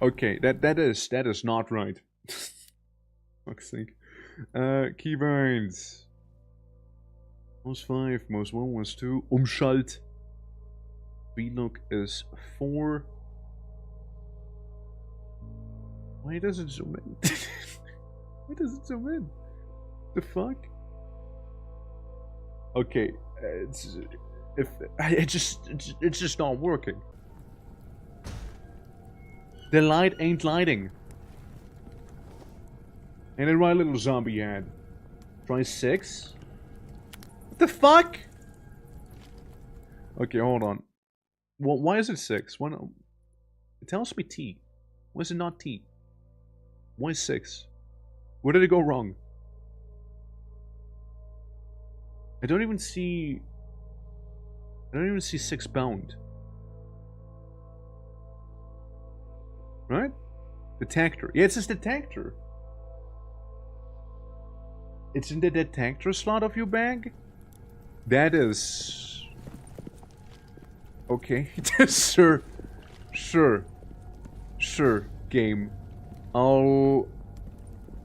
Okay, that is not right. Fuck's sake. Keybinds. Mouse 5, mouse 1, mouse 2. Umschalt. VLOOK is 4. Why does it zoom in? Why does it zoom in? The fuck? Okay, it's just not working. The light ain't lighting. Ain't it right, little zombie head? Try 6. What the fuck? Okay, hold on. Well, why is it 6? Why not? It tells me T. Why is it not T? Why 6? Where did it go wrong? I don't even see 6 bound. Right? Detector. Yeah, it says detector. It's in the detector slot of your bag? That is... Okay. Sure. Sure, game. I'll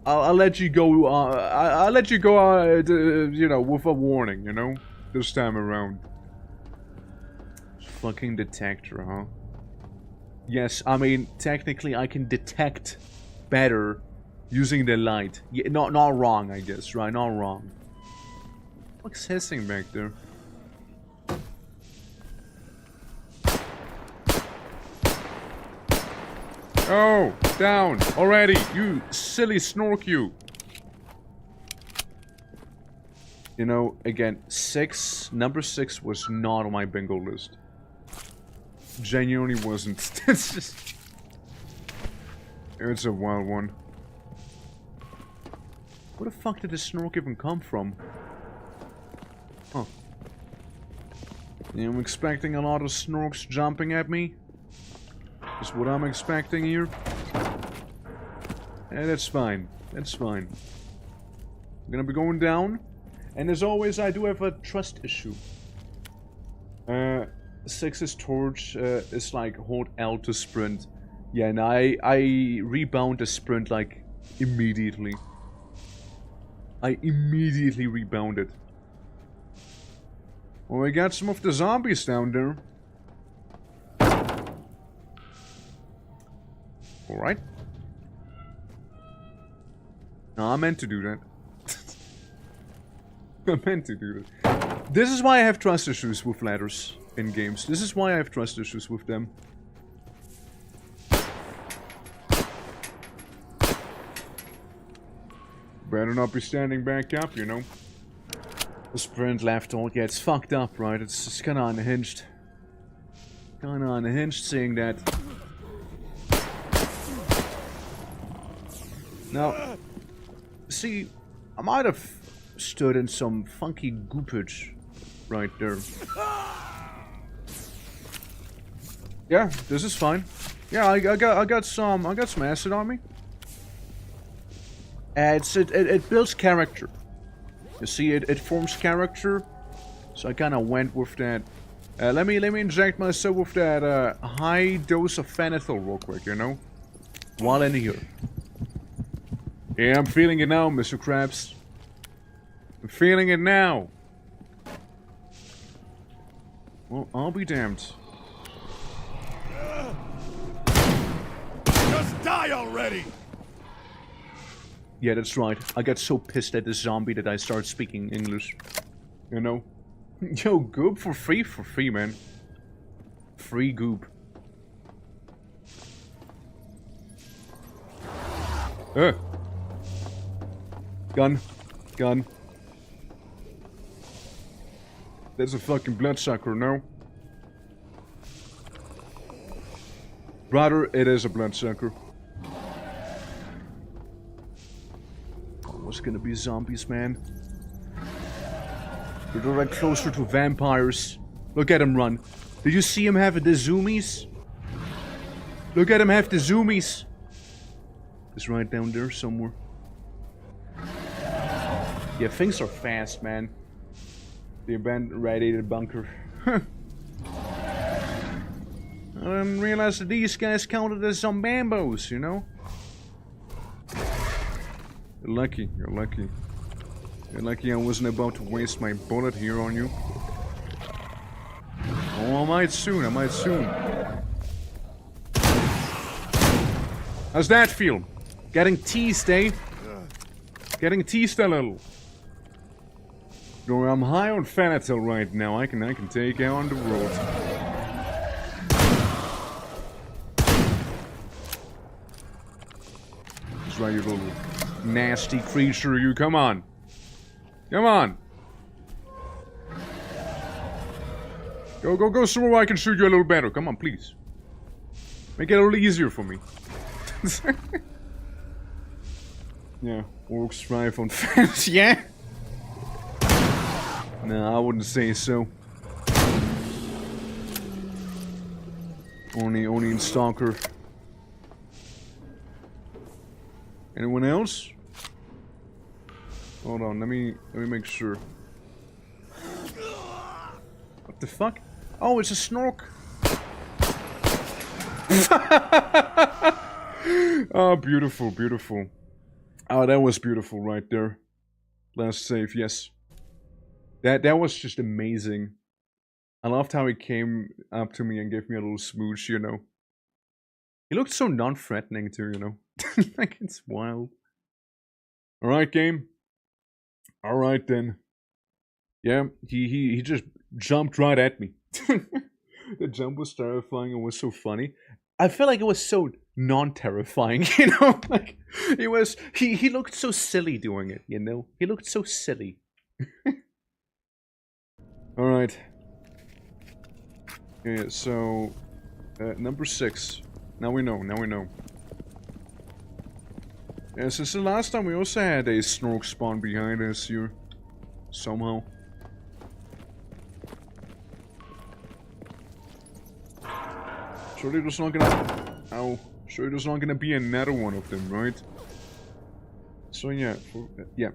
let you go, I'll let you go, you know, with a warning, you know? This time around. Fucking detector, huh? Yes, I mean, technically I can detect better using the light. Yeah, not wrong, I guess, right? Not wrong. What's hissing back there? Oh, down already, you silly snork, you. You know, again, number 6 was not on my bingo list. Genuinely wasn't. It's just... It's a wild one. Where the fuck did the snork even come from? Huh. Yeah, I'm expecting a lot of snorks jumping at me. Is what I'm expecting here. And that's fine. That's fine. I'm gonna be going down. And as always, I do have a trust issue. 6's torch is like hold L to sprint. Yeah, and I rebound the sprint like immediately. I immediately rebounded. Well, we got some of the zombies down there. Alright. No, I meant to do that. I meant to do that. This is why I have trust issues with ladders in games. This is why I have trust issues with them. Better not be standing back up, you know. The sprint left all gets fucked up, right? It's kinda unhinged. Kinda unhinged seeing that. Now, see, I might have stood in some funky goopage right there. Yeah, this is fine. Yeah, I got some acid on me. It builds character. You see, it forms character. So I kind of went with that. Let me inject myself with that high dose of phenyl real quick, you know, while in here. Yeah, I'm feeling it now, Mr. Krabs. I'm feeling it now. Well, I'll be damned. Just die already! Yeah, that's right. I got so pissed at this zombie that I started speaking English. You know? Yo, goop for free, man. Free goop. Gun. That's a fucking bloodsucker, no? Brother, it is a bloodsucker. What's gonna be zombies, man? They're right closer to vampires. Look at him run. Did you see him have the zoomies? Look at him have the zoomies. It's right down there somewhere. Yeah, things are fast, man. The abandoned radiated bunker. I didn't realize that these guys counted as some bambos, you know? You're lucky, you're lucky. You're lucky I wasn't about to waste my bullet here on you. Oh, I might soon. How's that feel? Getting teased, eh? Getting teased a little. No, I'm high on Fanatil right now. I can take on the world. That's right, you little nasty creature. You come on. Come on. Go somewhere where I can shoot you a little better. Come on, please. Make it a little easier for me. Yeah, orcs thrive on fans, yeah? No, I wouldn't say so. Only in Stalker. Anyone else? Hold on, let me make sure. What the fuck? Oh, it's a snork. Oh, beautiful, beautiful. Oh, that was beautiful right there. Last save, yes. That was just amazing. I loved how he came up to me and gave me a little smooch, you know. He looked so non-threatening too, you know. Like, it's wild. Alright, game. Alright then. Yeah, he just jumped right at me. The jump was terrifying and was so funny. I feel like it was so non-terrifying, you know? Like, he looked so silly doing it, you know? He looked so silly. Alright. Okay, so... number 6. Now we know. Yeah, since the last time we also had a snork spawn behind us here. Somehow. Surely there's not gonna... Ow. Surely there's not gonna be another one of them, right? So yeah, yeah.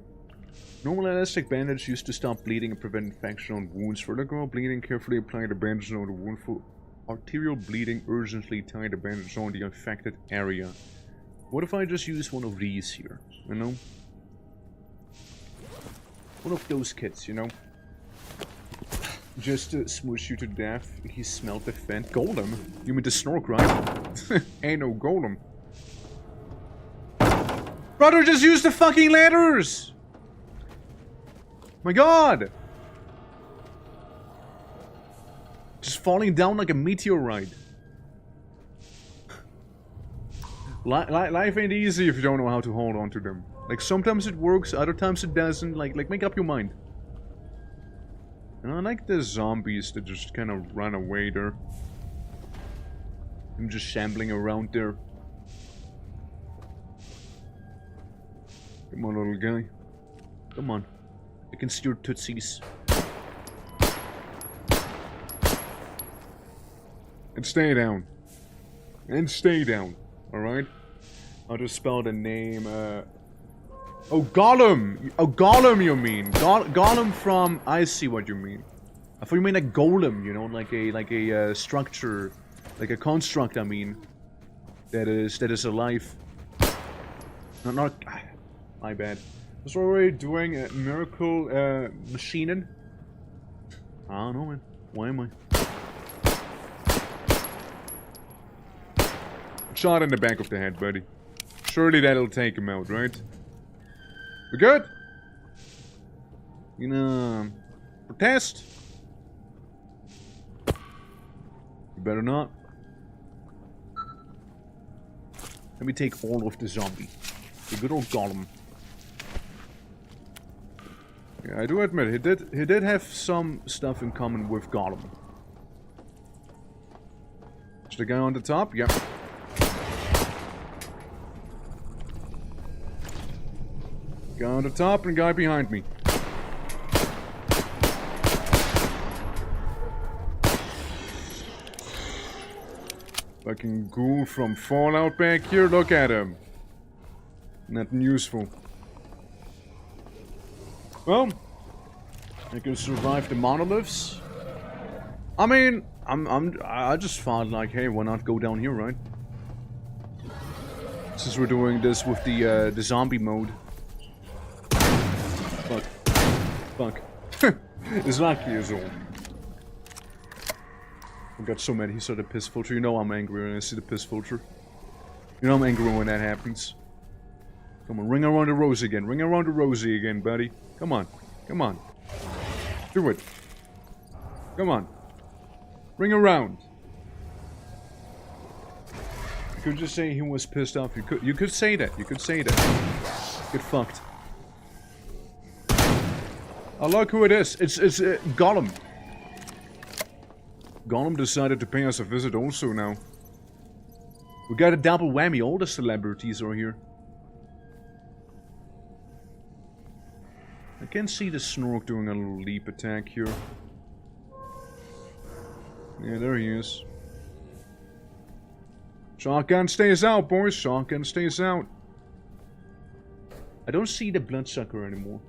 Normal elastic bandage used to stop bleeding and prevent infection on wounds. For undergo bleeding, carefully apply the bandage on the wound. For arterial bleeding, urgently tie the bandage on the infected area. What if I just use one of these here, you know? One of those kits, you know? Just to smoosh you to death. He smelled the vent. Golem? You mean the snork, right? Ain't no golem. Brother, just use the fucking ladders! My god! Just falling down like a meteorite. Life ain't easy if you don't know how to hold on to them. Like, sometimes it works, other times it doesn't. Like make up your mind. And I like the zombies that just kind of run away there. I'm just shambling around there. Come on, little guy. Come on. I can steer tootsies. And stay down. And stay down. Alright? I'll just spell the name, Oh, Gollum! Oh, Gollum you mean. Gollum from... I see what you mean. I thought you mean a golem, you know, like a structure, like a construct, I mean. That is alive. Not... My bad. Was already doing a miracle, machining? I don't know, man. Why am I? Shot in the back of the head, buddy. Surely that'll take him out, right? We good? You know, protest? You better not. Let me take all of the zombie. The good old Gollum. Yeah, I do admit, he did have some stuff in common with Gollum. Is the guy on the top? Yep. Guy on the top and guy behind me. Fucking ghoul from Fallout back here, look at him. Nothing useful. Well, I can survive the monoliths. I mean, I just thought like, hey, why not go down here, right? Since we're doing this with the zombie mode. Fuck. It's lucky years old. I got so mad he saw the piss filter. You know I'm angry when I see the piss filter. You know I'm angry when that happens. Come on, ring around the rosy again. Ring around the rosy again, buddy. Come on. Come on. Do it. Come on. Ring around. You could just say he was pissed off. You could say that. You could say that. Get fucked. Oh, look who it is. It's Gollum. Gollum decided to pay us a visit also now. We got a double whammy. All the celebrities are here. I can see the Snork doing a little leap attack here. Yeah, there he is. Shotgun stays out, boys. Shotgun stays out. I don't see the bloodsucker anymore.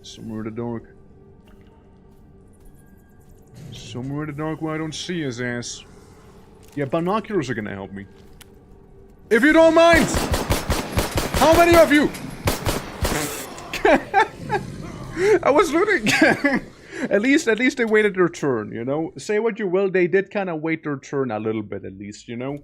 Somewhere in the dark. Somewhere in the dark where I don't see his ass. Yeah, binoculars are gonna help me. If you don't mind! How many of you? I was looting. At least they waited their turn, you know? Say what you will, they did kind of wait their turn a little bit at least, you know?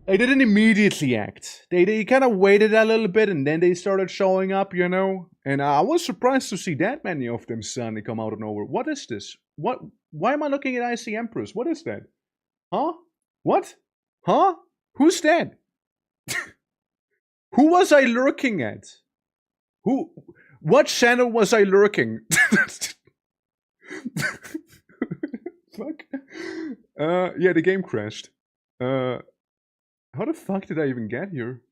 They didn't immediately act. They kind of waited a little bit and then they started showing up, you know? And I was surprised to see that many of them suddenly come out of nowhere. What is this? Why am I looking at Icy Empress? What is that? Huh? What? Huh? Who's that? Who was I lurking at? What channel was I lurking? Fuck. Yeah, the game crashed. How the fuck did I even get here?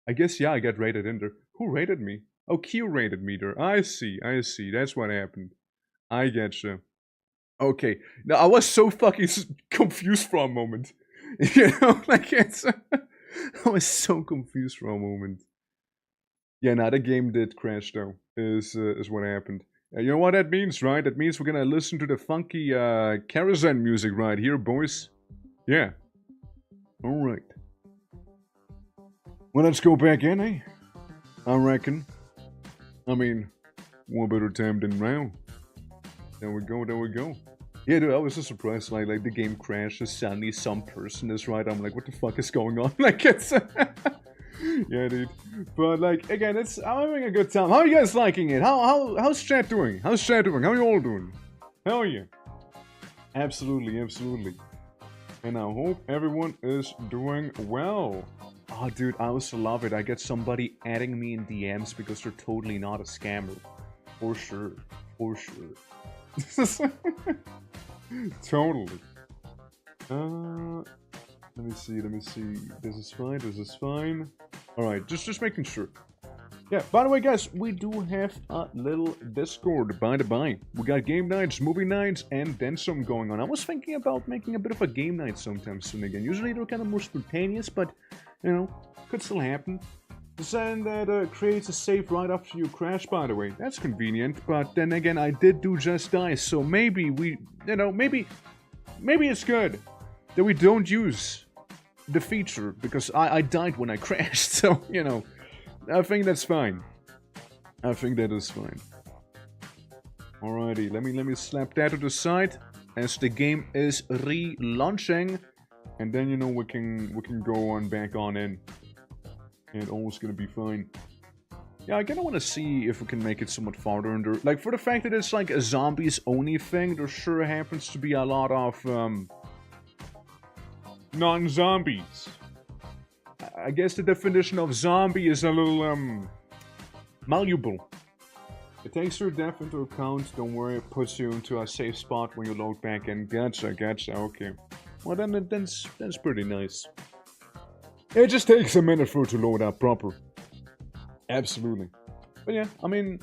I guess, yeah, I got rated in there. Who rated me? Oh, Q rated me there. I see. That's what happened. I getcha. Okay. Now, I was so fucking confused for a moment. You know, like it's... I was so confused for a moment. Yeah, nah, the game did crash though, is what happened. You know what that means, right? That means we're gonna listen to the funky Karazhan music right here, boys. Yeah. Alright. Well, let's go back in, eh? I reckon. I mean, what better time than now? There we go. Yeah, dude, I was so surprised, like the game crashes, suddenly some person is right, I'm like, what the fuck is going on? Like, it's... yeah, dude. But, like, again, I'm having a good time. How are you guys liking it? How's chat doing? How's chat doing? How are you all doing? Hell yeah. Absolutely. And I hope everyone is doing well. Oh, dude, I also love it. I get somebody adding me in DMs because they're totally not a scammer. For sure. Totally. Let me see. This is fine. Alright, just making sure. Yeah, by the way, guys, we do have a little Discord, by the by. We got game nights, movie nights, and then some going on. I was thinking about making a bit of a game night sometime soon again. Usually they're kind of more spontaneous, but, you know, could still happen. Design that creates a save right after you crash, by the way. That's convenient, but then again, I did do just die, so maybe we, you know, maybe it's good that we don't use the feature, because I died when I crashed, so, you know, I think that's fine. I think that is fine. Alrighty, let me slap that to the side, as the game is relaunching, and then, you know, we can go on back on in. And all's gonna be fine. Yeah, I kinda wanna see if we can make it somewhat farther under. Like, for the fact that it's like a zombies only thing, there sure happens to be a lot of, non-zombies. I guess the definition of zombie is a little, malleable. It takes your death into account, don't worry, it puts you into a safe spot when you load back in. Gotcha, okay. Well, then that's pretty nice. It just takes a minute for it to load up proper. Absolutely. But yeah, I mean,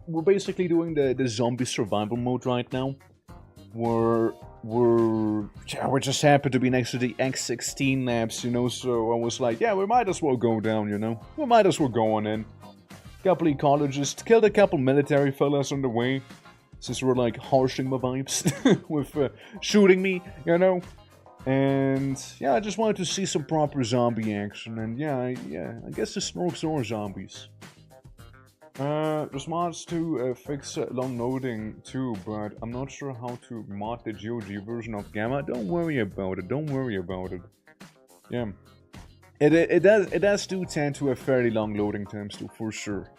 we're basically doing the zombie survival mode right now. We just happen to be next to the X16 labs, you know, so I was like, yeah, we might as well go down, you know. We might as well go on in. Couple ecologists, killed a couple military fellas on the way. Since we're like harshing my vibes with shooting me, you know. And yeah, I just wanted to see some proper zombie action, and yeah, I guess the Snorks are zombies. There's mods to fix long loading too, but I'm not sure how to mod the GOG version of Gamma. Don't worry about it. Yeah. It does do tend to have fairly long loading times too, for sure.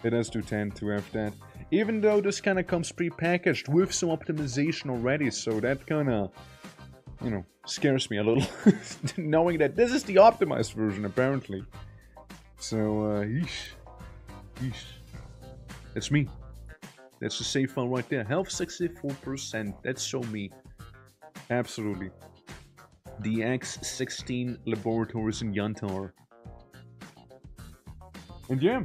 It does do tend to have that. Even though this kind of comes pre-packaged with some optimization already, so that kind of, you know, scares me a little. Knowing that this is the optimized version, apparently. So, yeesh. Yeesh. That's me. That's the save file right there. Health 64%. That's so me. Absolutely. The X16 laboratories in Yantar. And yeah,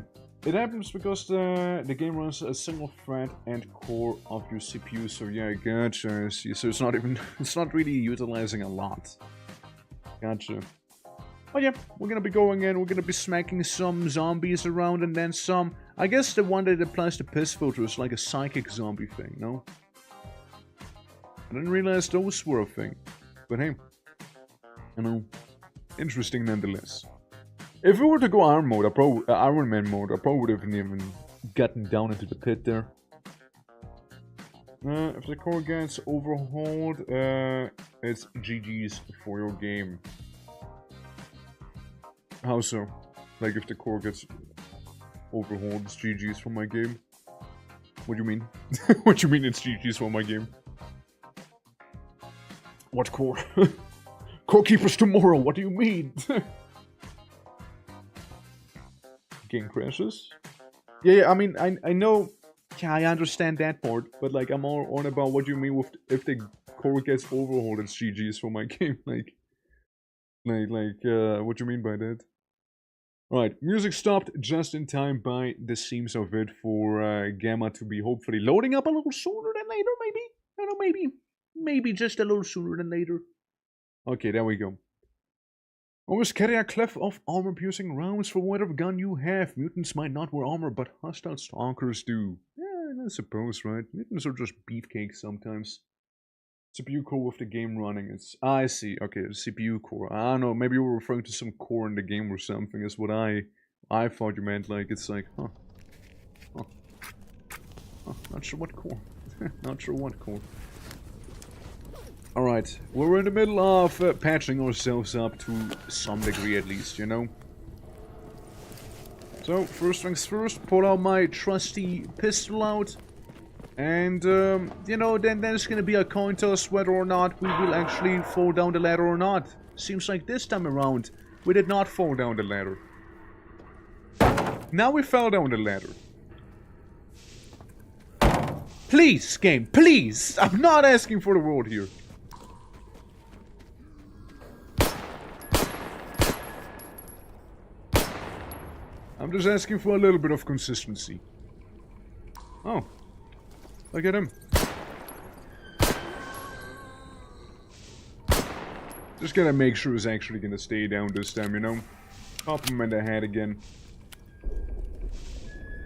it happens because the game runs a single thread and core of your CPU. So yeah, gotcha. See, so it's not really utilizing a lot. Gotcha. But yeah, we're gonna be going in, we're gonna be smacking some zombies around and then some. I guess the one that applies to piss filter is like a psychic zombie thing, no? I didn't realize those were a thing. But hey, you know, interesting nonetheless. If we were to go Iron mode, Iron Man mode, I probably would have even gotten down into the pit there. If the core gets overhauled, it's GG's for your game. How so? Like if the core gets overhauled, it's GG's for my game? What do you mean? What do you mean it's GG's for my game? What core? Core keepers tomorrow, what do you mean? Game crashes? Yeah, I mean, I know, yeah, I understand that part, but like, I'm all on about what you mean with if the core gets overhauled, it's GG's for my game, what do you mean by that? Alright, music stopped just in time by the seams of it for Gamma to be hopefully loading up a little sooner than later, maybe? I don't know, maybe just a little sooner than later. Okay, there we go. Always carry a cliff of armor-piercing rounds for whatever gun you have. Mutants might not wear armor, but hostile stalkers do. Yeah, I suppose, right? Mutants are just beefcakes sometimes. CPU core with the game running. I see. Okay, the CPU core. I don't know. Maybe you were referring to some core in the game or something. Is what I thought you meant. Like it's like, huh. Not sure what core. Not sure what core. Alright, we're in the middle of patching ourselves up to some degree at least, you know? So, first things first, pull out my trusty pistol out. And, you know, then there's gonna be a coin toss whether or not we will actually fall down the ladder or not. Seems like this time around, we did not fall down the ladder. Now we fell down the ladder. Please, game, please! I'm not asking for the world here. I'm just asking for a little bit of consistency. Oh. Look at him. Just gotta make sure he's actually gonna stay down this time, you know? Pop him in the head again.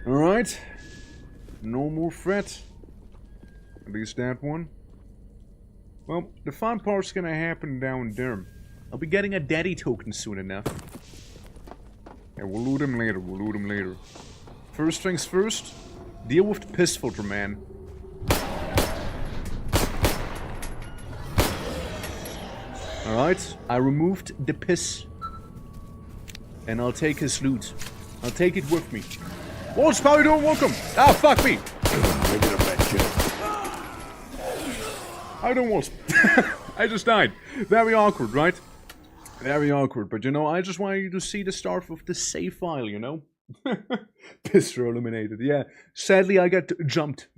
Alright. No more threat. At least that one. Well, the fun part's gonna happen down there. I'll be getting a daddy token soon enough. Yeah, we'll loot him later, First things first, deal with the piss filter, man. Alright, I removed the piss. And I'll take his loot. I'll take it with me. Wolves, how you doing? Welcome! Ah, fuck me! How you doing, Wolves? I just died. Very awkward, right? Very awkward, but you know, I just wanted you to see the start of the save file, you know? Pistol eliminated, yeah. Sadly, I got jumped.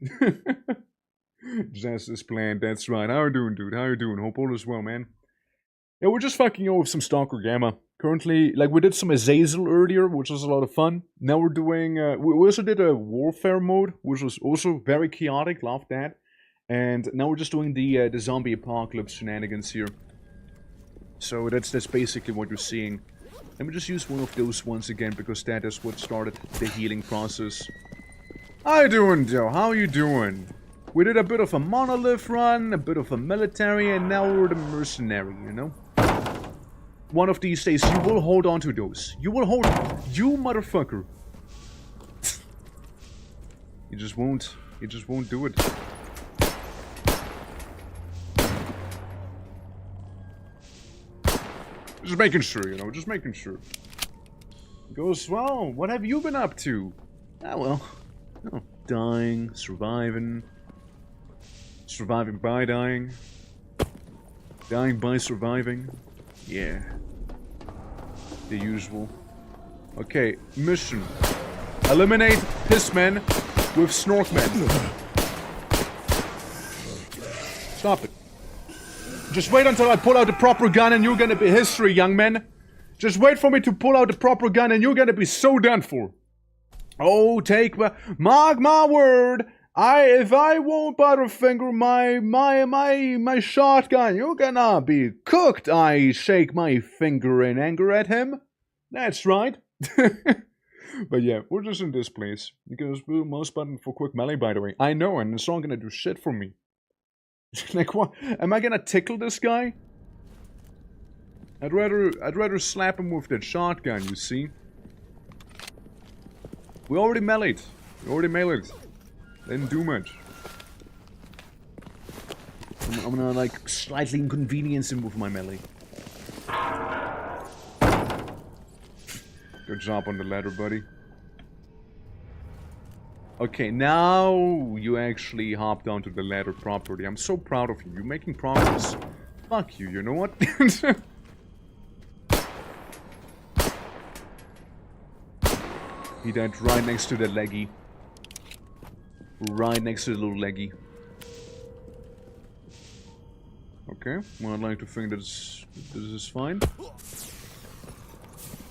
Just as planned, that's right. How you doing, dude? How you doing? Hope all is well, man. Yeah, we're just fucking over some Stalker Gamma. Currently, like, we did some Azazel earlier, which was a lot of fun. Now we're doing, we also did a Warfare mode, which was also very chaotic, loved that. And now we're just doing the zombie apocalypse shenanigans here. So that's basically what you're seeing. Let me just use one of those once again, because that is what started the healing process. How you doing, Joe? How you doing? We did a bit of a monolith run, a bit of a military, and now we're the mercenary, you know? One of these days, you will hold on to those. You will hold... You motherfucker. You just won't. You just won't do it. Just making sure, you know, just making sure. Goes, well, what have you been up to? Ah, well, oh, dying, surviving. Surviving by dying. Dying by surviving. Yeah. The usual. Okay, mission. Eliminate Pissmen with Snorkmen. Stop it. Just wait until I pull out the proper gun and you're gonna be history, young men. Just wait for me to pull out the proper gun and you're gonna be so done for. Oh, mark my word. If I won't butterfinger my shotgun, you're gonna be cooked. I shake my finger in anger at him. That's right. But yeah, we're just in this place. Because we're mouse button for quick melee, by the way. I know, and it's not gonna do shit for me. Like, what? Am I gonna tickle this guy? I'd rather slap him with that shotgun, you see? We already meleeed. Didn't do much. I'm gonna, like, slightly inconvenience him with my melee. Good job on the ladder, buddy. Okay, now you actually hopped onto the ladder properly. I'm so proud of you. You're making progress. Fuck you, you know what? He died right next to the leggy. Right next to the little leggy. Okay, well, I'd like to think that this is fine.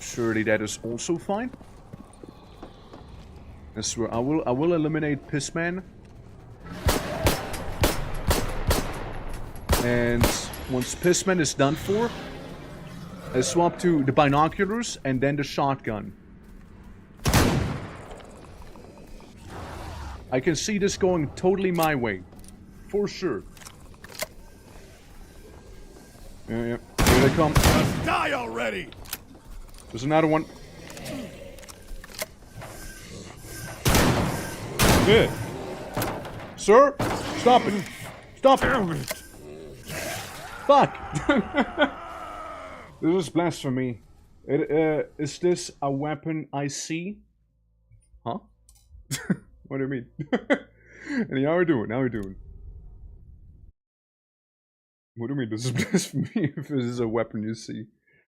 Surely that is also fine. I swear, I will eliminate Pissman. And once Pissman is done for, I swap to the binoculars and then the shotgun. I can see this going totally my way. For sure. Yeah. Here they come. Just die already! There's another one. Yeah. Sir? Stop it. Stop it. Fuck. This is blasphemy. Is this a weapon I see? Huh? What do you mean? And how are we doing? How are we doing? What do you mean this is blasphemy if this is a weapon you see?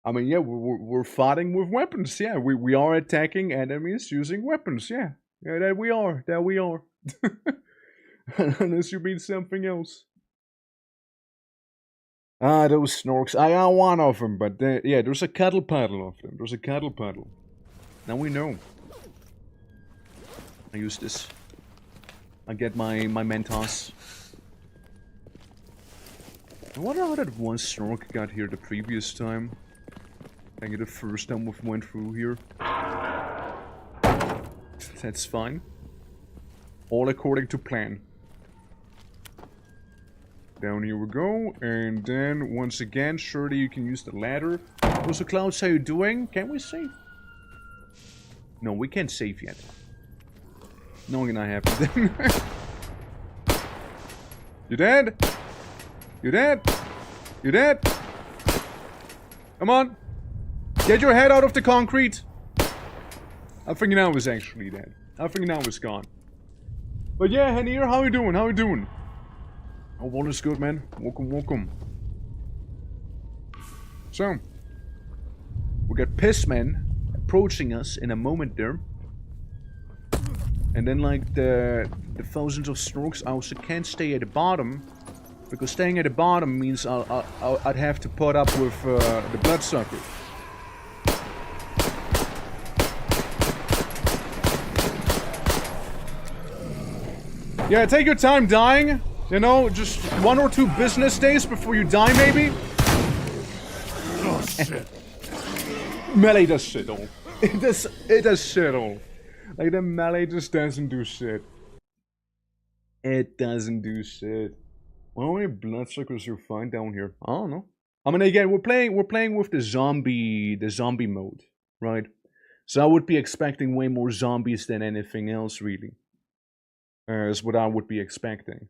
I mean, yeah, we're fighting with weapons, yeah. We are attacking enemies using weapons, yeah. Yeah, that we are. Unless you mean something else. Ah, those snorks. I got one of them, but yeah, there's a cattle paddle of them. There's a cattle paddle. Now we know. I use this. I get my Mentos. I wonder how that one snork got here the previous time. I think the first time we went through here. That's fine. All according to plan. Down here we go, and then once again, surely you can use the ladder. Also, Clouds, how you doing? Can we save? No, we can't save yet. No, gonna happen. You dead? You dead? You dead? Come on. Get your head out of the concrete. I think now is actually dead. I think now is gone. But yeah, Hanir, how you doing? How you doing? Oh, all is good, man. Welcome, welcome. So, we got Pissmen approaching us in a moment there. And then, like, the thousands of snorks, I also can't stay at the bottom. Because staying at the bottom means I'd have to put up with the bloodsucker. Yeah, take your time dying. You know, just 1 or 2 business days before you die, maybe. Oh, shit. Melee does shit all. It does shit all. Like, the melee just doesn't do shit. It doesn't do shit. How many bloodsuckers you find down here? I don't know. I mean, again, we're playing with the zombie mode, right? So I would be expecting way more zombies than anything else, really. Is what I would be expecting.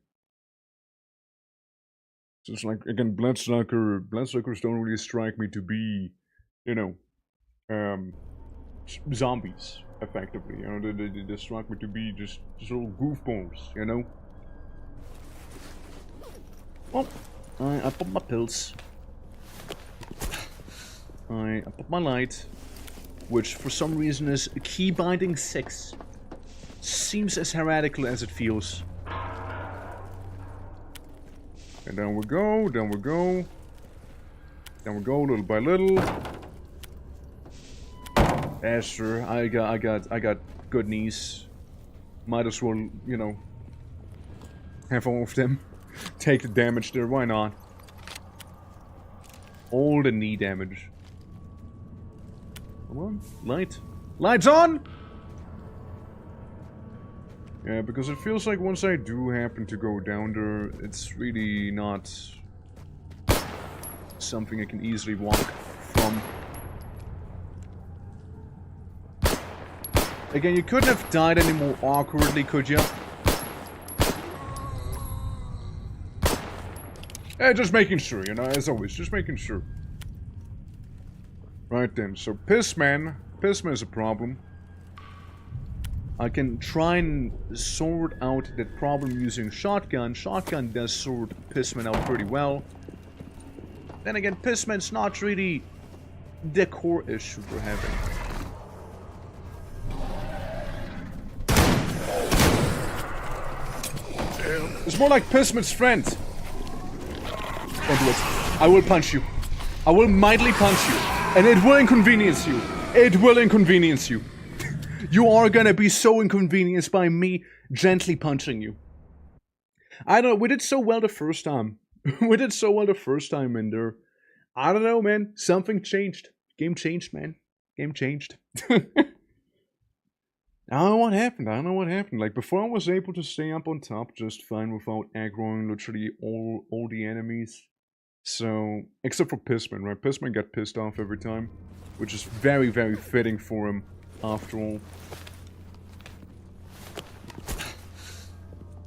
So it's like, again, bloodsuckers don't really strike me to be you know, zombies, effectively. You know, they struck me to be just little goofballs, you know? Well, I put my pills. I put my light, which for some reason is key binding 6. Seems as heretical as it feels. And down we go, down we go. Down we go, little by little. Asher, I got good knees. Might as well, you know, have all of them. Take the damage there, why not? All the knee damage. Come on, light. Lights on! Yeah, because it feels like once I do happen to go down there, it's really not something I can easily walk from. Again, you couldn't have died any more awkwardly, could you? Just making sure, you know, as always, just making sure. Right then, so Pissman is a problem. I can try and sort out that problem using shotgun. Shotgun does sort Pissman out pretty well. Then again, Pissman's not really the core issue we're having. It's more like Pissman's friend. Don't do it. I will punch you. I will mightily punch you. And it will inconvenience you. It will inconvenience you. You are gonna be so inconvenienced by me gently punching you. I don't know, we did so well the first time. We did so well the first time in there. I don't know, man. Something changed. Game changed, man. Game changed. I don't know what happened. I don't know what happened. Like, before I was able to stay up on top just fine without aggroing literally all the enemies. So, except for Pissman, right? Pissman got pissed off every time. Which is very, very fitting for him, after all.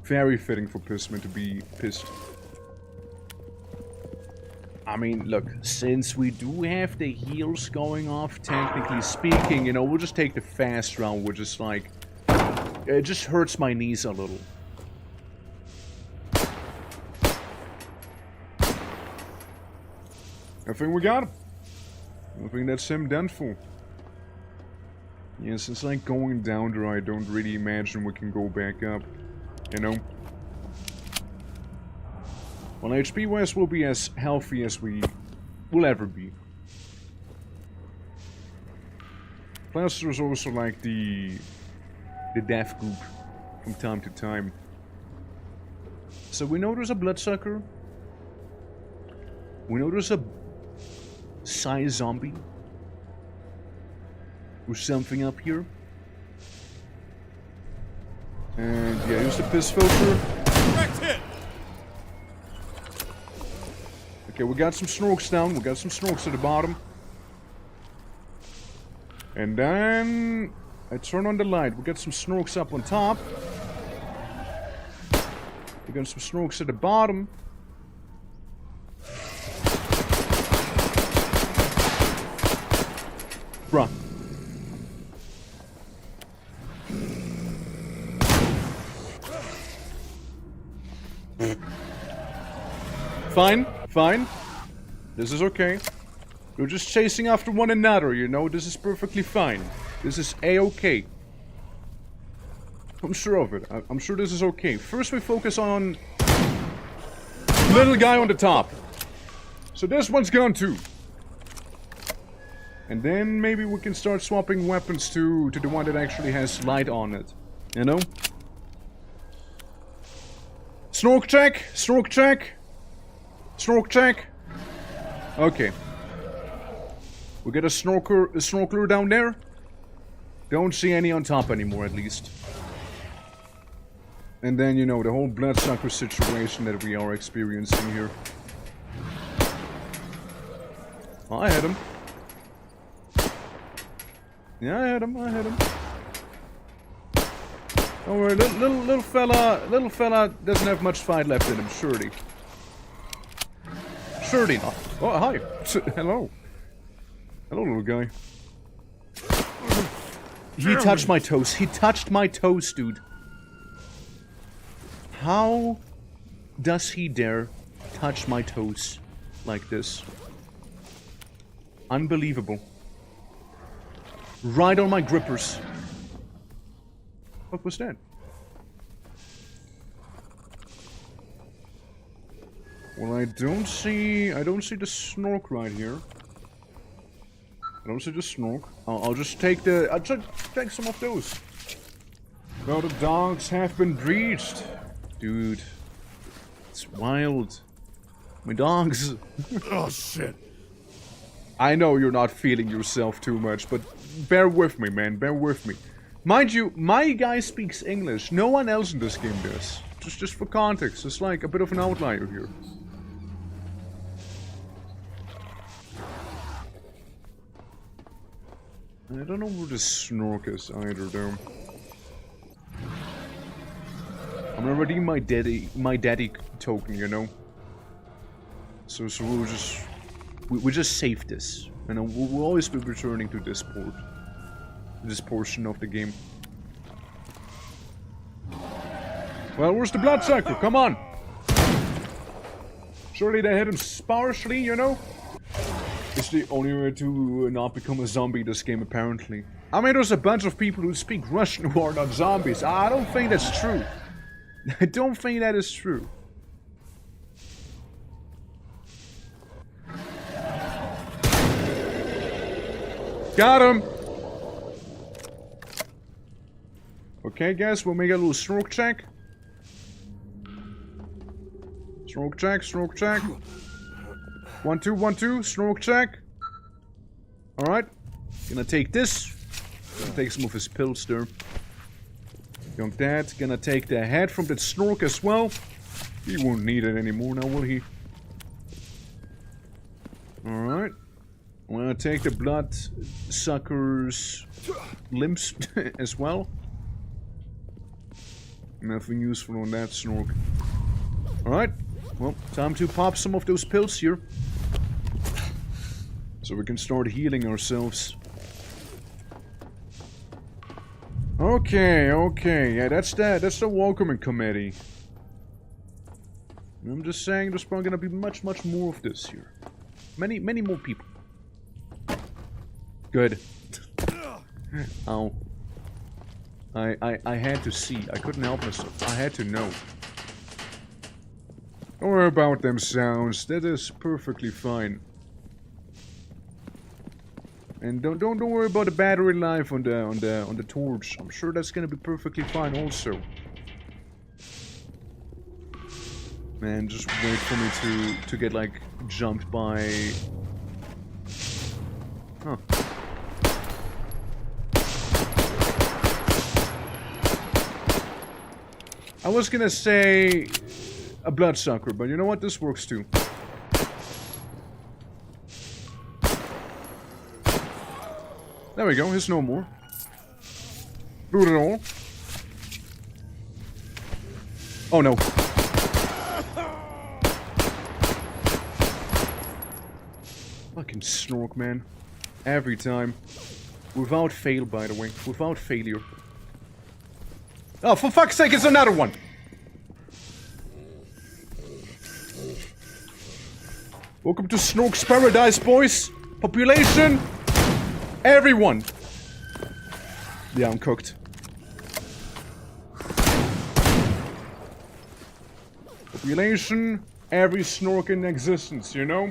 Very fitting for Pissman to be pissed. I mean, look, since we do have the heals going off, technically speaking, you know, we'll just take the fast round, which is like... It just hurts my knees a little. I think we got him. I think that's him done for. Yeah, since like going down there, I don't really imagine we can go back up. You know? Well, HP-wise, we'll be as healthy as we will ever be. Plus, there's also like the death goop from time to time. So we know there's a bloodsucker. We know there's a Psy zombie. There's something up here. And yeah, here's the piss filter. Direct hit. Okay, we got some snorks down. We got some snorks at the bottom. And then I turn on the light. We got some snorks up on top. We got some snorks at the bottom. Bruh. Fine, fine. This is okay. We're just chasing after one another, you know? This is perfectly fine. This is A-okay. I'm sure of it. I'm sure this is okay. First we focus on... little guy on the top. So this one's gone too. And then maybe we can start swapping weapons to the one that actually has light on it. You know? Snork check! Snork check! Snork check! Okay. We get a snorkeler down there. Don't see any on top anymore, at least. And then, you know, the whole bloodsucker situation that we are experiencing here. Oh, I had him. Yeah, I had him. Don't worry, little fella doesn't have much fight left in him, surely. Surely not. Oh, hi. Hello. Hello, little guy. He touched my toes. He touched my toes, dude. How does he dare touch my toes like this? Unbelievable. Right on my grippers. What was that? Well, I don't see the snork right here. I don't see the snork. I'll just take take some of those. Well, the dogs have been breached. Dude. It's wild. My dogs. Oh, shit. I know you're not feeling yourself too much, but bear with me, man. Bear with me. Mind you, my guy speaks English. No one else in this game does. Just for context. It's like a bit of an outlier here. I don't know where the snork is either, though. I'm gonna redeem my daddy token, you know. So we'll just save this, and we'll always be returning to this portion of the game. Well, where's the bloodsucker? Come on! Surely they hit him sparsely, you know? It's the only way to not become a zombie this game, apparently. I mean, there's a bunch of people who speak Russian who are not zombies. I don't think that's true. I don't think that is true. Got him! Okay, guys, we'll make a little stroke check. Stroke check, stroke check. 1, 2, 1, 2, stroke check. Alright. Gonna take this. Gonna take some of his pills there. Young Dad. Gonna take the head from that snork as well. He won't need it anymore now, will he? Alright. I'm gonna take the blood sucker's limbs as well. Nothing useful on that snork. Alright. Well, time to pop some of those pills here. So we can start healing ourselves. Okay, okay. Yeah, that's the welcoming committee. I'm just saying there's probably gonna be much more of this here. Many more people. Good. Ow. I had to see. I couldn't help myself. I had to know. Don't worry about them sounds. That is perfectly fine. And don't worry about the battery life on the torch. I'm sure that's gonna be perfectly fine also. Man, just wait for me to get like jumped by. Huh. I was gonna say a bloodsucker, but you know what? This works too. There we go. Here's no more. Root it all. Oh no. Fucking snork, man. Every time. Without fail, by the way. Without failure. Oh, for fuck's sake, it's another one! Welcome to Snork's Paradise, boys! Population! Everyone! Yeah, I'm cooked. Population, every Snork in existence, you know?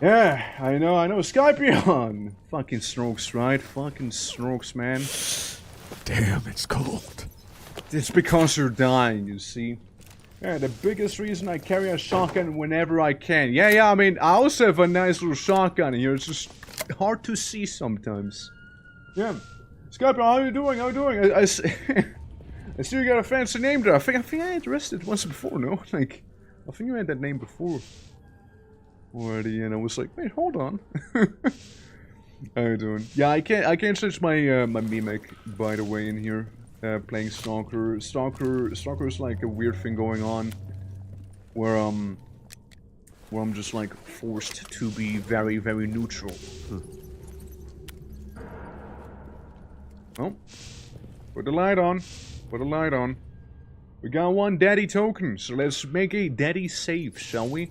Yeah, I know, Skypion! Fucking Snorks, right? Fucking Snorks, man. Damn, it's cold. It's because you're dying, you see. Yeah, the biggest reason I carry a shotgun whenever I can. Yeah, I mean, I also have a nice little shotgun here. It's just hard to see sometimes. Yeah. Skype, how you doing? How you doing? I see you got a fancy name there. I think I had arrested once before, no? Like, I think you had that name before. Already, and I was like, wait, hold on. How you doing? Yeah, I can't change my my mimic, by the way, in here. Playing Stalker. Stalker is like a weird thing going on. Where where I'm just like forced to be very, very neutral. Oh, put the light on. Put the light on. We got one daddy token, so let's make a daddy save, shall we?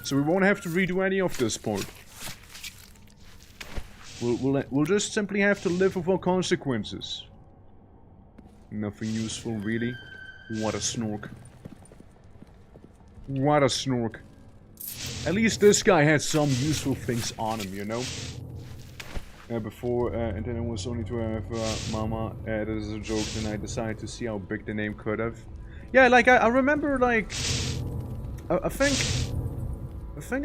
So we won't have to redo any of this part. We'll just simply have to live with our consequences. Nothing useful, really. What a snork. What a snork. At least this guy had some useful things on him, you know? Before, and then it was only to have Mama added as a joke, then I decided to see how big the name could have. Yeah, like, I remember, like... I think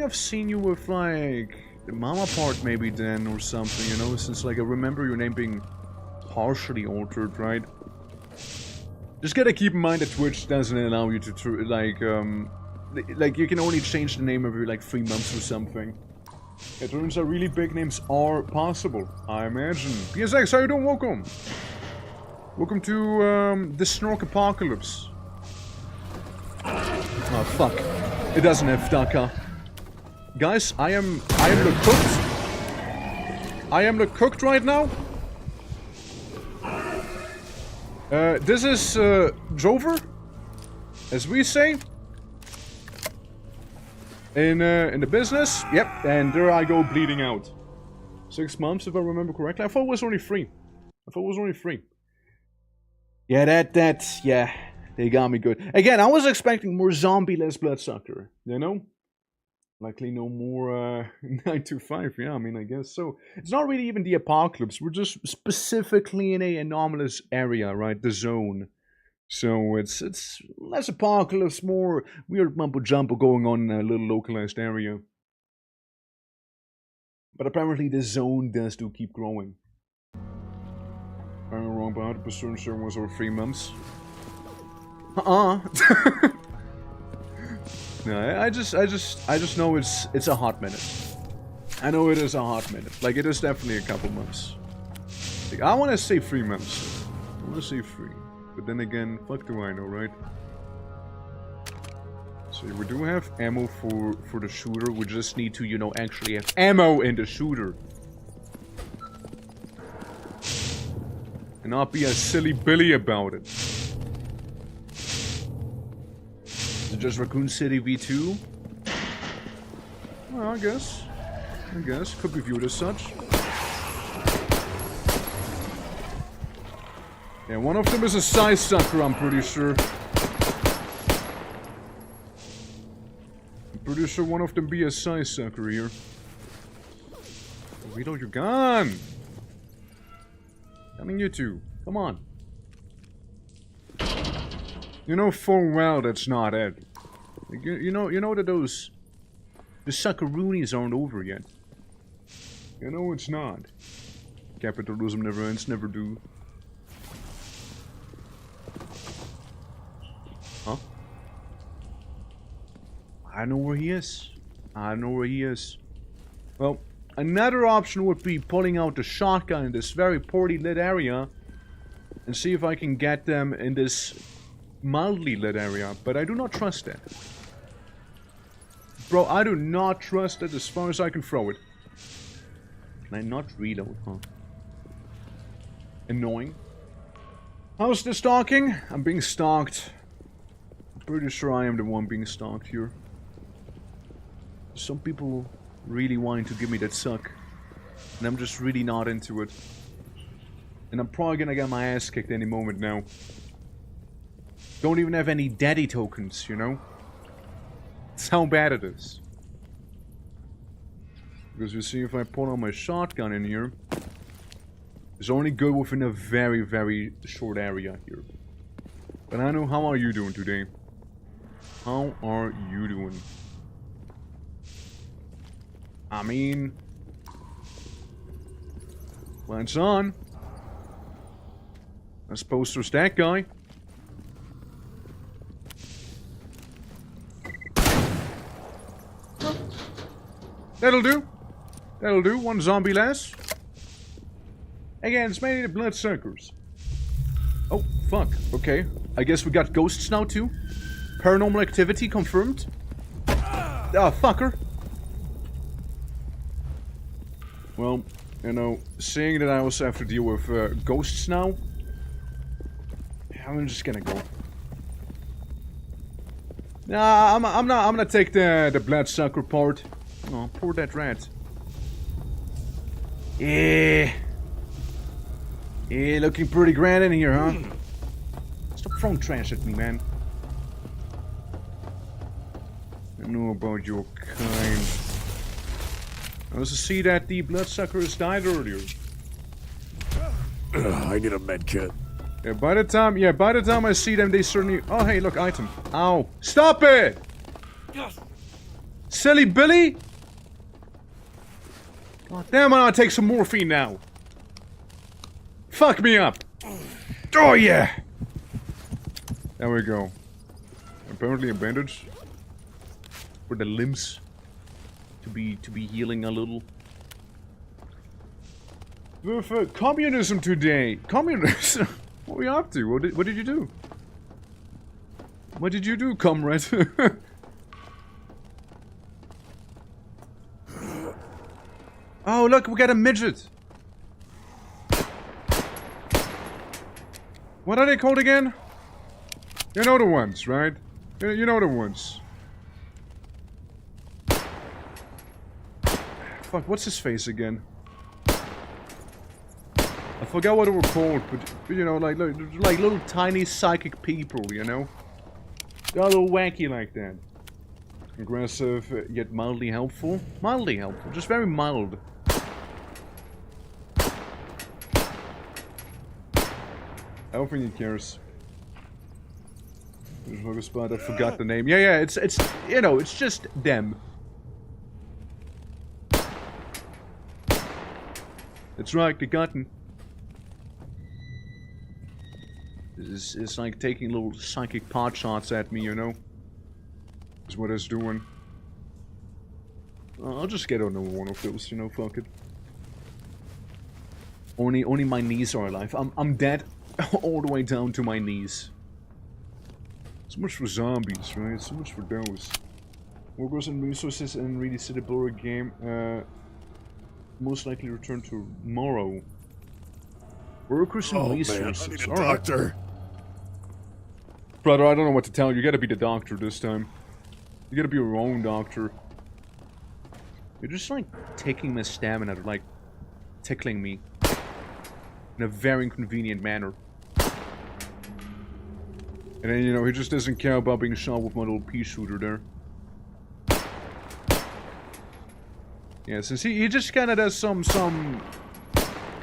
I've seen you with, like... the Mama part maybe then, or something, you know? Since, like, I remember your name being partially altered, right? Just gotta keep in mind that Twitch doesn't allow you to, like, you can only change the name every, like, 3 months or something. It turns out really big names are possible, I imagine. PSX, how you doing? Welcome! Welcome to, the Snork Apocalypse. Oh, fuck. It doesn't have Daka. Guys, I am the cooked. I am the cooked right now. This is, Drover, as we say. In the business, yep, and there I go bleeding out. 6 months, if I remember correctly. I thought it was only 3. Yeah, yeah, they got me good. Again, I was expecting more zombie, less bloodsucker, you know? Likely no more, 9 to 5, yeah, I mean, I guess so. It's not really even the apocalypse, we're just specifically in a anomalous area, right? The zone. So it's less apocalypse, more weird mumbo jumbo going on in a little localized area. But apparently the zone does keep growing. I'm wrong, but 100% sure was over 3 months. No, I just know it's a hot minute. I know it is a hot minute. Like, it is definitely a couple months. Like, I want to say 3 months. I want to say 3. But then again, fuck do I know, right? So we do have ammo for the shooter. We just need to, you know, actually have ammo in the shooter. And not be a silly Billy about it. Is it just Raccoon City V2? Well, I guess. Could be viewed as such. Yeah, one of them is a size sucker, I'm pretty sure. I'm pretty sure one of them be a size sucker here. Reload your gun! Coming you two. Come on. You know full well that's not it. You know that those... the suckeroonies aren't over yet. You know it's not. Capitalism never ends, never do. Huh? I know where he is. Well, another option would be pulling out the shotgun in this very poorly lit area and see if I can get them in this mildly lit area, but I do not trust that. Bro, I do not trust it as far as I can throw it. Can I not reload, huh? Annoying. How's the stalking? I'm being stalked. Pretty sure I am the one being stalked here. Some people really wanting to give me that suck. And I'm just really not into it. And I'm probably gonna get my ass kicked any moment now. Don't even have any daddy tokens, you know? That's how bad it is. Because you see, if I pull out my shotgun in here, it's only good within a very, very short area here. But I know, how are you doing today? How are you doing? I mean... lights on. I suppose there's that guy. That'll do. That'll do. One zombie less. Again, it's mainly the bloodsuckers. Oh, fuck. Okay. I guess we got ghosts now, too. Paranormal activity confirmed. fucker. Well, you know, seeing that I also have to deal with ghosts now, I'm just gonna go. Nah, I'm gonna take the bloodsucker part. Oh, poor dead rat. Yeah, looking pretty grand in here, huh? Stop throwing trash at me, man. I know about your kind. I also see that the bloodsucker has died earlier. I need a med kit. Yeah, by the time I see them, they certainly... Oh, hey, look, item. Ow. Stop it! Silly Billy! God damn, I'm gonna take some morphine now. Fuck me up. Oh, yeah! There we go. Apparently a bandage. For the limbs. To be healing a little. With communism today. Communism? What are we up to? What did you do? What did you do, comrade? Oh, look, we got a midget. What are they called again? You know the ones, right? You know the ones. Fuck, what's his face again? I forgot what they were called, but you know, like little tiny psychic people, you know? They're a little wacky like that. Aggressive, yet mildly helpful. Mildly helpful, just very mild. I don't think he cares. Spot, I forgot the name. Yeah, it's you know, it's just them. That's right, the gotten. It's like taking little psychic pot shots at me, you know? That's what it's doing. I'll just get another one of those, you know, fuck it. Only my knees are alive. I'm dead all the way down to my knees. So much for zombies, right? So much for those. Workers and resources and really set a blurry game. Most likely return tomorrow. Workers and resources. Man, I need a doctor. Brother, I don't know what to tell you. You gotta be the doctor this time. You gotta be your own doctor. You're just like taking my stamina, like tickling me in a very inconvenient manner. And then, you know, he just doesn't care about being shot with my little pea shooter there. Yeah, since he just kind of does some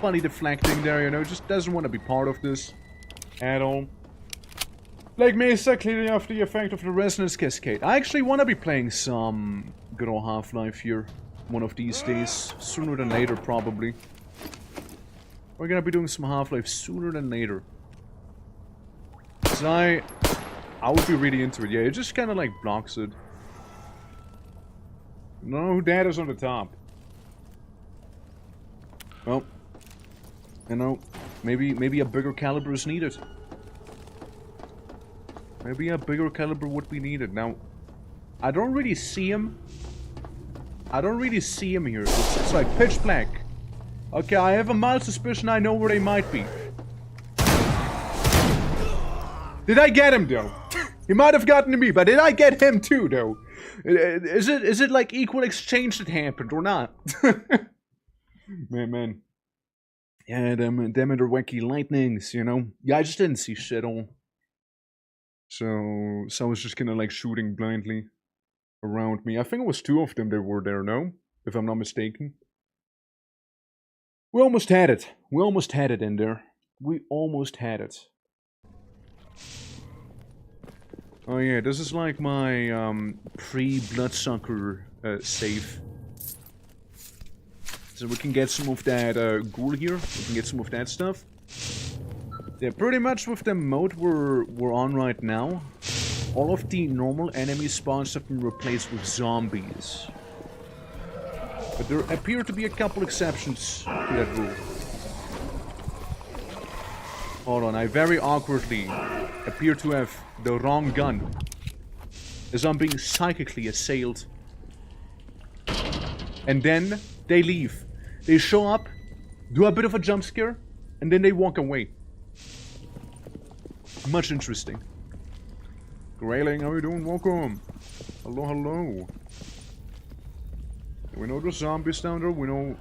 funny deflecting there, you know, just doesn't want to be part of this at all. Like Mesa clearly off the effect of the resonance cascade. I actually want to be playing some good old Half-Life here one of these days, sooner than later probably. We're gonna be doing some Half-Life sooner than later. So I would be really into it. Yeah, it just kind of like blocks it. No, that is on the top. Well, you know, maybe a bigger caliber is needed. Maybe a bigger caliber would be needed. Now, I don't really see him. I don't really see him here. It's like pitch black. Okay, I have a mild suspicion I know where they might be. Did I get him though? He might have gotten to me, but did I get him too though? Is it like equal exchange that happened or not? man. Yeah, them and their wacky lightnings, you know. Yeah, I just didn't see shit on. So I was just kinda like shooting blindly around me. I think it was two of them that were there, no? If I'm not mistaken. We almost had it. We almost had it in there. We almost had it. Oh yeah, this is like my pre-bloodsucker save. So we can get some of that ghoul here. We can get some of that stuff. Yeah, pretty much with the mode we're on right now, all of the normal enemy spawns have been replaced with zombies. But there appear to be a couple exceptions to that rule. Hold on, I very awkwardly appear to have the wrong gun, as I'm being psychically assailed And then they leave. They show up, do a bit of a jump scare, and then they walk away. Much interesting. Grayling, how you doing? Welcome. Hello, hello. We know there's zombies down there. We know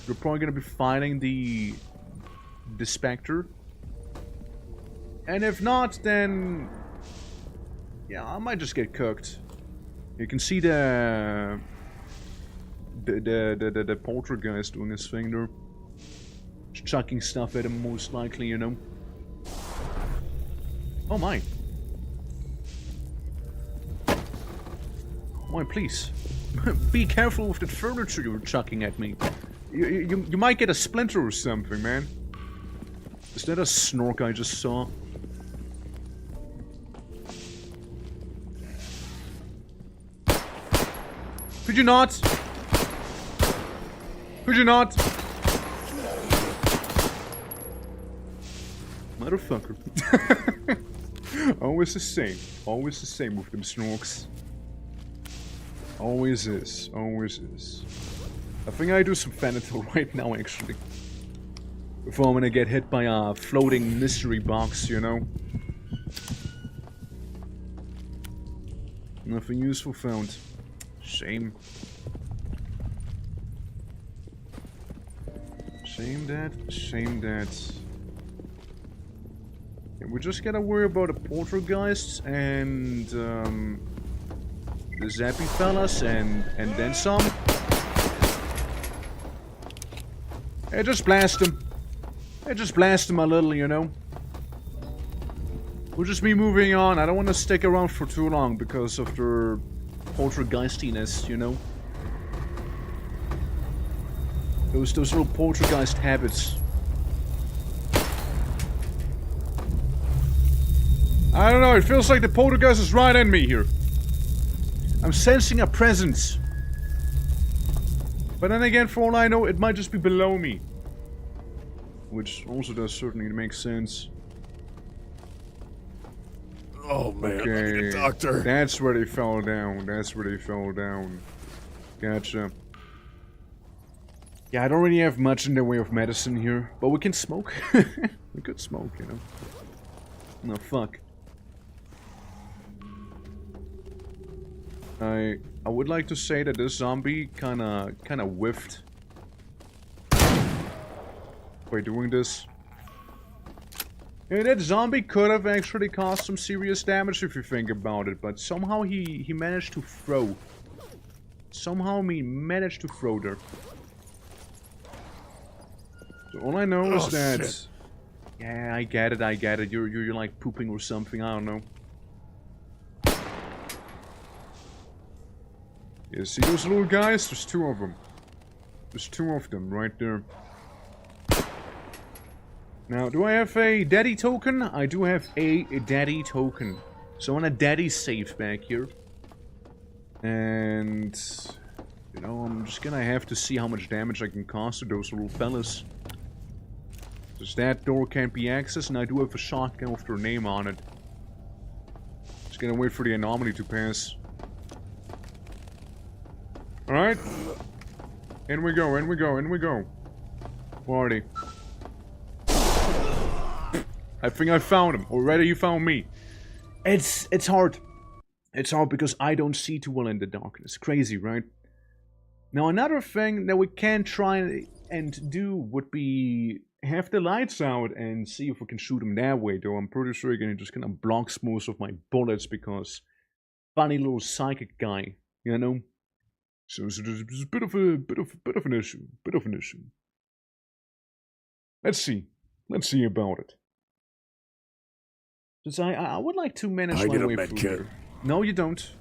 you're probably gonna be fighting the Spectre. And if not, then yeah, I might just get cooked. You can see the poltergeist doing his thing there. Just chucking stuff at him, most likely, you know. Oh my. Oh my, please. Be careful with that furniture you're chucking at me. You might get a splinter or something, man. Is that a snork I just saw? Could you not? Could you not? Motherfucker. Always the same. Always the same with them snorks. Always is. Always is. I think I do some Fanatil right now, actually. Before I'm gonna get hit by a floating mystery box, you know? Nothing useful found. Shame. Shame that. Shame that. Yeah, we just gotta worry about the poltergeists and the zappy fellas and then some. Hey, just blast them. Hey, just blast them a little, you know. We'll just be moving on. I don't want to stick around for too long because of their poltergeistiness, you know. Those little poltergeist habits. I don't know, it feels like the poltergeist is right in me here. I'm sensing a presence. But then again, for all I know, it might just be below me. Which also does certainly make sense. Oh man, Okay, I need a doctor. that's where they fell down. That's where they fell down. Gotcha. Yeah, I don't really have much in the way of medicine here, but we can smoke. We could smoke, you know. No, fuck. I would like to say that this zombie kinda whiffed by doing this. Yeah, that zombie could have actually caused some serious damage if you think about it, but somehow he managed to throw. Somehow he managed to throw there. So all I know is that... Shit. Yeah, I get it. You're like pooping or something, I don't know. Yeah, see those little guys? There's two of them. There's two of them right there. Now, do I have a daddy token? I do have a daddy token. So I want a daddy safe back here. And... you know, I'm just gonna have to see how much damage I can cause to those little fellas. Because that door can't be accessed, and I do have a shotgun with their name on it. Just gonna wait for the anomaly to pass. Alright. In we go, in we go, in we go. Party. I think I found him. Already you found me. It's hard. It's hard because I don't see too well in the darkness. Crazy, right? Now another thing that we can try and do would be have the lights out and see if we can shoot them that way, though I'm pretty sure you're just gonna block most of my bullets because funny little psychic guy, you know? So there's a bit of an issue. Let's see about it. Since I would like to manage I my get a way med through kit. here. No, you don't.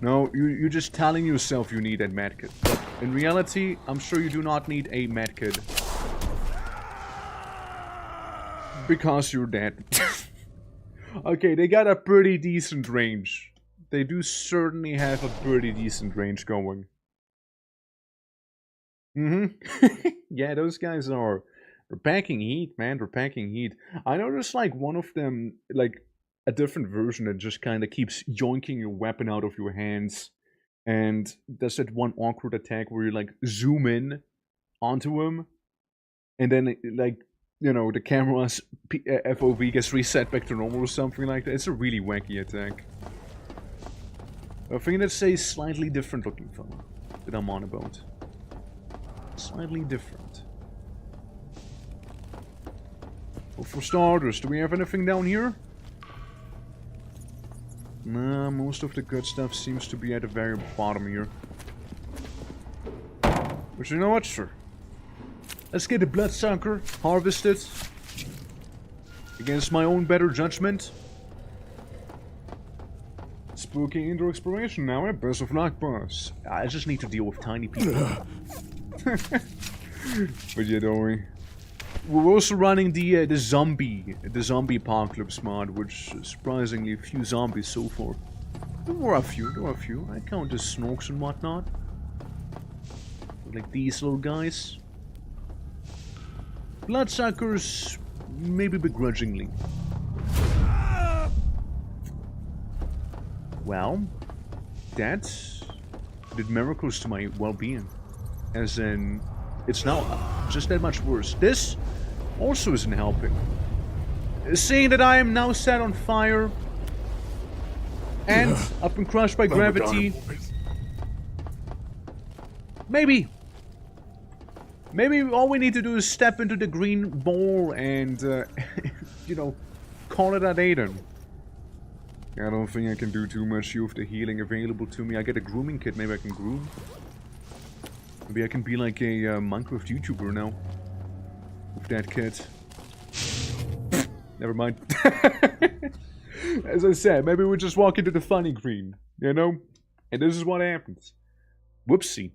No, you're just telling yourself you need a medkit. But in reality, I'm sure you do not need a medkit. Because you're dead. Okay, they got a pretty decent range. They do certainly have a pretty decent range going. Yeah, those guys are... they're packing heat, man. They're packing heat. I know there's like one of them, like a different version that just kind of keeps yoinking your weapon out of your hands and does that one awkward attack where you like zoom in onto him, and then like the camera's FOV gets reset back to normal or something like that. It's a really wacky attack. I think that's a slightly different looking fella that I'm on about. Slightly different. Well, for starters, do we have anything down here? Nah, most of the good stuff seems to be at the very bottom here. But you know what, sir? Let's get the bloodsucker harvested. Against my own better judgment. Spooky indoor exploration now, eh? Best of luck, boss. I just need to deal with tiny people. But yeah, don't worry. We're also running the zombie apocalypse mod, which surprisingly few zombies so far. There were a few. I count as snorks and whatnot. Like these little guys. Bloodsuckers, maybe begrudgingly. Well, that did miracles to my well-being. As in, it's now just that much worse. This also isn't helping. Seeing that I am now set on fire and I've been crushed by gravity. Maybe all we need to do is step into the green ball and, call it a day then. I don't think I can do too much with the healing available to me. I get a grooming kit, maybe I can groom. Maybe I can be like a Minecraft YouTuber now. With that kit. Never mind. As I said, maybe we just walk into the funny green, And this is what happens. Whoopsie.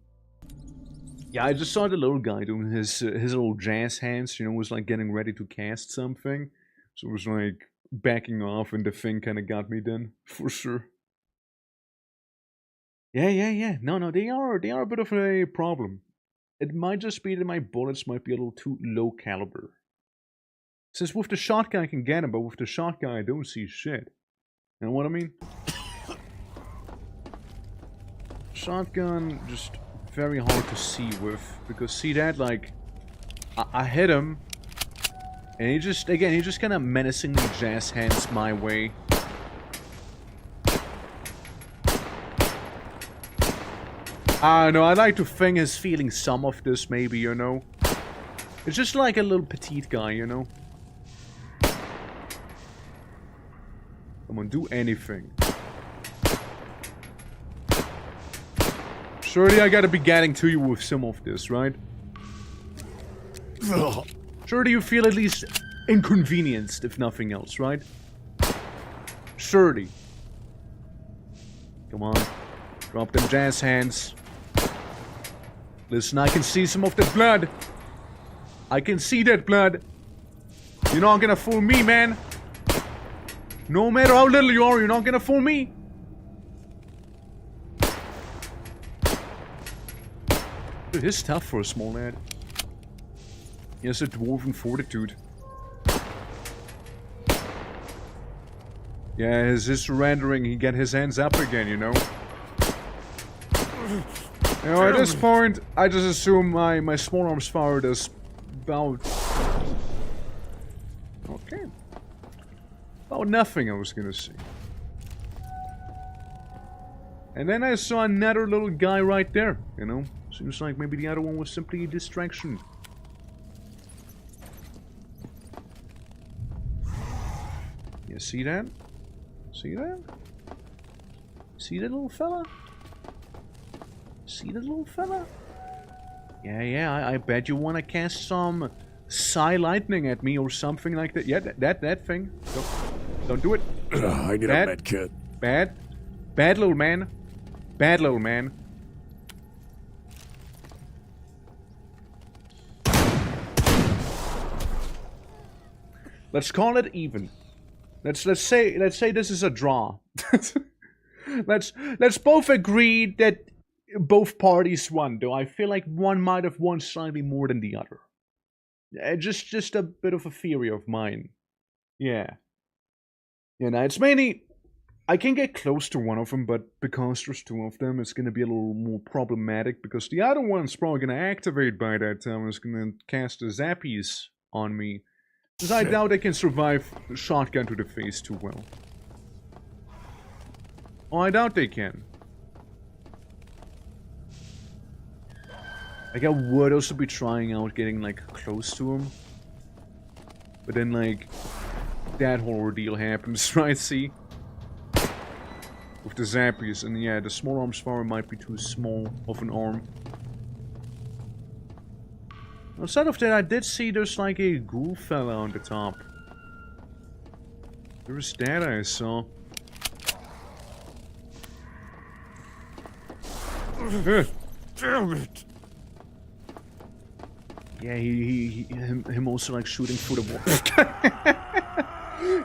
Yeah, I just saw the little guy doing his little jazz hands, was like getting ready to cast something. So it was like backing off and the thing kind of got me then, for sure. Yeah. No, they are a bit of a problem. It might just be that my bullets might be a little too low caliber. Since with the shotgun I can get them, but with the shotgun I don't see shit. You know what I mean? Shotgun, just very hard to see with. Because see that, like, I hit him. And he just kind of menacingly jazz hands my way. I don't know, I'd like to think he's feeling some of this, maybe, It's just like a little petite guy, Come on, do anything. Surely I gotta be getting to you with some of this, right? Surely you feel at least inconvenienced, if nothing else, right? Surely. Come on. Drop them jazz hands. Listen, I can see some of the blood. I can see that blood. You're not gonna fool me, man. No matter how little you are, you're not gonna fool me. Dude, he's tough for a small lad. He has a dwarven fortitude. Yeah, his surrendering, he get his hands up again, At this point, I just assume my small arms fire does about... Okay. About nothing, I was gonna say. And then I saw another little guy right there, Seems like maybe the other one was simply a distraction. You see that? See that? See that little fella? See that little fella? Yeah, I bet you want to cast some Psy Lightning at me or something like that. Yeah, that thing. Don't do it. I need a med kit. Bad little man. Bad little man. Let's call it even. Let's say this is a draw. let's both agree that both parties won, though I feel like one might have won slightly more than the other. Just a bit of a theory of mine. Yeah. It's mainly I can get close to one of them, but because there's two of them, it's gonna be a little more problematic, because the other one's probably gonna activate by that time and it's gonna cast the zappies on me. Because I doubt I can survive the shotgun to the face too well. Oh, I doubt they can. Like, I would also be trying out getting, like, close to him. But then, like, that whole ordeal happens, right? See? With the zappies, and yeah, the small arms fire might be too small of an arm. Outside of that, I did see there's like a ghoul fella on the top. There's that I saw. Damn it! Yeah, him also like shooting through the wall.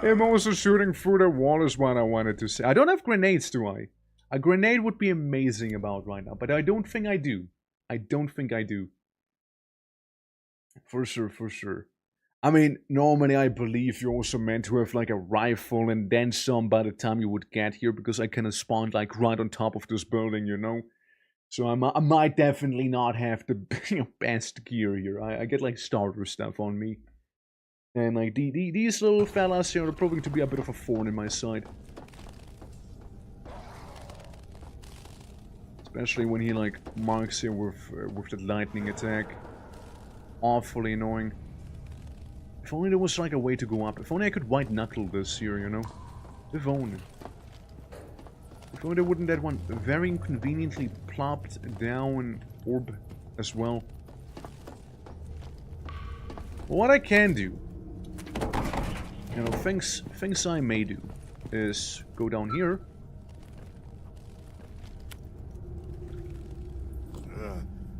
Him also shooting through the wall is what I wanted to say. I don't have grenades, do I? A grenade would be amazing about right now, but I don't think I do. I don't think I do. For sure, for sure. I mean, normally I believe you're also meant to have like a rifle and then some by the time you would get here, because I kind of spawned like right on top of this building, you know? So I might definitely not have the best gear here. I get like starter stuff on me. And like these little fellas here are proving to be a bit of a thorn in my side. Especially when he like marks you with the lightning attack. Awfully annoying. If only there was like a way to go up. If only I could white knuckle this here, you know? If only. If only there wouldn't that one very inconveniently plopped down orb as well. Well, what I can do, you know, things I may do, is go down here.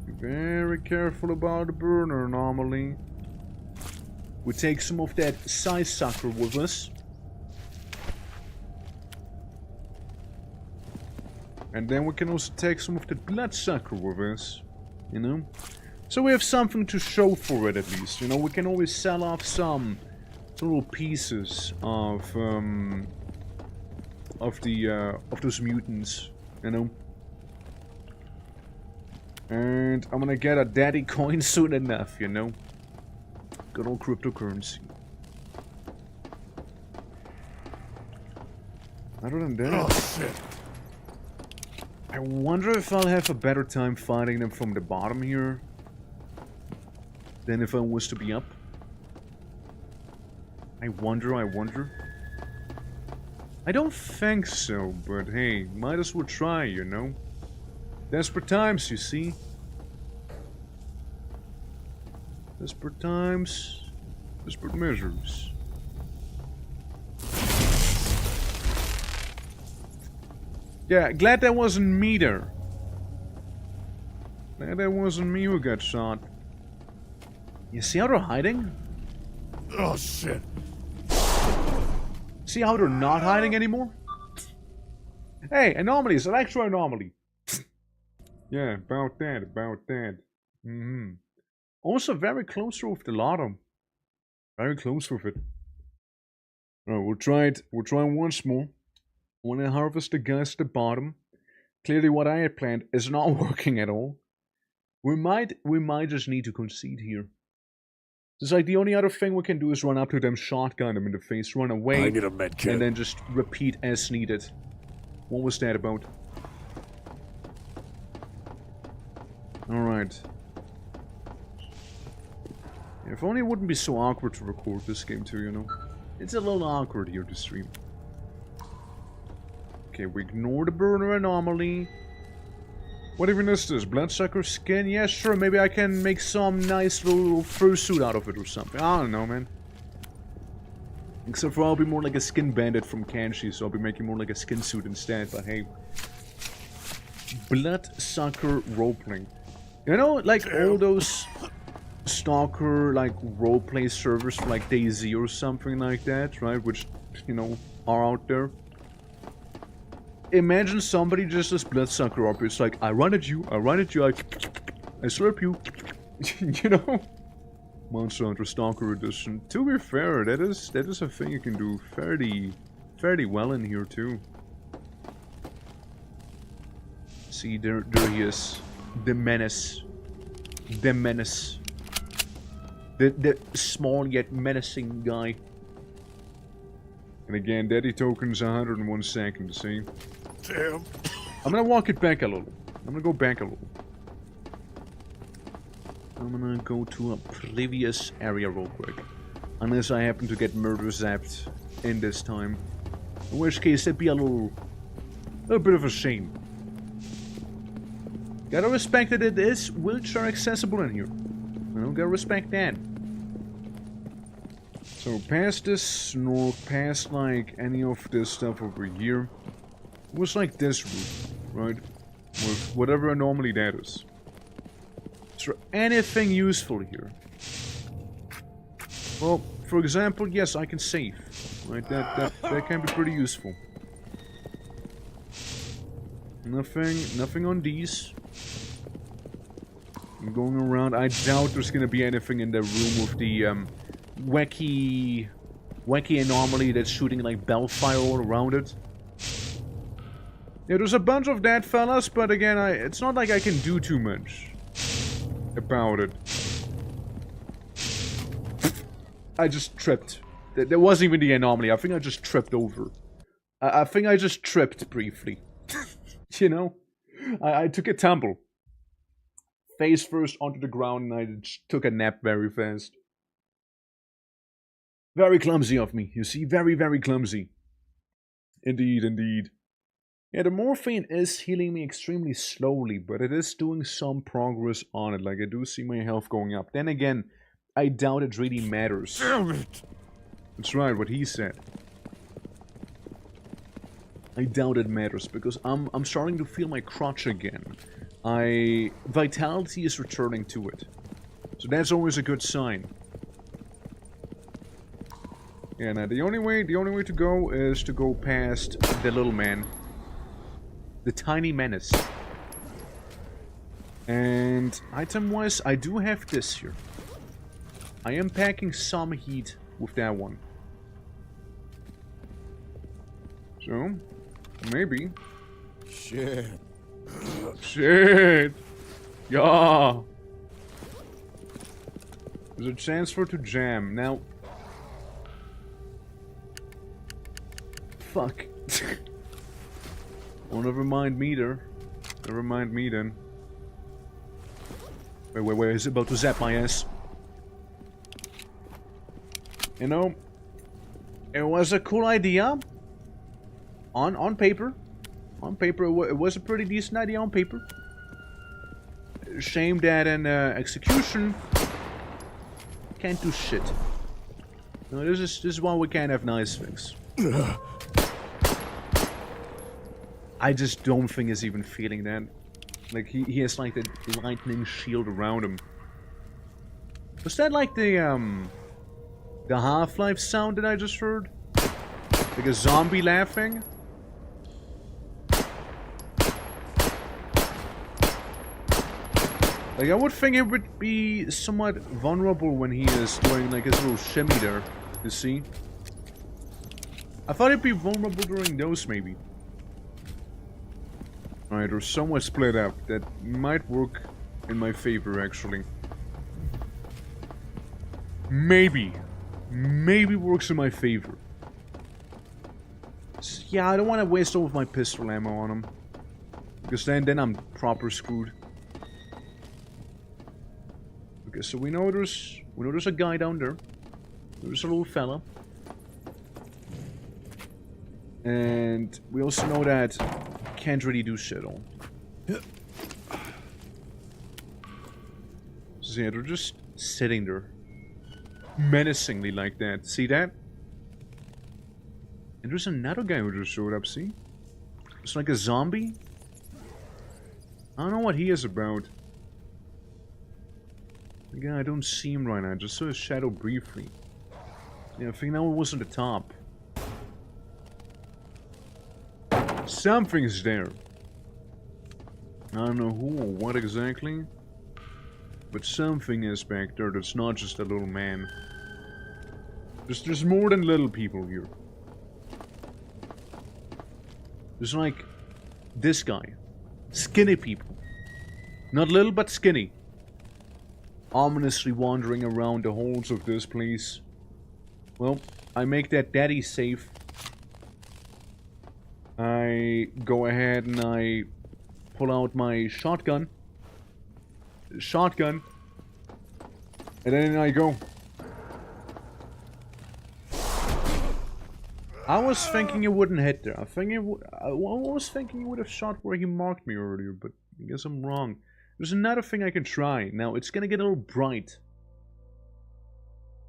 Be very careful about the burner anomaly. We take some of that size sucker with us. And then we can also take some of the bloodsucker with us, you know? So we have something to show for it at least, you know? We can always sell off some little pieces of those mutants, you know? And I'm gonna get a daddy coin soon enough, you know? Good old cryptocurrency. Other than that... Oh, shit. I wonder if I'll have a better time fighting them from the bottom here than if I was to be up. I wonder. I don't think so, but hey, might as well try, you know? Desperate times, you see? Desperate times, desperate measures. Yeah, glad that wasn't me there. Glad that wasn't me who got shot. You see how they're hiding? Oh, shit. See how they're not hiding anymore? Hey, anomalies, an extra anomaly. Yeah, about that. Also very close with the bottom. Very close with it. Alright, we'll try it. We'll try once more. When I harvest the guys at the bottom, clearly what I had planned is not working at all. We might just need to concede here. It's like the only other thing we can do is run up to them, shotgun them in the face, run away, I need a med kit. and then just repeat as needed. What was that about? Alright. If only it wouldn't be so awkward to record this game too, you know? It's a little awkward here to stream. Okay, we ignore the burner anomaly. What even is this? Bloodsucker skin? Yeah, sure, maybe I can make some nice little fursuit out of it or something. I don't know, man. Except for I'll be more like a skin bandit from Kanshi, so I'll be making more like a skin suit instead, but hey. Bloodsucker roleplaying. You know, like all those Stalker, like, roleplay servers for like DayZ or something like that, right? Which, you know, are out there. Imagine somebody just as bloodsucker up. It's like, I run at you, I slurp you. You know? Monster Hunter Stalker Edition. To be fair, that is a thing you can do fairly well in here too. See, there he is. The menace. The menace. The small yet menacing guy. And again, daddy tokens 101 seconds, see? Damn. I'm gonna walk it back a little. I'm gonna go back a little. I'm gonna go to a previous area real quick. Unless I happen to get murder zapped in this time. In which case, it'd be a little bit of a shame. Gotta respect that it is wheelchair accessible in here. You know, gotta respect that. So, past this snork, past like any of this stuff over here. It was like this route, right? With whatever anomaly that is. Is there anything useful here? Well, for example, yes, I can save. Right, that can be pretty useful. Nothing on these. I'm going around. I doubt there's gonna be anything in the room with the wacky anomaly that's shooting like bellfire all around it. Yeah, there's a bunch of that, fellas, but again, it's not like I can do too much about it. I just tripped. There wasn't even the anomaly. I think I just tripped over. I think I just tripped briefly. You know? I took a tumble. Face first onto the ground and I just took a nap very fast. Very clumsy of me, you see? Very, very clumsy. Indeed, indeed. Yeah, the morphine is healing me extremely slowly, but it is doing some progress on it. Like, I do see my health going up. Then again, I doubt it really matters. Damn it. That's right, what he said. I doubt it matters, because I'm starting to feel my crotch again. Vitality is returning to it. So that's always a good sign. Yeah, now the only way to go is to go past the little man. The tiny menace. And item-wise, I do have this here. I am packing some heat with that one. So, maybe. Shit. Shit! Yeah! There's a chance for it to jam. Now... Fuck. Oh, never mind me there. Never mind me then. Wait, is it about to zap my ass? You know, it was a cool idea. On paper. On paper, it was a pretty decent idea on paper. Shame that in execution, can't do shit. No, this is why we can't have nice things. I just don't think he's even feeling that. Like, he has like the lightning shield around him. Was that like the Half-Life sound that I just heard? Like a zombie laughing? Like, I would think it would be somewhat vulnerable when he is doing like his little shimmy there, you see? I thought it'd be vulnerable during those, maybe. Alright, they're somewhat split up. That might work in my favor, actually. Maybe. Maybe works in my favor. So, yeah, I don't want to waste all of my pistol ammo on him. Because then I'm proper screwed. Okay, so we know there's a guy down there. There's a little fella. And we also know that can't really do shit on. So yeah, they're just sitting there. Menacingly like that. See that? And there's another guy who just showed up, see? It's like a zombie? I don't know what he is about. Again, I don't see him right now. I just saw his shadow briefly. Yeah, I think that one was on the top. Something's there. I don't know who or what exactly. But something is back there that's not just a little man. There's more than little people here. There's like this guy. Skinny people. Not little, but skinny. Ominously wandering around the halls of this place. Well, I make that daddy safe. I go ahead and I pull out my shotgun. And then I go. I was thinking it wouldn't hit there. I was thinking he would have shot where he marked me earlier, but I guess I'm wrong. There's another thing I can try. Now, it's gonna get a little bright.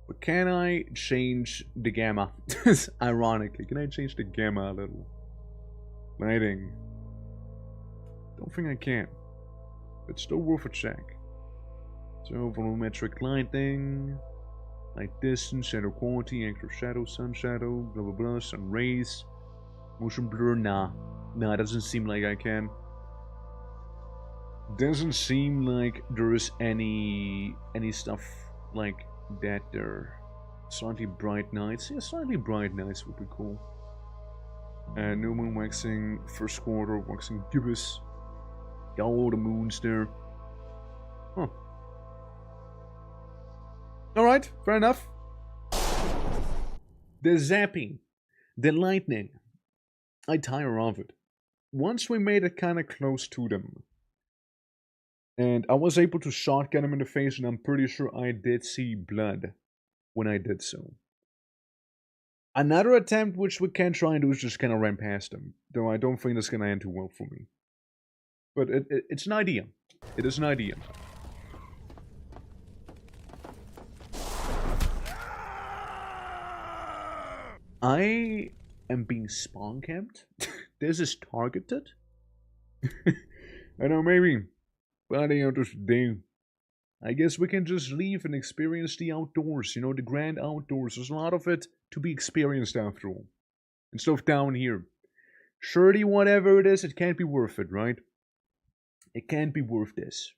But can I change the gamma? Ironically, can I change the gamma a little? Lighting. Don't think I can. But still worth a check. So, volumetric lighting. Light distance, shadow quality, angular shadow, sun shadow, blah blah blah, sun rays. Motion blur, nah. Nah, it doesn't seem like I can. Doesn't seem like there is any stuff like that there. Slightly bright nights. Yeah, slightly bright nights would be cool. New moon waxing, first quarter waxing gibbous. Got all the moons there. Huh. Alright, fair enough. The zapping. The lightning. I tire of it. Once we made it kinda close to them. And I was able to shotgun him in the face, and I'm pretty sure I did see blood when I did so. Another attempt which we can try and do is just kind of ran past him. Though I don't think that's going to end too well for me. But it's an idea. It is an idea. I am being spawn camped? This is targeted? I know, maybe. But I don't just do. I guess we can just leave and experience the outdoors, you know, the grand outdoors. There's a lot of it to be experienced after all. And stuff down here. Surely whatever it is, it can't be worth it, right? It can't be worth this.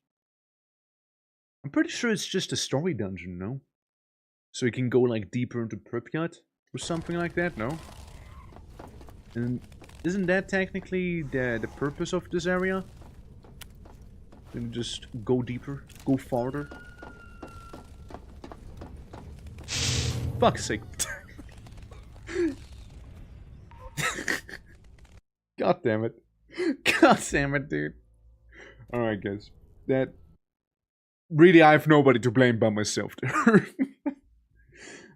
I'm pretty sure it's just a story dungeon, no? So you can go like deeper into Pripyat or something like that, no? And isn't that technically the purpose of this area? Then just go deeper, go farther. Fuck's sake. God damn it. God damn it, dude. Alright, guys. That... Really, I have nobody to blame but myself there.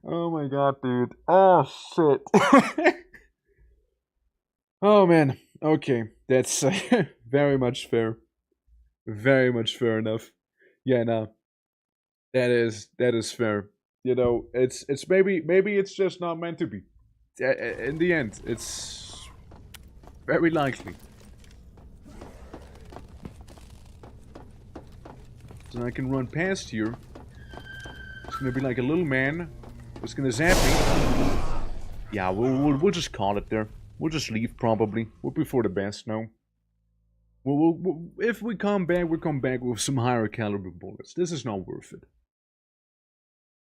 Oh my god, dude. Oh, shit. Oh, man. Okay. That's very much fair. Very much fair enough. Yeah, no. That is fair. You know, it's maybe it's just not meant to be. In the end, it's very likely. So I can run past here. It's gonna be like a little man. It's gonna zap me. Yeah, we'll just call it there. We'll just leave probably. We'll be for the best now. We'll, if we come back, we'll come back with some higher caliber bullets. This is not worth it.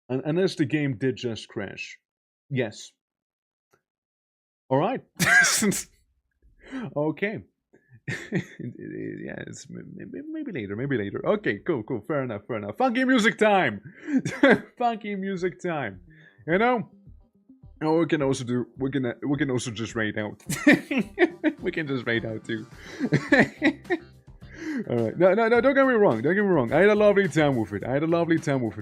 Unless the game did just crash. Yes. Alright. Okay. Yeah, it's maybe later. Okay, cool. Fair enough. Funky music time! Funky music time. You know? Oh, we can also just raid out. We can just raid out too. Alright, no, don't get me wrong. I had a lovely time with it.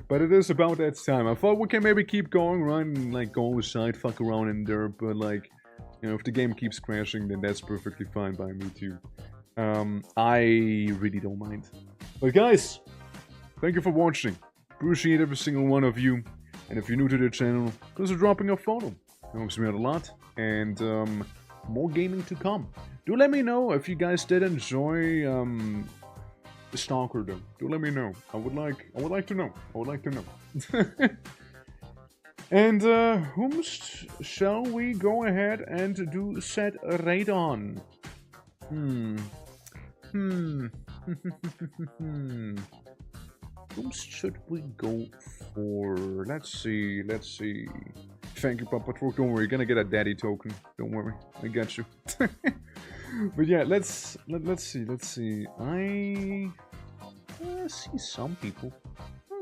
But it is about that time. I thought we can maybe keep going, run, like, go inside, fuck around in there, but, like, you know, if the game keeps crashing, then that's perfectly fine by me, too. I really don't mind. But, guys, thank you for watching. Appreciate every single one of you. And if you're new to the channel, consider dropping a follow. It helps me out a lot. And, more gaming to come. Do let me know if you guys did enjoy the Stalker though. Do let me know. I would like to know. And whom shall we go ahead and do set a raid on? Whom should we go for? Let's see. Thank you, Papa Truck. Don't worry, you're gonna get a daddy token. Don't worry, I got you. But yeah, let's see. I see some people.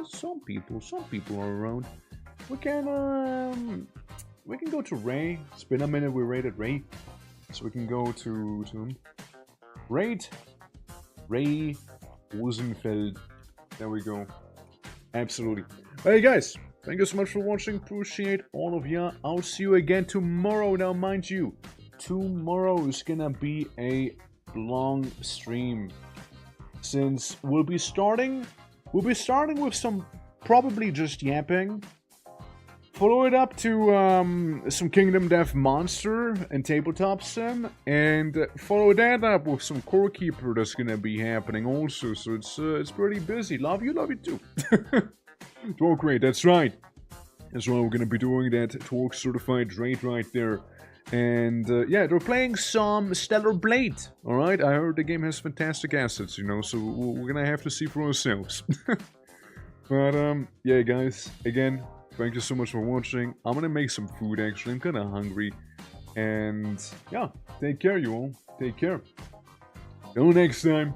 Some people are around. We can go to Ray. It's been a minute we raided Ray, so we can go to him. Raid Ray Rosenfeld. There we go. Absolutely. Hey guys, thank you so much for watching. Appreciate all of ya. I'll see you again tomorrow. Now, mind you, tomorrow is gonna be a long stream, since we'll be starting with some probably just yapping. Follow it up to some Kingdom Death Monster and Tabletop Sim, and follow that up with some Core Keeper that's gonna be happening also. So it's pretty busy. Love you too. Torque Raid, that's right. That's why we're gonna be doing that Torque Certified Raid right there. And yeah, they're playing some Stellar Blade. All right, I heard the game has fantastic assets, you know. So we're gonna have to see for ourselves. But yeah, guys, again, thank you so much for watching. I'm gonna make some food, actually. I'm kind of hungry. And yeah, take care, you all. Take care. Till next time.